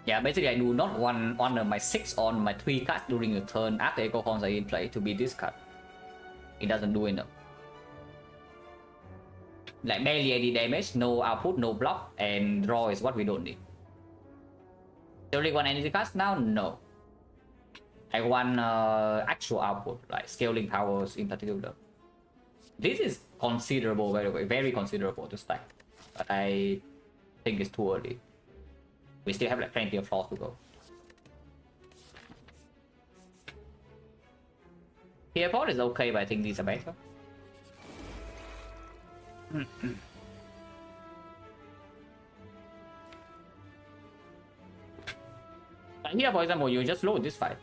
Yeah, basically I do not want honor my 6 on my 3 cards during a turn after Echo Horns are in play to be this card. It doesn't do enough. Like barely any damage, no output, no block, and draw is what we don't need. Do you want energy cards now? No. I want actual output, like scaling powers in particular. This is considerable, by the way, very considerable to stack. But I think it's too early. We still have like plenty of floors to go. Here pod is okay, but I think these are better. Like here, for example, you just load this fight.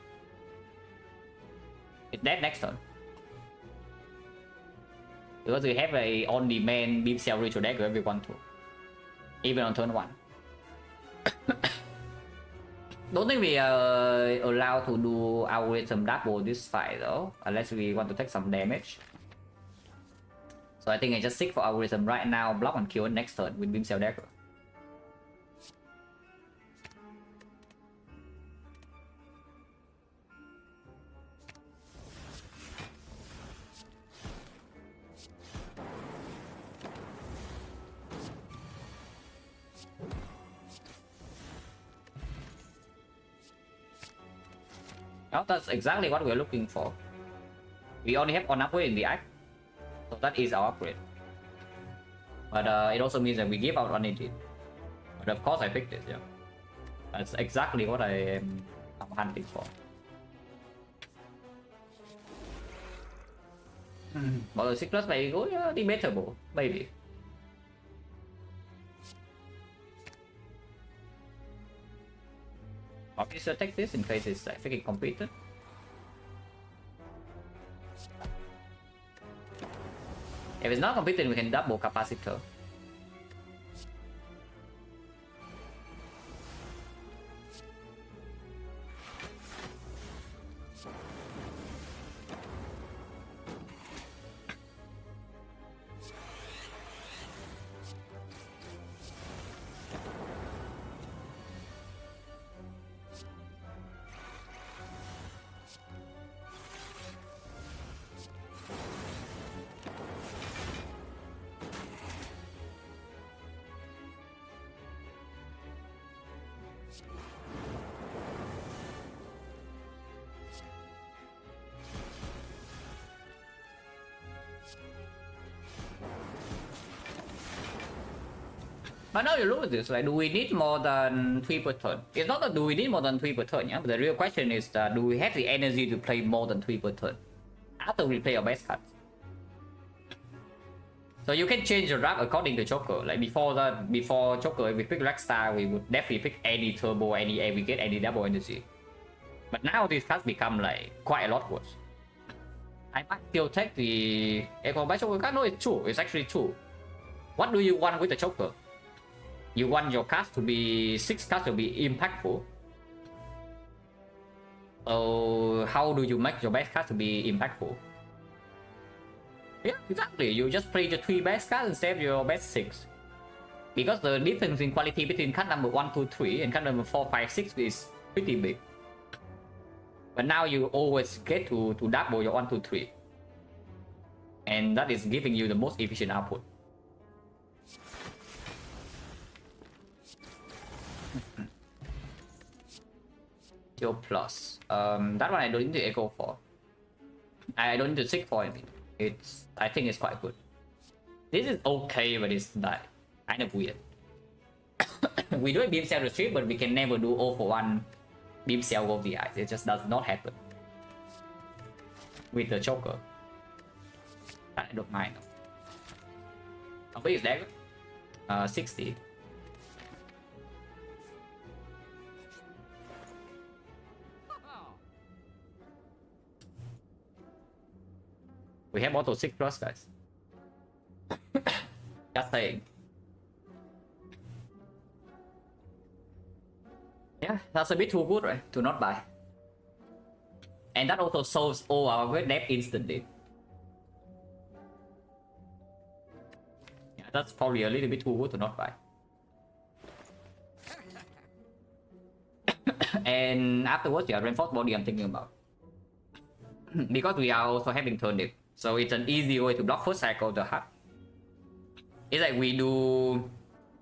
It's dead next turn. Because we have a on-demand beam cell ritual deck if we want to. Even on turn 1. Don't think we are allowed to do algorithm double this fight though, unless we want to take some damage. So I think I just stick for algorithm right now, block and kill next turn with beam cell dagger. Now that's exactly what we're looking for. We only have one upgrade in the act, so that is our upgrade. But it also means that we give out one it. But of course I picked it, yeah. That's exactly what I'm hunting for. But the 6+ may go, yeah, debatable, maybe. Obviously take this in case it's like freaking completed. If it's not completed, we can double capacitor. But now you look at this, like, do we need more than 3 per turn? It's not that do we need more than 3 per turn, yeah? But the real question is that do we have the energy to play more than 3 per turn after we play our best cards? So you can change your draft according to Joker. Like before Joker, if we pick Rockstar, we would definitely pick any turbo, any aggregate, any double energy. But now these cards become like quite a lot worse. I might still take the Echo by Joker card. No, it's true. It's actually true. What do you want with the Joker? You want your cards to be 6 cards to be impactful. So how do you make your best cards to be impactful? Yeah, exactly. You just play your 3 best cards and save your best 6. Because the difference in quality between card number 1, 2, 3 and card number 4, 5, 6 is pretty big. But now you always get to double your 1, 2, 3. And that is giving you the most efficient output. Yo plus. That one I don't need to echo for. I don't need to seek for anything. I think it's quite good. This is okay, but it's like kind of weird. We do a beam cell retreat, but we can never do 0 for 1 beam cell of the eyes. It just does not happen with the Joker. I don't mind. How big is that? 60. We have auto 6 plus, guys. Just saying. Yeah, that's a bit too good, right? To not buy. And that also solves all our red depth instantly. Yeah, that's probably a little bit too good to not buy. And afterwards, yeah, reinforced body I'm thinking about. Because we are also having turn dip. So it's an easy way to block first cycle of the hut. It's like we do...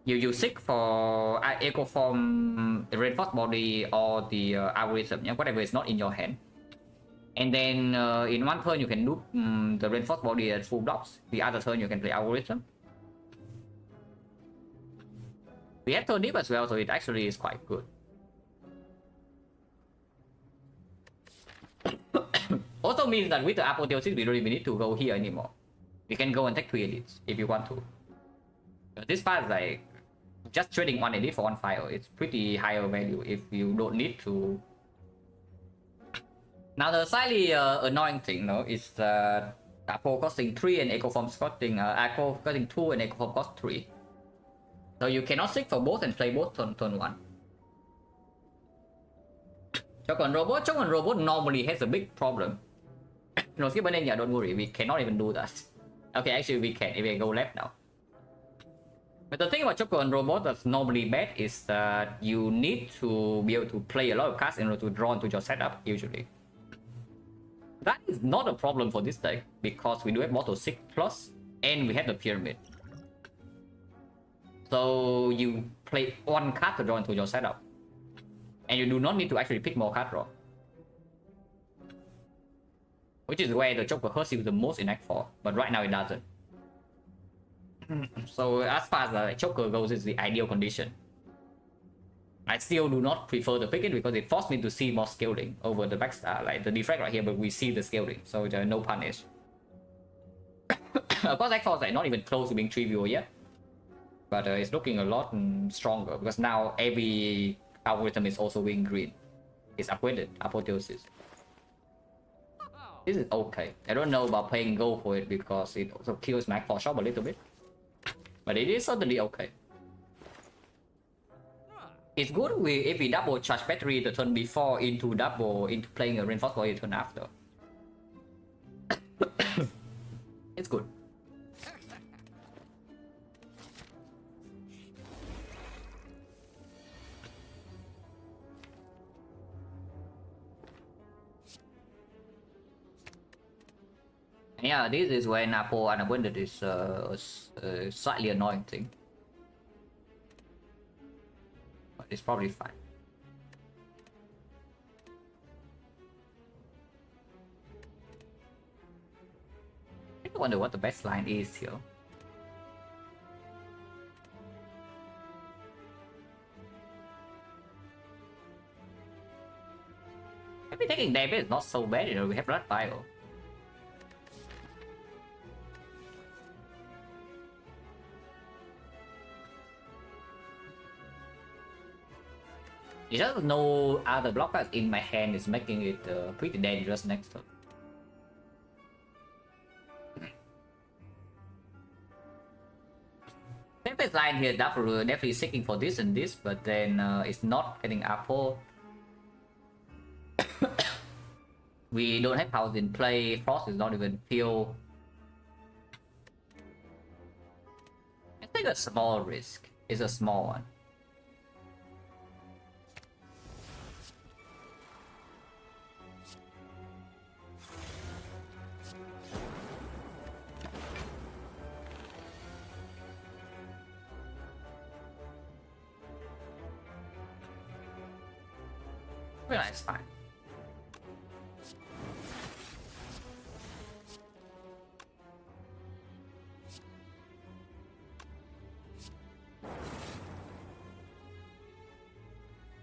You seek for echo form, reinforced body, or the algorithm, yeah, whatever is not in your hand. And then in one turn you can do the reinforced body at full blocks. The other turn you can play algorithm. We have turn dip as well, so it actually is quite good. Also means that with the apotheosis we don't even need to go here anymore. We can go and take 3 edits if you want to. But this part is like just trading 1 edit for 1 file. It's pretty higher value if you don't need to. Now the slightly annoying thing, no, is that Apo costing 3 and Echo Form costing Apo costing 2 and Echo Form cost 3. So you cannot seek for both and play both turn 1. Chogon Robot normally has a big problem. No, skip an yeah, don't worry, we cannot even do that. Okay, actually we can if we go left now. But the thing about Chogon Robot that's normally bad is that you need to be able to play a lot of cards in order to draw into your setup, usually. That is not a problem for this deck, because we do have Moto 6 plus, and we have the Pyramid. So you play 1 card to draw into your setup. And you do not need to actually pick more card draw. Which is where the Joker hurts you the most in Act 4, but right now it doesn't. So as far as the Joker goes, it's the ideal condition. I still do not prefer the pick it because it forced me to see more scaling over the backstar, like the defect right here, but we see the scaling, so there's no punish. Of course, Act 4 is like not even close to being trivial yet, but it's looking a lot stronger because now every algorithm is also being green. It's upgraded, apotheosis. This is okay. I don't know about playing gold for it because it also kills my for shop a little bit. But it is certainly okay. It's good if we double charge battery the turn before into playing a reinforced body turn after. It's good. Yeah, this is when Apple unabundant is a slightly annoying thing. But it's probably fine. I wonder what the best line is here. Maybe taking damage is not so bad, you know, we have Blood Vial. It's just no other blockers in my hand is making it pretty dangerous next turn. Tempest line here definitely seeking for this and this, but then it's not getting apple. We don't have house in play. Frost is not even feel. I think a small risk. It's a small one. Well, it's fine.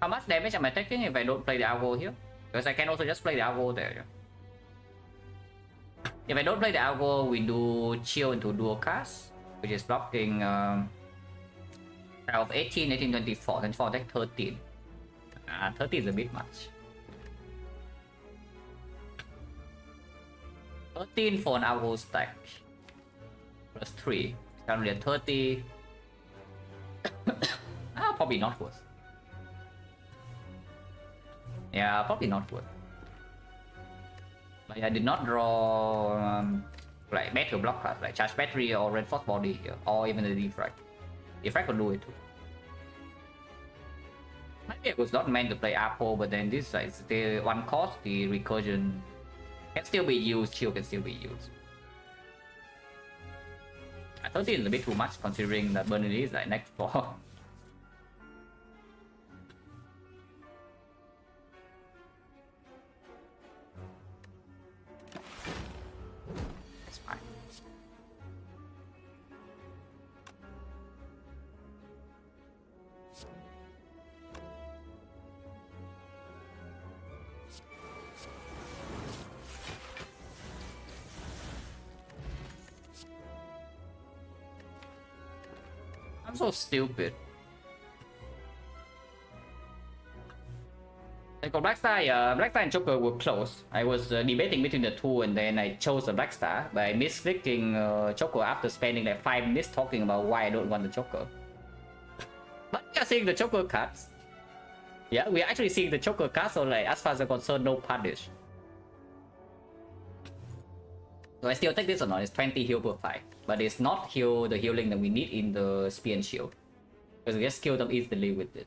How much damage am I taking if I don't play the algo here? Because I can also just play the algo there. If I don't play the algo, we do chill into dual cast, which is blocking 12, 18, 18, 24, 24, attack 13. 13 is a bit much. 13 for an algo stack. Plus 3. It's currently at 30. Probably not worth. Yeah, probably not worth. But I did not draw like better block cards like charge battery or reinforced body here, or even the defect. Defect could do it too. Maybe it was not meant to play Apple, but then this is the one cost, the recursion can still be used, chill can still be used. 13 is a bit too much considering that Burnley is like next 4. That's fine. I'm so stupid. Like Black Star and Joker were close. I was debating between the two, and then I chose the Black Star, but I missed clicking Joker after spending like 5 minutes talking about why I don't want the Joker. But we are seeing the Joker cards. Yeah, we are actually seeing the Joker cards, so like as far as I'm concerned, no punish. So I still take this or not? It's 20 heal per fight, but it's not the healing that we need in the spear and shield, because we just kill them easily with this.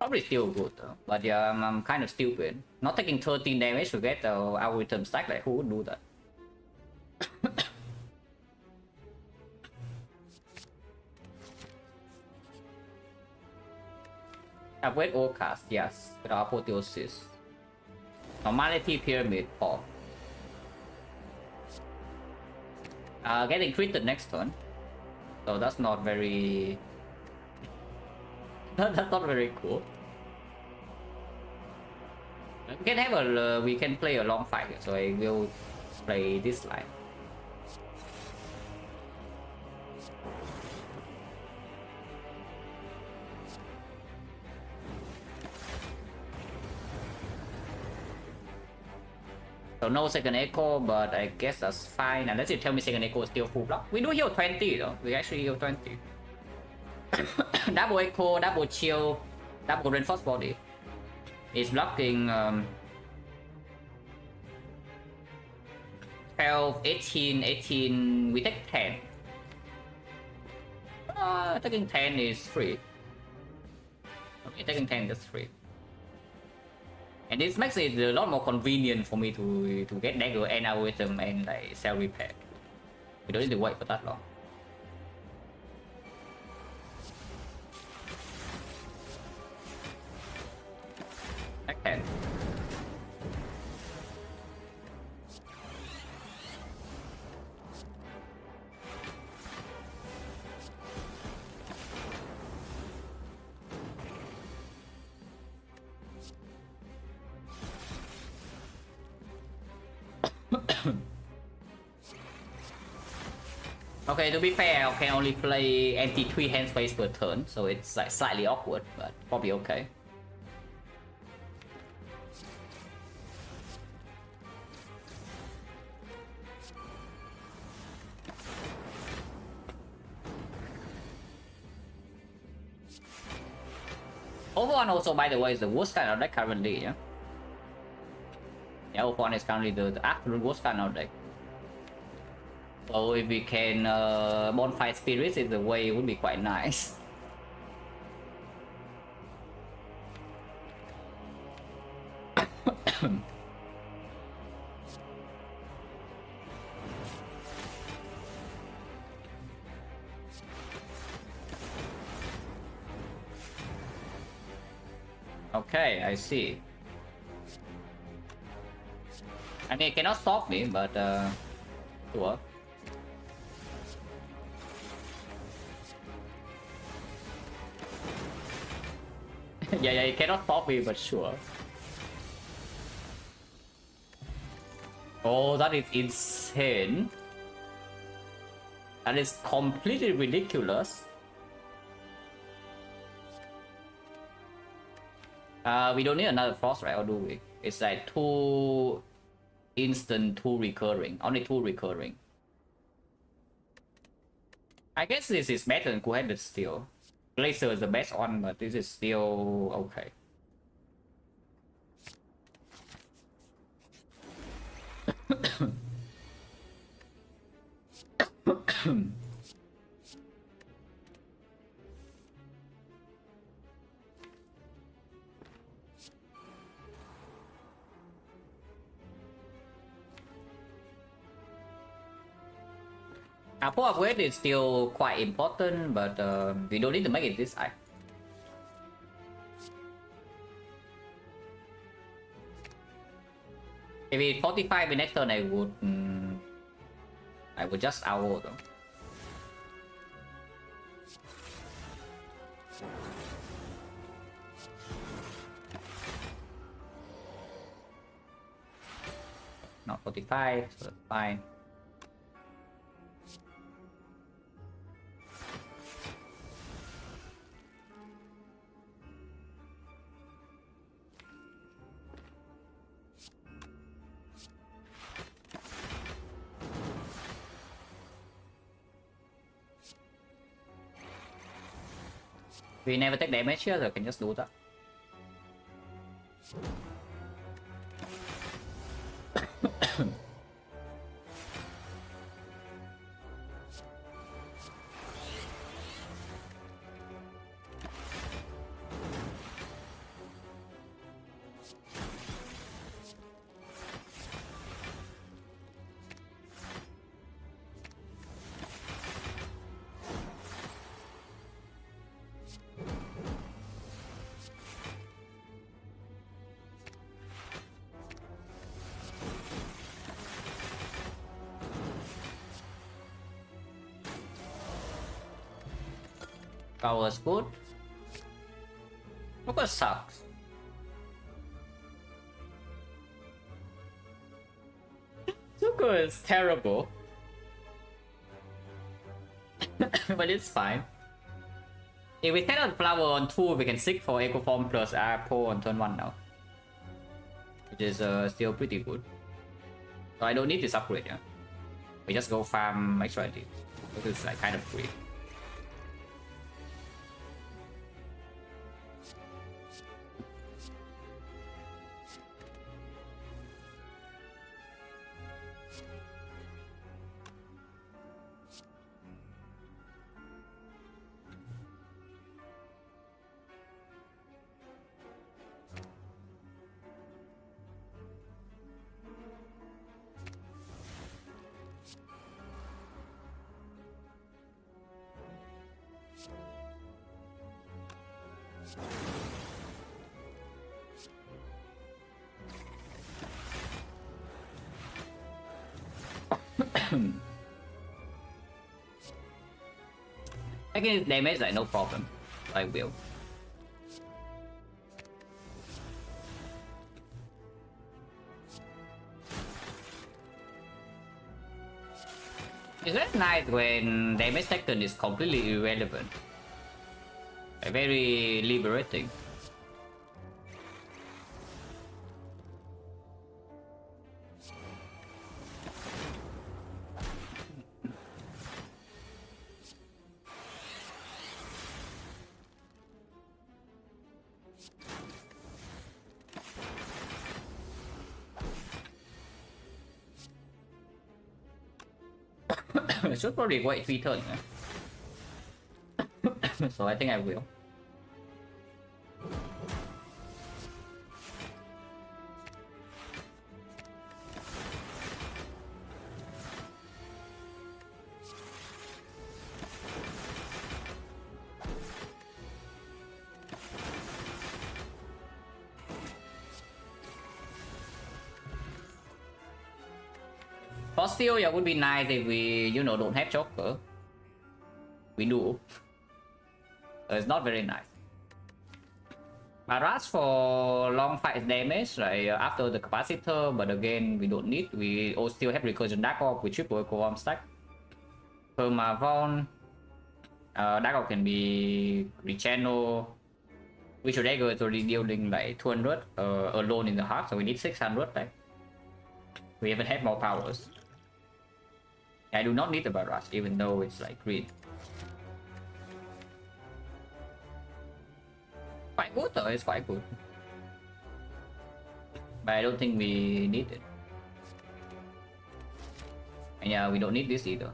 Probably still good though, but yeah, I'm kind of stupid. Not taking 13 damage to get the algorithm stack, like who would do that? Avoid overcast, yes, with apotheosis. Normality pyramid pop. Getting critted next turn, so that's not very. That's not very cool. We can play a long fight, so I will play this line. So no second echo, but I guess that's fine. Unless you tell me second echo is still full block. We do heal 20 though. We actually heal 20. Double echo, double chill, double reinforced body. It's blocking 12, 18, 18. We take 10. Taking 10 is free. Okay, taking 10 is free. And this makes it a lot more convenient for me to get dagger and algorithm and like cell repair. We don't need to wait for that long. Okay. Okay, to be fair, I can only play anti-3 hand space per turn, so it's like slightly awkward, but probably okay. Overone also, by the way, is the worst kind of deck currently, yeah? Yeah, Overone is currently the absolute worst kind of deck. So if we can Bonfire Spirits in the way, it would be quite nice. Okay, I see. I mean, it cannot stop me, but sure. Yeah, it cannot stop me, but sure. Oh, that is insane. That is completely ridiculous. We don't need another frost, right? Or do we? It's like 2 instant, 2 recurring. Only 2 recurring. I guess this is better than Two-Handed still. Glacier is the best one, but this is still okay. Pull up weight is still quite important, but we don't need to make it this high. If it's 45 in next turn, I would just owl though. Not 45, so that's fine. We never take damage here, so I can just do that. Power's good. Power sucks. Zuko is terrible. But it's fine. If we set out Flower on 2, we can seek for Echo Form plus Apple on turn 1 now. Which is still pretty good. So I don't need this upgrade, yeah. We just go farm extra items. This is like kind of free. Against damage, like no problem. I will. It's very nice when damage taken is completely irrelevant. Very liberating. I should probably wait 3 turns. So I think I will. For steel, yeah, would be nice if we, you know, don't have Joker. We do. It's not very nice. Barrage for long fight damage, right, after the capacitor, but again, we don't need. We all still have recursion Dark Orb with triple Echo Arm stack. Permavon. Dark Orb can be rechannel. Visual Dagger is already dealing like 200 alone in the heart, so we need 600, right? We haven't had more powers. I do not need the barrage, even though it's like green. Quite good though, it's quite good. But I don't think we need it. And yeah, we don't need this either.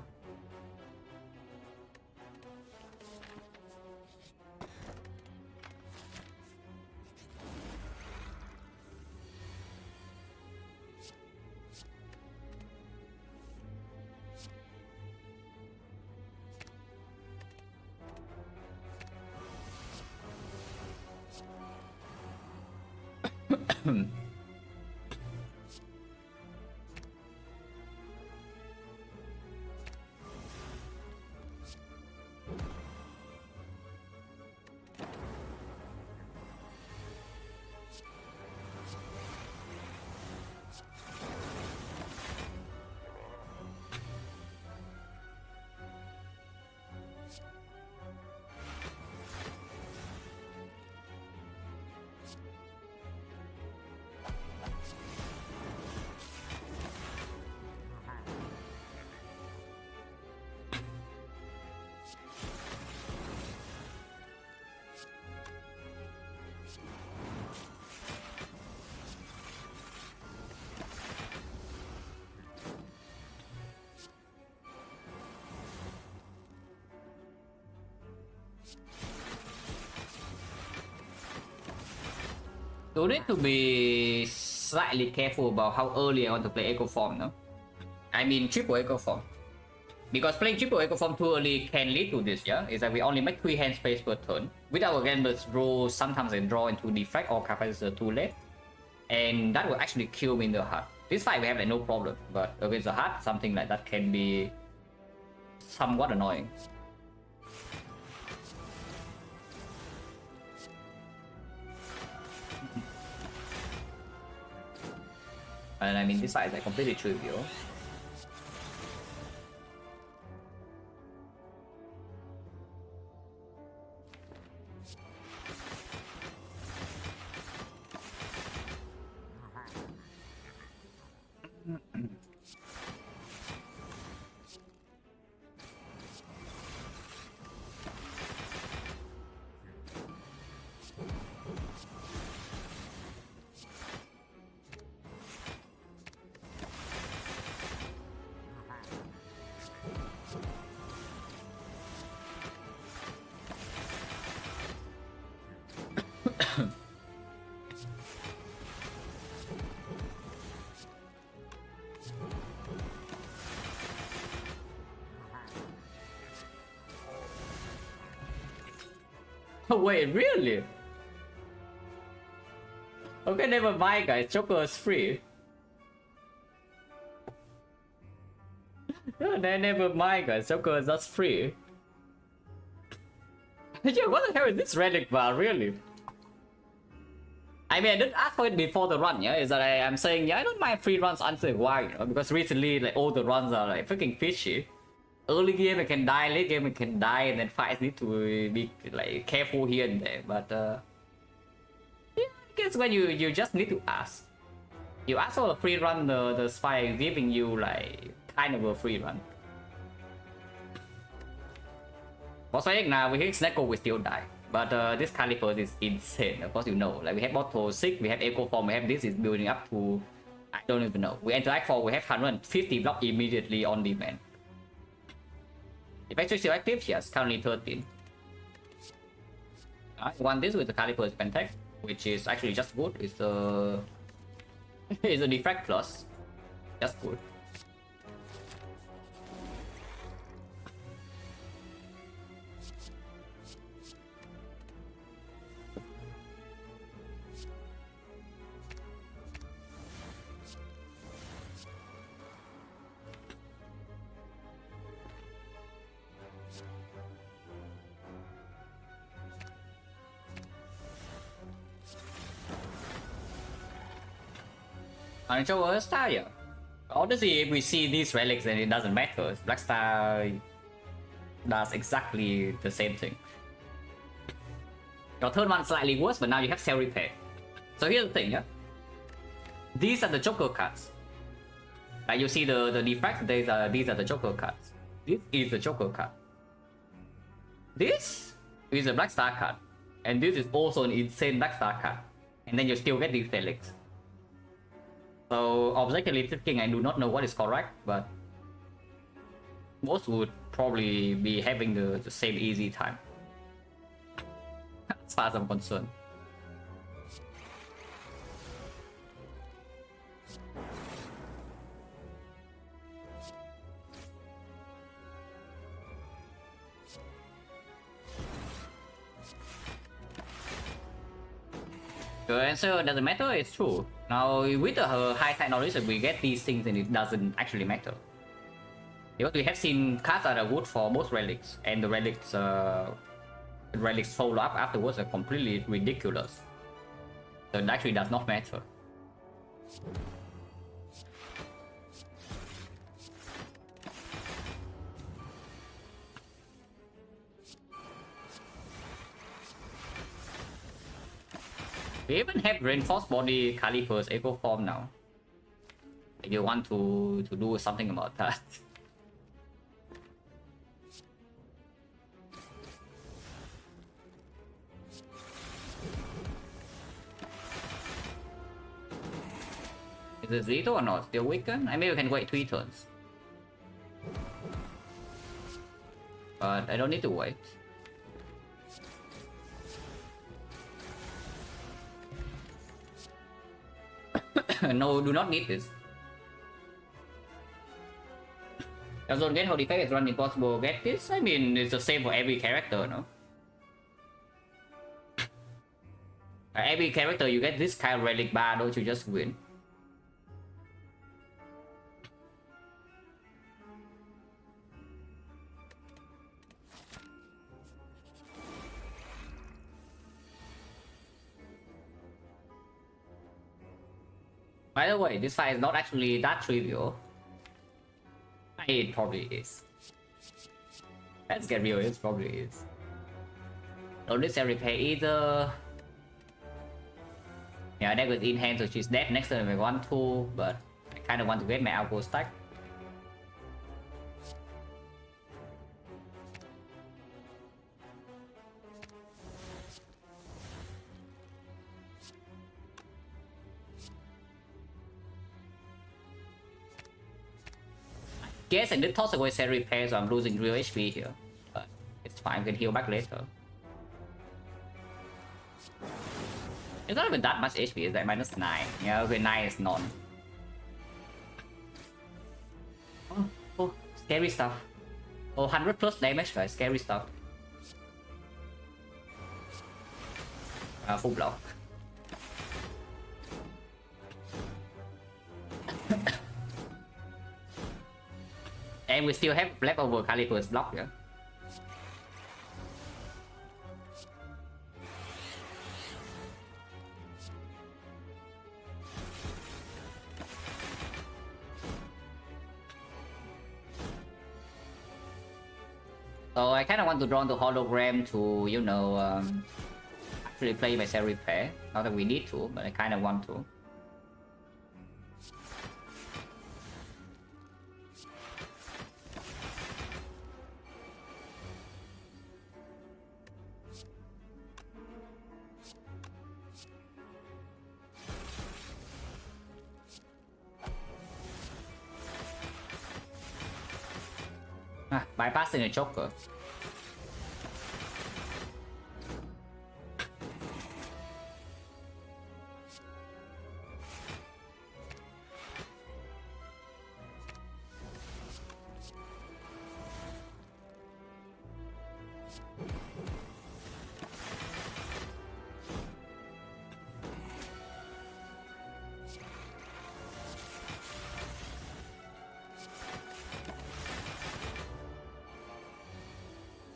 You need to be slightly careful about how early I want to play Echo Form, no? I mean triple Echo Form. Because playing triple Echo Form too early can lead to this, yeah? Is that we only make 3 hand space per turn. With our gamblers draw, sometimes they draw into Defect or Capacitor too late. And that will actually kill me in the heart. This fight we have like no problem, but against the heart, something like that can be somewhat annoying. And I mean, this fight is like completely trivial. Oh wait, really? Okay, never mind guys, Joker is free. Never mind guys, Joker is just free. Yeah, what the hell is this relic bar, really? I mean, I didn't ask for it before the run, yeah? Is that I'm saying, yeah, I don't mind free runs until why, you know? Because recently, like, all the runs are like freaking fishy. early game it can die, late game it can die, and then fights need to be like careful here and there. But yeah, I guess when you just need to ask. You ask for a free run, the spy is giving you like kind of a free run. For XecnaR, we hit XecnaR, we still die. But this caliber is insane, of course you know. Like we have bottle 6, we have echo form, we have this is building up to I don't even know. We enter Act 4, we have 150 block immediately on demand. Defect still active, yes, currently 13. I want this with the caliber Pentech, which is actually just good. It's a it's a defect plus. Just good. Unusual Star, yeah. Honestly, if we see these relics, then it doesn't matter. Black Star does exactly the same thing. Your third one slightly worse, but now you have Cell Repair. So here's the thing, yeah. These are the Joker cards. Like you see the defect, these are the Joker cards. This is the Joker card. This is a Black Star card. And this is also an insane Black Star card. And then you still get these relics. So objectively speaking, I do not know what is correct, but most would probably be having the same easy time. As far as I'm concerned. The answer doesn't matter, it's true. Now, with the high technology, we get these things and it doesn't actually matter. Because we have seen cards that are good for most relics, and the relics follow up afterwards are completely ridiculous. So it actually does not matter. We even have reinforced body calipers echo form now. If you want to do something about that. Is it Zito or not? Still weakened? I mean, we can wait 3 turns. But I don't need to wait. No, do not need this. Doesn't get how defect is run impossible. Get this? I mean, it's the same for every character, no? Every character you get this kind of relic bar, don't you just win? By the way, this fight is not actually that trivial. It probably is. Let's get real, it probably is. Don't need Cell Repair either. Yeah, that was in hand, so she's dead next turn with 1-2, but I kind of want to get my algo stack. Guess I did toss away Cell Repair, so I'm losing real HP here. But it's fine, I can heal back later. It's not even that much HP, it's like -9. Yeah, okay, 9 is none. Oh, scary stuff. Oh, 100 plus damage, guys, scary stuff. Full block. And we still have leftover calipers block here. So I kind of want to draw the hologram to, you know, actually play my cell repair. Not that we need to, but I kind of want to. Bypassing a choker.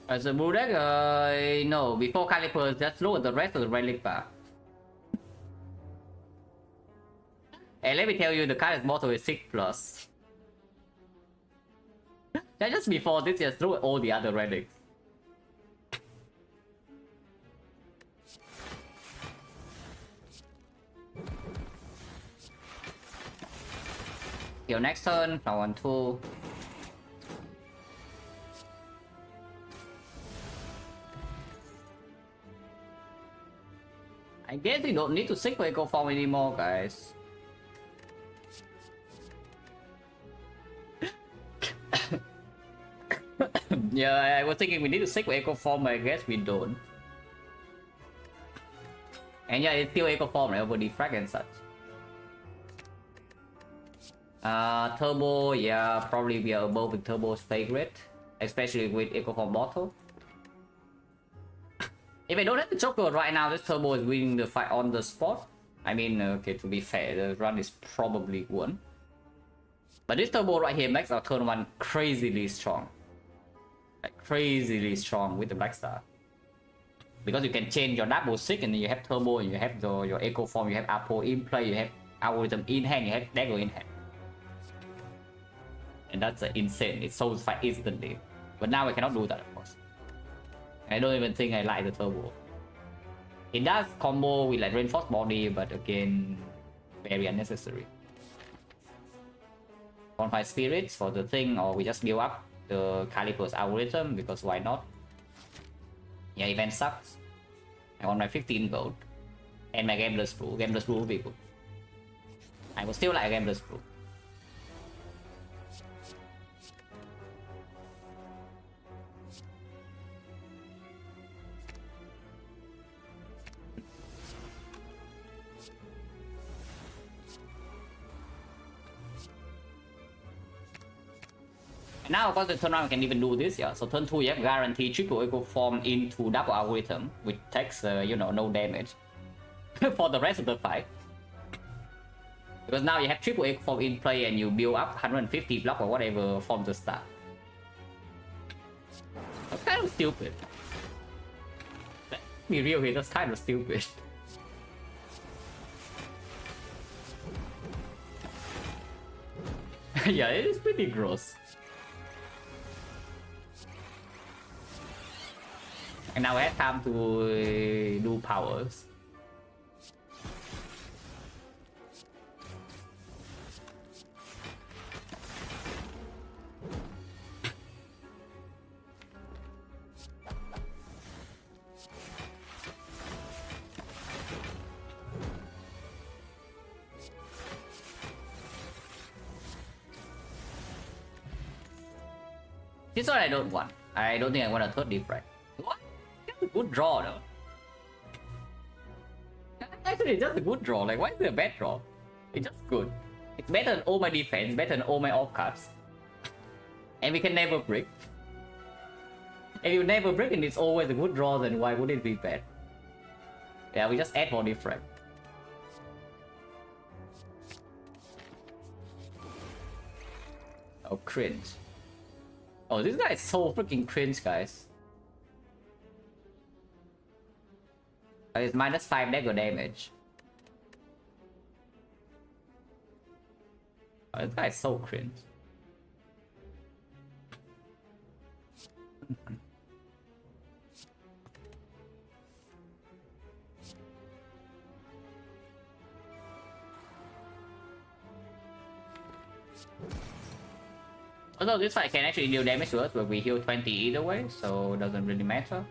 As a blue deck, no, before Caliper, just look at the rest of the relic bar. And let me tell you, the card is mortal is 6+. Just before this, just look at all the other relics. Your next turn, now on 2. I guess we don't need to seek for Echo Form anymore, guys. Yeah, I was thinking we need to seek for Echo Form, but I guess we don't. And yeah, it's still Echo Form, right? Over Defect and such. Turbo, yeah, probably we are above with Turbo's favorite, especially with Echo Form Bottle. If I don't have the Joker right now, this Turbo is winning the fight on the spot. I mean, okay, to be fair, the run is probably won. But this Turbo right here makes our turn 1 crazily strong. Like, crazily strong with the Black Star. Because you can change your double sick and then you have Turbo and you have your Echo Form, you have Apo in play, you have Algorithm in hand, you have Dagger in hand. And that's insane, it solves fight instantly. But now I cannot do that, of course. I don't even think I like the Turbo. It does combo with like Reinforced Body, but again, very unnecessary. 1-5 Spirits for the thing, or we just build up the Caliper's Algorithm, because why not? Yeah, event sucks. I want my 15 gold. And my Gambler's Brew. Gambler's Brew will be good. I will still like a Gambler's Brew. Now, of course, the turn around can even do this, yeah. So turn 2, you have guaranteed triple Echo Form into double Algorithm, which takes, you know, no damage for the rest of the fight. Because now you have triple Echo Form in play and you build up 150 block or whatever from the start. That's kind of stupid. Let's be real here, that's kind of stupid. Yeah, it is pretty gross. And now I have time to do powers. This one I don't want. I don't think I want a third Defect. What? That's a good draw though. Actually, it's just a good draw. Like, why is it a bad draw? It's just good. It's better than all my defense, better than all my off cards. And we can never break. If you never break and it's always a good draw, then why would it be bad? Yeah, we just add more Defect. Oh, cringe. Oh, this guy is so freaking cringe, guys. It's -5 dagger damage. Oh, this guy is so cringe. Although this fight can actually deal damage to us, but we heal 20 either way, so it doesn't really matter.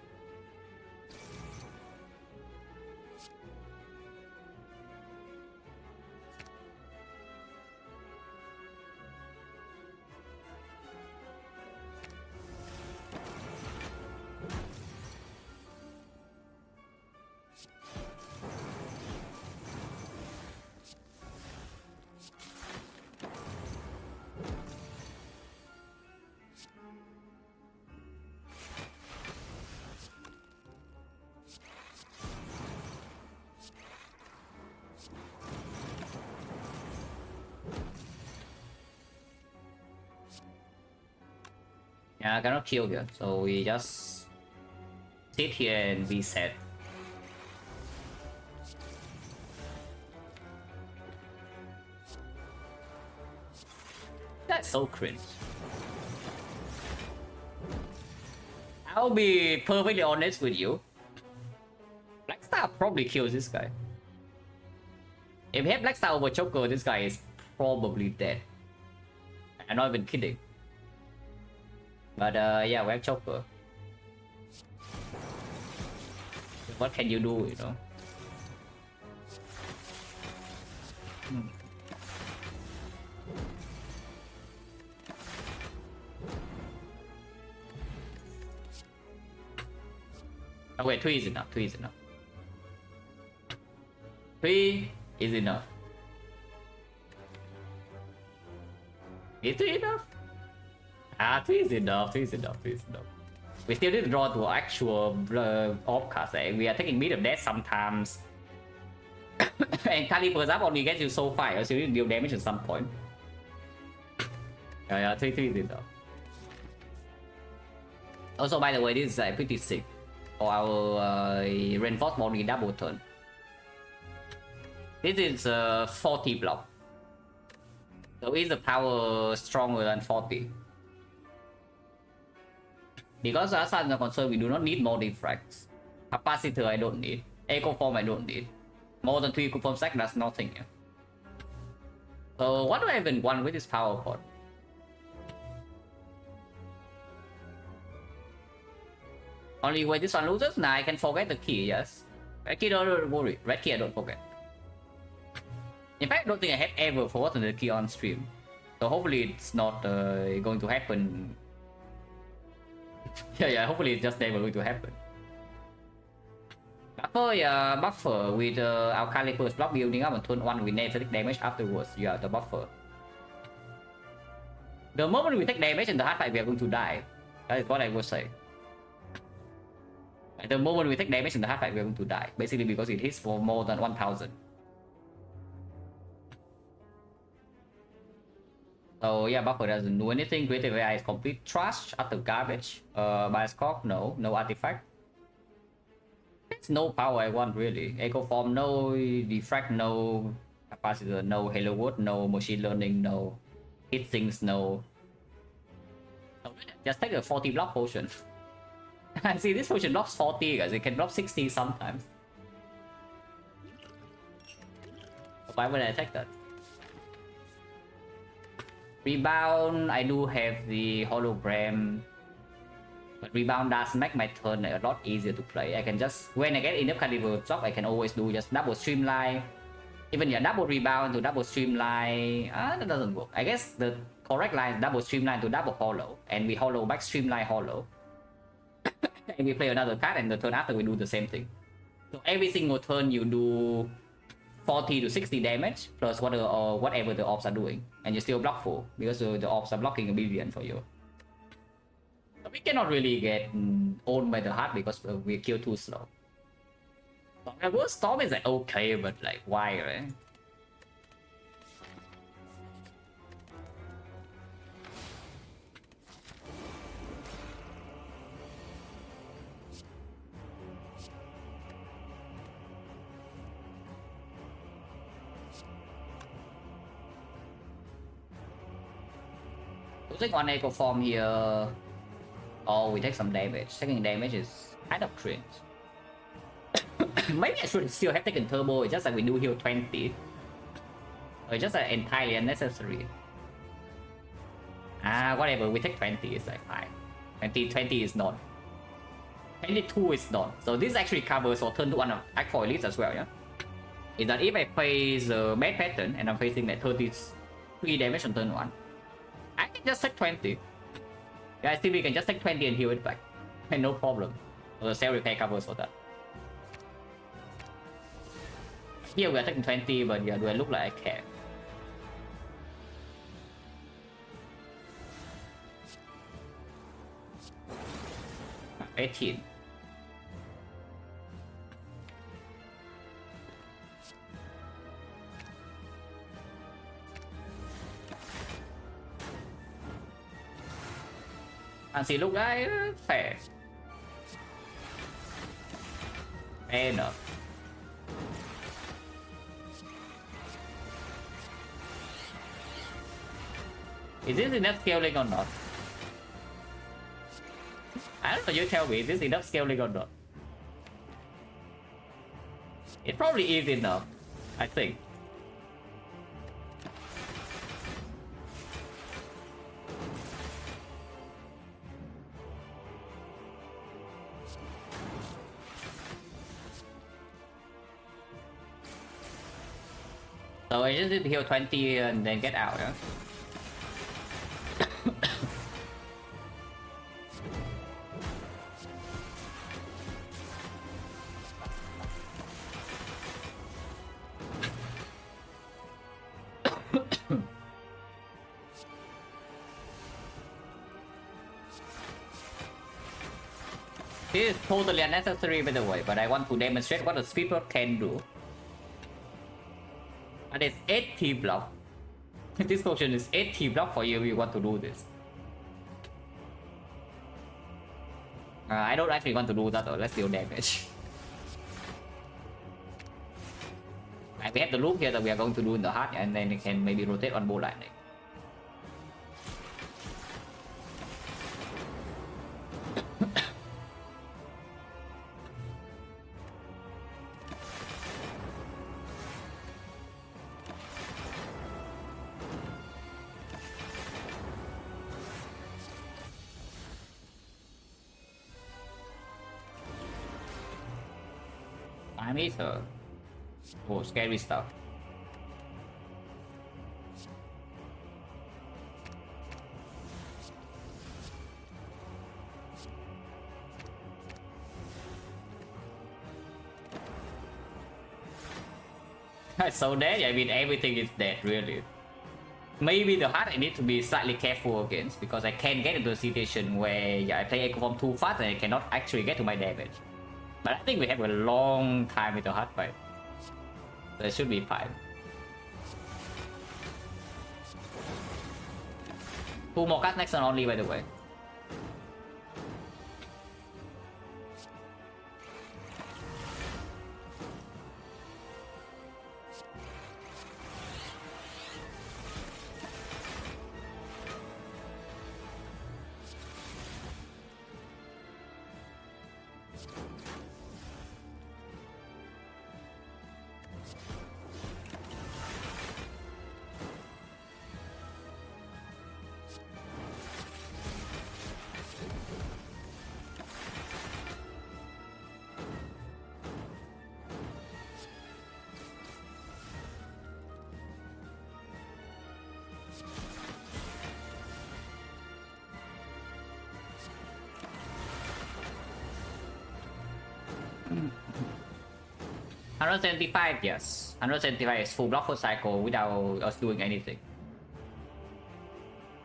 Yeah, I cannot kill here, so we just sit here and reset. That's so cringe. I'll be perfectly honest with you. Blackstar probably kills this guy. If we have Blackstar over Choker, this guy is probably dead. I'm not even kidding. But yeah, we have Choker. What can you do, you know? Oh wait, 3 is enough, 3 is enough. 3 is enough. Is 3 enough? Ah, 3 is enough, 3 is enough, 3 is enough. We still need to draw to actual orb cards. We are taking Meat of Death sometimes. And Caliber's up only gets you so far, so you need to deal damage at some point. Yeah, 3 is enough. Also, by the way, this is pretty sick for our reinforced body double turn. This is 40 block. So is the power stronger than 40? Because as far as I'm concerned, we do not need more defracts. Capacitor I don't need. Echo Form I don't need. More than 3 Echo Form stack, that's nothing. So what do I even want with this power pod? Only when this one loses, now I can forget the key, yes. Red key don't worry. Red key I don't forget. In fact, I don't think I have ever forgotten the key on stream. So hopefully it's not going to happen. Yeah, hopefully it's just never going to happen. Buffer with our Caliber's block building up on turn 1 with negative damage afterwards. Yeah, the buffer. The moment we take damage in the hard fight, we are going to die. That is what I would say. At the moment we take damage in the hard fight, we are going to die. Basically because it hits for more than 1000. So yeah, buffer doesn't do anything. Creative AI is complete trash, utter garbage. Bias Corp, no artifact. There's no power I want really. Echo Form, no. Defect, no. Capacitor, no. Halo Wood, no. Machine Learning, no. Hit things, no. Just take a 40 block potion. See, this potion blocks 40, guys. It can block 60 sometimes. Why would I take that? Rebound, I do have the hologram, but rebound does make my turn a lot easier to play. I can just, when I get enough caliber drop, I can always do just double streamline. Even yeah, double rebound to double streamline. That doesn't work. I guess the correct line is double streamline to double hollow, and we hollow back streamline hollow. And we play another card, and the turn after we do the same thing. So every single turn you do 40 to 60 damage plus whatever the orbs are doing, and you still block full because the orbs are blocking a billion for you. But we cannot really get owned by the heart because we kill too slow. Storm is like okay, but like why, right? Take one Echo Form here. Oh, we take some damage. Taking damage is kind of cringe. Maybe I should still have taken Turbo, it's just like we do heal 20. Or it's just entirely unnecessary. Whatever, we take 20, it's like fine. 20 is not. 22 is not. So this actually covers for turn 1 of Act 4 Elites as well, yeah? Is that if I face the bad pattern and I'm facing that 33 damage on turn 1, I can just take 20. Yeah, I think we can just take 20 and heal it back. And no problem. So the cell repair covers for that. Here we are taking 20, but yeah, do I look like I care? Uh, 18. And see, look like fair. Fair enough. Is this enough scaling or not? I don't know, you tell me, is this enough scaling or not? It probably is enough, I think. So I just need to heal 20 and then get out, yeah? This is totally unnecessary by the way, but I want to demonstrate what a speedrun can do. And it's 80 block. This potion is 80 block for you if you want to do this. I don't actually want to do that though, let's deal damage. We have the loop here that we are going to do in the heart, and then we can maybe rotate on bow lightning. Meter. Oh, scary stuff. So dead, I mean everything is dead really. Maybe the heart I need to be slightly careful against because I can get into a situation where I play Echo Form too fast and I cannot actually get to my damage. But I think we have a long time with the hard fight. So it should be fine. 2 more cards next turn only by the way. $175, yes. $175 is full block for cycle without us doing anything.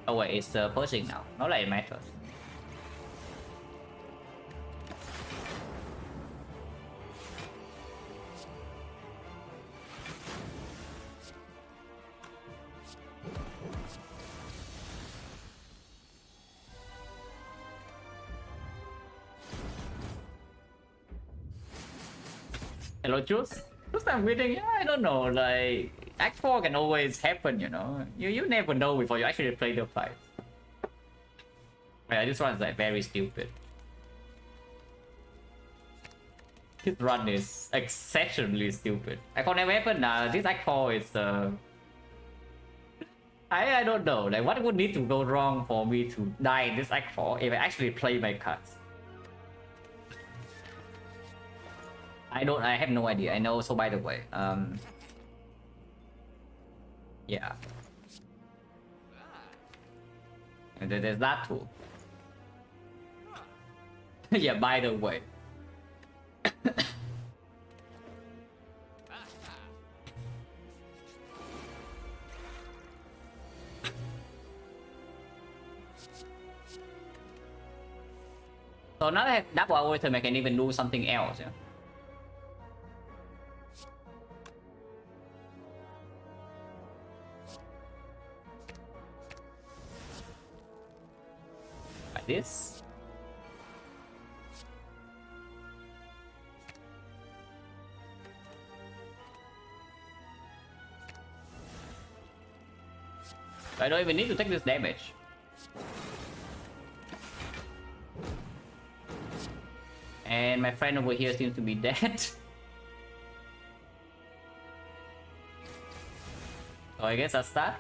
Oh wait, it's pushing now. Not like it matters. Hello, Juice. Just I'm waiting. Yeah, I don't know. Like Act 4 can always happen, you know. You never know before you actually play the fight. Yeah, this one's like very stupid. This run is exceptionally stupid. I can't never happen now. This Act 4 is I I don't know. Like, what would need to go wrong for me to die in this act 4 if I actually play my cards? I have no idea. I know. So by the way, yeah, and there's that too. Yeah. By the way. So now that I have double algorithm, I can even do something else. Yeah. Like this. I don't even need to take this damage. And my friend over here seems to be dead. So I guess that's that.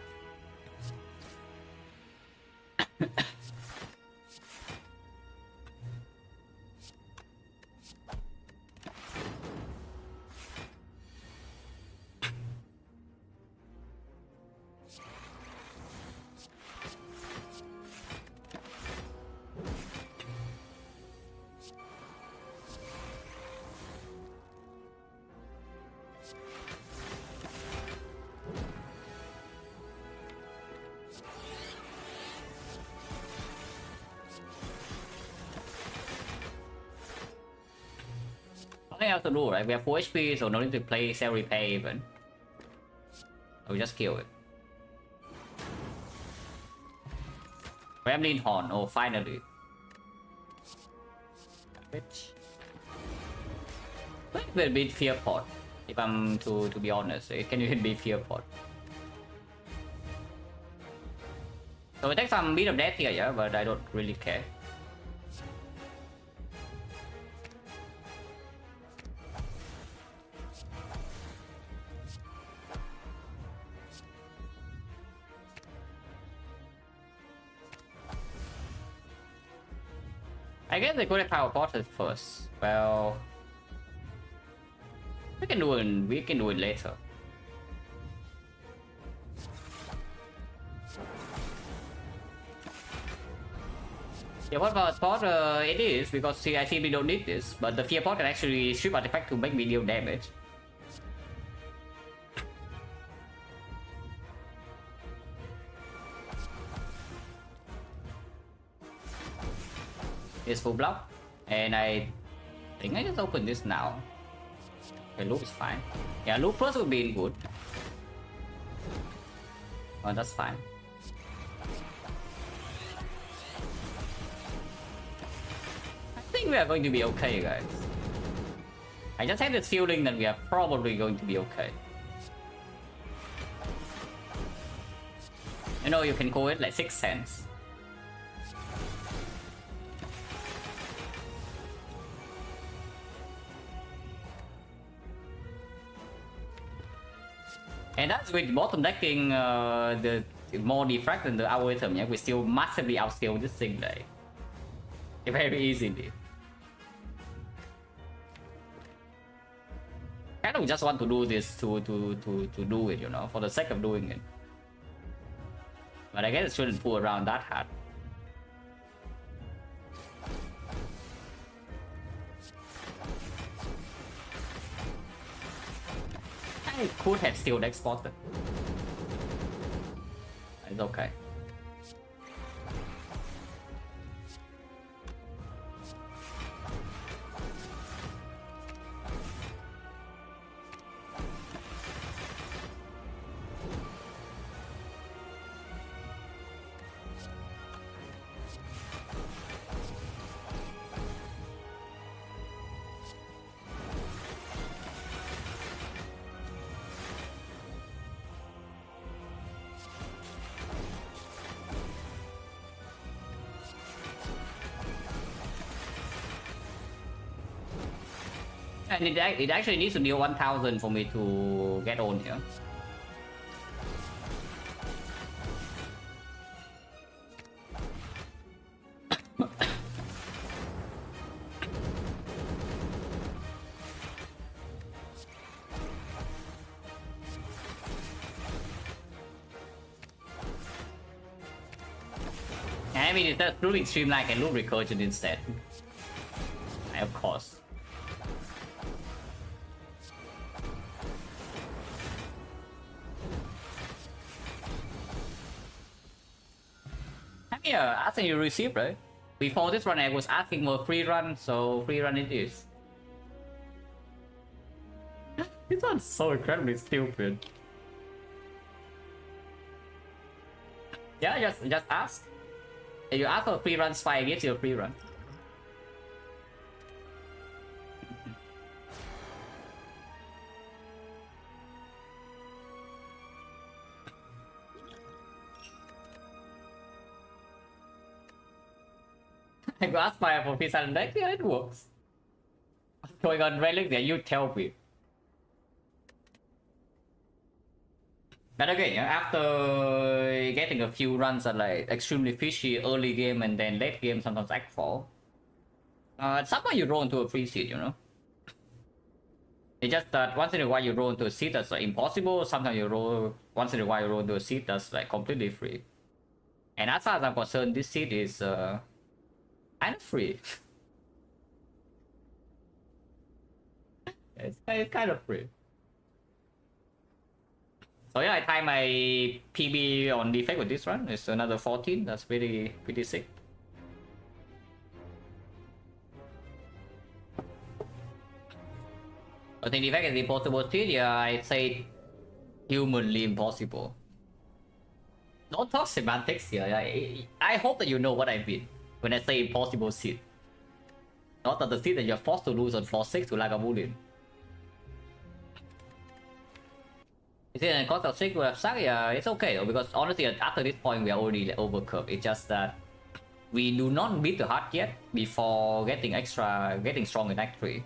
Nothing else to do, right? We have 4 HP, so no need to play cell repair even. We just kill it. Gremlin Horn, oh finally. Which will beat Fear Pot, if I'm to be honest. It can even beat Fear Pot. So we take some bit of death here, yeah, but I don't really care. I guess they could have power potted first. Well, we can do it later. Yeah, what about pot? It is because see, I simply don't need this, but the fear pot can actually strip artifact to make me deal damage. It's full block, and I think I just open this now. Okay, loop is fine. Yeah, loop plus would be good. Oh, that's fine. I think we are going to be okay, guys. I just have this feeling that we are probably going to be okay. You know, you can call it like 6 cents. And that's with bottom decking the more defect than the algorithm, yeah, we still massively outscale this thing like very easily. Kind of just want to do this to do it, you know, for the sake of doing it. But I guess it shouldn't pull around that hard. I could have still exported. It's okay. And it actually needs to deal 1000 for me to get on here. I mean, instead of looting Streamline, I can loot Recursion instead. Of course. Yeah, I think you received, right? Before this run, I was asking for free run, so free run it is. This one's so incredibly stupid. Yeah, just ask. If you ask for a free run, Spy gives you a free run. I go ask Spy for free silent deck, yeah, it works. What's going on Relic there? You tell me. But again, after getting a few runs at like extremely fishy early game and then late game sometimes act fall, somehow you roll into a free seed, you know? It's just that once in a while you roll into a seed that's like impossible, sometimes you roll, once in a while you roll into a seed that's like completely free. And as far as I'm concerned, this seed is kind of free. It's kind of free. So yeah, I tie my PB on Defect with this run. It's another 14. That's pretty sick. I think Defect is impossible still. Yeah, I'd say humanly impossible. Don't talk semantics here. I hope that you know what I mean when I say impossible seed. Not that the seed that you're forced to lose on floor 6 to Lagavulin. Is it a cost of 6 would have sucked? Yeah, it's okay though, because honestly after this point we are already overcurved. It's just that we do not beat the heart yet before getting strong in Act 3.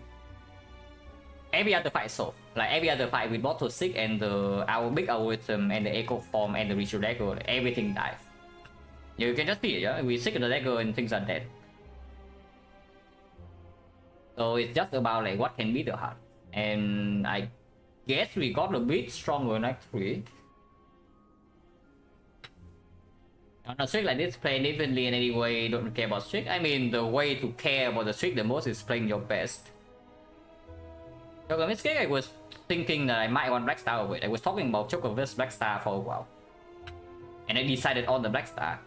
Every other fight so. Like every other fight with Bottle 6 and our big algorithm and the Echo Form and the Ritual Dagger, everything dies. You can just see it, yeah? We sick the dagger and things are dead. So it's just about like what can beat the heart. And I guess we got a bit stronger in Act 3. On a streak like this, playing evenly in any way, don't care about streak. I mean, the way to care about the streak the most is playing your best. So in this case, I was thinking that I might want Black Star with. I was talking about Joker vs Black Star for a while. And I decided on the Black Star.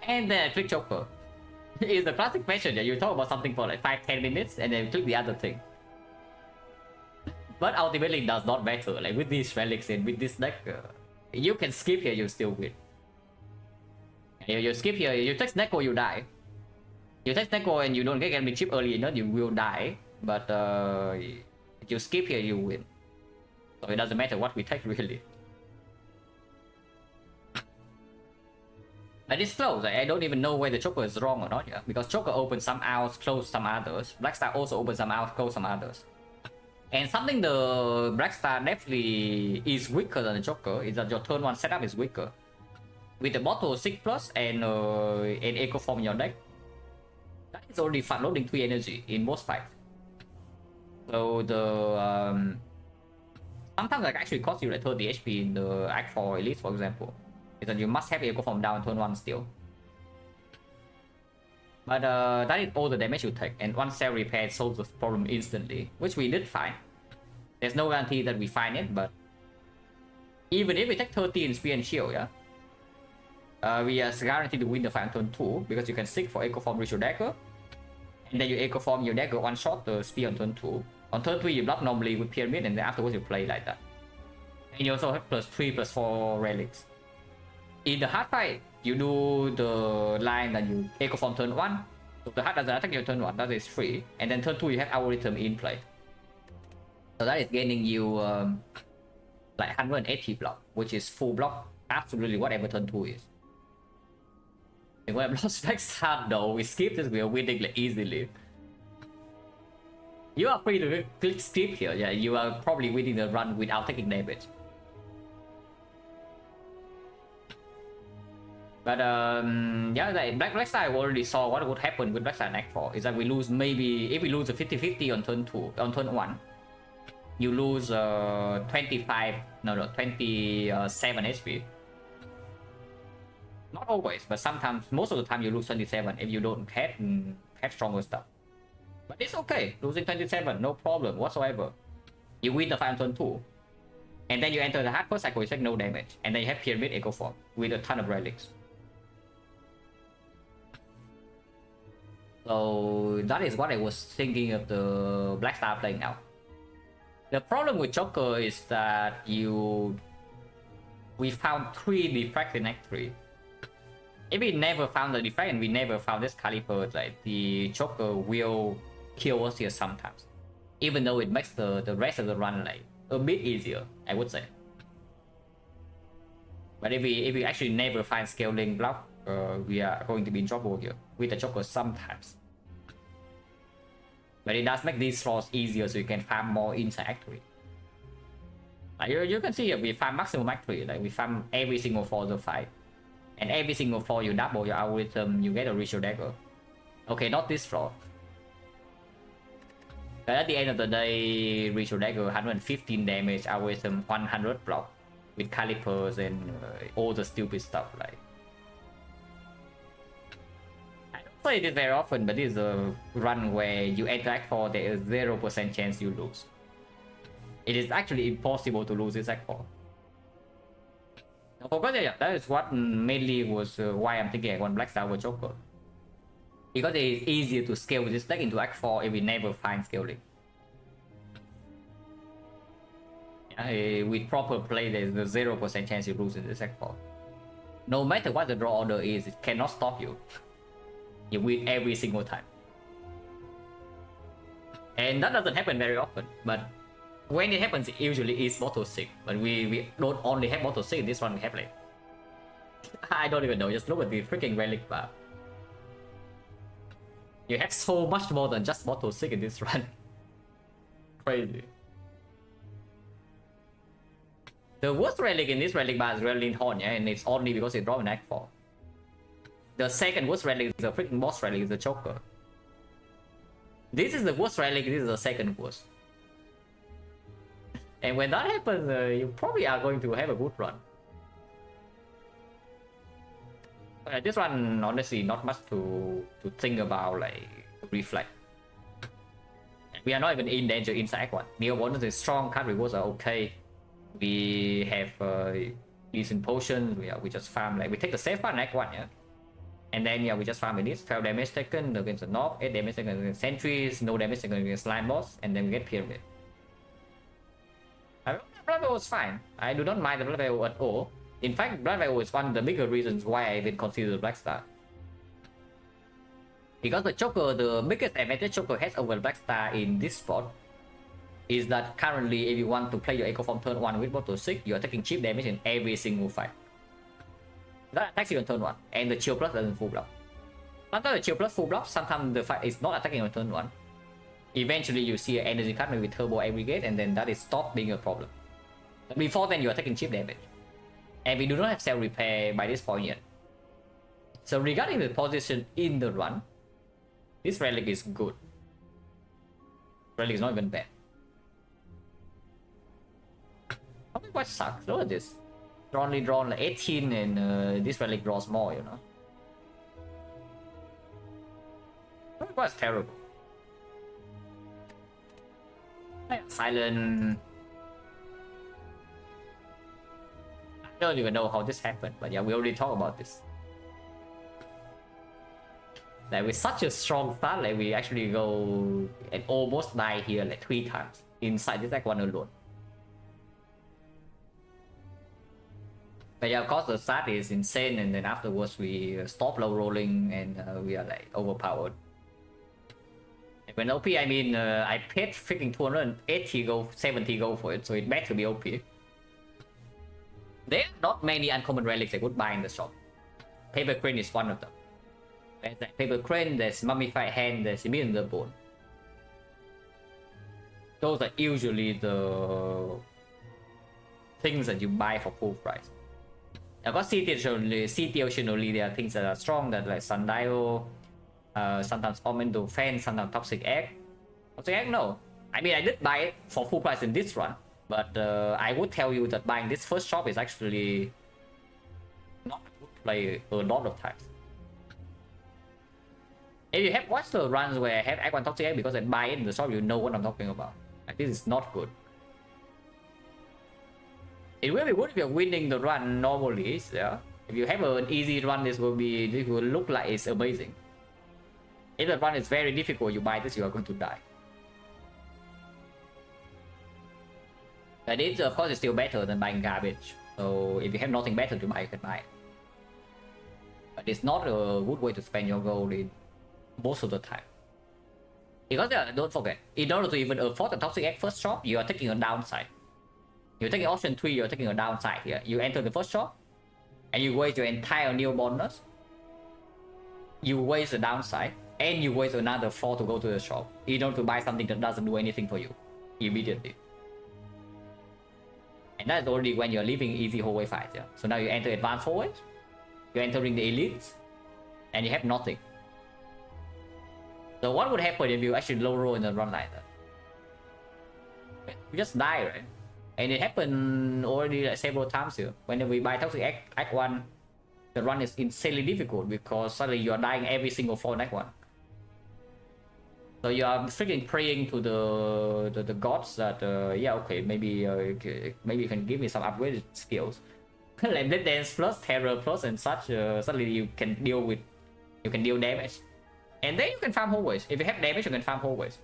And then I click Joker. It's the classic fashion that you talk about something for like 5-10 minutes and then click the other thing. But ultimately it does not matter. Like with these relics and with this deck, you can skip here, you still win. You skip here, you take Neko, you die. You take Neko and you don't get enemy chip early enough, you will die. But if you skip here, you win. So it doesn't matter what we take really. But it's close. I don't even know whether Joker is wrong or not, yeah. Because Joker opens some outs, close some others. Black Star also opens some outs, close some others. And something the Black Star definitely is weaker than the Joker is that your turn 1 setup is weaker. With the bottle 6+ and an Echo Form in your deck, that is already front loading 3 energy in most fights. So the sometimes like actually cost you like 30 HP in the Act 4 Elite, for example. Is that you must have Echo Form down turn 1 still. But that is all the damage you take, and one cell repair solves the problem instantly, which we did find. There's no guarantee that we find it, but even if we take 30 in Spear and Shield, yeah, we are guaranteed to win the fight on turn 2, because you can stick for Echo Form Ritual Dagger, and then you Echo Form your dagger one shot the Spear on turn 2. On turn 3 you block normally with Pyramid, and then afterwards you play like that. And you also have +3/+4 relics. In the hard fight, you do the line that you Echo Form turn 1. So the hard doesn't attack your turn 1, that is free. And then turn 2 you have algorithm in play. So that is gaining you like 180 block, which is full block absolutely whatever turn 2 is. If we have lost Black Star though, we skip this, we are winning like easily. You are free to click skip here, yeah, you are probably winning the run without taking damage. But yeah, like Black Star, I already saw what would happen with Black Star in Act 4 is that we lose maybe, if we lose a 50-50 on turn 2, on turn 1, you lose 27 HP. Not always, but sometimes, most of the time you lose 27 if you don't have stronger stuff. But it's okay, losing 27, no problem whatsoever. You win the fight on turn 2. And then you enter the hardcore cycle, you take no damage. And then you have Pyramid Echo Form with a ton of relics. So that is what I was thinking of the Black Star playing out. The problem with Joker is that we found 3 defects in Act 3. If we never found the defect and we never found this caliber, like the Joker will kill us here sometimes. Even though it makes the rest of the run like a bit easier, I would say. But if we actually never find scaling block, we are going to be in trouble here with the Joker sometimes. But it does make these floors easier so you can farm more inside Act 3. Like you can see here, we farm maximum Act 3, like we farm every single floor of the fight. And every single floor you double your algorithm, you get a Ritual Dagger. Okay, not this floor. But at the end of the day, Ritual Dagger 115 damage, algorithm 100 block with calipers and all the stupid stuff. Like, I don't play this very often, but this is a run where you enter Act 4, there is 0% chance you lose. It is actually impossible to lose this Act 4. I forgot that is what mainly was why I'm thinking I want Black Star over Joker. Because it is easier to scale this deck into Act 4 if we never find scaling. Yeah, with proper play, there's a 0% chance you lose in this Act 4. No matter what the draw order is, it cannot stop you. You win every single time. And that doesn't happen very often, but when it happens, it usually is bottle 6. But we don't only have bottle 6 in this one, we have like... I don't even know, just look at the freaking relic bar. You have so much more than just bottle 6 in this run. Crazy. The worst relic in this relic bar is Relin Horn, yeah, and it's only because it dropped an Act 4. The second worst relic is the freaking boss relic, is the Joker. This is the worst relic, this is the second worst. And when that happens, you probably are going to have a good run. This one, honestly, not much to think about, like, reflect. We are not even in danger inside Act 1. Neo bonus is strong, card rewards are okay. We have decent potions, we just farm, like, we take the safe part in Act 1, yeah? And then, yeah, we just farm with this, 12 damage taken against the Knob, 8 damage taken against Sentries, no damage taken against Slime Boss, and then we get Pyramid. Blood Value was fine. I do not mind the Blood Value at all. In fact, Blood Value is one of the bigger reasons why I even consider Black Star. Because the Joker, the biggest advantage Joker has over Black Star in this spot is that currently if you want to play your Echo Form turn 1 with bottle 6, you are taking cheap damage in every single fight. That attacks you on turn 1, and the Chill Plus doesn't full block. Sometimes the Chill Plus full block, sometimes the fight is not attacking on turn 1. Eventually you see an energy card maybe Turbo Aggregate, and then that is stopped being a problem. But before then you are taking cheap damage. And we do not have Cell Repair by this point yet. So regarding the position in the run, this relic is good. Relic is not even bad. Probably quite sucks. Look at this. Only drawn like 18 and this relic draws more, you know. Probably quite terrible. Silent. I don't even know how this happened, but yeah, we already talked about this. Like with such a strong start, like we actually go and almost die here like 3 times inside this Act 1 alone. But yeah, of course the start is insane, and then afterwards we stop low rolling and we are like overpowered. And when OP, I mean I paid freaking 280 gold, 70 gold for it, so it better be OP. There are not many uncommon relics I would buy in the shop. Paper Crane is one of them. There's like Paper Crane, there's Mummified Hand, there's Immune the Bone. Those are usually the things that you buy for full price. Of course, situationally there are things that are strong, that like Sundial, sometimes Ormendo Fan, sometimes Toxic Egg. Toxic Egg, no. I mean, I did buy it for full price in this run, but I would tell you that buying this first shop is actually not a good play a lot of times. If you have watched the runs where I have X1 Toxic Egg because I buy it in the shop, you know what I'm talking about. Like, this is not good. It will be good if you're winning the run normally, yeah. If you have an easy run, this will look like it's amazing. If the run is very difficult, you buy this, you are going to die. But it, of course, is still better than buying garbage. So if you have nothing better to buy, you can buy it. But it's not a good way to spend your gold in most of the time. Because don't forget, in order to even afford the Toxic Egg first shop, you are taking a downside. You're taking option 3, you're taking a downside here. You enter the first shop, and you waste your entire new bonus. You waste the downside, and you waste another 4 to go to the shop in order to buy something that doesn't do anything for you immediately. And that's already when you're leaving easy hallway fights, yeah. So now you enter advanced hallways, you're entering the elites, and you have nothing. So what would happen if you actually low roll in a run like that? You just die, right? And it happened already like several times here. Whenever we buy Toxic Egg, Act 1, the run is insanely difficult because suddenly you are dying every single 4 in Act 1. So you are freaking praying to the gods that yeah, okay, maybe you can give me some upgraded skills, like Blade Dance plus Terror plus and such. Suddenly you can deal damage, and then you can farm hallways. If you have damage, you can farm hallways.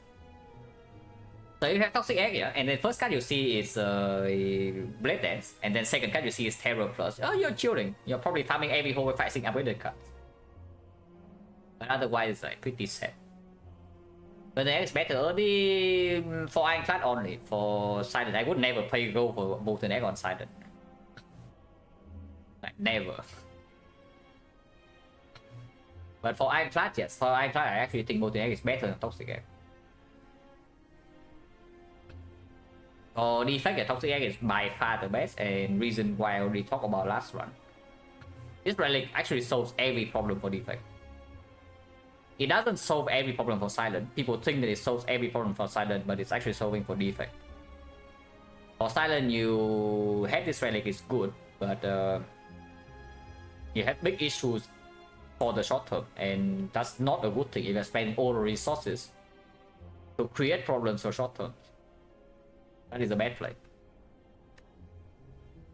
So you have Toxic Egg, yeah, and then first card you see is Blade Dance, and then second card you see is Terror plus. Oh, you're chilling. You're probably farming every hallway fighting upgraded cards. But otherwise, it's like pretty sad. But the egg is better only for Ironclad only. For Silent, I would never play go for Molten Egg on Silent. Like, never. But for Ironclad, yes. For Ironclad, I actually think Molten Egg is better than Toxic Egg. For Defect, Toxic Egg is by far the best, and reason why I already talked about last run. This relic actually solves every problem for Defect. It doesn't solve every problem for Silent. People think that it solves every problem for Silent, but it's actually solving for Defect. For Silent, you have this relic is good, but you have big issues for the short term, and that's not a good thing if you're spending all the resources to create problems for short term. That is a bad play.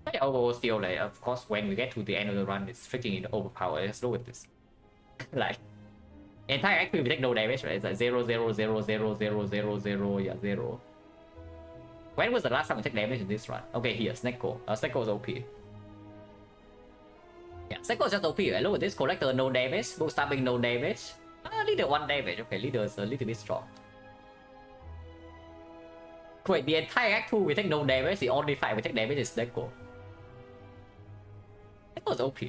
But overall, still, like, of course, when we get to the end of the run, it's freaking overpowered. Let's go with this. Like, entire act we take no damage, right? It's like 0, 0, 0, 0, 0, 0, 0, yeah, 0. When was the last time we took damage in this run? Okay, here, Snecko. Snecko is OP. Yeah, Snecko is just OP. Right? Look at this, Collector no damage, Bookstabbing no damage. Leader 1 damage. Okay, Leader is a little bit strong. Wait, the entire Act 2 we take no damage, the only fight we take damage is Snecko. Snecko is OP.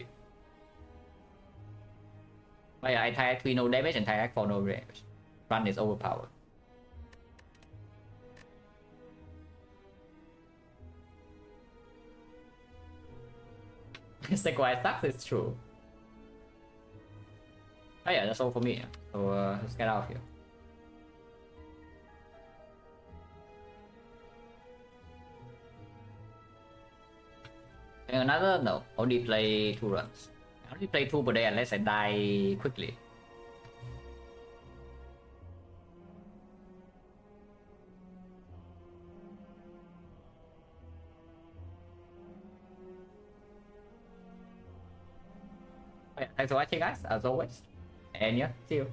But yeah, entire Act 3 no damage, entire Act 4 no damage. Run is overpowered. Snecko sucks, it's true. Oh yeah, that's all for me. So let's get out of here. And another, no, only play 2 runs. I only play 2 per day unless I die quickly. Oh, yeah, thanks for watching, guys, as always. And yeah, see you.